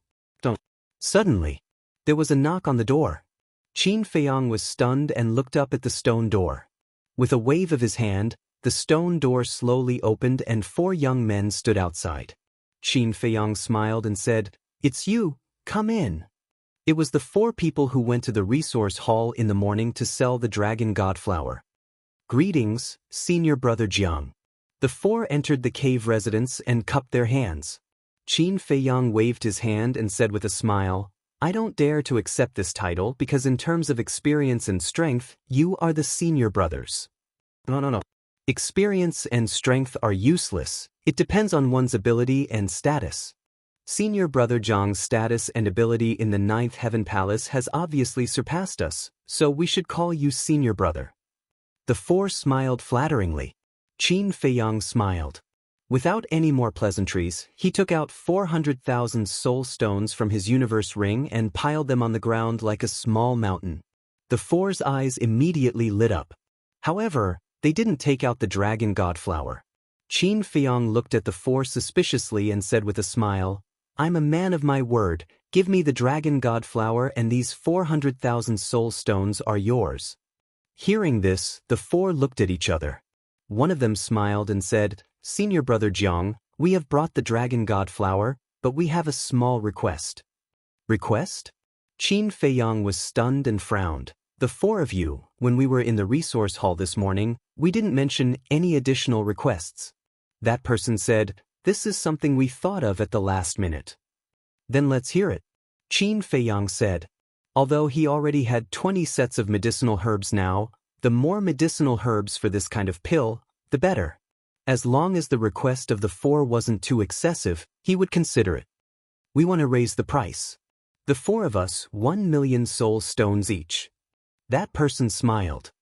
[SPEAKER 1] Suddenly, there was a knock on the door. Qin Feiyang was stunned and looked up at the stone door. With a wave of his hand, the stone door slowly opened and 4 young men stood outside. Qin Feiyang smiled and said, "It's you, come in." It was the 4 people who went to the resource hall in the morning to sell the dragon god flower. "Greetings, senior brother Jiang." The 4 entered the cave residence and cupped their hands. Qin Feiyang waved his hand and said with a smile, "I don't dare to accept this title because in terms of experience and strength, you are the senior brothers." No. Experience and strength are useless. It depends on one's ability and status. Senior brother Jiang's status and ability in the 9th Heaven Palace has obviously surpassed us, so we should call you senior brother. The 4 smiled flatteringly. Qin Feiyang smiled. Without any more pleasantries, he took out 400,000 soul stones from his universe ring and piled them on the ground like a small mountain. The four's eyes immediately lit up. However, they didn't take out the dragon god flower. Qin Feiyang looked at the four suspiciously and said with a smile, "I'm a man of my word, give me the dragon god flower and these 400,000 soul stones are yours." Hearing this, the four looked at each other. One of them smiled and said, "Senior brother Jiang, we have brought the dragon god flower, but we have a small request." "Request?" Qin Feiyang was stunned and frowned. "The four of you, when we were in the resource hall this morning, we didn't mention any additional requests." That person said, "This is something we thought of at the last minute." "Then let's hear it," Qin Feiyang said. Although he already had 20 sets of medicinal herbs now, the more medicinal herbs for this kind of pill, the better. As long as the request of the four wasn't too excessive, he would consider it. "We want to raise the price. The four of us, 1 million soul stones each." That person smiled.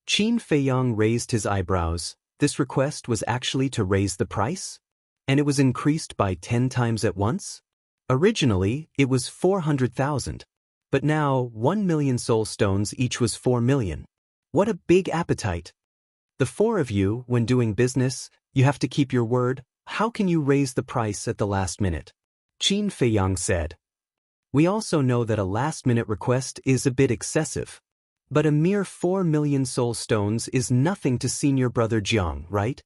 [SPEAKER 1] Qin Feiyang raised his eyebrows. This request was actually to raise the price? And it was increased by 10 times at once? Originally, it was 400,000. But now, 1 million soul stones each was 4 million. What a big appetite! The four of you, when doing business, you have to keep your word. How can you raise the price at the last minute? Qin Feiyang said. "We also know that a last-minute request is a bit excessive. But a mere 4 million soul stones is nothing to Senior Brother Jiang, right?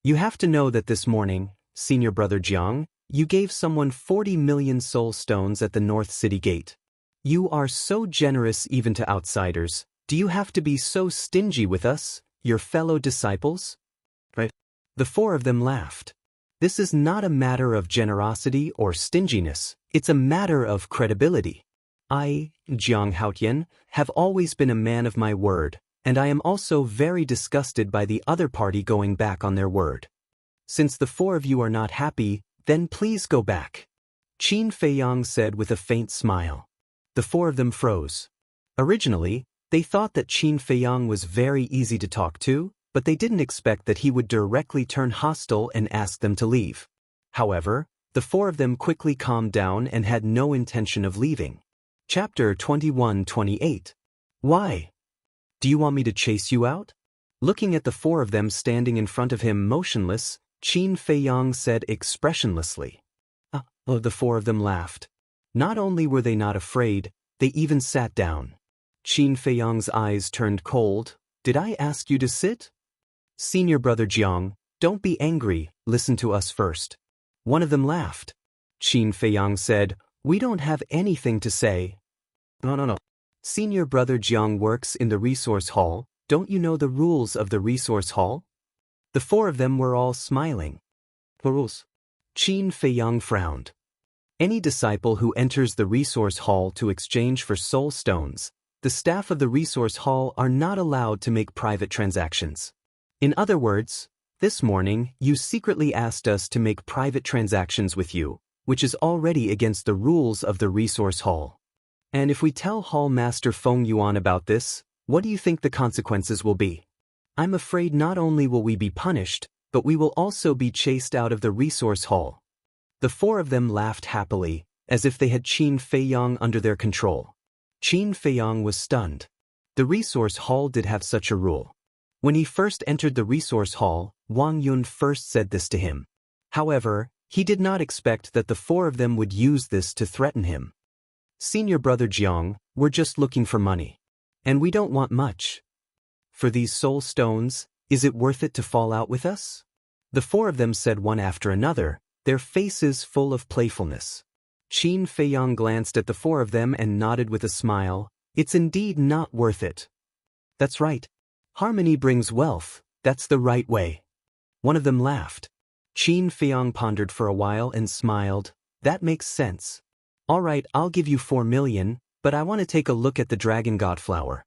[SPEAKER 1] You have to know that this morning, Senior Brother Jiang, you gave someone 40 million soul stones at the North City Gate. You are so generous even to outsiders. Do you have to be so stingy with us, your fellow disciples?" Right? The four of them laughed. "This is not a matter of generosity or stinginess, it's a matter of credibility. I, Jiang Haotian, have always been a man of my word, and I am also very disgusted by the other party going back on their word. Since the four of you are not happy, then please go back," Qin Feiyang said with a faint smile. The four of them froze. Originally, they thought that Qin Feiyang was very easy to talk to, but they didn't expect that he would directly turn hostile and ask them to leave. However, the four of them quickly calmed down and had no intention of leaving. Chapter 21-28. Why? Do you want me to chase you out? Looking at the four of them standing in front of him motionless, Qin Feiyang said expressionlessly. The four of them laughed. Not only were they not afraid, they even sat down. Qin Feiyang's eyes turned cold. "Did I ask you to sit?" "Senior Brother Jiang, don't be angry, listen to us first." One of them laughed. Qin Feiyang said, "We don't have anything to say." No. Senior Brother Jiang works in the resource hall. Don't you know the rules of the resource hall? The four of them were all smiling. "The rules?" Qin Feiyang frowned. Any disciple who enters the resource hall to exchange for soul stones, the staff of the resource hall are not allowed to make private transactions. In other words, this morning you secretly asked us to make private transactions with you, which is already against the rules of the resource hall. And if we tell Hall Master Feng Yuan about this, what do you think the consequences will be? I'm afraid not only will we be punished, but we will also be chased out of the resource hall. The four of them laughed happily, as if they had Qin Feiyang under their control. Qin Feiyang was stunned. The resource hall did have such a rule. When he first entered the resource hall, Wang Yun first said this to him. However, he did not expect that the four of them would use this to threaten him. "Senior Brother Jiang, we're just looking for money. And we don't want much. For these soul stones, is it worth it to fall out with us?" The four of them said one after another, their faces full of playfulness. Qin Feiyang glanced at the four of them and nodded with a smile. "It's indeed not worth it." "That's right. Harmony brings wealth, that's the right way." One of them laughed. Qin Feiyang pondered for a while and smiled. "That makes sense. All right, I'll give you 4 million, but I want to take a look at the dragon god flower."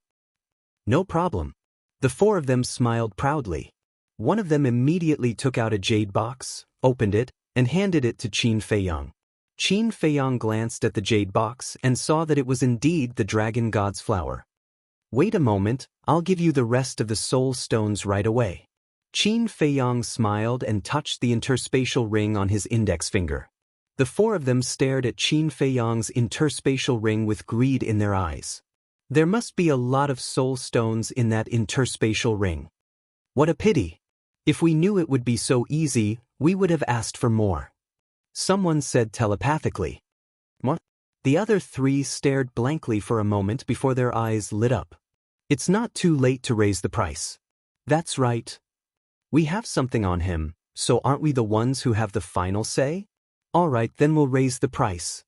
[SPEAKER 1] "No problem." The four of them smiled proudly. One of them immediately took out a jade box, opened it, and handed it to Qin Feiyang. Qin Feiyang glanced at the jade box and saw that it was indeed the dragon god's flower. "Wait a moment, I'll give you the rest of the soul stones right away." Qin Feiyang smiled and touched the interspatial ring on his index finger. The four of them stared at Qin Feiyang's interspatial ring with greed in their eyes. There must be a lot of soul stones in that interspatial ring. What a pity. If we knew it would be so easy, we would have asked for more. Someone said telepathically. What? The other three stared blankly for a moment before their eyes lit up. It's not too late to raise the price. That's right. We have something on him, so aren't we the ones who have the final say? All right, then we'll raise the price.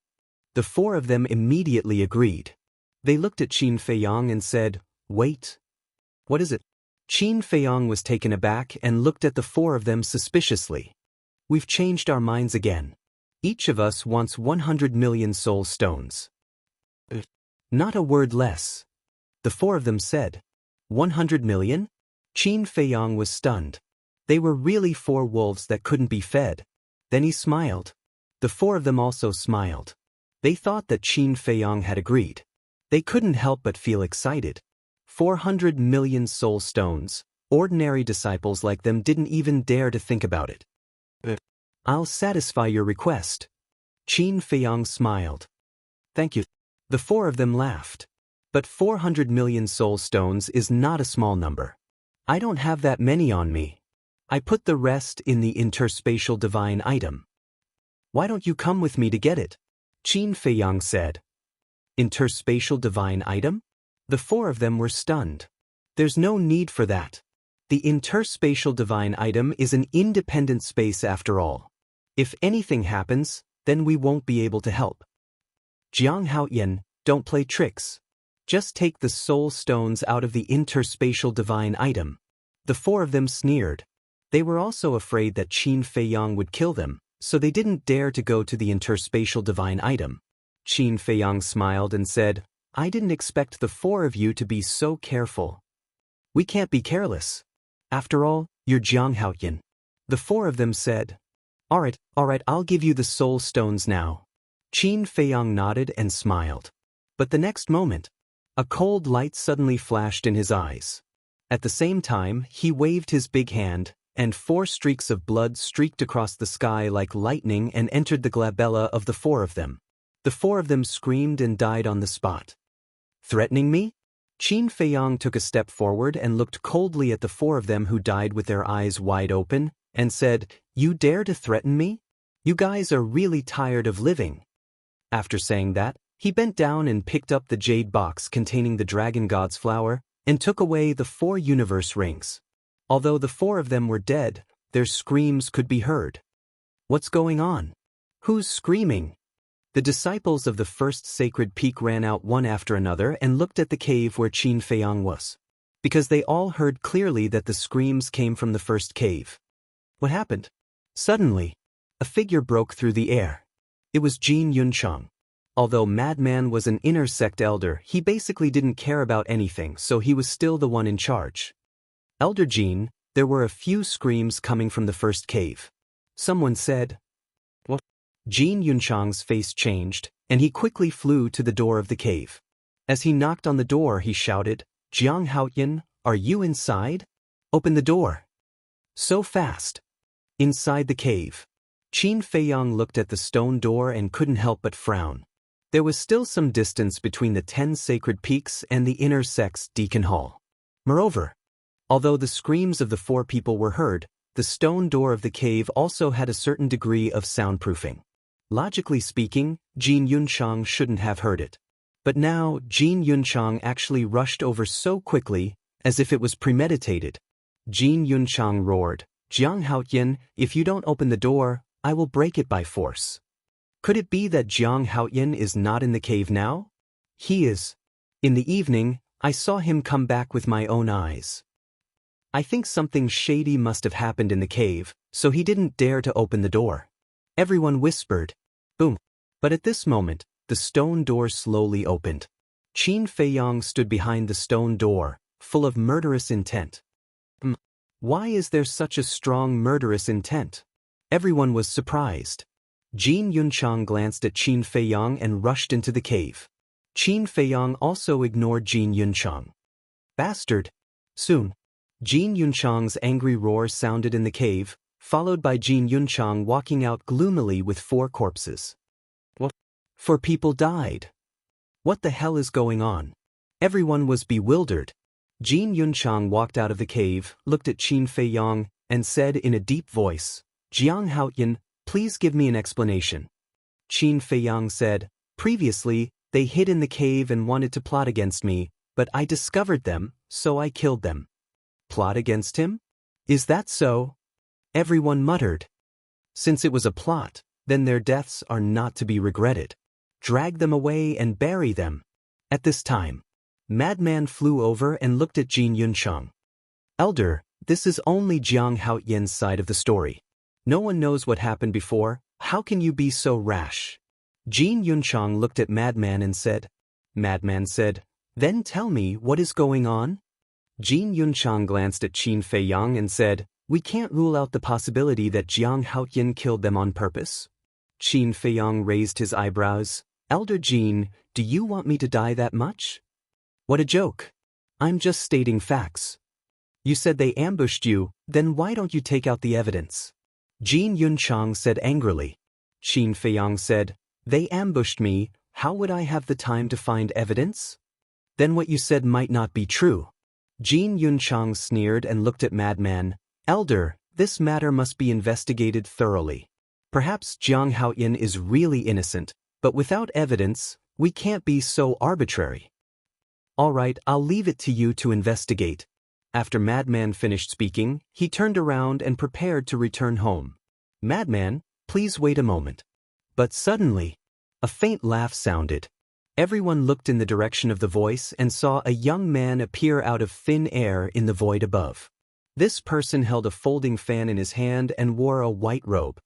[SPEAKER 1] The four of them immediately agreed. They looked at Qin Feiyang and said, "Wait. What is it?" Qin Feiyang was taken aback and looked at the four of them suspiciously. We've changed our minds again. Each of us wants 100 million soul stones. Not a word less. The four of them said. 100 million? Qin Feiyang was stunned. They were really four wolves that couldn't be fed. Then he smiled. The four of them also smiled. They thought that Qin Feiyang had agreed. They couldn't help but feel excited. 400 million soul stones. Ordinary disciples like them didn't even dare to think about it. I'll satisfy your request. Qin Feiyang smiled. Thank you. The four of them laughed. But 400 million soul stones is not a small number. I don't have that many on me. I put the rest in the interspatial divine item. Why don't you come with me to get it? Qin Feiyang said. Interspatial divine item? The four of them were stunned. There's no need for that. The interspatial divine item is an independent space after all. If anything happens, then we won't be able to help. Jianghu, don't play tricks. Just take the soul stones out of the interspatial divine item. The four of them sneered. They were also afraid that Qin Feiyang would kill them, so they didn't dare to go to the interspatial divine item. Qin Feiyang smiled and said, I didn't expect the four of you to be so careful. We can't be careless. After all, you're Jianghu. The four of them said. All right, I'll give you the soul stones now. Qin Feiyang nodded and smiled. But the next moment, a cold light suddenly flashed in his eyes. At the same time, he waved his big hand, and 4 streaks of blood streaked across the sky like lightning and entered the glabella of the four of them. The four of them screamed and died on the spot. Threatening me? Qin Feiyang took a step forward and looked coldly at the four of them who died with their eyes wide open, and said, You dare to threaten me? You guys are really tired of living. After saying that, he bent down and picked up the jade box containing the dragon god's flower, and took away the 4 universe rings. Although the 4 of them were dead, their screams could be heard. What's going on? Who's screaming? The disciples of the first sacred peak ran out one after another and looked at the cave where Qin Feiyang was, because they all heard clearly that the screams came from the first cave. What happened? Suddenly, a figure broke through the air. It was Jin Yunchang. Although Madman was an inner sect elder, he basically didn't care about anything, so he was still the one in charge. Elder Jin, there were a few screams coming from the first cave. Someone said, What? Jin Yunchang's face changed, and he quickly flew to the door of the cave. As he knocked on the door, he shouted, Jianghu, are you inside? Open the door. So fast. Inside the cave. Qin Feiyang looked at the stone door and couldn't help but frown. There was still some distance between the 10 sacred peaks and the inner sect's Deacon Hall. Moreover, although the screams of the 4 people were heard, the stone door of the cave also had a certain degree of soundproofing. Logically speaking, Jin Yunchang shouldn't have heard it. But now, Jin Yunchang actually rushed over so quickly, as if it was premeditated. Jin Yunchang roared, Jianghu, if you don't open the door, I will break it by force. Could it be that Jianghu is not in the cave now? He is. In the evening, I saw him come back with my own eyes. I think something shady must have happened in the cave, so he didn't dare to open the door. Everyone whispered. Boom. But at this moment, the stone door slowly opened. Qin Feiyang stood behind the stone door, full of murderous intent. Why is there such a strong murderous intent? Everyone was surprised. Jin Yunchang glanced at Qin Feiyang and rushed into the cave. Qin Feiyang also ignored Jin Yunchang. Bastard. Soon. Jin Yunchang's angry roar sounded in the cave, followed by Jin Yunchang walking out gloomily with 4 corpses. What? 4 people died. What the hell is going on? Everyone was bewildered. Jin Yunchang walked out of the cave, looked at Qin Feiyang, and said in a deep voice, "Jiang Haoyan, please give me an explanation." Qin Feiyang said, "Previously, they hid in the cave and wanted to plot against me, but I discovered them, so I killed them." Plot against him? Is that so? Everyone muttered. Since it was a plot, then their deaths are not to be regretted. Drag them away and bury them. At this time, Madman flew over and looked at Jin Yunchang. "Elder, this is only Jiang Haoyan's side of the story. No one knows what happened before. How can you be so rash?" Jin Yunchang looked at Madman and said. Madman said, "Then tell me what is going on?" Jin Yunchang glanced at Qin Feiyang and said, "We can't rule out the possibility that Jiang Haoyan killed them on purpose." Qin Feiyang raised his eyebrows. "Elder Jin, do you want me to die that much?" "What a joke. I'm just stating facts. You said they ambushed you, then why don't you take out the evidence?" Jin Yunchang said angrily. Qin Feiyang said, "They ambushed me, how would I have the time to find evidence?" "Then what you said might not be true." Jin Yunchang sneered and looked at Madman. "Elder, this matter must be investigated thoroughly. Perhaps Jiang Haoyan is really innocent, but without evidence, we can't be so arbitrary." "All right, I'll leave it to you to investigate." After Madman finished speaking, he turned around and prepared to return home. "Madman, please wait a moment." But suddenly, a faint laugh sounded. Everyone looked in the direction of the voice and saw a young man appear out of thin air in the void above. This person held a folding fan in his hand and wore a white robe.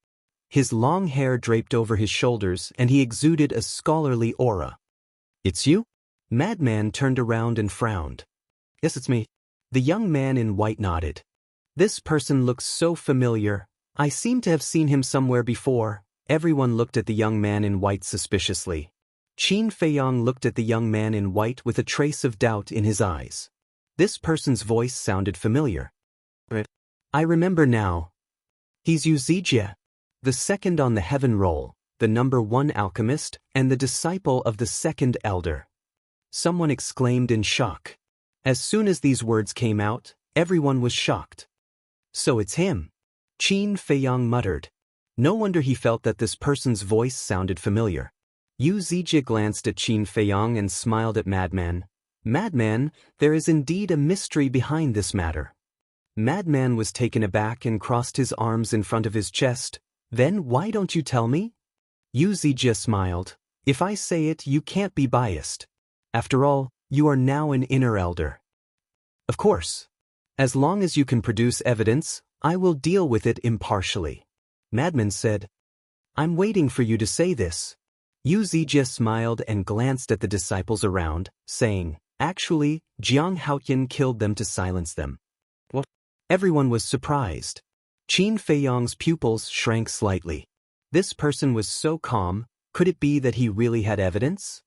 [SPEAKER 1] His long hair draped over his shoulders and he exuded a scholarly aura. "It's you?" Madman turned around and frowned. "Yes, it's me." The young man in white nodded. "This person looks so familiar. I seem to have seen him somewhere before." Everyone looked at the young man in white suspiciously. Qin Feiyang looked at the young man in white with a trace of doubt in his eyes. This person's voice sounded familiar. "I remember now. He's Yu Zijie, the second on the heaven roll, the number 1 alchemist, and the disciple of the second elder." Someone exclaimed in shock. As soon as these words came out, everyone was shocked. "So it's him," Qin Feiyang muttered. No wonder he felt that this person's voice sounded familiar. Yu Zijie glanced at Qin Feiyang and smiled at Madman. "Madman, there is indeed a mystery behind this matter." Madman was taken aback and crossed his arms in front of his chest. "Then why don't you tell me?" Yu Zijie smiled. "If I say it, you can't be biased. After all, you are now an inner elder." "Of course. As long as you can produce evidence, I will deal with it impartially." Madman said. "I'm waiting for you to say this." Yu Zijie smiled and glanced at the disciples around, saying, "Actually, Jiang Haoyan killed them to silence them." What? Everyone was surprised. Qin Feiyang's pupils shrank slightly. This person was so calm, could it be that he really had evidence?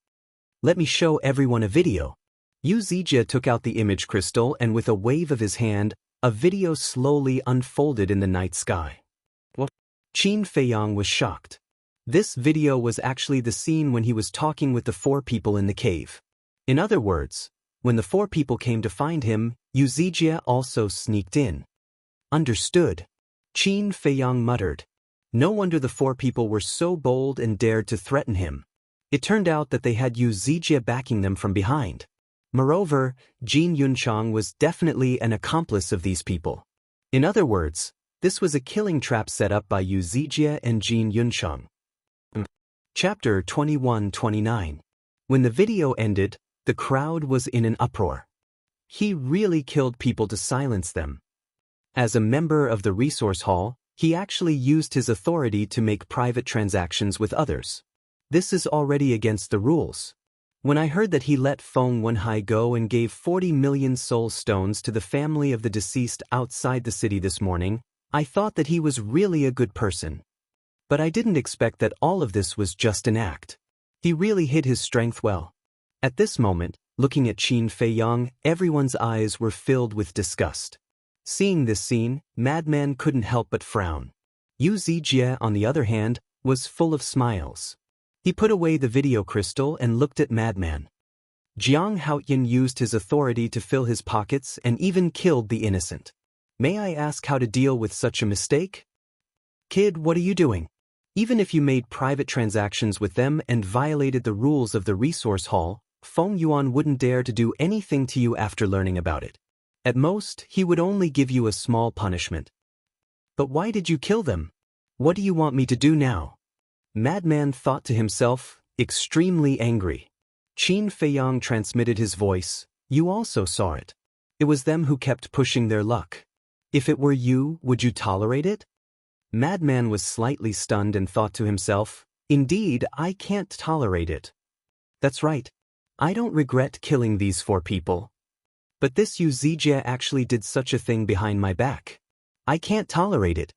[SPEAKER 1] "Let me show everyone a video." Yu Zijie took out the image crystal and with a wave of his hand, a video slowly unfolded in the night sky. What? Qin Feiyang was shocked. This video was actually the scene when he was talking with the 4 people in the cave. In other words, when the 4 people came to find him, Yu Zijie also sneaked in. "Understood," Qin Feiyang muttered. No wonder the 4 people were so bold and dared to threaten him. It turned out that they had Yu Zijie backing them from behind. Moreover, Jin Yunchang was definitely an accomplice of these people. In other words, this was a killing trap set up by Yu Zijie and Jin Yunchang. Chapter 21-29. When the video ended, the crowd was in an uproar. He really killed people to silence them. As a member of the resource hall, he actually used his authority to make private transactions with others. This is already against the rules. When I heard that he let Feng Wenhai go and gave 40 million soul stones to the family of the deceased outside the city this morning, I thought that he was really a good person. But I didn't expect that all of this was just an act. He really hid his strength well. At this moment, looking at Qin Feiyang, everyone's eyes were filled with disgust. Seeing this scene, Madman couldn't help but frown. Yu Zijie, on the other hand, was full of smiles. He put away the video crystal and looked at Madman. Jiang Haoyan used his authority to fill his pockets and even killed the innocent. May I ask how to deal with such a mistake? Kid, what are you doing? Even if you made private transactions with them and violated the rules of the resource hall, Feng Yuan wouldn't dare to do anything to you after learning about it. At most, he would only give you a small punishment. But why did you kill them? What do you want me to do now? Madman thought to himself, extremely angry. Qin Feiyang transmitted his voice. You also saw it. It was them who kept pushing their luck. If it were you, would you tolerate it? Madman was slightly stunned and thought to himself, indeed, I can't tolerate it. That's right. I don't regret killing these 4 people. But this Yu Zijie actually did such a thing behind my back. I can't tolerate it.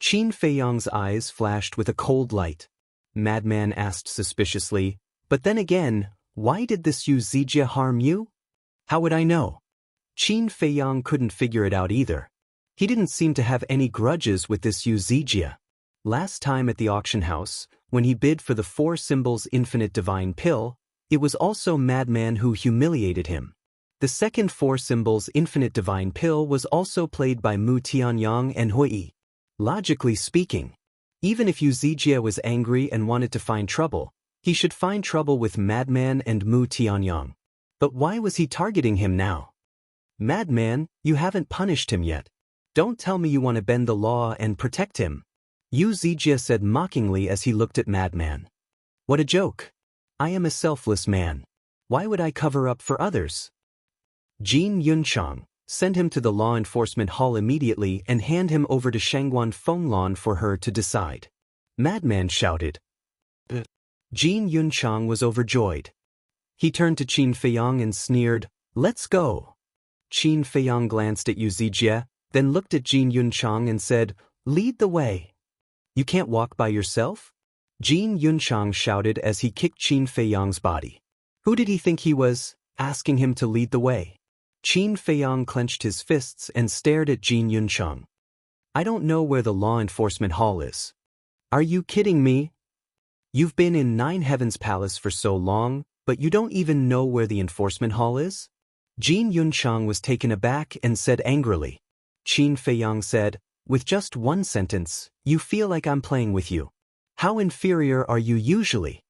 [SPEAKER 1] Qin Feiyang's eyes flashed with a cold light. Madman asked suspiciously, but then again, why did this Yu Zijie harm you? How would I know? Qin Feiyang couldn't figure it out either. He didn't seem to have any grudges with this Yu Zijie. Last time at the auction house, when he bid for the 4 symbols infinite divine pill, it was also Madman who humiliated him. The second 4 symbols infinite divine pill was also played by Mu Tianyang and Hui. Logically speaking, even if Yu Zijie was angry and wanted to find trouble, he should find trouble with Madman and Mu Tianyang. But why was he targeting him now? Madman, you haven't punished him yet. Don't tell me you want to bend the law and protect him. Yu Zijie said mockingly as he looked at Madman. What a joke. I am a selfless man. Why would I cover up for others? Jin Yunchang, send him to the law enforcement hall immediately and hand him over to Shangguan Fenglan for her to decide. Madman shouted. Jin Yunchang was overjoyed. He turned to Qin Feiyang and sneered, let's go. Qin Feiyang glanced at Yu Zijie, then looked at Jin Yunchang and said, lead the way. You can't walk by yourself? Jin Yunchang shouted as he kicked Qin Feiyang's body. Who did he think he was, asking him to lead the way? Qin Feiyang clenched his fists and stared at Jin Yunchang. I don't know where the law enforcement hall is. Are you kidding me? You've been in 9 Heavens Palace for so long, but you don't even know where the enforcement hall is? Jin Yunchang was taken aback and said angrily. Qin Feiyang said, with just 1 sentence, you feel like I'm playing with you. How inferior are you usually?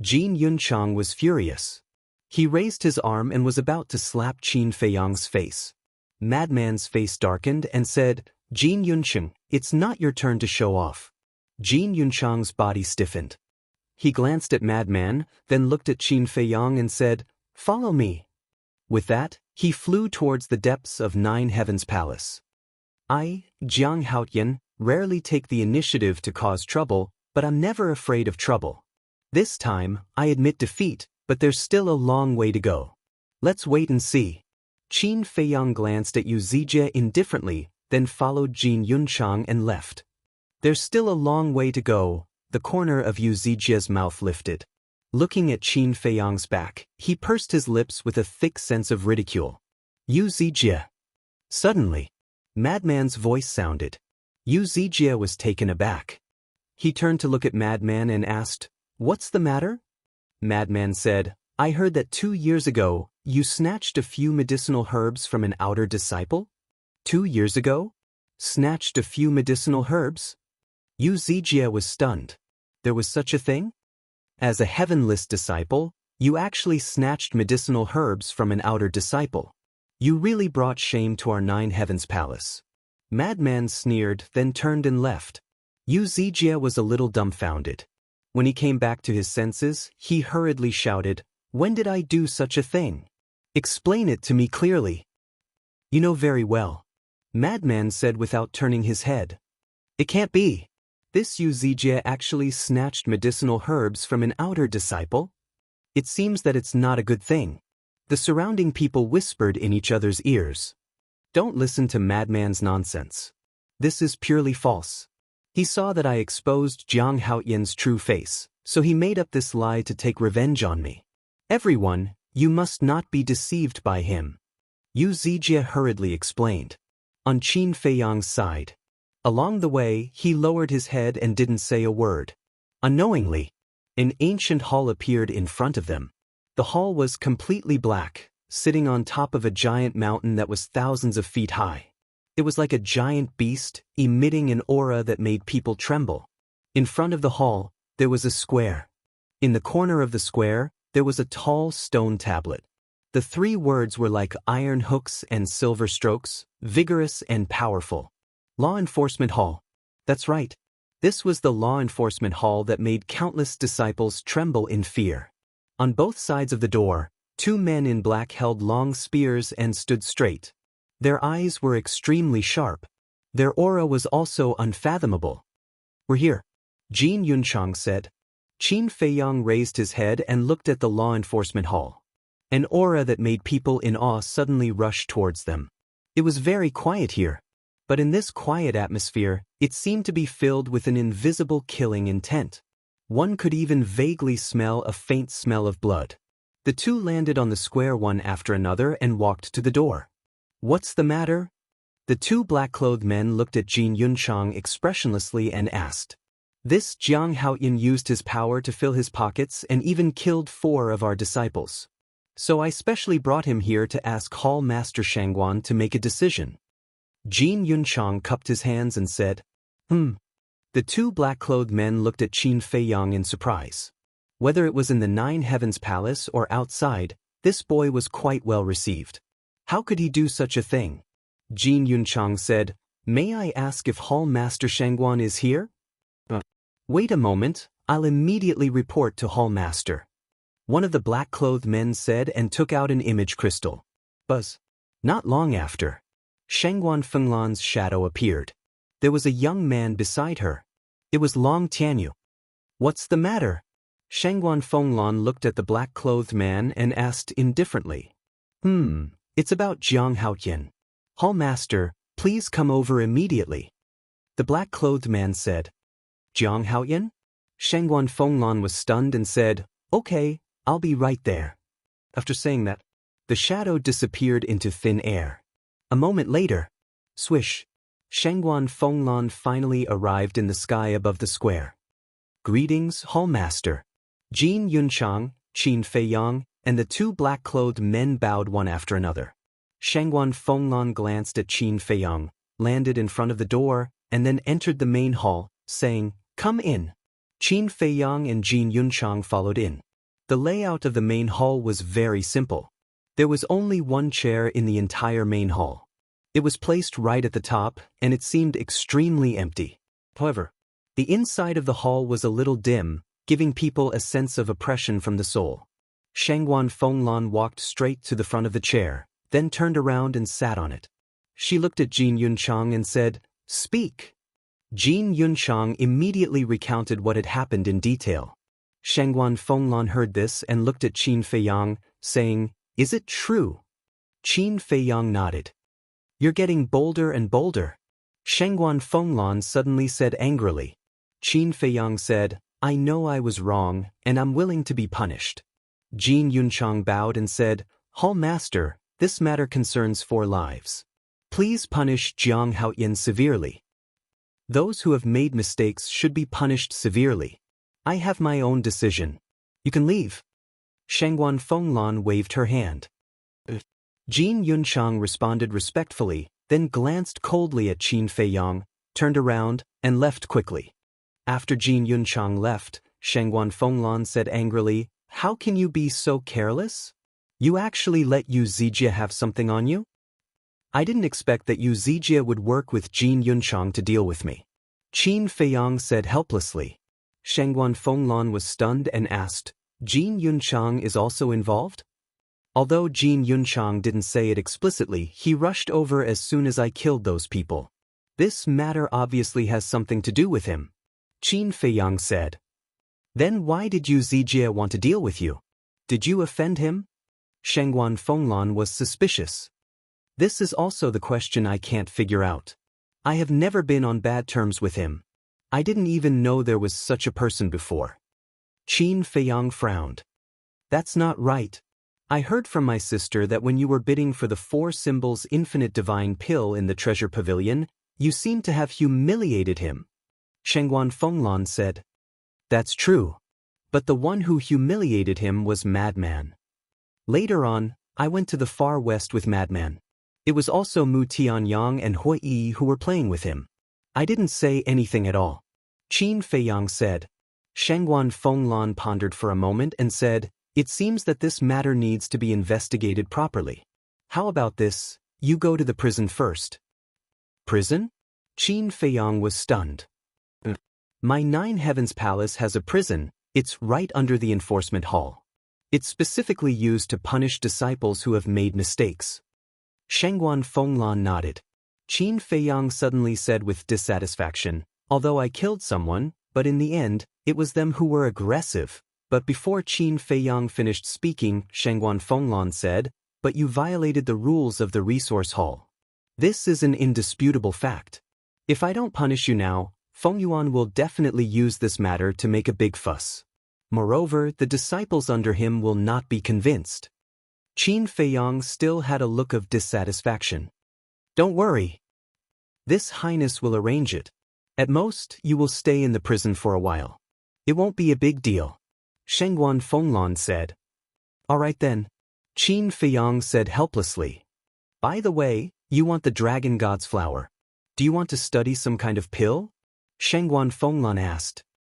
[SPEAKER 1] Jin Yunchang was furious. He raised his arm and was about to slap Qin Feiyang's face. Madman's face darkened and said, Jin Yunchang, it's not your turn to show off. Jin Yunchang's body stiffened. He glanced at Madman, then looked at Qin Feiyang and said, follow me. With that, he flew towards the depths of 9 Heavens Palace. I, Jiang Haoyan, rarely take the initiative to cause trouble, but I'm never afraid of trouble. This time, I admit defeat, but there's still a long way to go. Let's wait and see. Qin Feiyang glanced at Yu Zijie indifferently, then followed Jin Yunchang and left. There's still a long way to go. The corner of Yu Zijie's mouth lifted. Looking at Qin Feiyang's back, he pursed his lips with a thick sense of ridicule. Yu Zijie. Suddenly, Madman's voice sounded. Yu Zijie was taken aback. He turned to look at Madman and asked, what's the matter? Madman said, I heard that 2 years ago, you snatched a few medicinal herbs from an outer disciple? 2 years ago? Snatched a few medicinal herbs? Yu Zijie was stunned. There was such a thing? As a heavenless disciple, you actually snatched medicinal herbs from an outer disciple. You really brought shame to our 9 Heavens Palace. Madman sneered, then turned and left. Yu Zijie was a little dumbfounded. When he came back to his senses, he hurriedly shouted, when did I do such a thing? Explain it to me clearly. You know very well. Madman said without turning his head. It can't be. This Yu Zijie actually snatched medicinal herbs from an outer disciple? It seems that it's not a good thing. The surrounding people whispered in each other's ears. Don't listen to Madman's nonsense. This is purely false. He saw that I exposed Jiang Haoyan's true face, so he made up this lie to take revenge on me. Everyone, you must not be deceived by him. Yu Zijie hurriedly explained. on Qin Feiyang's side. Along the way, he lowered his head and didn't say a word. Unknowingly, an ancient hall appeared in front of them. The hall was completely black, sitting on top of a giant mountain that was thousands of feet high. It was like a giant beast, emitting an aura that made people tremble. In front of the hall, there was a square. In the corner of the square, there was a tall stone tablet. The 3 words were like iron hooks and silver strokes, vigorous and powerful. Law Enforcement Hall. That's right. This was the law enforcement hall that made countless disciples tremble in fear. On both sides of the door, 2 men in black held long spears and stood straight. Their eyes were extremely sharp. Their aura was also unfathomable. "We're here," Jin Yunchang said. Qin Feiyang raised his head and looked at the law enforcement hall. An aura that made people in awe suddenly rushed towards them. It was very quiet here. But in this quiet atmosphere, it seemed to be filled with an invisible killing intent. One could even vaguely smell a faint smell of blood. The 2 landed on the square one after another and walked to the door. "What's the matter?" The 2 black-clothed men looked at Jin Yunchang expressionlessly and asked. "This Jiang Haoyan used his power to fill his pockets and even killed 4 of our disciples. So I specially brought him here to ask Hall Master Shangguan to make a decision." Jin Yunchang cupped his hands and said, The 2 black-clothed men looked at Qin Feiyang in surprise. Whether it was in the 9 Heavens Palace or outside, this boy was quite well received. How could he do such a thing? Jin Yunchang said, "May I ask if Hall Master Shangguan is here?" "Wait a moment, I'll immediately report to Hall Master," one of the black-clothed men said and took out an image crystal. Buzz. Not long after, Shangguan Fenglan's shadow appeared. There was a young man beside her. It was Long Tianyu. "What's the matter?" Shangguan Fenglan looked at the black-clothed man and asked indifferently. It's about Jiang Haoyan. Hall Master, please come over immediately." The black-clothed man said. "Jiang Haoyan?" Shangguan Fenglan was stunned and said, "Okay, I'll be right there." After saying that, the shadow disappeared into thin air. A moment later, swish, Shangguan Fenglan finally arrived in the sky above the square. "Greetings, Hall Master." Jin Yunchang, Qin Feiyang, and the 2 black-clothed men bowed one after another. Shangguan Fenglan glanced at Qin Feiyang, landed in front of the door, and then entered the main hall, saying, "Come in." Qin Feiyang and Jin Yunchang followed in. The layout of the main hall was very simple. There was only 1 chair in the entire main hall. It was placed right at the top, and it seemed extremely empty. However, the inside of the hall was a little dim, giving people a sense of oppression from the soul. Shangguan Fenglan walked straight to the front of the chair, then turned around and sat on it. She looked at Jin Yunchang and said, "Speak." Jin Yunchang immediately recounted what had happened in detail. Shangguan Fenglan heard this and looked at Qin Feiyang, saying, "Is it true?" Qin Feiyang nodded. "You're getting bolder and bolder." Shangguan Fenglan suddenly said angrily. Qin Feiyang said, "I know I was wrong, and I'm willing to be punished." Jin Yunchang bowed and said, "Hall Master, this matter concerns 4 lives. Please punish Jiang Haoyan severely. Those who have made mistakes should be punished severely. I have my own decision. You can leave." Shangguan Fenglan waved her hand. Jin Yunchang responded respectfully, then glanced coldly at Qin Feiyang, turned around, and left quickly. After Jin Yunchang left, Shangguan Fenglan said angrily, "How can you be so careless? You actually let Yu Zijie have something on you? I didn't expect that Yu Zijie would work with Jin Yunchang to deal with me." Qin Feiyang said helplessly. Shangguan Fenglan was stunned and asked, "Jin Yunchang is also involved?" Although Jin Yunchang didn't say it explicitly, he rushed over as soon as I killed those people. "This matter obviously has something to do with him," Qin Feiyang said. "Then why did Yu Zijie want to deal with you? Did you offend him?" Shangguan Fenglan was suspicious. "This is also the question I can't figure out. I have never been on bad terms with him. I didn't even know there was such a person before." Qin Feiyang frowned. "That's not right. I heard from my sister that when you were bidding for the 4 symbols infinite divine pill in the treasure pavilion, you seemed to have humiliated him. Shengguan Fenglan said. That's true. But the one who humiliated him was Madman. Later on, I went to the far west with Madman. It was also Mu Tianyang and Hui Yi who were playing with him. I didn't say anything at all. Qin Feiyang said. Shengguan Fenglan pondered for a moment and said, it seems that this matter needs to be investigated properly. How about this, you go to the prison first. Prison? Qin Feiyang was stunned. My 9 Heavens Palace has a prison, it's right under the enforcement hall. It's specifically used to punish disciples who have made mistakes. Shengguan Fenglan nodded. Qin Feiyang suddenly said with dissatisfaction, although I killed someone, but in the end, it was them who were aggressive. But before Qin Feiyang finished speaking, Shengguan Fenglan said, but you violated the rules of the resource hall. This is an indisputable fact. If I don't punish you now, Feng Yuan will definitely use this matter to make a big fuss. Moreover, the disciples under him will not be convinced. Qin Feiyang still had a look of dissatisfaction. Don't worry. This Highness will arrange it. At most, you will stay in the prison for a while. It won't be a big deal. Shengguan Fenglan said. All right then. Qin Feiyang said helplessly. By the way, you want the Dragon God's flower. Do you want to study some kind of pill? Shengguan Fenglan asked.